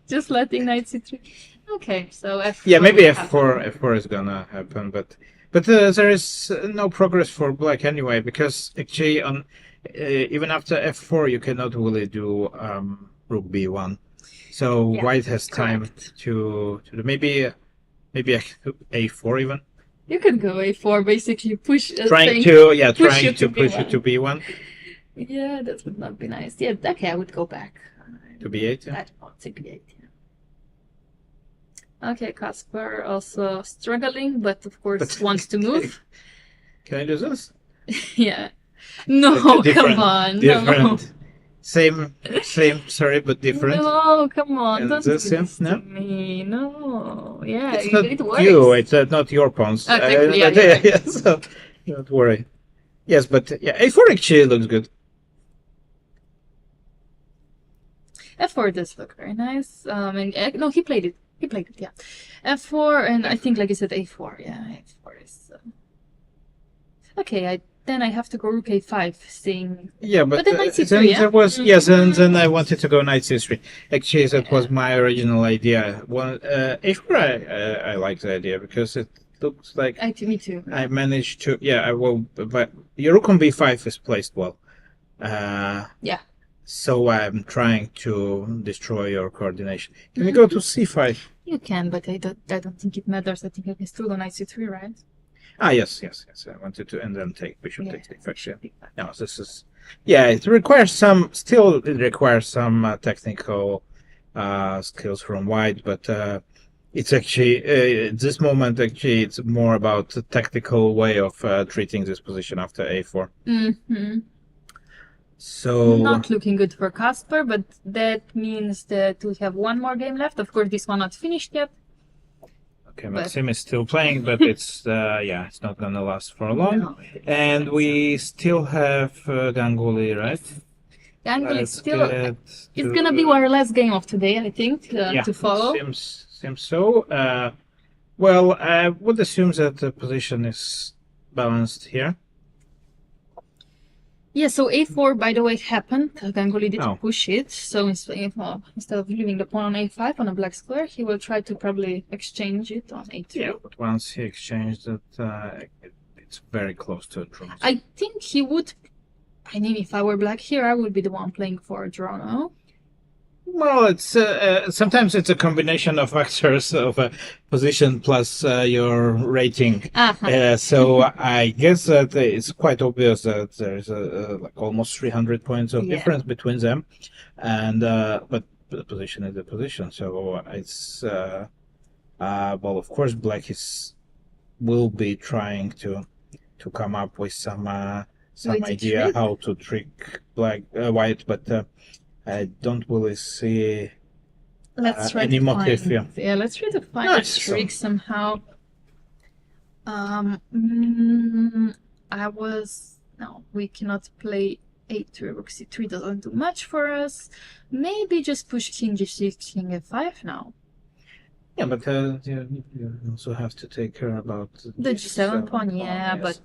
just letting knight c3. Okay, so f4. Yeah, maybe f4 is gonna happen, but there is no progress for black anyway, because actually on even after f4 you cannot really do rook b1. So white has time to do maybe a4 even. You could go a4, basically push. Trying to push it to b1. Yeah, that would not be nice. Yeah, okay, I would go back To b8. Yeah. I'd take b8. Yeah. Okay, Kacper also struggling, but of course wants to move. Can I do this? Yeah. No, come on. Different. No. Same, sorry, but different. No, come on. And Don't this, do this no? to me. No. Yeah, It's not it works. you, it's not your pawns. Exactly, So don't worry. Yes, but a4 actually looks good. F4 does look very nice. And no, he played it. Yeah. F4, and I think, like I said, A4. Yeah, A4 is. Okay, then I have to go rook A5, seeing. Yeah, but then knight C3, then yeah? there was and then I wanted to go knight c3. Actually, that was my original idea. A4, I like the idea because it looks like Me too. I managed to. Yeah, I will. But your rook on b5 is placed well. Yeah. So I'm trying to destroy your coordination. Can we go to c5? You can, but I don't think it matters. I think I can still go knight c3, right? Yes. I wanted to, and then take bishop takes d5. No, this is. Yeah, it requires some technical skills from white, but it's actually at this moment it's more about the tactical way of treating this position after a4. Mm-hmm. So not looking good for Kacper, but that means that we have one more game left. Of course, this one not finished yet. Okay, Maxime is still playing, but it's it's not gonna last for long. No. And we still have Ganguly, right? Ganguly Let's still. get It's to- gonna be our last game of today, I think, to follow. Seems so. Well, I would assume that the position is balanced here. Yeah, so a4, by the way, happened. Ganguly did Oh. push it. So instead of leaving the pawn on a5 on a black square, he will try to probably exchange it on a3. Yeah, but once he exchanged it, it's very close to a draw. I think he would. I mean, if I were black here, I would be the one playing for a draw, no? Well, it's sometimes it's a combination of factors of position plus your rating. So I guess that it's quite obvious that there's like almost 300 points of difference between them, and but the position is the position. So it's well, of course, black will be trying to come up with some idea how to trick white, but. I don't really see any motive here. Yeah, let's try to find a trick somehow. We cannot play a3, rook c3 doesn't do much for us. Maybe just push king g6, king f5 now. Yeah, but you also have to take care about the g7 pawn, yes. But...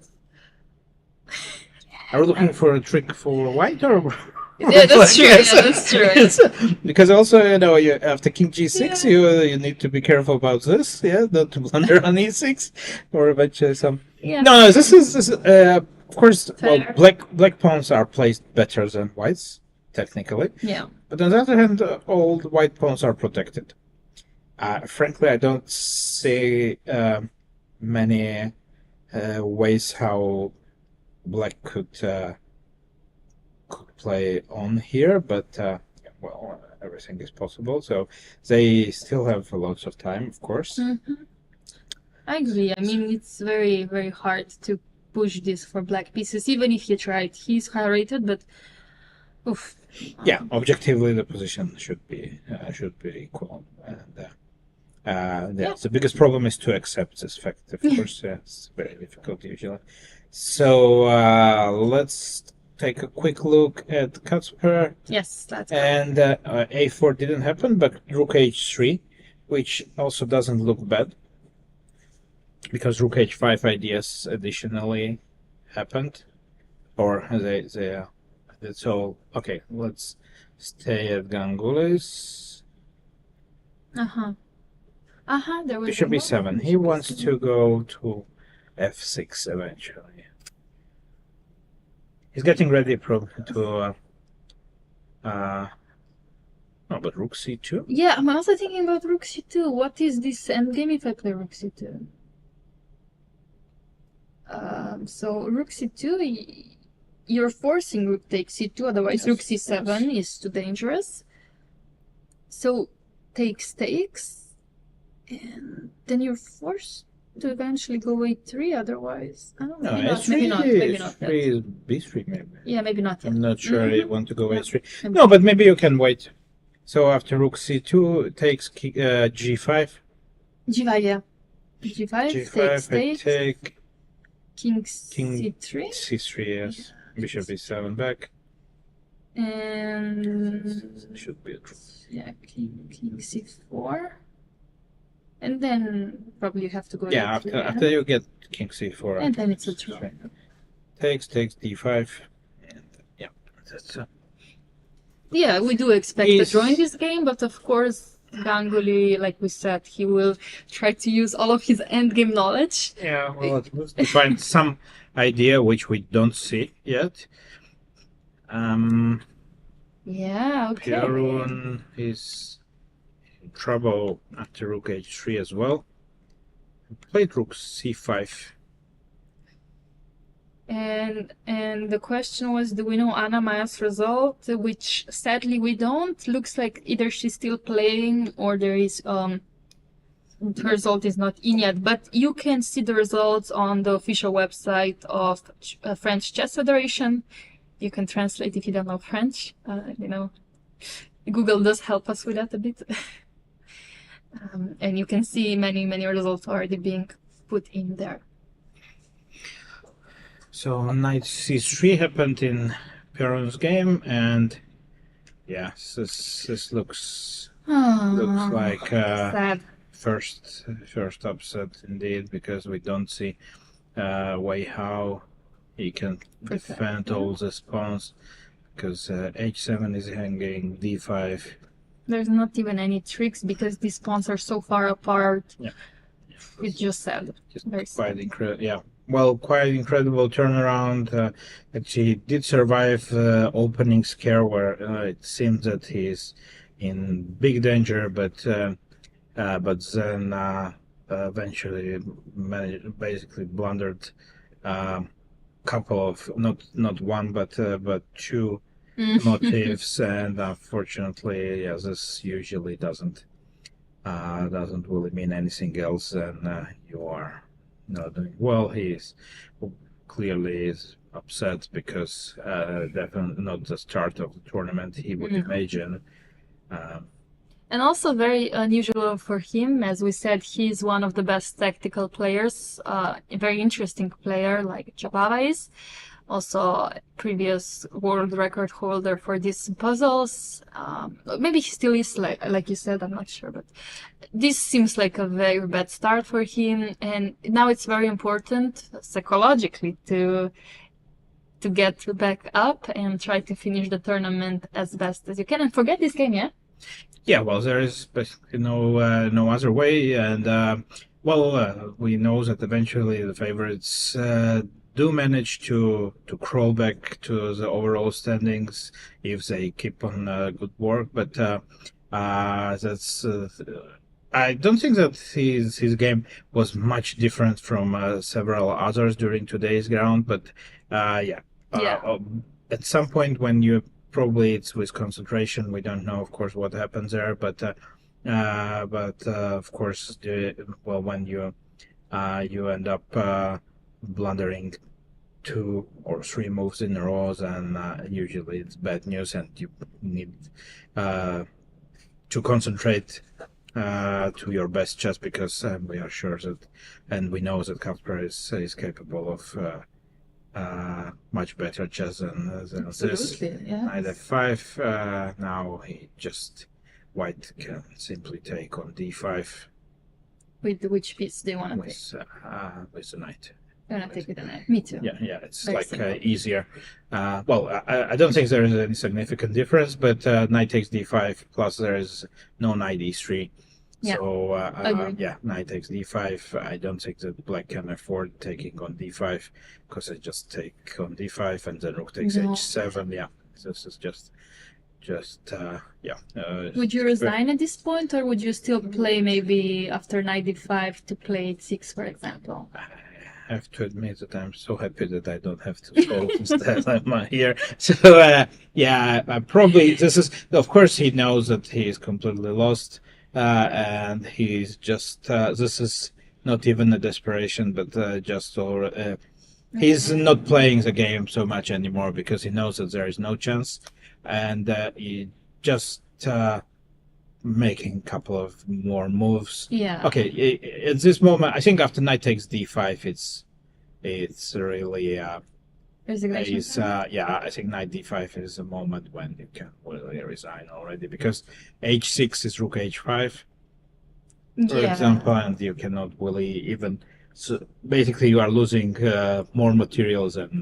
Are we looking for a trick for white or... Yeah, that's true. Yeah, that's true. Because also, after king g6, you need to be careful about this. Yeah, not to blunder on e6 or eventually some. Yeah. No, this is of course. Well, black pawns are placed better than whites technically. Yeah. But on the other hand, all the white pawns are protected. Frankly, I don't see many ways how black could play on here, but well, everything is possible. So they still have lots of time, of course. I agree. I mean, it's very, very hard to push this for black pieces, even if you tried. He's high rated, but oof. Yeah, objectively, the position should be equal, and the biggest problem is to accept this fact. Of course, it's very difficult usually. So let's take a quick look at Kacper. Yes, that's and a4 didn't happen, but rook h3, which also doesn't look bad, because rook h5 ideas additionally happened, or that's all. Okay, let's stay at Ganguly's. There was Bishop e7. He wants to go to f6 eventually. He's getting ready to but rook c2? Yeah, I'm also thinking about rook c2. What is this endgame if I play rook c2? So rook c2, you're forcing rook takes c2, otherwise rook c7 is too dangerous. So takes, and then you're forced to eventually go a3, otherwise. I don't know. Maybe not. A3 is b3, maybe. Yeah, maybe not yet. I'm not sure you want to go a3. No, but maybe you can wait. So after rook c2, it takes g5. G5, yeah. G5 takes, take king c3. C3, yes. Yeah. Bishop e7 back. And should be a draw. Yeah, king c4. And then probably you have to go. Yeah, after you get king c4. And then it's a draw. Takes d5. And yeah, that's yeah, we do expect a draw in this game, but of course, Ganguly, like we said, he will try to use all of his endgame knowledge. Yeah, well, at least to find some idea which we don't see yet. Yeah, okay. Pierun is in trouble after rook h3 as well. Played rook c5. And the question was, do we know Anna Maya's result? Which sadly we don't. Looks like either she's still playing or there is her result is not in yet. But you can see the results on the official website of French Chess Federation. You can translate if you don't know French. Google does help us with that a bit. And you can see many results already being put in there. So knight c3 happened in Perron's game, and yeah, this looks like Sad. first upset indeed, because we don't see way how he can defend all the pawns, because h7 is hanging, d5. There's not even any tricks because these pawns are so far apart. Yeah. It's just sad. Just Very quite sad. incredible. Yeah. Well, quite incredible turnaround. Actually, he did survive opening scare where it seems that he's in big danger, but then eventually basically blundered couple of not one but two motifs, and unfortunately, yeah, this usually doesn't really mean anything else than you are not doing well. He is clearly upset because definitely not the start of the tournament, he would imagine. And also very unusual for him, as we said, he's one of the best tactical players, a very interesting player like Jabava is. Also previous world record holder for these puzzles. Maybe he still is, like you said, I'm not sure, but this seems like a very bad start for him, and now it's very important psychologically to get back up and try to finish the tournament as best as you can and forget this game, yeah? Yeah, well, there is basically no other way, and we know that eventually the favorites do manage to crawl back to the overall standings if they keep on good work. But that's I don't think that his game was much different from several others during today's round. But at some point when you probably it's with concentration, we don't know, of course, what happens there. But of course, when you end up blundering 2 or 3 moves in a row, then usually it's bad news, and you need to concentrate to your best chess, because we are sure that, and we know that Kasper is capable of much better chess than this. Yeah. Knight f5. Now white can simply take on d5. With which piece do you want to take? With the knight. You want to take with the knight? Me too. Yeah, it's Very like simple. easier. I don't think there is any significant difference, but knight takes d5, plus there is no knight e3. Yeah. So, Agreed. knight takes d5. I don't think that black can afford taking on d5, because I just take on d5 and then rook takes No. h7. Yeah, this is just Would you resign at this point, or would you still play maybe after knight d5 to play h6, for example? I have to admit that I'm so happy that I don't have to solve instead. I'm here. So, probably this is, of course, he knows that he is completely lost, and he's just, this is not even a desperation, but he's not playing the game so much anymore because he knows that there is no chance, and he just making a couple of more moves. Yeah. Okay, at this moment, I think after knight takes d5, it's really Resignation. I think knight d5 is a moment when you can really resign already, because h6 is rook h5, for example, and you cannot really even. So basically, you are losing more materials than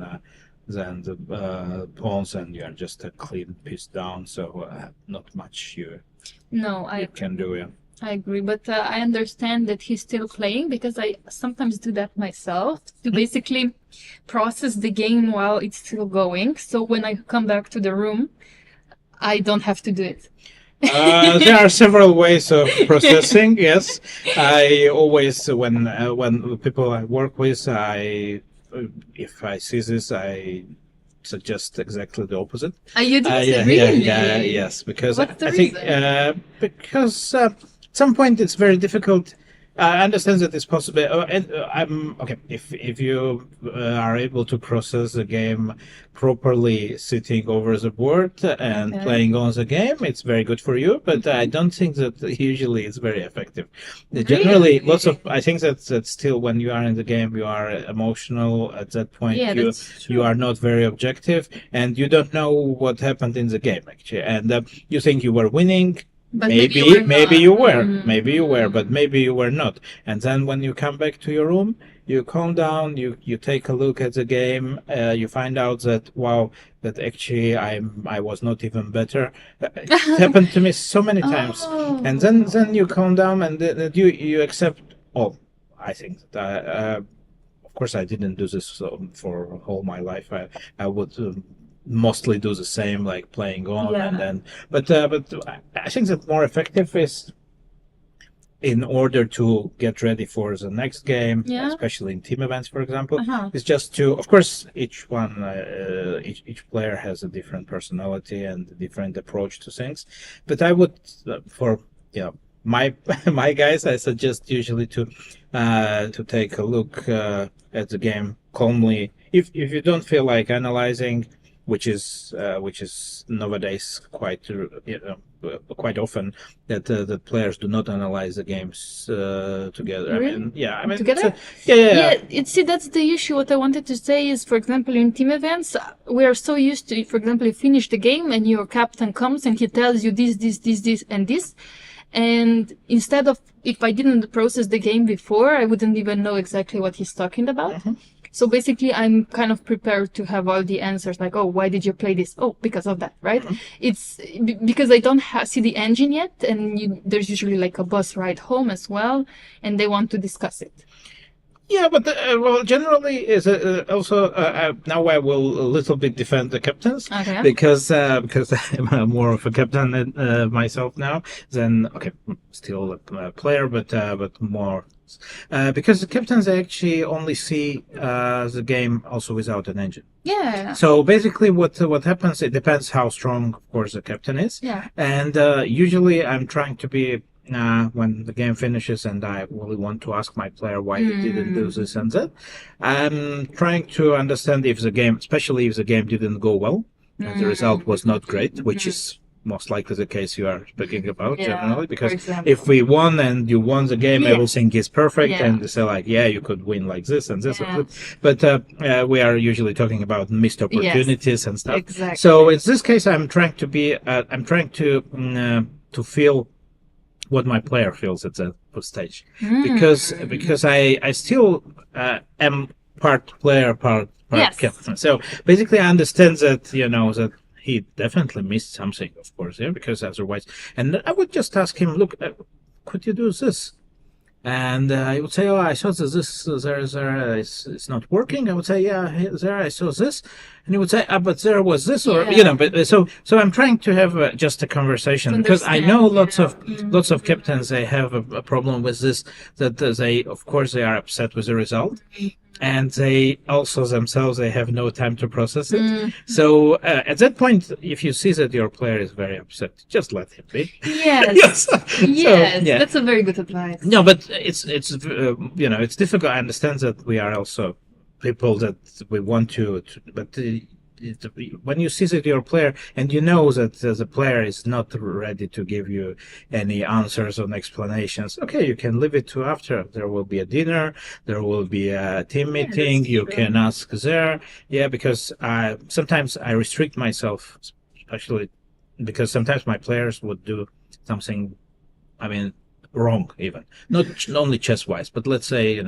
the pawns, and you are just a clean piece down. So not much you can do. Yeah. I agree, but I understand that he's still playing, because I sometimes do that myself to basically process the game while it's still going. So when I come back to the room, I don't have to do it. There are several ways of processing. Yes, I always, when people I work with, if I see this, I suggest exactly the opposite. You do it, really? Yes, because What's the I think reason? because at some point it's very difficult I understand that it's possible. I'm okay. If you are able to process the game properly, sitting over the board and playing on the game, it's very good for you. But I don't think that usually it's very effective. Generally, lots of I think that still when you are in the game, you are emotional. At that point, you are not very objective, and you don't know what happened in the game actually, and you think you were winning. But maybe you were, maybe you were, but maybe you were not. And then when you come back to your room, you calm down, you take a look at the game, you find out that wow, that actually I was not even better. It happened to me so many times. And then you calm down and you accept. Oh, I think that of course I didn't do this for all my life. I would. Mostly do the same, like playing on, and then, but I think that more effective is in order to get ready for the next game, especially in team events, for example, is just to, of course, each each player has a different personality and a different approach to things, but I would, for my my guys, I suggest usually to take a look at the game calmly. If you don't feel like analyzing, which is nowadays quite often that players do not analyze the games together. Really? I mean, together. See, that's the issue. What I wanted to say is, for example, in team events, we are so used to, for example, you finish the game and your captain comes and he tells you this, and this. And instead of, if I didn't process the game before, I wouldn't even know exactly what he's talking about. So basically, I'm kind of prepared to have all the answers, like, oh, why did you play this? Oh, because of that, right? It's because I don't see the engine yet, and there's usually like a bus ride home as well, and they want to discuss it. Yeah, but well, generally is also now I will a little bit defend the captains because I'm more of a captain myself now than still a player, but more because the captains actually only see the game also without an engine. Yeah. So basically, what happens? It depends how strong, of course, the captain is. Yeah. And usually, I'm trying to be. When the game finishes and I really want to ask my player why he didn't do this and that, I'm trying to understand if the game, especially if the game didn't go well and the result was not great, which is most likely the case you are speaking about generally, because if we won and you won the game, everything is perfect, and they say like, you could win like this and this, but we are usually talking about missed opportunities and stuff. Exactly. So in this case, I'm trying to feel what my player feels at that stage, because I still am part player, part captain. So basically, I understand that that he definitely missed something, of course, because otherwise, and I would just ask him, look, could you do this? And I would say, oh, I saw this there it's not working. I would say, there I saw this, and he would say, but there was this, or but so I'm trying to have just a conversation, because I know lots of captains, they have a problem with this, that they, of course, they are upset with the result. And they also themselves, they have no time to process it. So at that point, if you see that your player is very upset, just let him be. Yes. That's a very good advice. No, but it's it's difficult. I understand that we are also people that we want to but when you see that your player and you know that the player is not ready to give you any answers or explanations, okay, you can leave it to after. There will be a dinner, there will be a team meeting, you can ask there. Because sometimes I restrict myself, especially because sometimes my players would do something, wrong, even not only chess wise, but let's say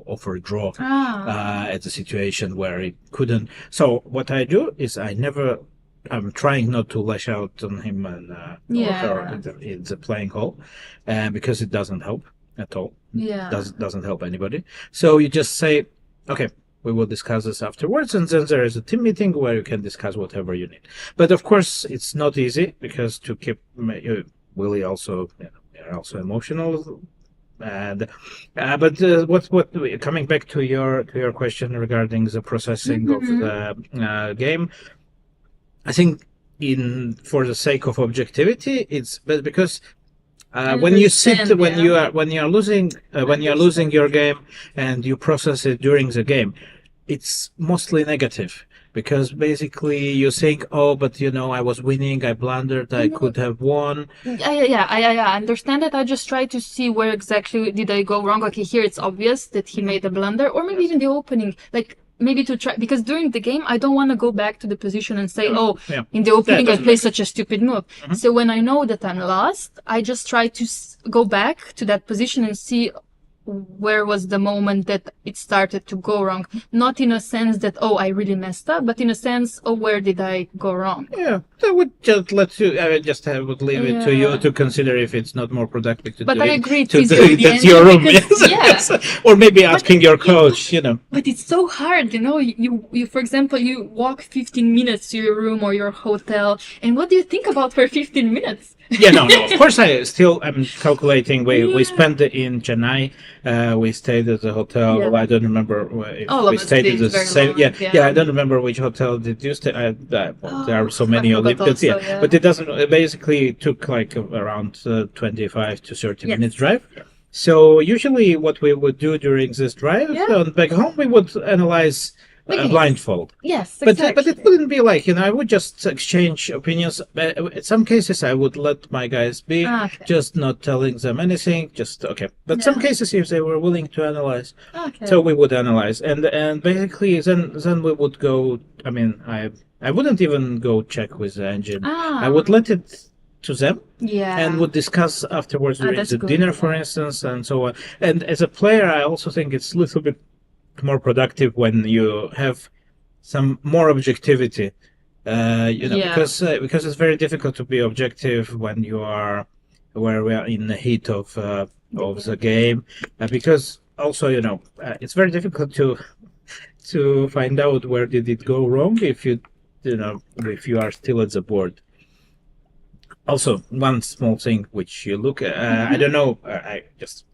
offer a draw at a situation where it couldn't. So what I do is I'm trying not to lash out on him and or her in the playing hall, because it doesn't help at all. Doesn't help anybody. So you just say, okay, we will discuss this afterwards, and then there is a team meeting where you can discuss whatever you need. But of course, it's not easy, because to keep Willie also. Are also emotional, and but what coming back to your question regarding the processing of the game, I think for the sake of objectivity, it's because When you sit, understand, when yeah. you are losing, when you are losing your game, and you process it during the game, it's mostly negative because basically you think, oh, but I was winning, I blundered, I could have won. I understand that. I just try to see where exactly did I go wrong. Okay, here it's obvious that he made a blunder, or maybe even the opening, like maybe to try, because during the game I don't want to go back to the position and say, oh, Yeah. in the opening I doesn't played make such a stupid move. So when I know that I'm lost, I just try to go back to that position and see where was the moment that it started to go wrong. Not in a sense that, oh, I really messed up, but in a sense, oh, where did I go wrong? Yeah, I would just let you. I would leave it to you Yeah. to consider if it's not more productive to But do I it. agree To with do you it at the at end your room, because- yes. yeah. Or maybe asking your coach. But it's so hard, you for example, you walk 15 minutes to your room or your hotel, and what do you think about for 15 minutes? Yeah, no. Of course, I'm calculating. We Yeah. spent it in Chennai. We stayed at the hotel. Yeah. I don't remember if All of we us stayed did at the very same. long, Yeah, yeah. I don't remember which hotel did you stay. There are so many I forgot Olympics. also, Yeah, yeah. but it doesn't. It basically took like around 25 to 30 Yes. minutes drive. So usually, what we would do during this drive Yeah. back home, we would analyze Okay. blindfold. Yes, But exactly. it wouldn't be like I would just exchange opinions. In some cases, I would let my guys be, Okay. just not telling them anything. Just okay. But some Yeah. cases, if they were willing to analyze, Okay. so we would analyze, and basically then we would go. I mean, I wouldn't even go check with the engine. I would let it to them yeah. and would discuss afterwards during that's the good, dinner, for yeah. instance, and so on. And as a player, I also think it's a little bit more productive when you have some more objectivity, Yeah. because it's very difficult to be objective when you are where we are in the heat of the game, because also it's very difficult to find out where did it go wrong if you are still at the board. Also, one small thing which you look at, I don't know, I just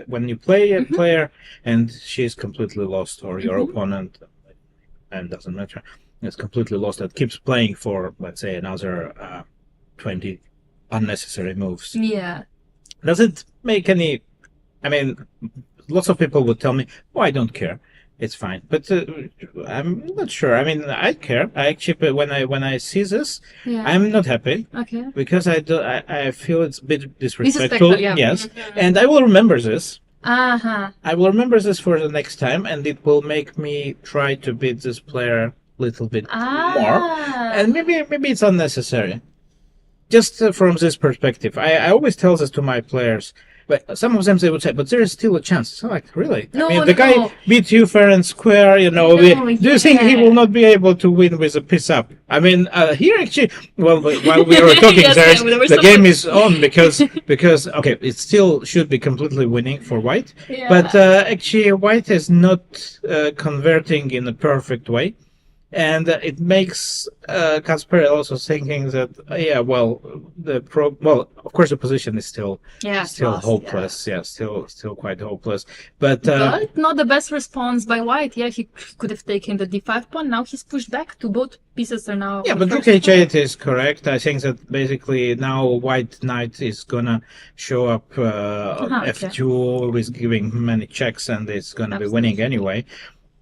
when you play a player and she's completely lost, or your opponent, and doesn't matter, is completely lost and keeps playing for, let's say, another 20 unnecessary moves. Yeah. Does it make any? I mean, lots of people would tell me, "Oh, I don't care. It's fine." But I'm not sure. I mean, I care. I actually, when I see this, Yeah. I'm not happy Okay. because I feel it's a bit disrespectful. Disrespectful, yeah. Yes, and I will remember this. Uh-huh. I will remember this for the next time, and it will make me try to beat this player a little bit more. And maybe it's unnecessary. Just from this perspective, I always tell this to my players. But some of them they would say, "But there is still a chance." It's like, really? No, I mean, the no. guy beat you fair and square. No, Do you think he yeah. will not be able to win with a piece up? I mean, here actually, well, while we were talking, Yes, there's there was the game someone- is on because okay, it still should be completely winning for white, Yeah. but actually white is not converting in a perfect way. And it makes Kasper also thinking that of course the position is still lost, hopeless. Yeah, still quite hopeless. But But not the best response by white. Yeah, he could have taken the d5 pawn. Now he's pushed back to both pieces are now. yeah, on but the rook first h8 is correct. I think that basically now white knight is gonna show up on okay. f2 with giving many checks, and it's gonna be Absolutely. winning anyway.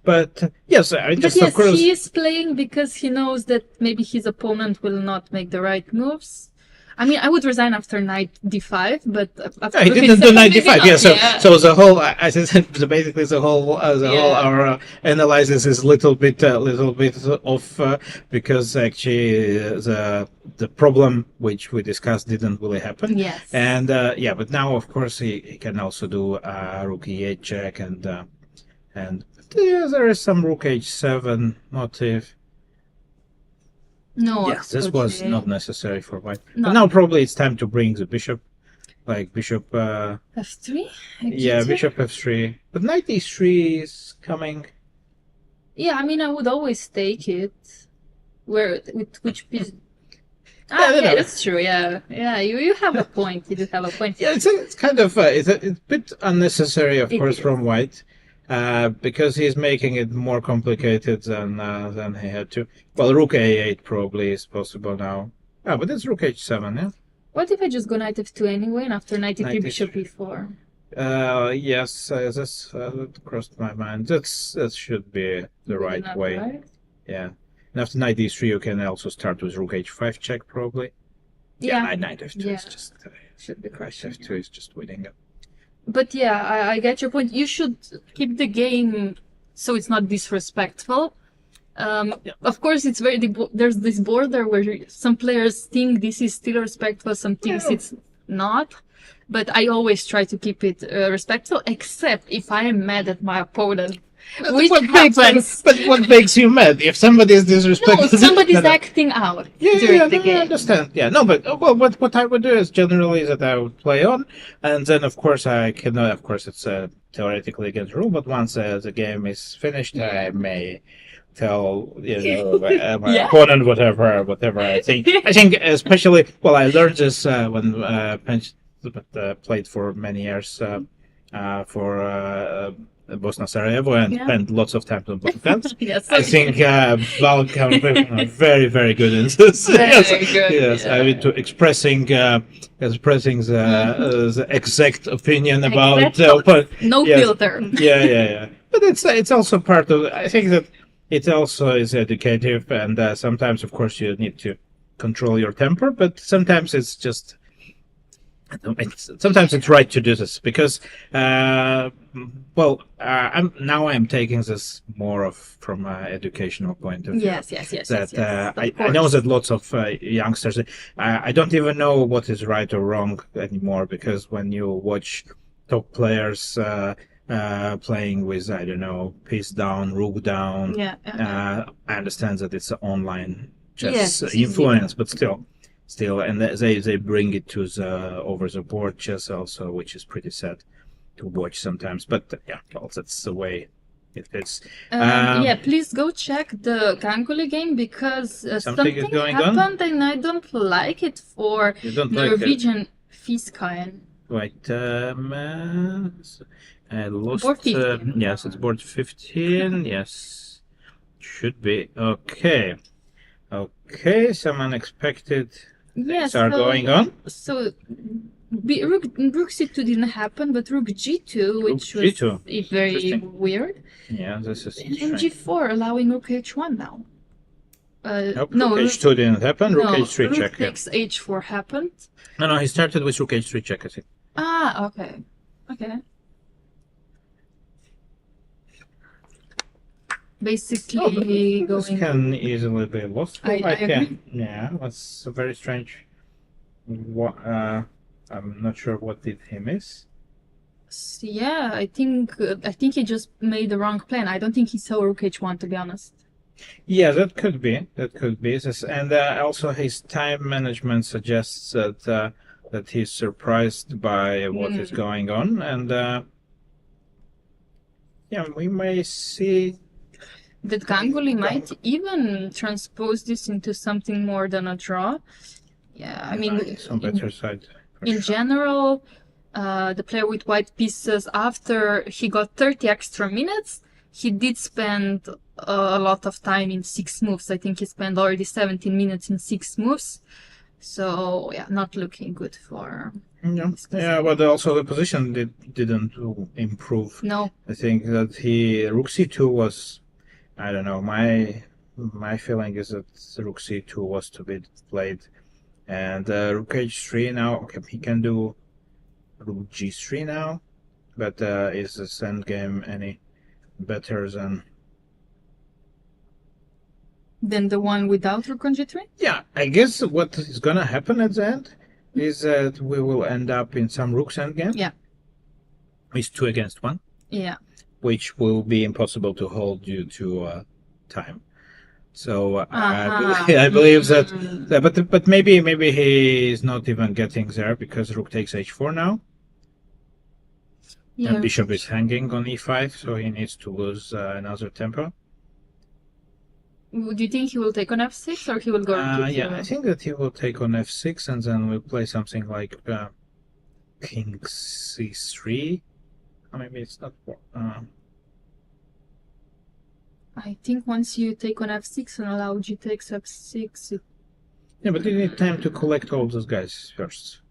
But yes, I But just yes, of course. he is playing because he knows that maybe his opponent will not make the right moves. I mean, I would resign after knight d5, but after No, he rook didn't do h7, knight maybe d5. not, Yeah, so the whole, I said, basically the whole our analysis is a little bit off because actually the problem which we discussed didn't really happen. Yes. And but now of course he can also do rook e8 check and there is some rook h7 motive. No. Yes, this was okay. not necessary for white. No. But now probably it's time to bring the bishop, like bishop. f3. Yeah, bishop f3. But knight e3 is coming. Yeah, I mean, I would always take it. With which piece? Yeah, that's true. Yeah, you have a point. You do have a point. Yeah, it's kind of it's a bit unnecessary, of It course, is. from white, because he's making it more complicated than he had to. Well, rook a8 probably is possible now. Ah, but it's rook h7, yeah. What if I just go knight f2 anyway, and after knight e3, Knight bishop e3. e4? Yes, that crossed my mind. That should be the Good right enough, way. right? Yeah. And after knight d3, you can also start with rook h5 check, probably. Yeah. Knight f2 Yeah. is just... Should be knight crushing. f2 is just winning. But yeah, I get your point. You should keep the game so it's not disrespectful. Of course, it's there's this border where some players think this is still respectful, some things it's not. But I always try to keep it respectful, except if I am mad at my opponent, which happens. But what makes you mad? If somebody is No, disrespectful... somebody's acting out during the I game. understand. Yeah, no, but well, what I would do is generally that I would play on, and then of course I can. Of course, it's theoretically against rule, but once the game is finished, I may tell my Yeah. opponent whatever I think. I think especially I learned this when played for many years for Bosnia Sarajevo and spent lots of time on Balkans. Yes, I think Balkan women are very, very good in this. Very good, Yes, yeah. I mean, to expressing the exact opinion about No yes. filter. Yeah. But it's also part of. I think that it also is educative, and sometimes, of course, you need to control your temper. But sometimes it's just. Sometimes it's right to do this because, I'm taking this more from an educational point of view. Yes. That Of I know course. that lots of youngsters, I don't even know what is right or wrong anymore because when you watch top players playing with piece down, rook down, I understand that it's an online chess influence, but still, and they bring it to the over the board chess also, which is pretty sad to watch sometimes. But that's the way it is. Please go check the Ganguly game because something is going on? happened and I don't like it for You don't like it? Norwegian Fiskaien. Wait, I lost. Board 15. Yes, it's board 15. Yes, should be okay. Okay, some unexpected Yes, things are going on. So Rook C2 didn't happen, but Rook G2, which Rook was G2. very Interesting. weird. Yeah, this is And strange. G4 allowing Rook H1 now. Nope, No, Rook H2 didn't happen. Rook H3 Rook check. Yeah. takes H4 happened. No, he started with Rook H3 check, I think. Ah, okay. Basically, This going. can easily be lost. I agree. Yeah, that's very strange. I'm not sure what did he miss. Yeah, I think he just made the wrong plan. I don't think he saw Rook H1, to be honest. Yeah, that could be. And also his time management suggests that he's surprised by what is going on, and we may see That Ganguly might even transpose this into something more than a draw. Yeah, I mean, some better side. in general, the player with white pieces, after he got 30 extra minutes, he did spend a lot of time in 6 moves. I think he spent already 17 minutes in 6 moves. So, yeah, not looking good for... Yeah, but also the position didn't improve. No. I think that Rook C2 was... I don't know, my feeling is that Rook C2 was to be played. And Rook H3 now, okay, he can do Rook G3 now, but is this endgame any better than the one without Rook on G3? Yeah, I guess what is gonna happen at the end is that we will end up in some Rook's endgame. Yeah. It's 2 against 1. Yeah. Which will be impossible to hold due to time. So I believe that, but maybe he is not even getting there because Rook takes H4 now, and Bishop is hanging on E5, so he needs to lose another tempo. Do you think he will take on F6 or he will go? Yeah, I think that he will take on F6 and then we'll play something like King C3. Maybe it's not. I think once you take on F6 and allow G takes F6, Yeah, but you need time to collect all those guys first.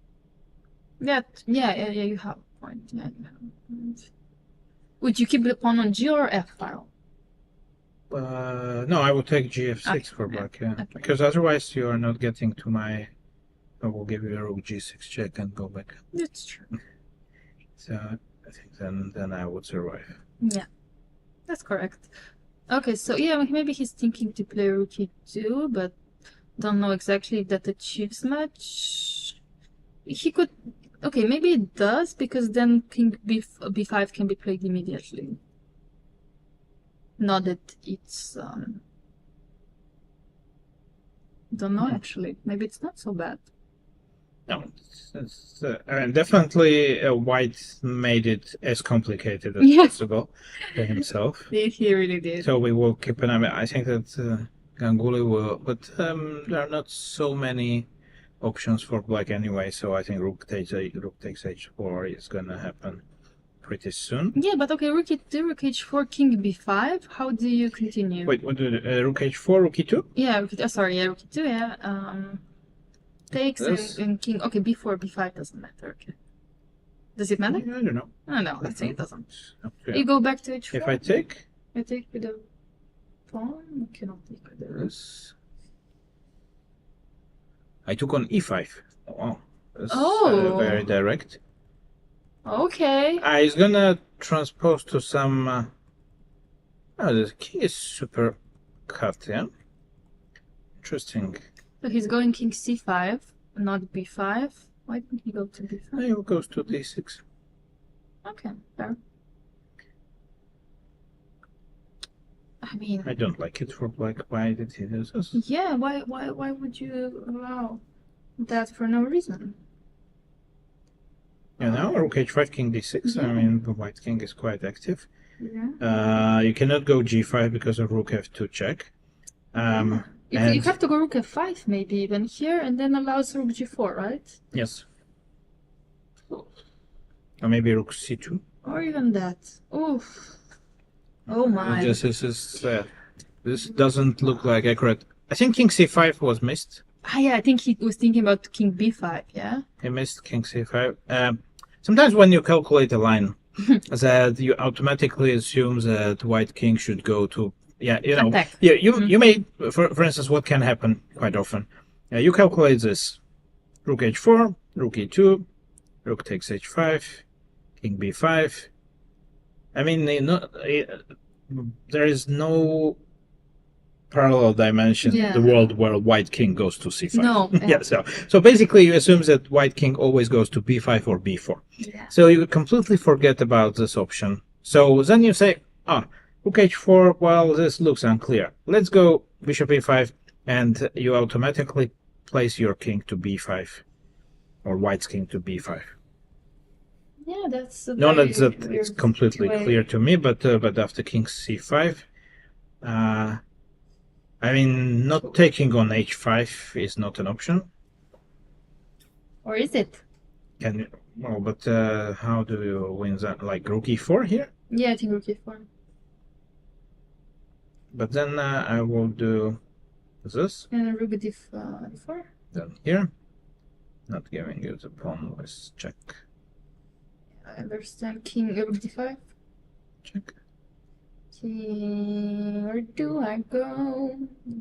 Yeah, you have a point. Yeah, you have a point. Would you keep the pawn on G or F file? No, I will take GF6 Okay, for black, yeah. okay. Because otherwise you are not getting to my... I will give you a rook G6 check and go back. That's true. So I think then I would survive. Yeah, that's correct. Okay, so yeah, maybe he's thinking to play rook e2, but don't know exactly if that achieves much. He could... Okay, maybe it does, because then king b5 can be played immediately. Not that it's... Don't know, actually. Maybe it's not so bad. No, I mean, definitely White made it as complicated as Yeah. possible for himself. He really did. So we will keep an eye. I think that Ganguly will, but there are not so many options for black anyway. So I think rook takes h4 is gonna happen pretty soon. Yeah, but okay, rook e2, rook h4, king b5. How do you continue? Wait, what did rook h4, rook e2? Yeah, sorry, yeah, rook e2, yeah. Takes and king. Okay, b4, b5 doesn't matter. Okay. Does it matter? I don't know. Oh, no, let's say it doesn't. Okay. You go back to h4. If I take I take with the pawn. You cannot take with the rook. this, I took on e5. Wow, that's very direct. Okay. He's gonna transpose to some. Oh, the king is super cut, yeah. Interesting. So he's going king c5, not b5. Why didn't he go to b5? He goes to d6. Okay, fair. I mean, I don't like it for black. Why did he do this? yeah. Why would you allow that for no reason? Yeah, now rook h5, king d6. I mean, the white king is quite active. Yeah. You cannot go g5 because of rook f2 check. You have to go rook f5 maybe even here, and then allows rook g4, right? Yes. Or maybe rook c2. Or even that. Oof. Oh my. This doesn't look like accurate. I think king c5 was missed. Yeah, I think he was thinking about king b5, yeah? He missed king c5. Sometimes when you calculate a line, that you automatically assume that white king should go to... Yeah, you know, attack. yeah, you may, for instance, what can happen quite often. You calculate this. Rook h4, rook e2, rook takes h5, king b5. I mean, there is no parallel dimension in the world where white king goes to c5. No. Yeah, so basically you assume that white king always goes to b5 or b4. Yeah. So you completely forget about this option. So then you say, rook h4, well, this looks unclear. Let's go bishop e5, and you automatically place your king to b5, or white's king to b5. Yeah, that's a No, very that weird it's completely way. clear to me, but after king c5, I mean, not taking on h5 is not an option. Or is it? Can you, well, but how do you win that? Like rook e4 here? Yeah, I think rook e4. But then I will do this. And rook d4. Then here. Not giving you the pawn. Let's check. I understand. King rook d5. Check. Where do I go?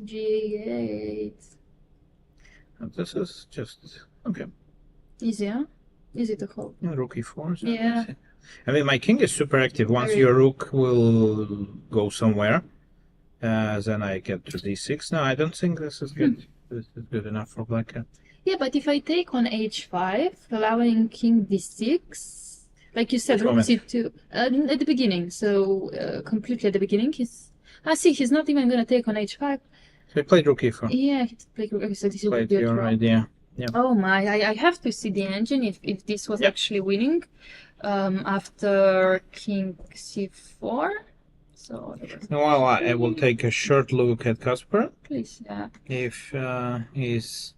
G8. And this is just okay. Easy, huh? Easy to hold. Yeah, rook e4. So Yeah. I mean, my king is super active. Once your rook will go somewhere, then I get to d6. No, I don't think this is good. This is good enough for black. Yeah, but if I take on h5, allowing king d6, like you said, rook c2 at the beginning. So completely at the beginning, he's not even gonna take on h5. So he played rook e4. Yeah, he played rook. So this Played would be a your draw. idea. Yeah. Oh my! I have to see the engine if this was actually winning after king c4. So Well, I will take a short look at Kasper. please, yeah. If he's...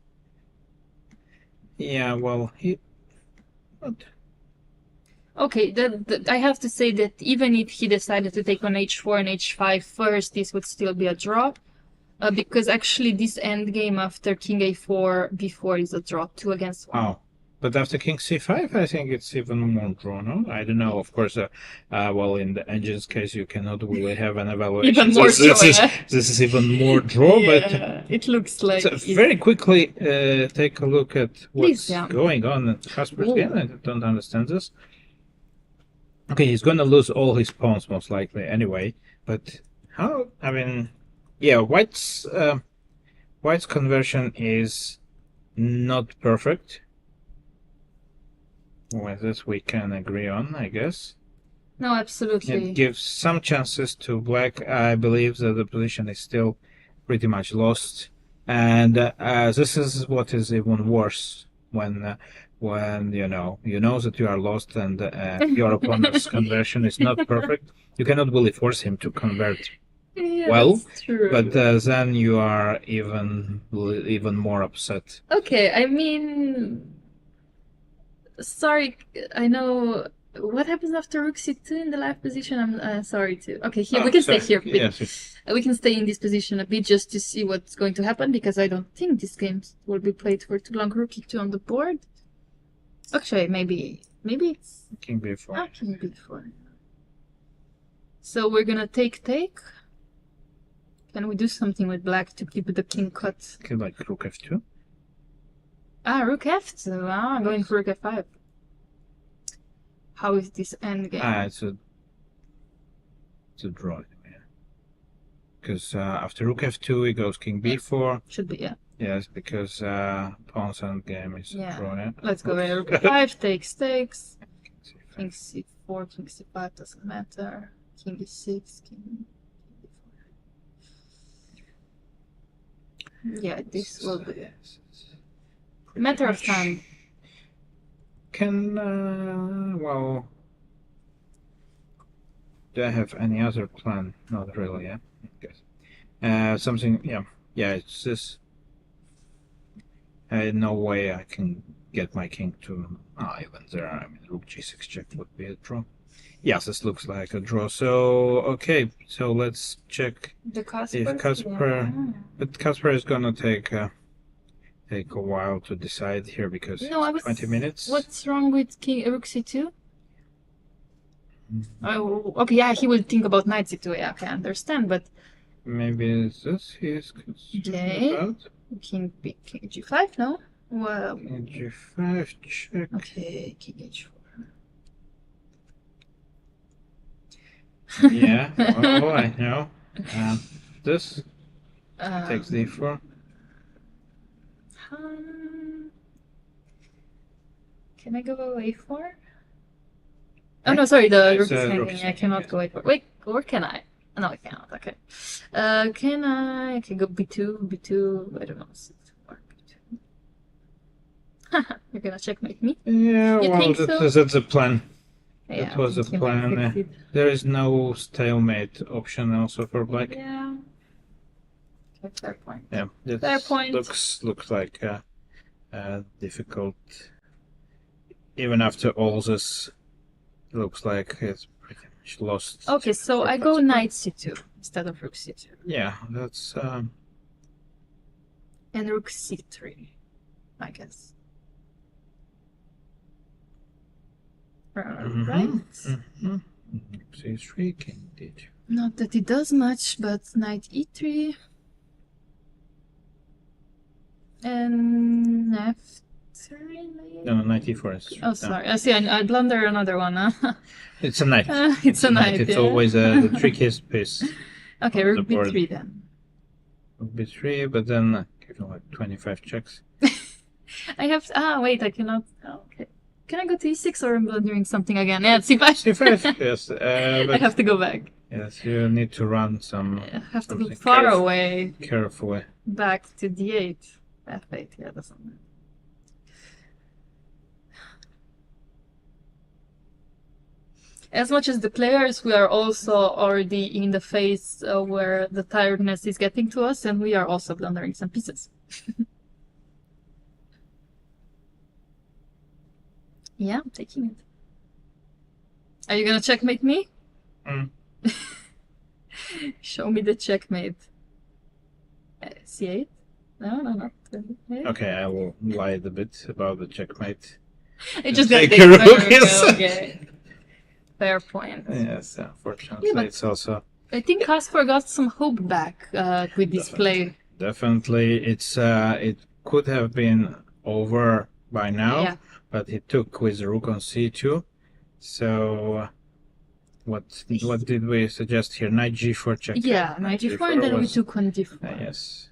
Yeah, well, he... What? Okay, I have to say that even if he decided to take on h4 and h5 first, this would still be a draw. Because actually this endgame after king a4 before is a draw 2 against 1. Oh, but after king c5, I think it's even more draw, no? I don't know. Of course, well, in the engine's case, you cannot really have an evaluation. Even more draw, This is even more draw, but it looks like... so very quickly take a look at what's Please, yeah. going on at Kaspar's game. I don't understand this. Okay, he's going to lose all his pawns most likely anyway, but how? I mean, yeah, White's conversion is not perfect. Well, this we can agree on, I guess. No, absolutely. It gives some chances to Black. I believe that the position is still pretty much lost, and this is what is even worse when you know that you are lost and your opponent's conversion is not perfect. You cannot really force him to convert Yeah, well, that's true. but then you are even more upset. Okay, I mean, sorry, I know what happens after rook c2 in the live position. I'm sorry too. Okay, here we can stay here. Yes. We can stay in this position a bit just to see what's going to happen because I don't think this game will be played for too long. Rook e2 on the board. Actually, maybe it's King b4. king b4. So we're gonna take. Can we do something with black to keep the king cut? Okay, like rook f2. Rook f2. Going for rook f5. How is this endgame? It's a draw anyway. Because after rook f2, it goes king b4. Should be, yeah. Yes, because pawn's endgame is a draw. Yeah. Let's go with rook f5, takes. King c4, king c5 doesn't matter. King e6, king b4. Yeah, this will be a matter of time. Can well, do I have any other plan? Not really. Yeah. Okay. Something. Yeah. It's this. No way I can get my king to even there. I mean, rook g6 check would be a draw. Yes, this looks like a draw. So okay, so let's check The if Kasper. But Kasper is gonna take a while to decide here because it's 20 minutes. What's wrong with king rook c2? Oh, okay, yeah, he will think about knight c2. Yeah, okay, I understand, but maybe it's this he is concerned about. King g5, no? Well, King g5 check. okay, king h4. Yeah, well, I know. This takes d4. Can I go a4? Oh no, sorry, the rook is rook hanging. is I cannot go a4. Wait, or can I? No, I cannot. Okay. Can I? I can go b2. I don't know. C4, b2. You're gonna checkmate me? Yeah, You well, think so? that's a plan. Yeah, That was a he might plan. fix it. There is no stalemate option also for black. Yeah. Okay, fair point. Yeah, that Fair point. looks like difficult. Even after all this, looks like it's pretty much lost. Okay, so I go knight c2 instead of rook c2. Yeah, that's And rook c3, I guess. Right? c3 king d2. Not that it does much, but knight e3. And f3 maybe? No, knight e4 is. Oh, sorry. I see, I blunder another one. Huh? It's a knight. It's a knight. It's yeah. always the trickiest piece. Okay, on rook the board. b3 then. Rook b3, but then give him like 25 checks. I have. Wait, I cannot. Oh, okay. Can I go to e6 or I'm blundering something again? Yeah, c5. c5, yes. I But have to go back. yes, you need to run some. I have to go something far away. Carefully. Back to d8. f8, yeah, doesn't matter. As much as the players, we are also already in the phase where the tiredness is getting to us, and we are also blundering some pieces. Yeah, I'm taking it. Are you gonna checkmate me? Mm. Show me the checkmate. C8? No, not 28. Okay, I will lie a bit about the checkmate. It just Take got a taken. rook, yes. Okay. Fair point. Yes, unfortunately, Yeah, but- it's also I think Kasper got some hope back with this play. definitely it could have been over by now, Yeah. but he took with the rook on c2. So what did we suggest here? Knight g4 check. Yeah, knight g4, and then we took on d4. Yes.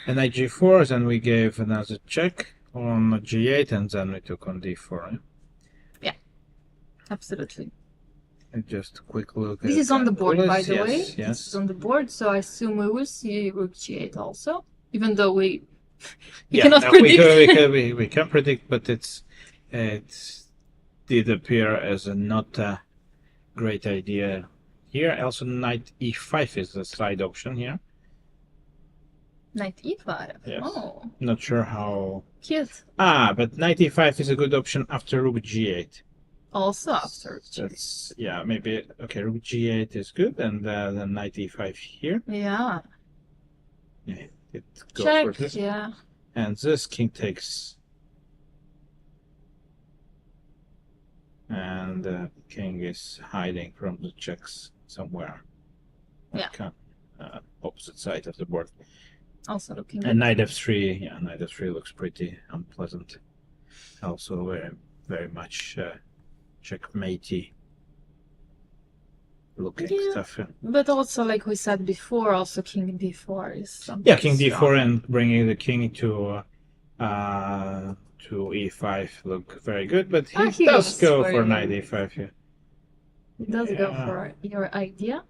And knight g4, then we gave another check on g8, and then we took on d4. Absolutely. And just a quick look. This at is on the board, by the way. Yes, yes. This is on the board, so I assume we will see rook g8 also, even though we Yeah, cannot no, predict. we can predict, but it did appear as a not a great idea here. Also, knight e5 is the side option here. Knight e5. Yes. Oh, Not sure how. cute. But knight e5 is a good option after rook g8. Also after g8. That's maybe okay. Rook g8 is good, and then knight e5 here. Yeah. Yeah, it go for Check. this, Yeah. and this king takes. And the king is hiding from the checks somewhere. Yeah. Opposite side of the board. Also looking And knight f3, yeah, knight f3 looks pretty unpleasant. Also very much checkmatey looking Yeah. stuff. But also, like we said before, also king d4 is something. Yeah, king d4 strong. and bringing the king to e5 look very good, but he does goes go for for it. knight e5 here. It does go Yeah. for your idea.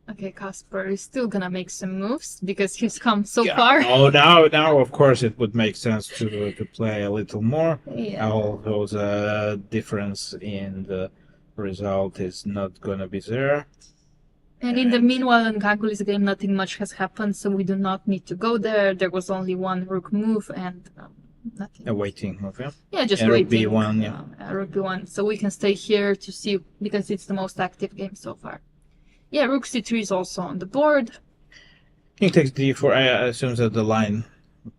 Okay, Kasper is still gonna make some moves because he's come so far. Oh, now of course it would make sense to play a little more. Yeah. Although the difference in the result is not gonna be there. And in the meanwhile, in Ganguly's game, nothing much has happened, so we do not need to go there. There was only one rook move and nothing. A waiting move, yeah. Yeah, just and rook waiting. b1, yeah. Rook b1. So we can stay here to see, because it's the most active game so far. Yeah, rook c3 is also on the board. King takes d4. I assume that the line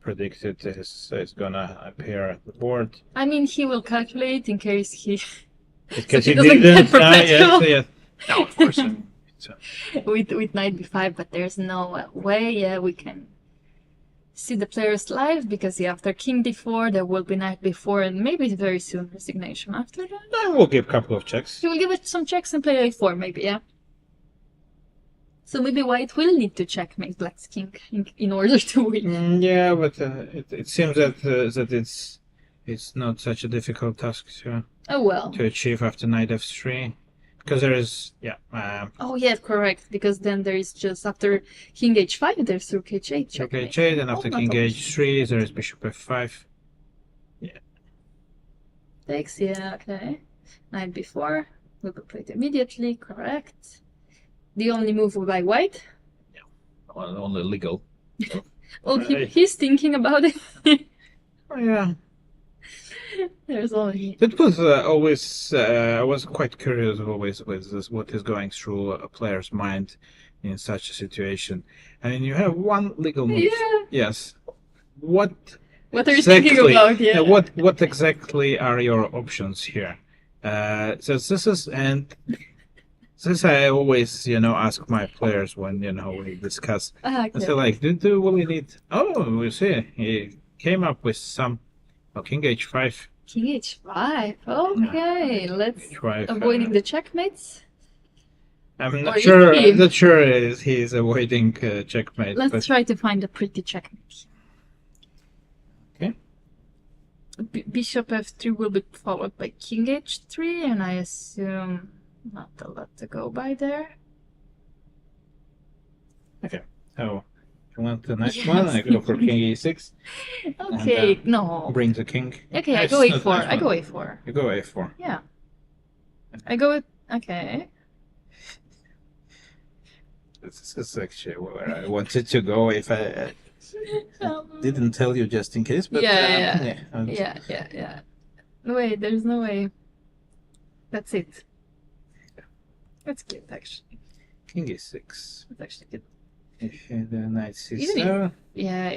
predicted is gonna appear at the board. I mean, he will calculate in case he Because he he doesn't didn't. get perpetual. Yes. No, of course. with knight b5, but there's no way. Yeah, we can see the players live because after king d4 there will be knight b4 and maybe very soon resignation after that. We'll give a couple of checks. He will give it some checks and play a4 maybe, yeah. So maybe white will need to checkmate black's king in order to win. Yeah, but it seems that it's not such a difficult task Oh well. to achieve after knight f3, because there is Oh yeah, correct. Because then there is just after king h5 there's rook h8 rook checkmate. h8, and after Oh, king not h3 there is bishop f5. Takes, yeah, okay. Knight b4 will be played immediately, correct. The only move by white. Only legal. Well, Right. he's thinking about it. Oh, yeah. There's only. It was always. I was quite curious always with this, what is going through a player's mind in such a situation. I mean, you have one legal move. Yeah. Yes. What What are you thinking about? Yeah. What exactly are your options here? So this is this I always ask my players when we discuss. I Okay. say like, do we need? Oh, we see he came up with some. Oh, king h5. King h5. Okay, let's H5. avoiding the checkmates. I'm Or not is sure. he? I'm not sure he's avoiding checkmate. Let's but try to find a pretty checkmate. Okay. Bishop f3 will be followed by king h3, and I assume not a lot to go by there. okay. So if you want the next Yes. one, I go for king e6. Okay, And, no. Bring the king. Okay, I Nice, go not a4. nice I go one. a4. You go a4. Yeah. I go with. Okay. This is actually where I wanted to go. If I Um, didn't tell you just in case, but yeah. Wait, there's no way. That's it. That's cute, actually. King e6. It's actually good. If the knight Even c7. Yeah,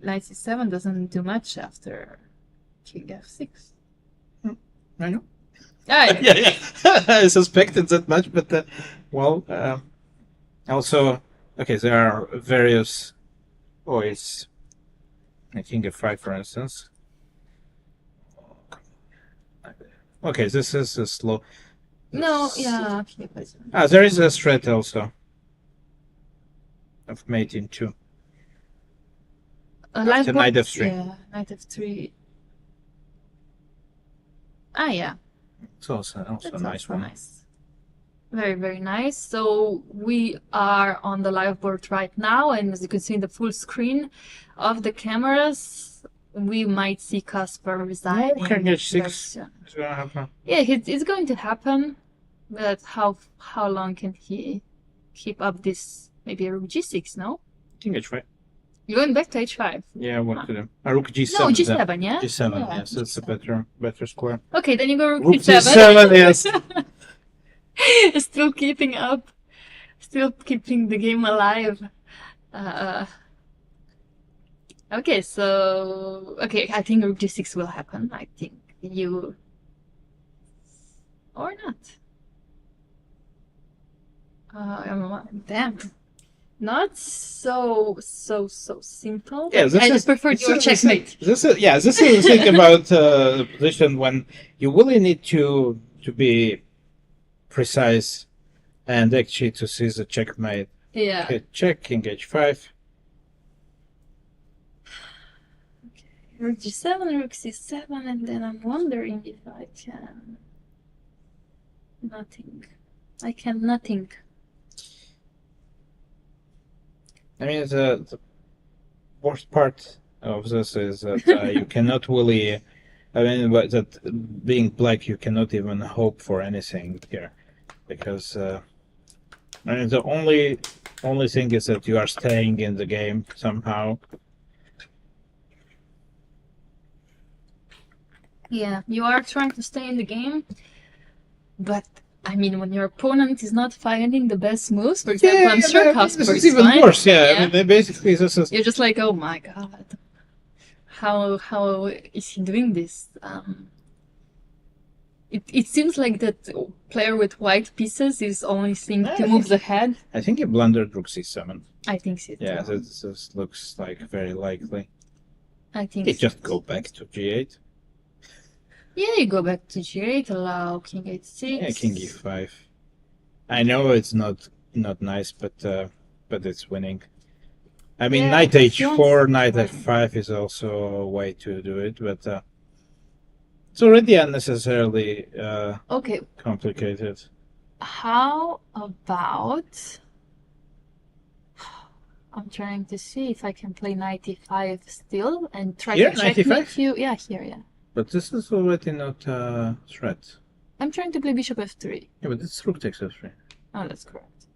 knight c7 doesn't do much after king f6. I know. Ah, Yeah. I suspected that much, but also, okay, there are various. Oh, it's king f5, for instance. Okay, this is a slow. No, yeah, king f7. There is a threat also of mating too. Live knight board- f3. Yeah, knight f3. Ah, yeah. It's also That's a nice also one. nice. Very, very nice. So we are on the live board right now, and as you can see in the full screen of the cameras, we might see Kasper resign. No, king h6. Version. It's gonna happen. Yeah, it's going to happen, but how long can he keep up this? Maybe a rook g6, no? King h5. You're going back to h5. Yeah, what to do? Rook g7. No, g7, yeah? G7, Yeah, yes, it's a G7. better square. Okay, then you go rook Rook g7. g7, yes. Still keeping up. Still keeping the game alive. Okay, so... Okay, I think rook g6 will happen. I think you... Or not. Damn. Not so simple. Yeah, this I is, just preferred your checkmate. This is the thing about the position when you really need to be precise and actually to see the checkmate. Yeah. Okay, check, king h5. Rook g7, rook c7, and then I'm wondering if I can... Nothing. I can nothing. I mean, the worst part of this is that you cannot really. I mean, but that being black, you cannot even hope for anything here, because I mean, the only thing is that you are staying in the game somehow. Yeah, you are trying to stay in the game, but I mean, when your opponent is not finding the best moves, for example, I'm sure Kasper this is is even fine. worse. Yeah, Yeah. I mean, basically, this is. You're just like, oh my god, how is he doing this? It seems like that player with white pieces is only seeing two moves ahead. I think he blundered rook c7. I think so. Yeah, too. this looks like very likely. I think He so just too. go back to g8. Yeah, you go back to g8, allow king h6. Yeah, king e5. I know it's not nice, but it's winning. I mean, Yeah, knight if you h4, want- knight f5 is also a way to do it, but it's already unnecessarily Okay, complicated. how about... I'm trying to see if I can play knight e5 still and try Here, to knight checkmate e5? you. Yeah, here, yeah. But this is already not a threat. I'm trying to play bishop f3. Yeah, but it's rook takes f3. Oh, that's correct.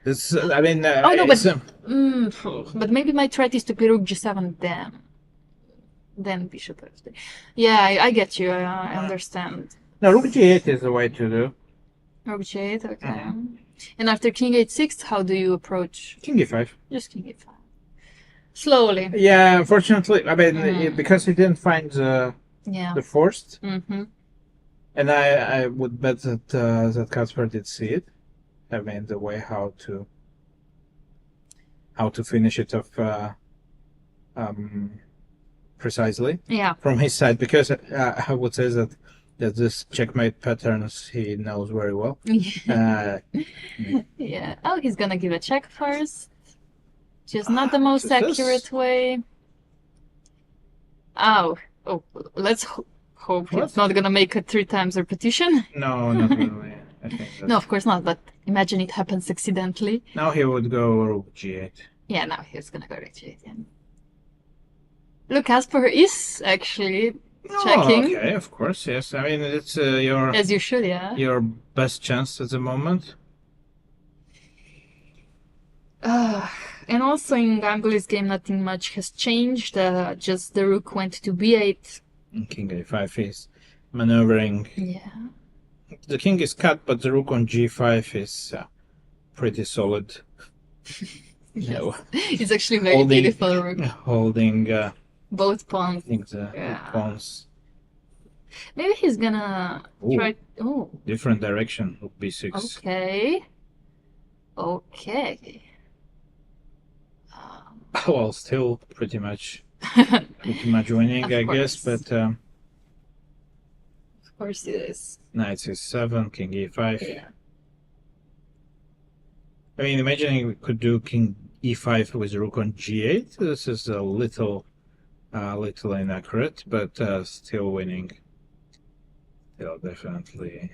This, I mean, Oh, no, it's, but maybe my threat is to play rook g7 then bishop f3. Yeah, I get you. I understand. no, rook g8 is the way to do. Rook g8, okay. And after king h6, how do you approach? King e5. Just king e5. Slowly. Yeah, unfortunately, I mean, because he didn't find the Yeah. forced, Mm-hmm. and I would bet that that Kasper did see it. I mean, the way how to finish it off precisely Yeah. from his side, because I would say that this checkmate patterns he knows very well. Yeah. Oh, he's gonna give a check first. Just not the most this- accurate way. Oh, let's hope What? it's not gonna make a 3 times repetition. No, not really. I think that No, of course not, but imagine it happens accidentally. now he would go rook g8. Yeah, now he's gonna go right to it. Yeah. Look, Kasper is actually checking, Okay, of course, yes. I mean, it's your as you should, yeah. best chance at the moment. And also in Ganguly's game, nothing much has changed. Just the rook went to b8. And king a5 is maneuvering. Yeah. The king is cut, but the rook on g5 is pretty solid. No, It's actually very Holding- beautiful rook. holding Both pawns. things, Yeah. pawns. Maybe he's gonna Ooh. try. Oh, Different direction. Rook b6. okay. Okay. Well, still pretty much winning, Of I guess. course. But Of course it is. knight c7, king e5. Yeah. I mean, imagining we could do king e5 with rook on g8. This is a little inaccurate, but still winning. Still definitely.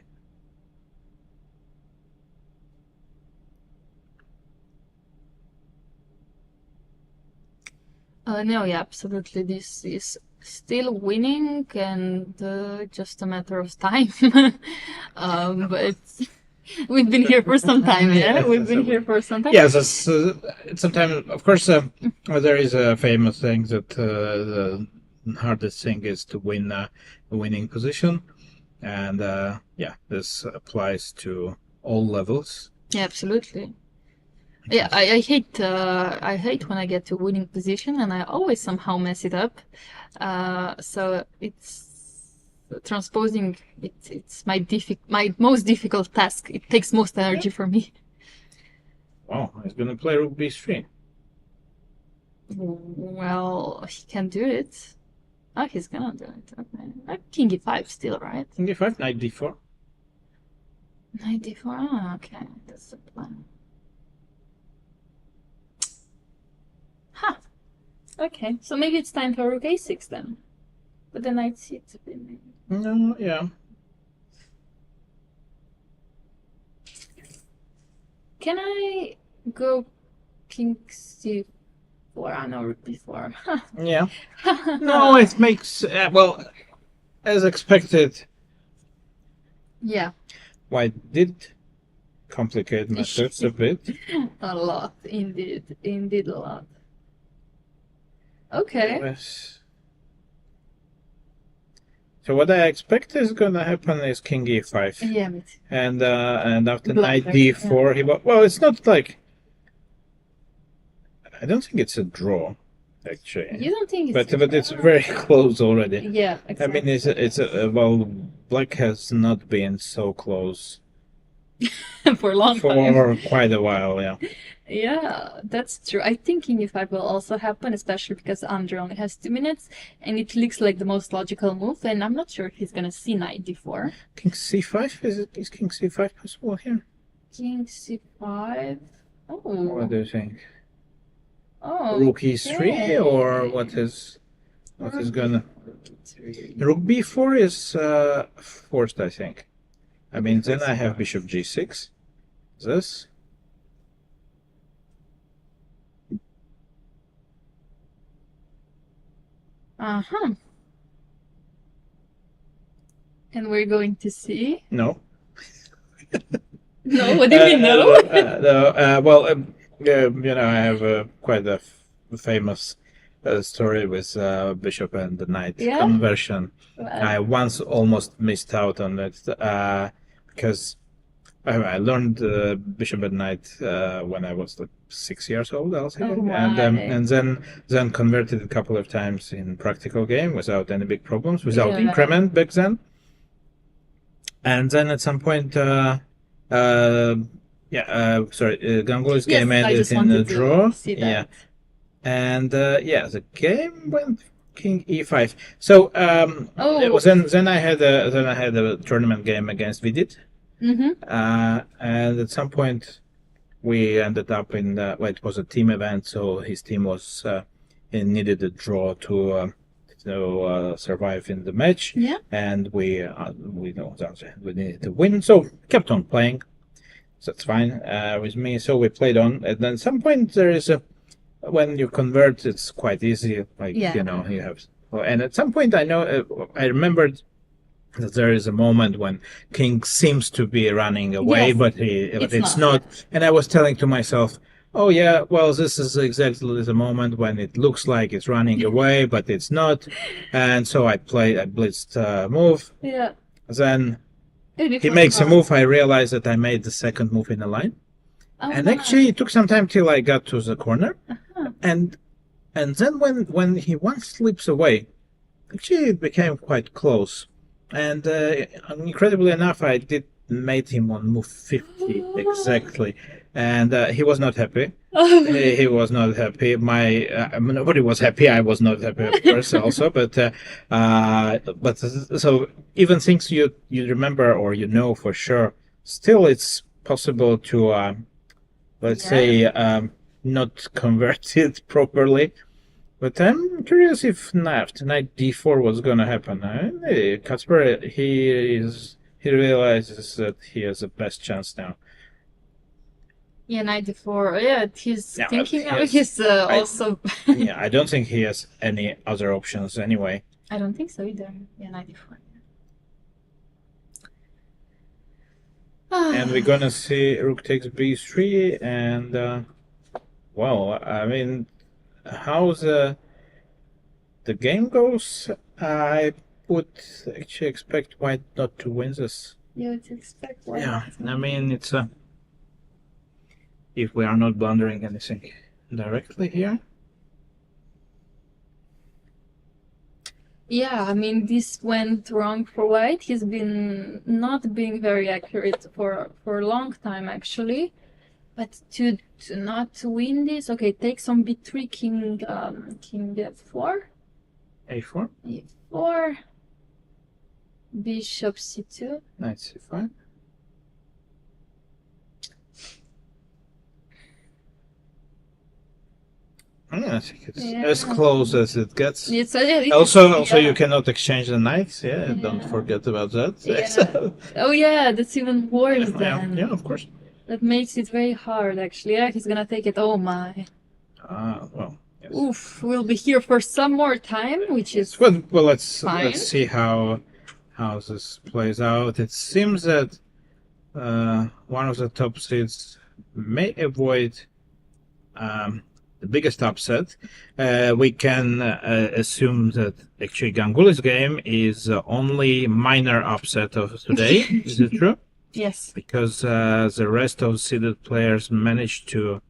No, yeah, absolutely. This is still winning, and just a matter of time. But we've been here for some time. Yeah, we've been here for some time. Yes, sometimes, of course, there is a famous saying that the hardest thing is to win a winning position, and yeah, this applies to all levels. Yeah, absolutely. Yeah, I hate when I get to winning position and I always somehow mess it up. So it's transposing. It's my most difficult task. It takes most energy for me. Wow, he's gonna play rook b3. Well, he can do it. Oh, he's gonna do it. Okay. King e5 still, right? King e5, knight d4. Knight d4. Ah, okay, that's the plan. Huh. Okay, so maybe it's time for rook a6 then. But the knight c2 maybe. No, yeah. Can I go king c4? I know rook b4. Yeah. No, it makes well, as expected. Yeah, White did complicate matters a bit. a lot, indeed a lot. Okay. Yes. So what I expect is gonna happen is king e5, Yeah, me too. and after Blunder, knight d4, well, it's not like, I don't think it's a draw, actually. You don't think it's But it's very close already. Yeah, I exactly. mean, well, black has not been so close For a long time. for quite a while, yeah. Yeah, that's true. I think king e5 will also happen, especially because Andre only has 2 minutes, and it looks like the most logical move, and I'm not sure if he's gonna see knight d4. King c5, is king c5 possible here? King c5. What Oh. do you think? Oh. Rook e3, or what is gonna? Rook b4 is forced, I think. I mean, then I have bishop g6. This. Uh-huh. And we're going to see. No. No, what do you mean no? No. Well, I have quite a famous story with bishop and the knight Yeah? conversion. Well, I once almost missed out on it because I learned bishop and knight when I was like 6 years old, I'll say, Oh, and then converted a couple of times in practical game without any big problems, without Yeah. increment back then. And then at some point, Grandelius Yes, game I ended just in a wanted to draw. see that. Yeah, and the game went king e5. So Oh. it was then I had a tournament game against Vidit, Mm-hmm. and at some point we ended up in it was a team event, so his team was needed a draw to survive in the match. Yeah. And we know that we needed to win, so kept on playing. So that's fine with me. So we played on, and then at some point there is when you convert, it's quite easy. Like Yeah. you have. And at some point, I remembered that there is a moment when king seems to be running away, Yes. but it's not. And I was telling to myself, oh yeah, well, this is exactly the moment when it looks like it's running away, but it's not. And so I blitzed move. Yeah. Then And it he was makes a fun. move. I realize that I made the second move in a line. Oh, And wow. actually, it took some time till I got to the corner, Uh-huh. and then when he once slips away, actually it became quite close. And incredibly enough, I did made him on move 50 exactly, and he was not happy. He was not happy. Nobody was happy. I was not happy, of course, also. But so even things you remember or you know for sure, still it's possible to let's say not convert it properly. But I'm curious if after knight d4 was gonna happen. Kasper, he realizes that he has the best chance now. Yeah, 94. Yeah, he's Yeah, thinking of yes. his also. Yeah, I don't think he has any other options anyway. I don't think so either. Yeah, 94. And we're gonna see rook takes b3, and well, I mean, how the game goes, I would actually expect white not to win this. You would expect one. Yeah, I mean, it's if we are not blundering anything directly here. Yeah, I mean, this went wrong for white. He's been not being very accurate for a long time, actually. But to not win this, okay, takes on b3, king f4, a4, e4, bishop c2. knight c5. I think it's as close as it gets. It's Also, yeah. you cannot exchange the knights. Yeah, don't forget about that. Yeah. Oh yeah, that's even worse then. Yeah, of course. That makes it very hard, actually. Yeah, he's gonna take it. Oh my. Well. Yes. Oof, we'll be here for some more time, which is Well, let's fine. see how this plays out. It seems that one of the top seeds may avoid the biggest upset. We can assume that actually Ganguly's game is the only minor upset of today. Is it true? Yes. Because the rest of seeded players managed to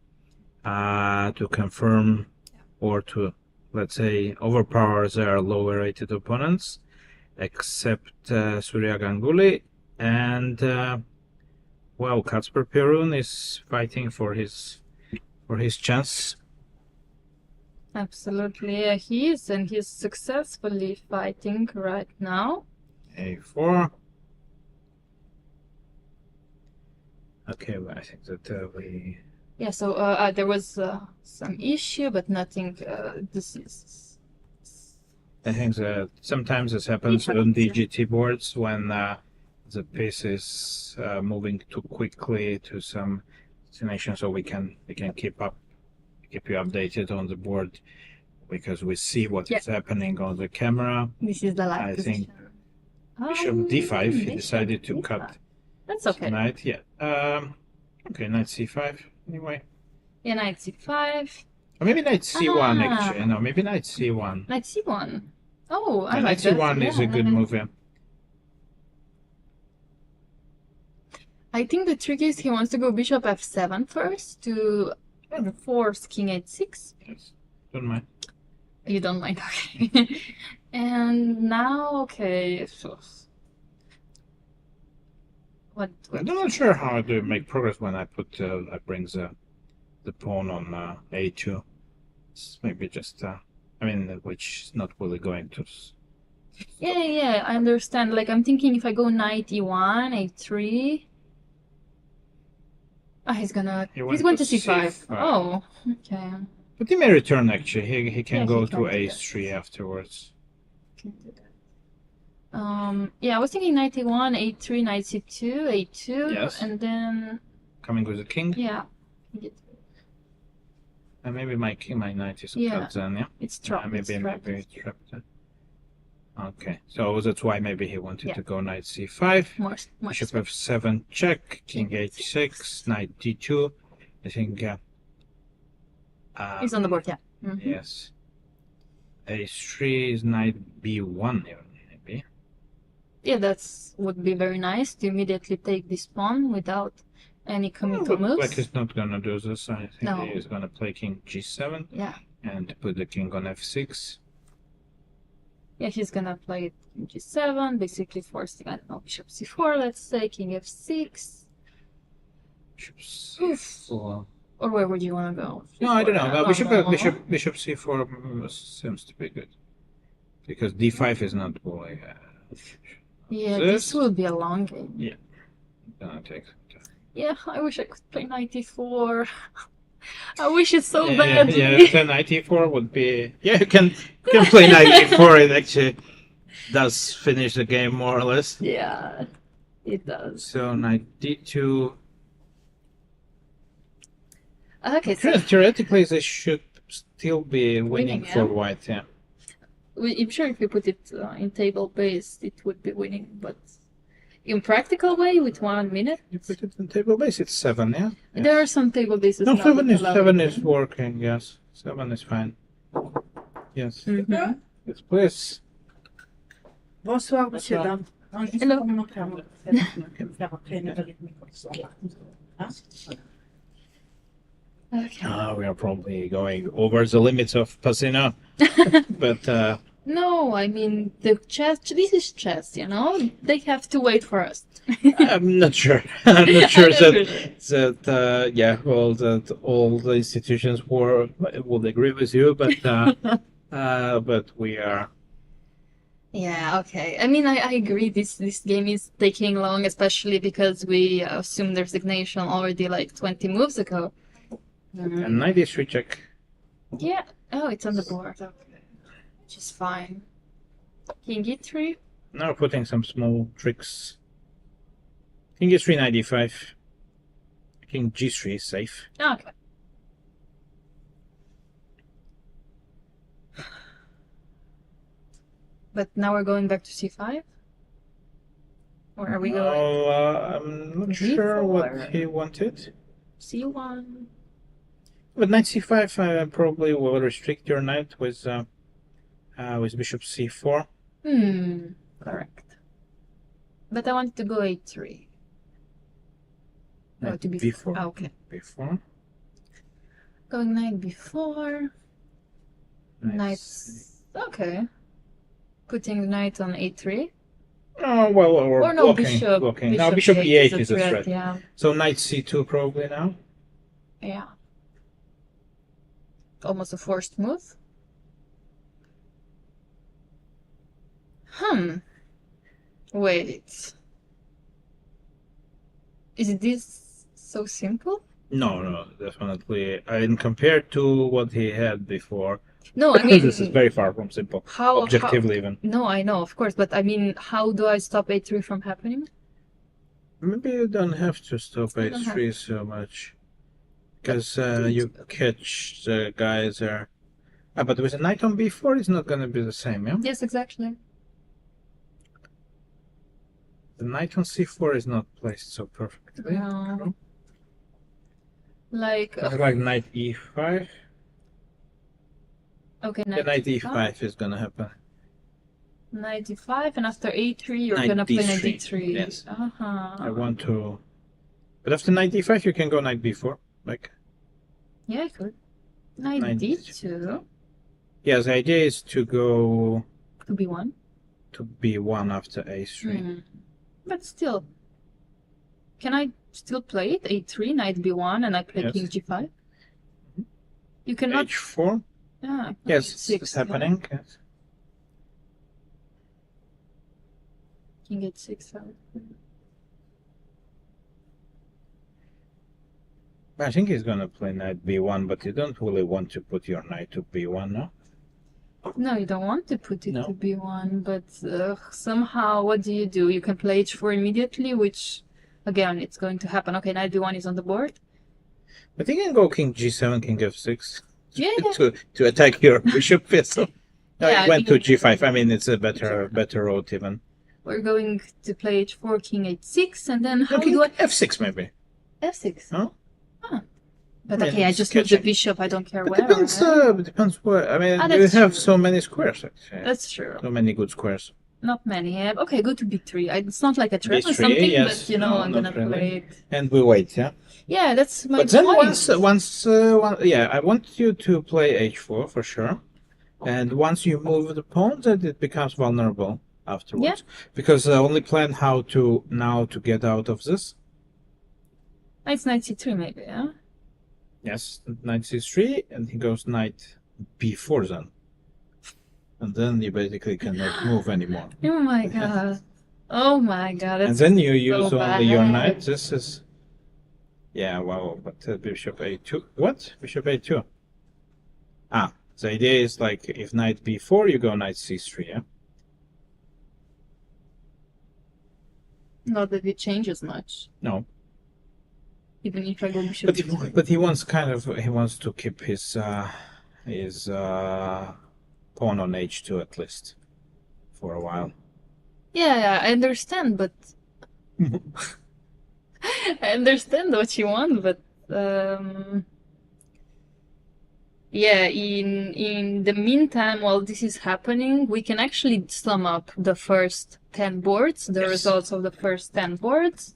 confirm or to, let's say, overpower their lower rated opponents, except Surya Ganguly, and well, Kacper Perun is fighting for his chance. Absolutely, yeah, he is, and he's successfully fighting right now. a4. Okay, well, I think that we... Yeah, so there was some issue, but nothing. This is. I think that sometimes this happens on DGT boards when the piece is moving too quickly to some destination, so we can keep you updated on the board because we see what is happening on the camera. This is the live I position. think bishop d5. He decided to cut. That's okay. Knight, yeah. Okay, knight c5. Anyway. Yeah, knight c5. Or maybe knight c1 actually. No, maybe knight c1. Knight c1. Oh, I Yeah, like knight that. c1 is a good move. Yeah. I think the trick is he wants to go bishop f7 first to force king h6. Yes. Don't mind. You don't mind, okay. And now, okay. So what? I'm not sure how I do make progress when I bring the pawn on a2. It's maybe just I mean, which is not really going to. Yeah, I understand. Like I'm thinking if I go knight e1, a3. Ah, he's going to c5. Oh, okay. But he may return actually. He can go to a3 afterwards. Can do that. Yeah, I was thinking knight a1, a3, knight c2, a2, Yes. and then Coming with the king. yeah. And maybe my knight is Yeah. cut then, yeah? It's trapped. Maybe it's trapped. Okay, so that's why maybe he wanted to go knight c5. More Bishop f7 check, king h6, knight d2. I think He's on the board, yeah. Mhm. yes. a3 is knight b1 even, maybe. Yeah, that's would be very nice to immediately take this pawn without Any committal Look moves? like he's not gonna do this. I think No. he is gonna play king g7 Yeah. and put the king on f6. Yeah, he's gonna play king g7, basically forcing, I don't know, bishop c4, let's say, king f6. Bishop c4. Or where would you want to go? No, I don't know. Well, bishop no. c4 seems to be good. Because d5 is not really... Yeah, this. this will be a long game. Yeah. Gonna take some time. Yeah, I wish I could play knight e4. I wish it so Yeah, badly. yeah, knight e4 would be... Yeah, you can play knight e4. It actually does finish the game more or less. Yeah, it does. So knight d2... Okay, so Theoretically, they should still be winning Winning, for yeah. white, yeah. I'm sure if we put it in table-based, it would be winning, but in practical way, with 1 minute, You put it in table base, it's 7, yeah? there are some table bases. No, now 7 that is, allow 7 it. is working, yes. 7 is fine. Yes. Mhm. Yes, please. Bonsoir, monsieur, Bonsoir. dame. Non, juste Hello. pour montrer à mon me faire après une rythmique. Hein? Okay. We are probably going over the limits of Pasino. But, No, I mean the chess. This is chess, you know. They have to wait for us. I'm not sure. I'm not sure I'm that, yeah, well, that all the institutions would agree with you, but we are... Yeah, okay. I mean, I agree. This game is taking long, especially because we assumed their resignation already like 20 moves ago. And knight e3 check. Yeah. Oh, it's on the board. Which is fine. King e3. Now putting some small tricks. King e3, knight e5. King g3 is safe. Okay. But now we're going back to c5? Or are we going I'm not sure what g4? he wanted. c1? But knight c5 probably will restrict your knight with bishop c4. Correct. But I wanted to go a3. Knight to be b4. okay. b4. Going knight b4. Knight. Okay. Putting the knight on a3. Oh, well, or no, blocking. bishop. Blocking. Now bishop e8 is a threat. Yeah. So knight c2 probably now. Yeah. Almost a forced move. Wait. Is this so simple? No, definitely. And compared to what he had before, No, I mean, this is very far from simple. how Objectively, even. No, I know, of course, but I mean, how do I stop a3 from happening? Maybe you don't have to stop You don't have h3 so much. Because you catch the guys there. But with a knight on b4, it's not going to be the same, yeah? Yes, exactly. The knight on c4 is not placed so perfectly. No. Like, Like knight e5. okay, The knight e5 is going to happen. Knight e5, and after a3, you're Knight gonna play knight d3. d3. Yes. Uh-huh. I want to... But after knight e5, you can go knight b4. Like, Yeah, I could. Knight Knight d2 yeah, the idea is to go to b1. to b1 after a3. But still, can I still play it? a3, knight b1, and I play Yes. king g5? You cannot... h4? Yeah, Yes, h6, it's happening. Yes. King h6. I think he's gonna play knight b1, but you don't really want to put your knight to b1, no? No, you don't want to put it No. to b1, but somehow, what do? You can play h4 immediately, which, again, it's going to happen. Okay, knight b1 is on the board. But you can go king g7, king f6 Yeah. to attack your bishop vessel. No, Yeah, it went to you- g5. I mean, it's a better route even. We're going to play h4, king h6, and then how king do I... f6 maybe. f6. No? But I mean, okay, I it's just move the catching. bishop, I don't care But where. depends. right? Depends where. I mean, Ah, you that's have true. so many squares. Actually. That's true. So many good squares. Not many. Okay, go to b3. It's not like a trap or B3, something, yes. but you know, No, I'm not gonna really. play it. And we wait, yeah? Yeah, that's my But then point. yeah, I want you to play h4 for sure. And once you move the pawn, then it becomes vulnerable afterwards. Because only plan how to now to get out of this. Knight c3 maybe, yeah? Yes, knight c3, and he goes knight b4 then. And then you basically cannot move anymore. Oh my god. Oh my god. And then you so use only your bad. knight. This is... Yeah, wow, but bishop a2... What? Bishop a2. Ah, the idea is like, if knight b4, you go knight c3, yeah? Not that it changes much. No. Even if I go bishop b4. But he wants to keep his pawn on h2 at least for a while. Yeah, I understand, but I understand what you want, but yeah, in the meantime, while this is happening, we can actually sum up the first 10 boards, the results of the first 10 boards.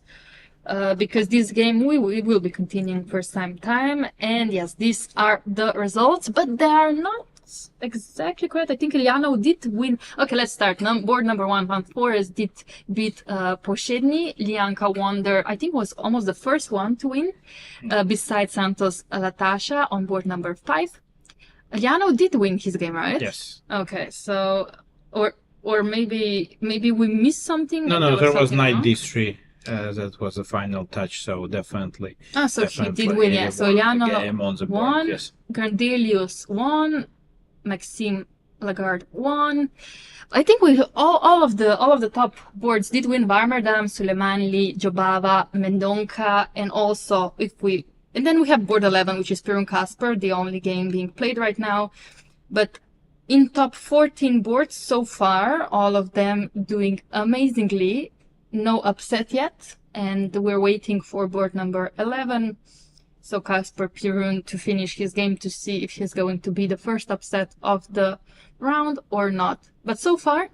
Because this game we will be continuing for some time, and yes, these are the results, but they are not exactly correct. I think Eljanov did win. Okay, let's start. Board number 1, Van Foreest did beat Poshedny. Lianka won I think was almost the first one to win, besides Santos Latasa on board number 5. Eljanov did win his game, right? Yes. Okay, so or maybe we missed something. No, there was knight d3. That was the final touch, so definitely. Ah, so he did win, yeah. So Eljanov won, yes. Grandelius won, Maxime Lagarde won. I think we all of the top boards did win. Varmerdam, Suleimanli, Jobava, Mendonca, and also and then we have board 11, which is Pirun Kasper, the only game being played right now. But in top 14 boards so far, all of them doing amazingly. No upset yet, and we're waiting for board number 11. So Kasper Pirun to finish his game to see if he's going to be the first upset of the round or not. But so far,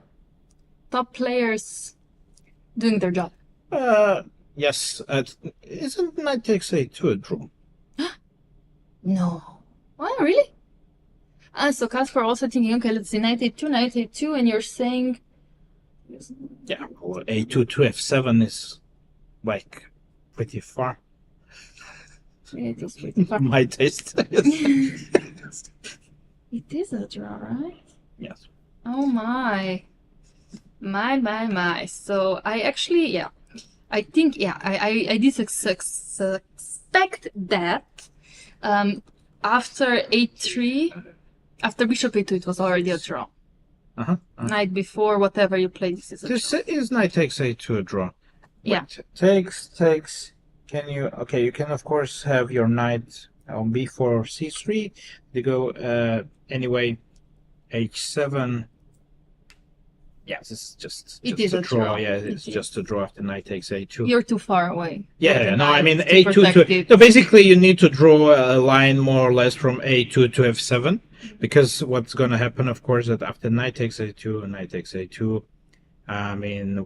top players doing their job. Yes. Isn't knight takes a2 a draw? No. Oh, really? So Kasper also thinking, okay, let's see, knight a2, and you're saying... Yeah, well, a2 to f7 is like pretty far. It is pretty far. My taste. It is a draw, right? Yes. Oh my. My. So I actually, yeah. I think, yeah, I did suspect that after a3, after bishop a2, it was already a draw. Knight before, whatever you play, this is a draw. Is knight takes a2 a draw? Yeah. Wait, takes. Can you? Okay, you can of course have your knight on b4, c3. You go anyway, h7. Yeah, this is just a draw. Yeah, it's just a draw after knight takes a2. You're too far away. Yeah, no, I mean a2 to. So basically, you need to draw a line more or less from a2 to f7. Because what's going to happen, of course, that after knight takes a2, knight takes a2, I mean,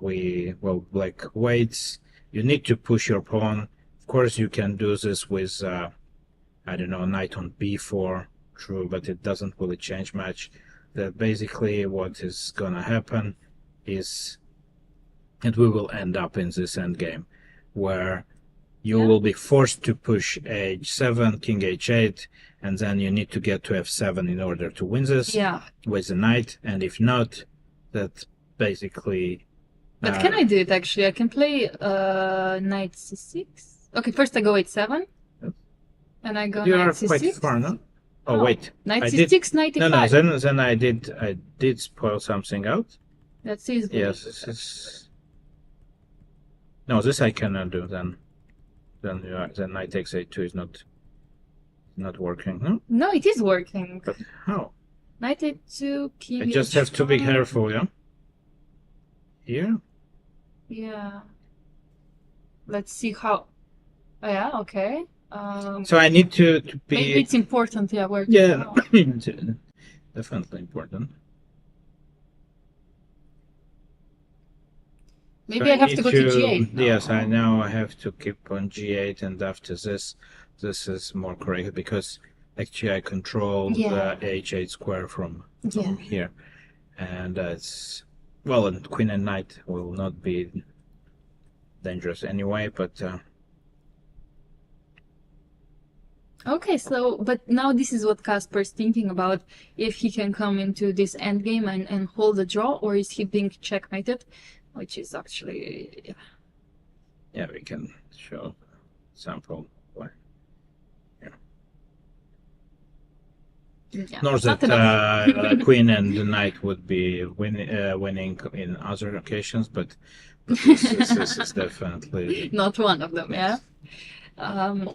black waits. You need to push your pawn. Of course, you can do this with, I don't know, knight on b4, true, but it doesn't really change much. That basically what is going to happen is, and we will end up in this endgame, where you will be forced to push h7, king h8, and then you need to get to f7 in order to win this with the knight, and if not, that basically... But can I do it actually? I can play knight c6. Okay, first I go h7, and I go knight c6. You are quite far, no? Oh, wait. Knight c6, knight e5. No, then I did spoil something out. That's easy. Yes, this is... No, this I cannot do then. Then knight takes a2 is not working, no? No, it is working. But how? Knight a2, king I just have to be careful, yeah? Here? Yeah. Let's see how... Oh, yeah, okay. So I need to be... Maybe it's important, yeah, where to go. Definitely important. Maybe So I have need to go to G8 now. Yes, I know I have to keep on G8, and after this is more correct because actually I control Yeah. the H8 square from Yeah. here, and it's well, and Queen and Knight will not be dangerous anyway, but Okay, so but now this is what Casper's thinking about, if he can come into this endgame and hold a draw, or is he being checkmated, which is actually yeah, we can show sample. yeah, Nor not that enough. Queen and the Knight would be winning in other occasions, but this is definitely Not one of them, yeah.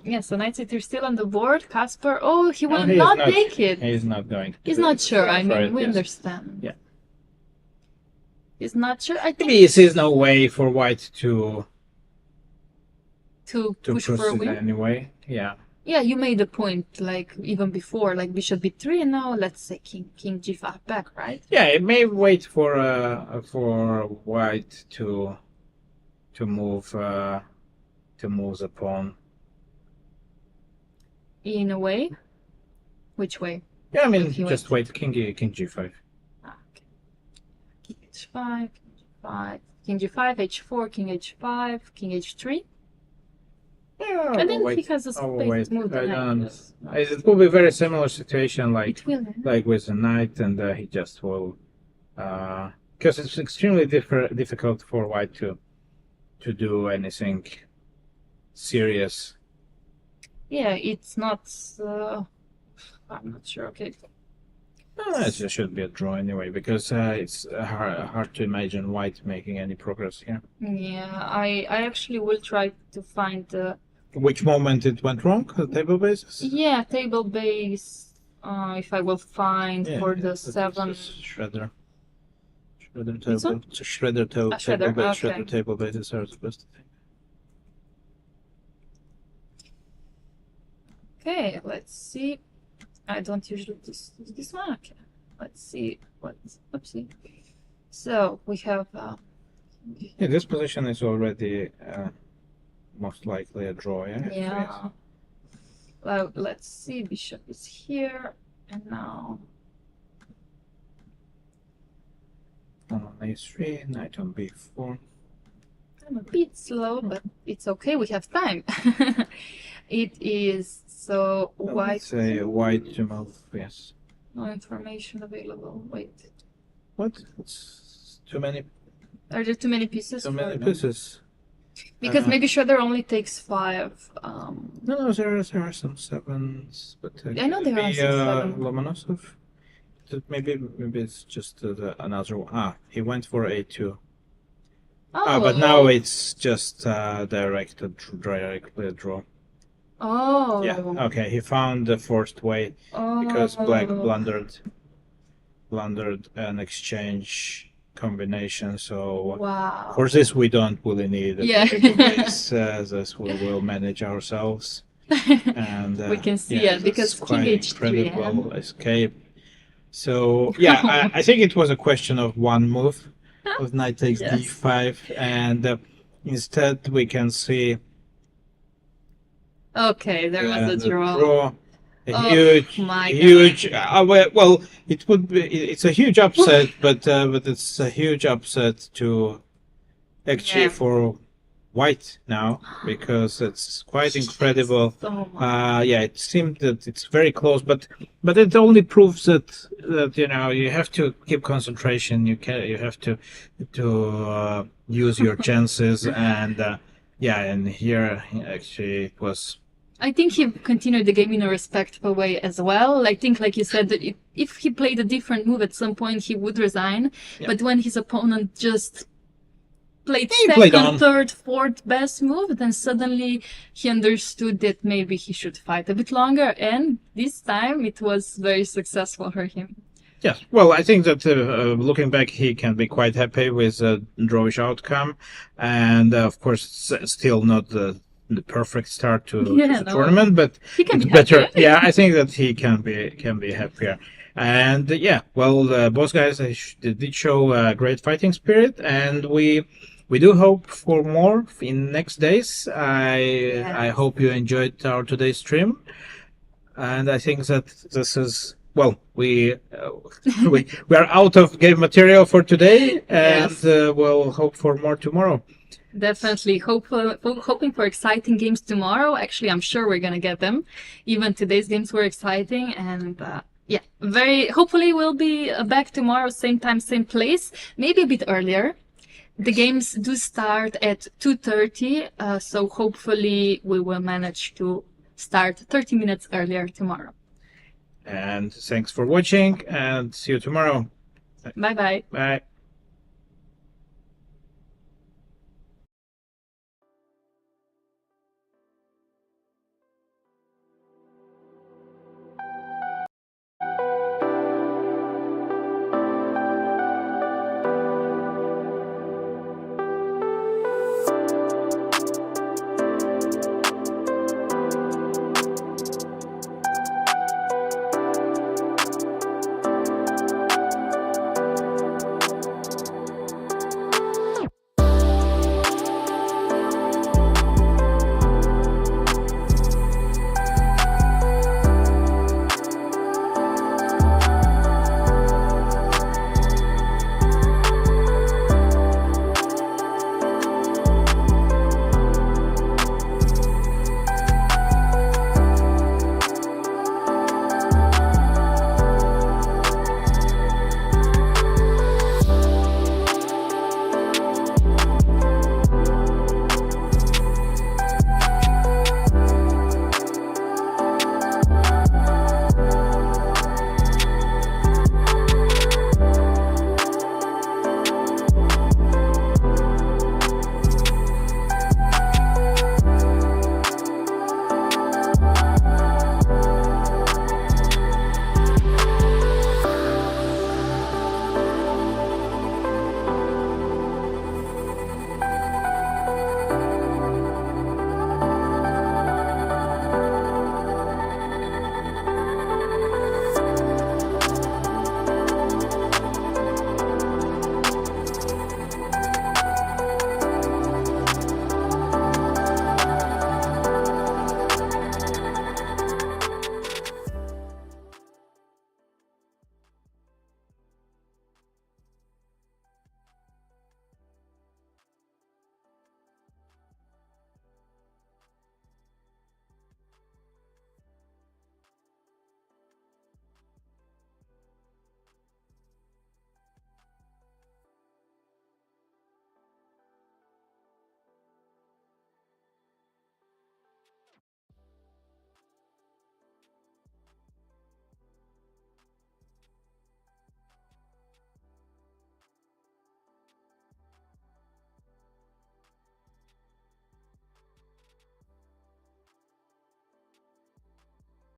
Yeah, so Knight City still on the board. Casper, oh, he will he is not take it. He's not going. He's not sure. I for mean, it, we yes. understand. Yeah. He's not sure. I think Maybe he sees no way for White to to push for a proceed win. anyway. Yeah. Yeah, you made a point, like even before, like Bishop B3, and now let's say King G5 back, right? Yeah, it may wait for White to move the pawn. In a way. Which way? Yeah, I mean If he just wait. King G5. Ah, okay. King H5, King G5, King G5, H4, King H5, King H3. Yeah, And then wait. he has a I will space wait. to move I the don't- knight. It will be a very similar situation It will. like with the Knight, and he just will because it's extremely difficult for White to do anything serious. Yeah, it's not. I'm not sure. Okay. It should be a draw anyway, because it's hard to imagine White making any progress here. Yeah, I actually will try to find the Which moment it went wrong? The table basis? table base. If I will find for the it's 7. a shredder. Shredder This table. one? It's a shredder table. Shredder, okay. Shredder table bases are the best thing. Okay, let's see. I don't usually use this one. Okay, let's see what. Oopsie. So we have. Yeah, this position is already most likely a draw. Yeah. Yeah. Well, let's see. Bishop is here, and now. On A3, knight on B4. I'm a bit slow, but it's okay. We have time. It is so white. Let's say White to move. Yes. No information available. Wait, What? It's too many. are there too many pieces? Too many for- pieces. Because maybe Shredder only takes 5. No, there are some 7s, but I know there are 7. Lomonosov. Maybe it's just another one. Ah, he went for A2. Oh, But now it's just directly a draw. Oh. Yeah. Okay, he found the forced way because Black blundered an exchange combination. So Wow. for this we don't really need a Yeah. database. This we will manage ourselves. And We can see yeah, it because it's quite King H3, incredible escape. So yeah, I think it was a question of one move of knight takes Yes. d5, and instead we can see Okay, there was a the draw. A Oh, huge, my huge. Well, it would be. It's a huge upset, but it's a huge upset to actually Yeah. for White now, because it's quite incredible. So much. Yeah, it seemed that it's very close, but it only proves that you have to keep concentration. You have to use your chances, and and here actually it was. I think he continued the game in a respectful way as well. I think, like you said, that if he played a different move at some point, he would resign. Yeah. But when his opponent just played He played second, on. third, fourth best move, then suddenly he understood that maybe he should fight a bit longer. And this time it was very successful for him. Yes, well, I think that looking back, he can be quite happy with the drawish outcome, and of course, it's still not the perfect start to the tournament, but He can it's be better. happy. Yeah, I think that he can be happier. And both guys did show great fighting spirit, and we we do hope for more in next days. I hope you enjoyed our today's stream, and I think that this is we are out of game material for today, and Yes. we'll hope for more tomorrow. Definitely hoping for exciting games tomorrow. Actually, I'm sure we're gonna get them. Even today's games were exciting, and hopefully we'll be back tomorrow, same time, same place, maybe a bit earlier. The games do start at 2:30, so hopefully we will manage to start 30 minutes earlier tomorrow. And thanks for watching, and see you tomorrow. Bye bye. Bye.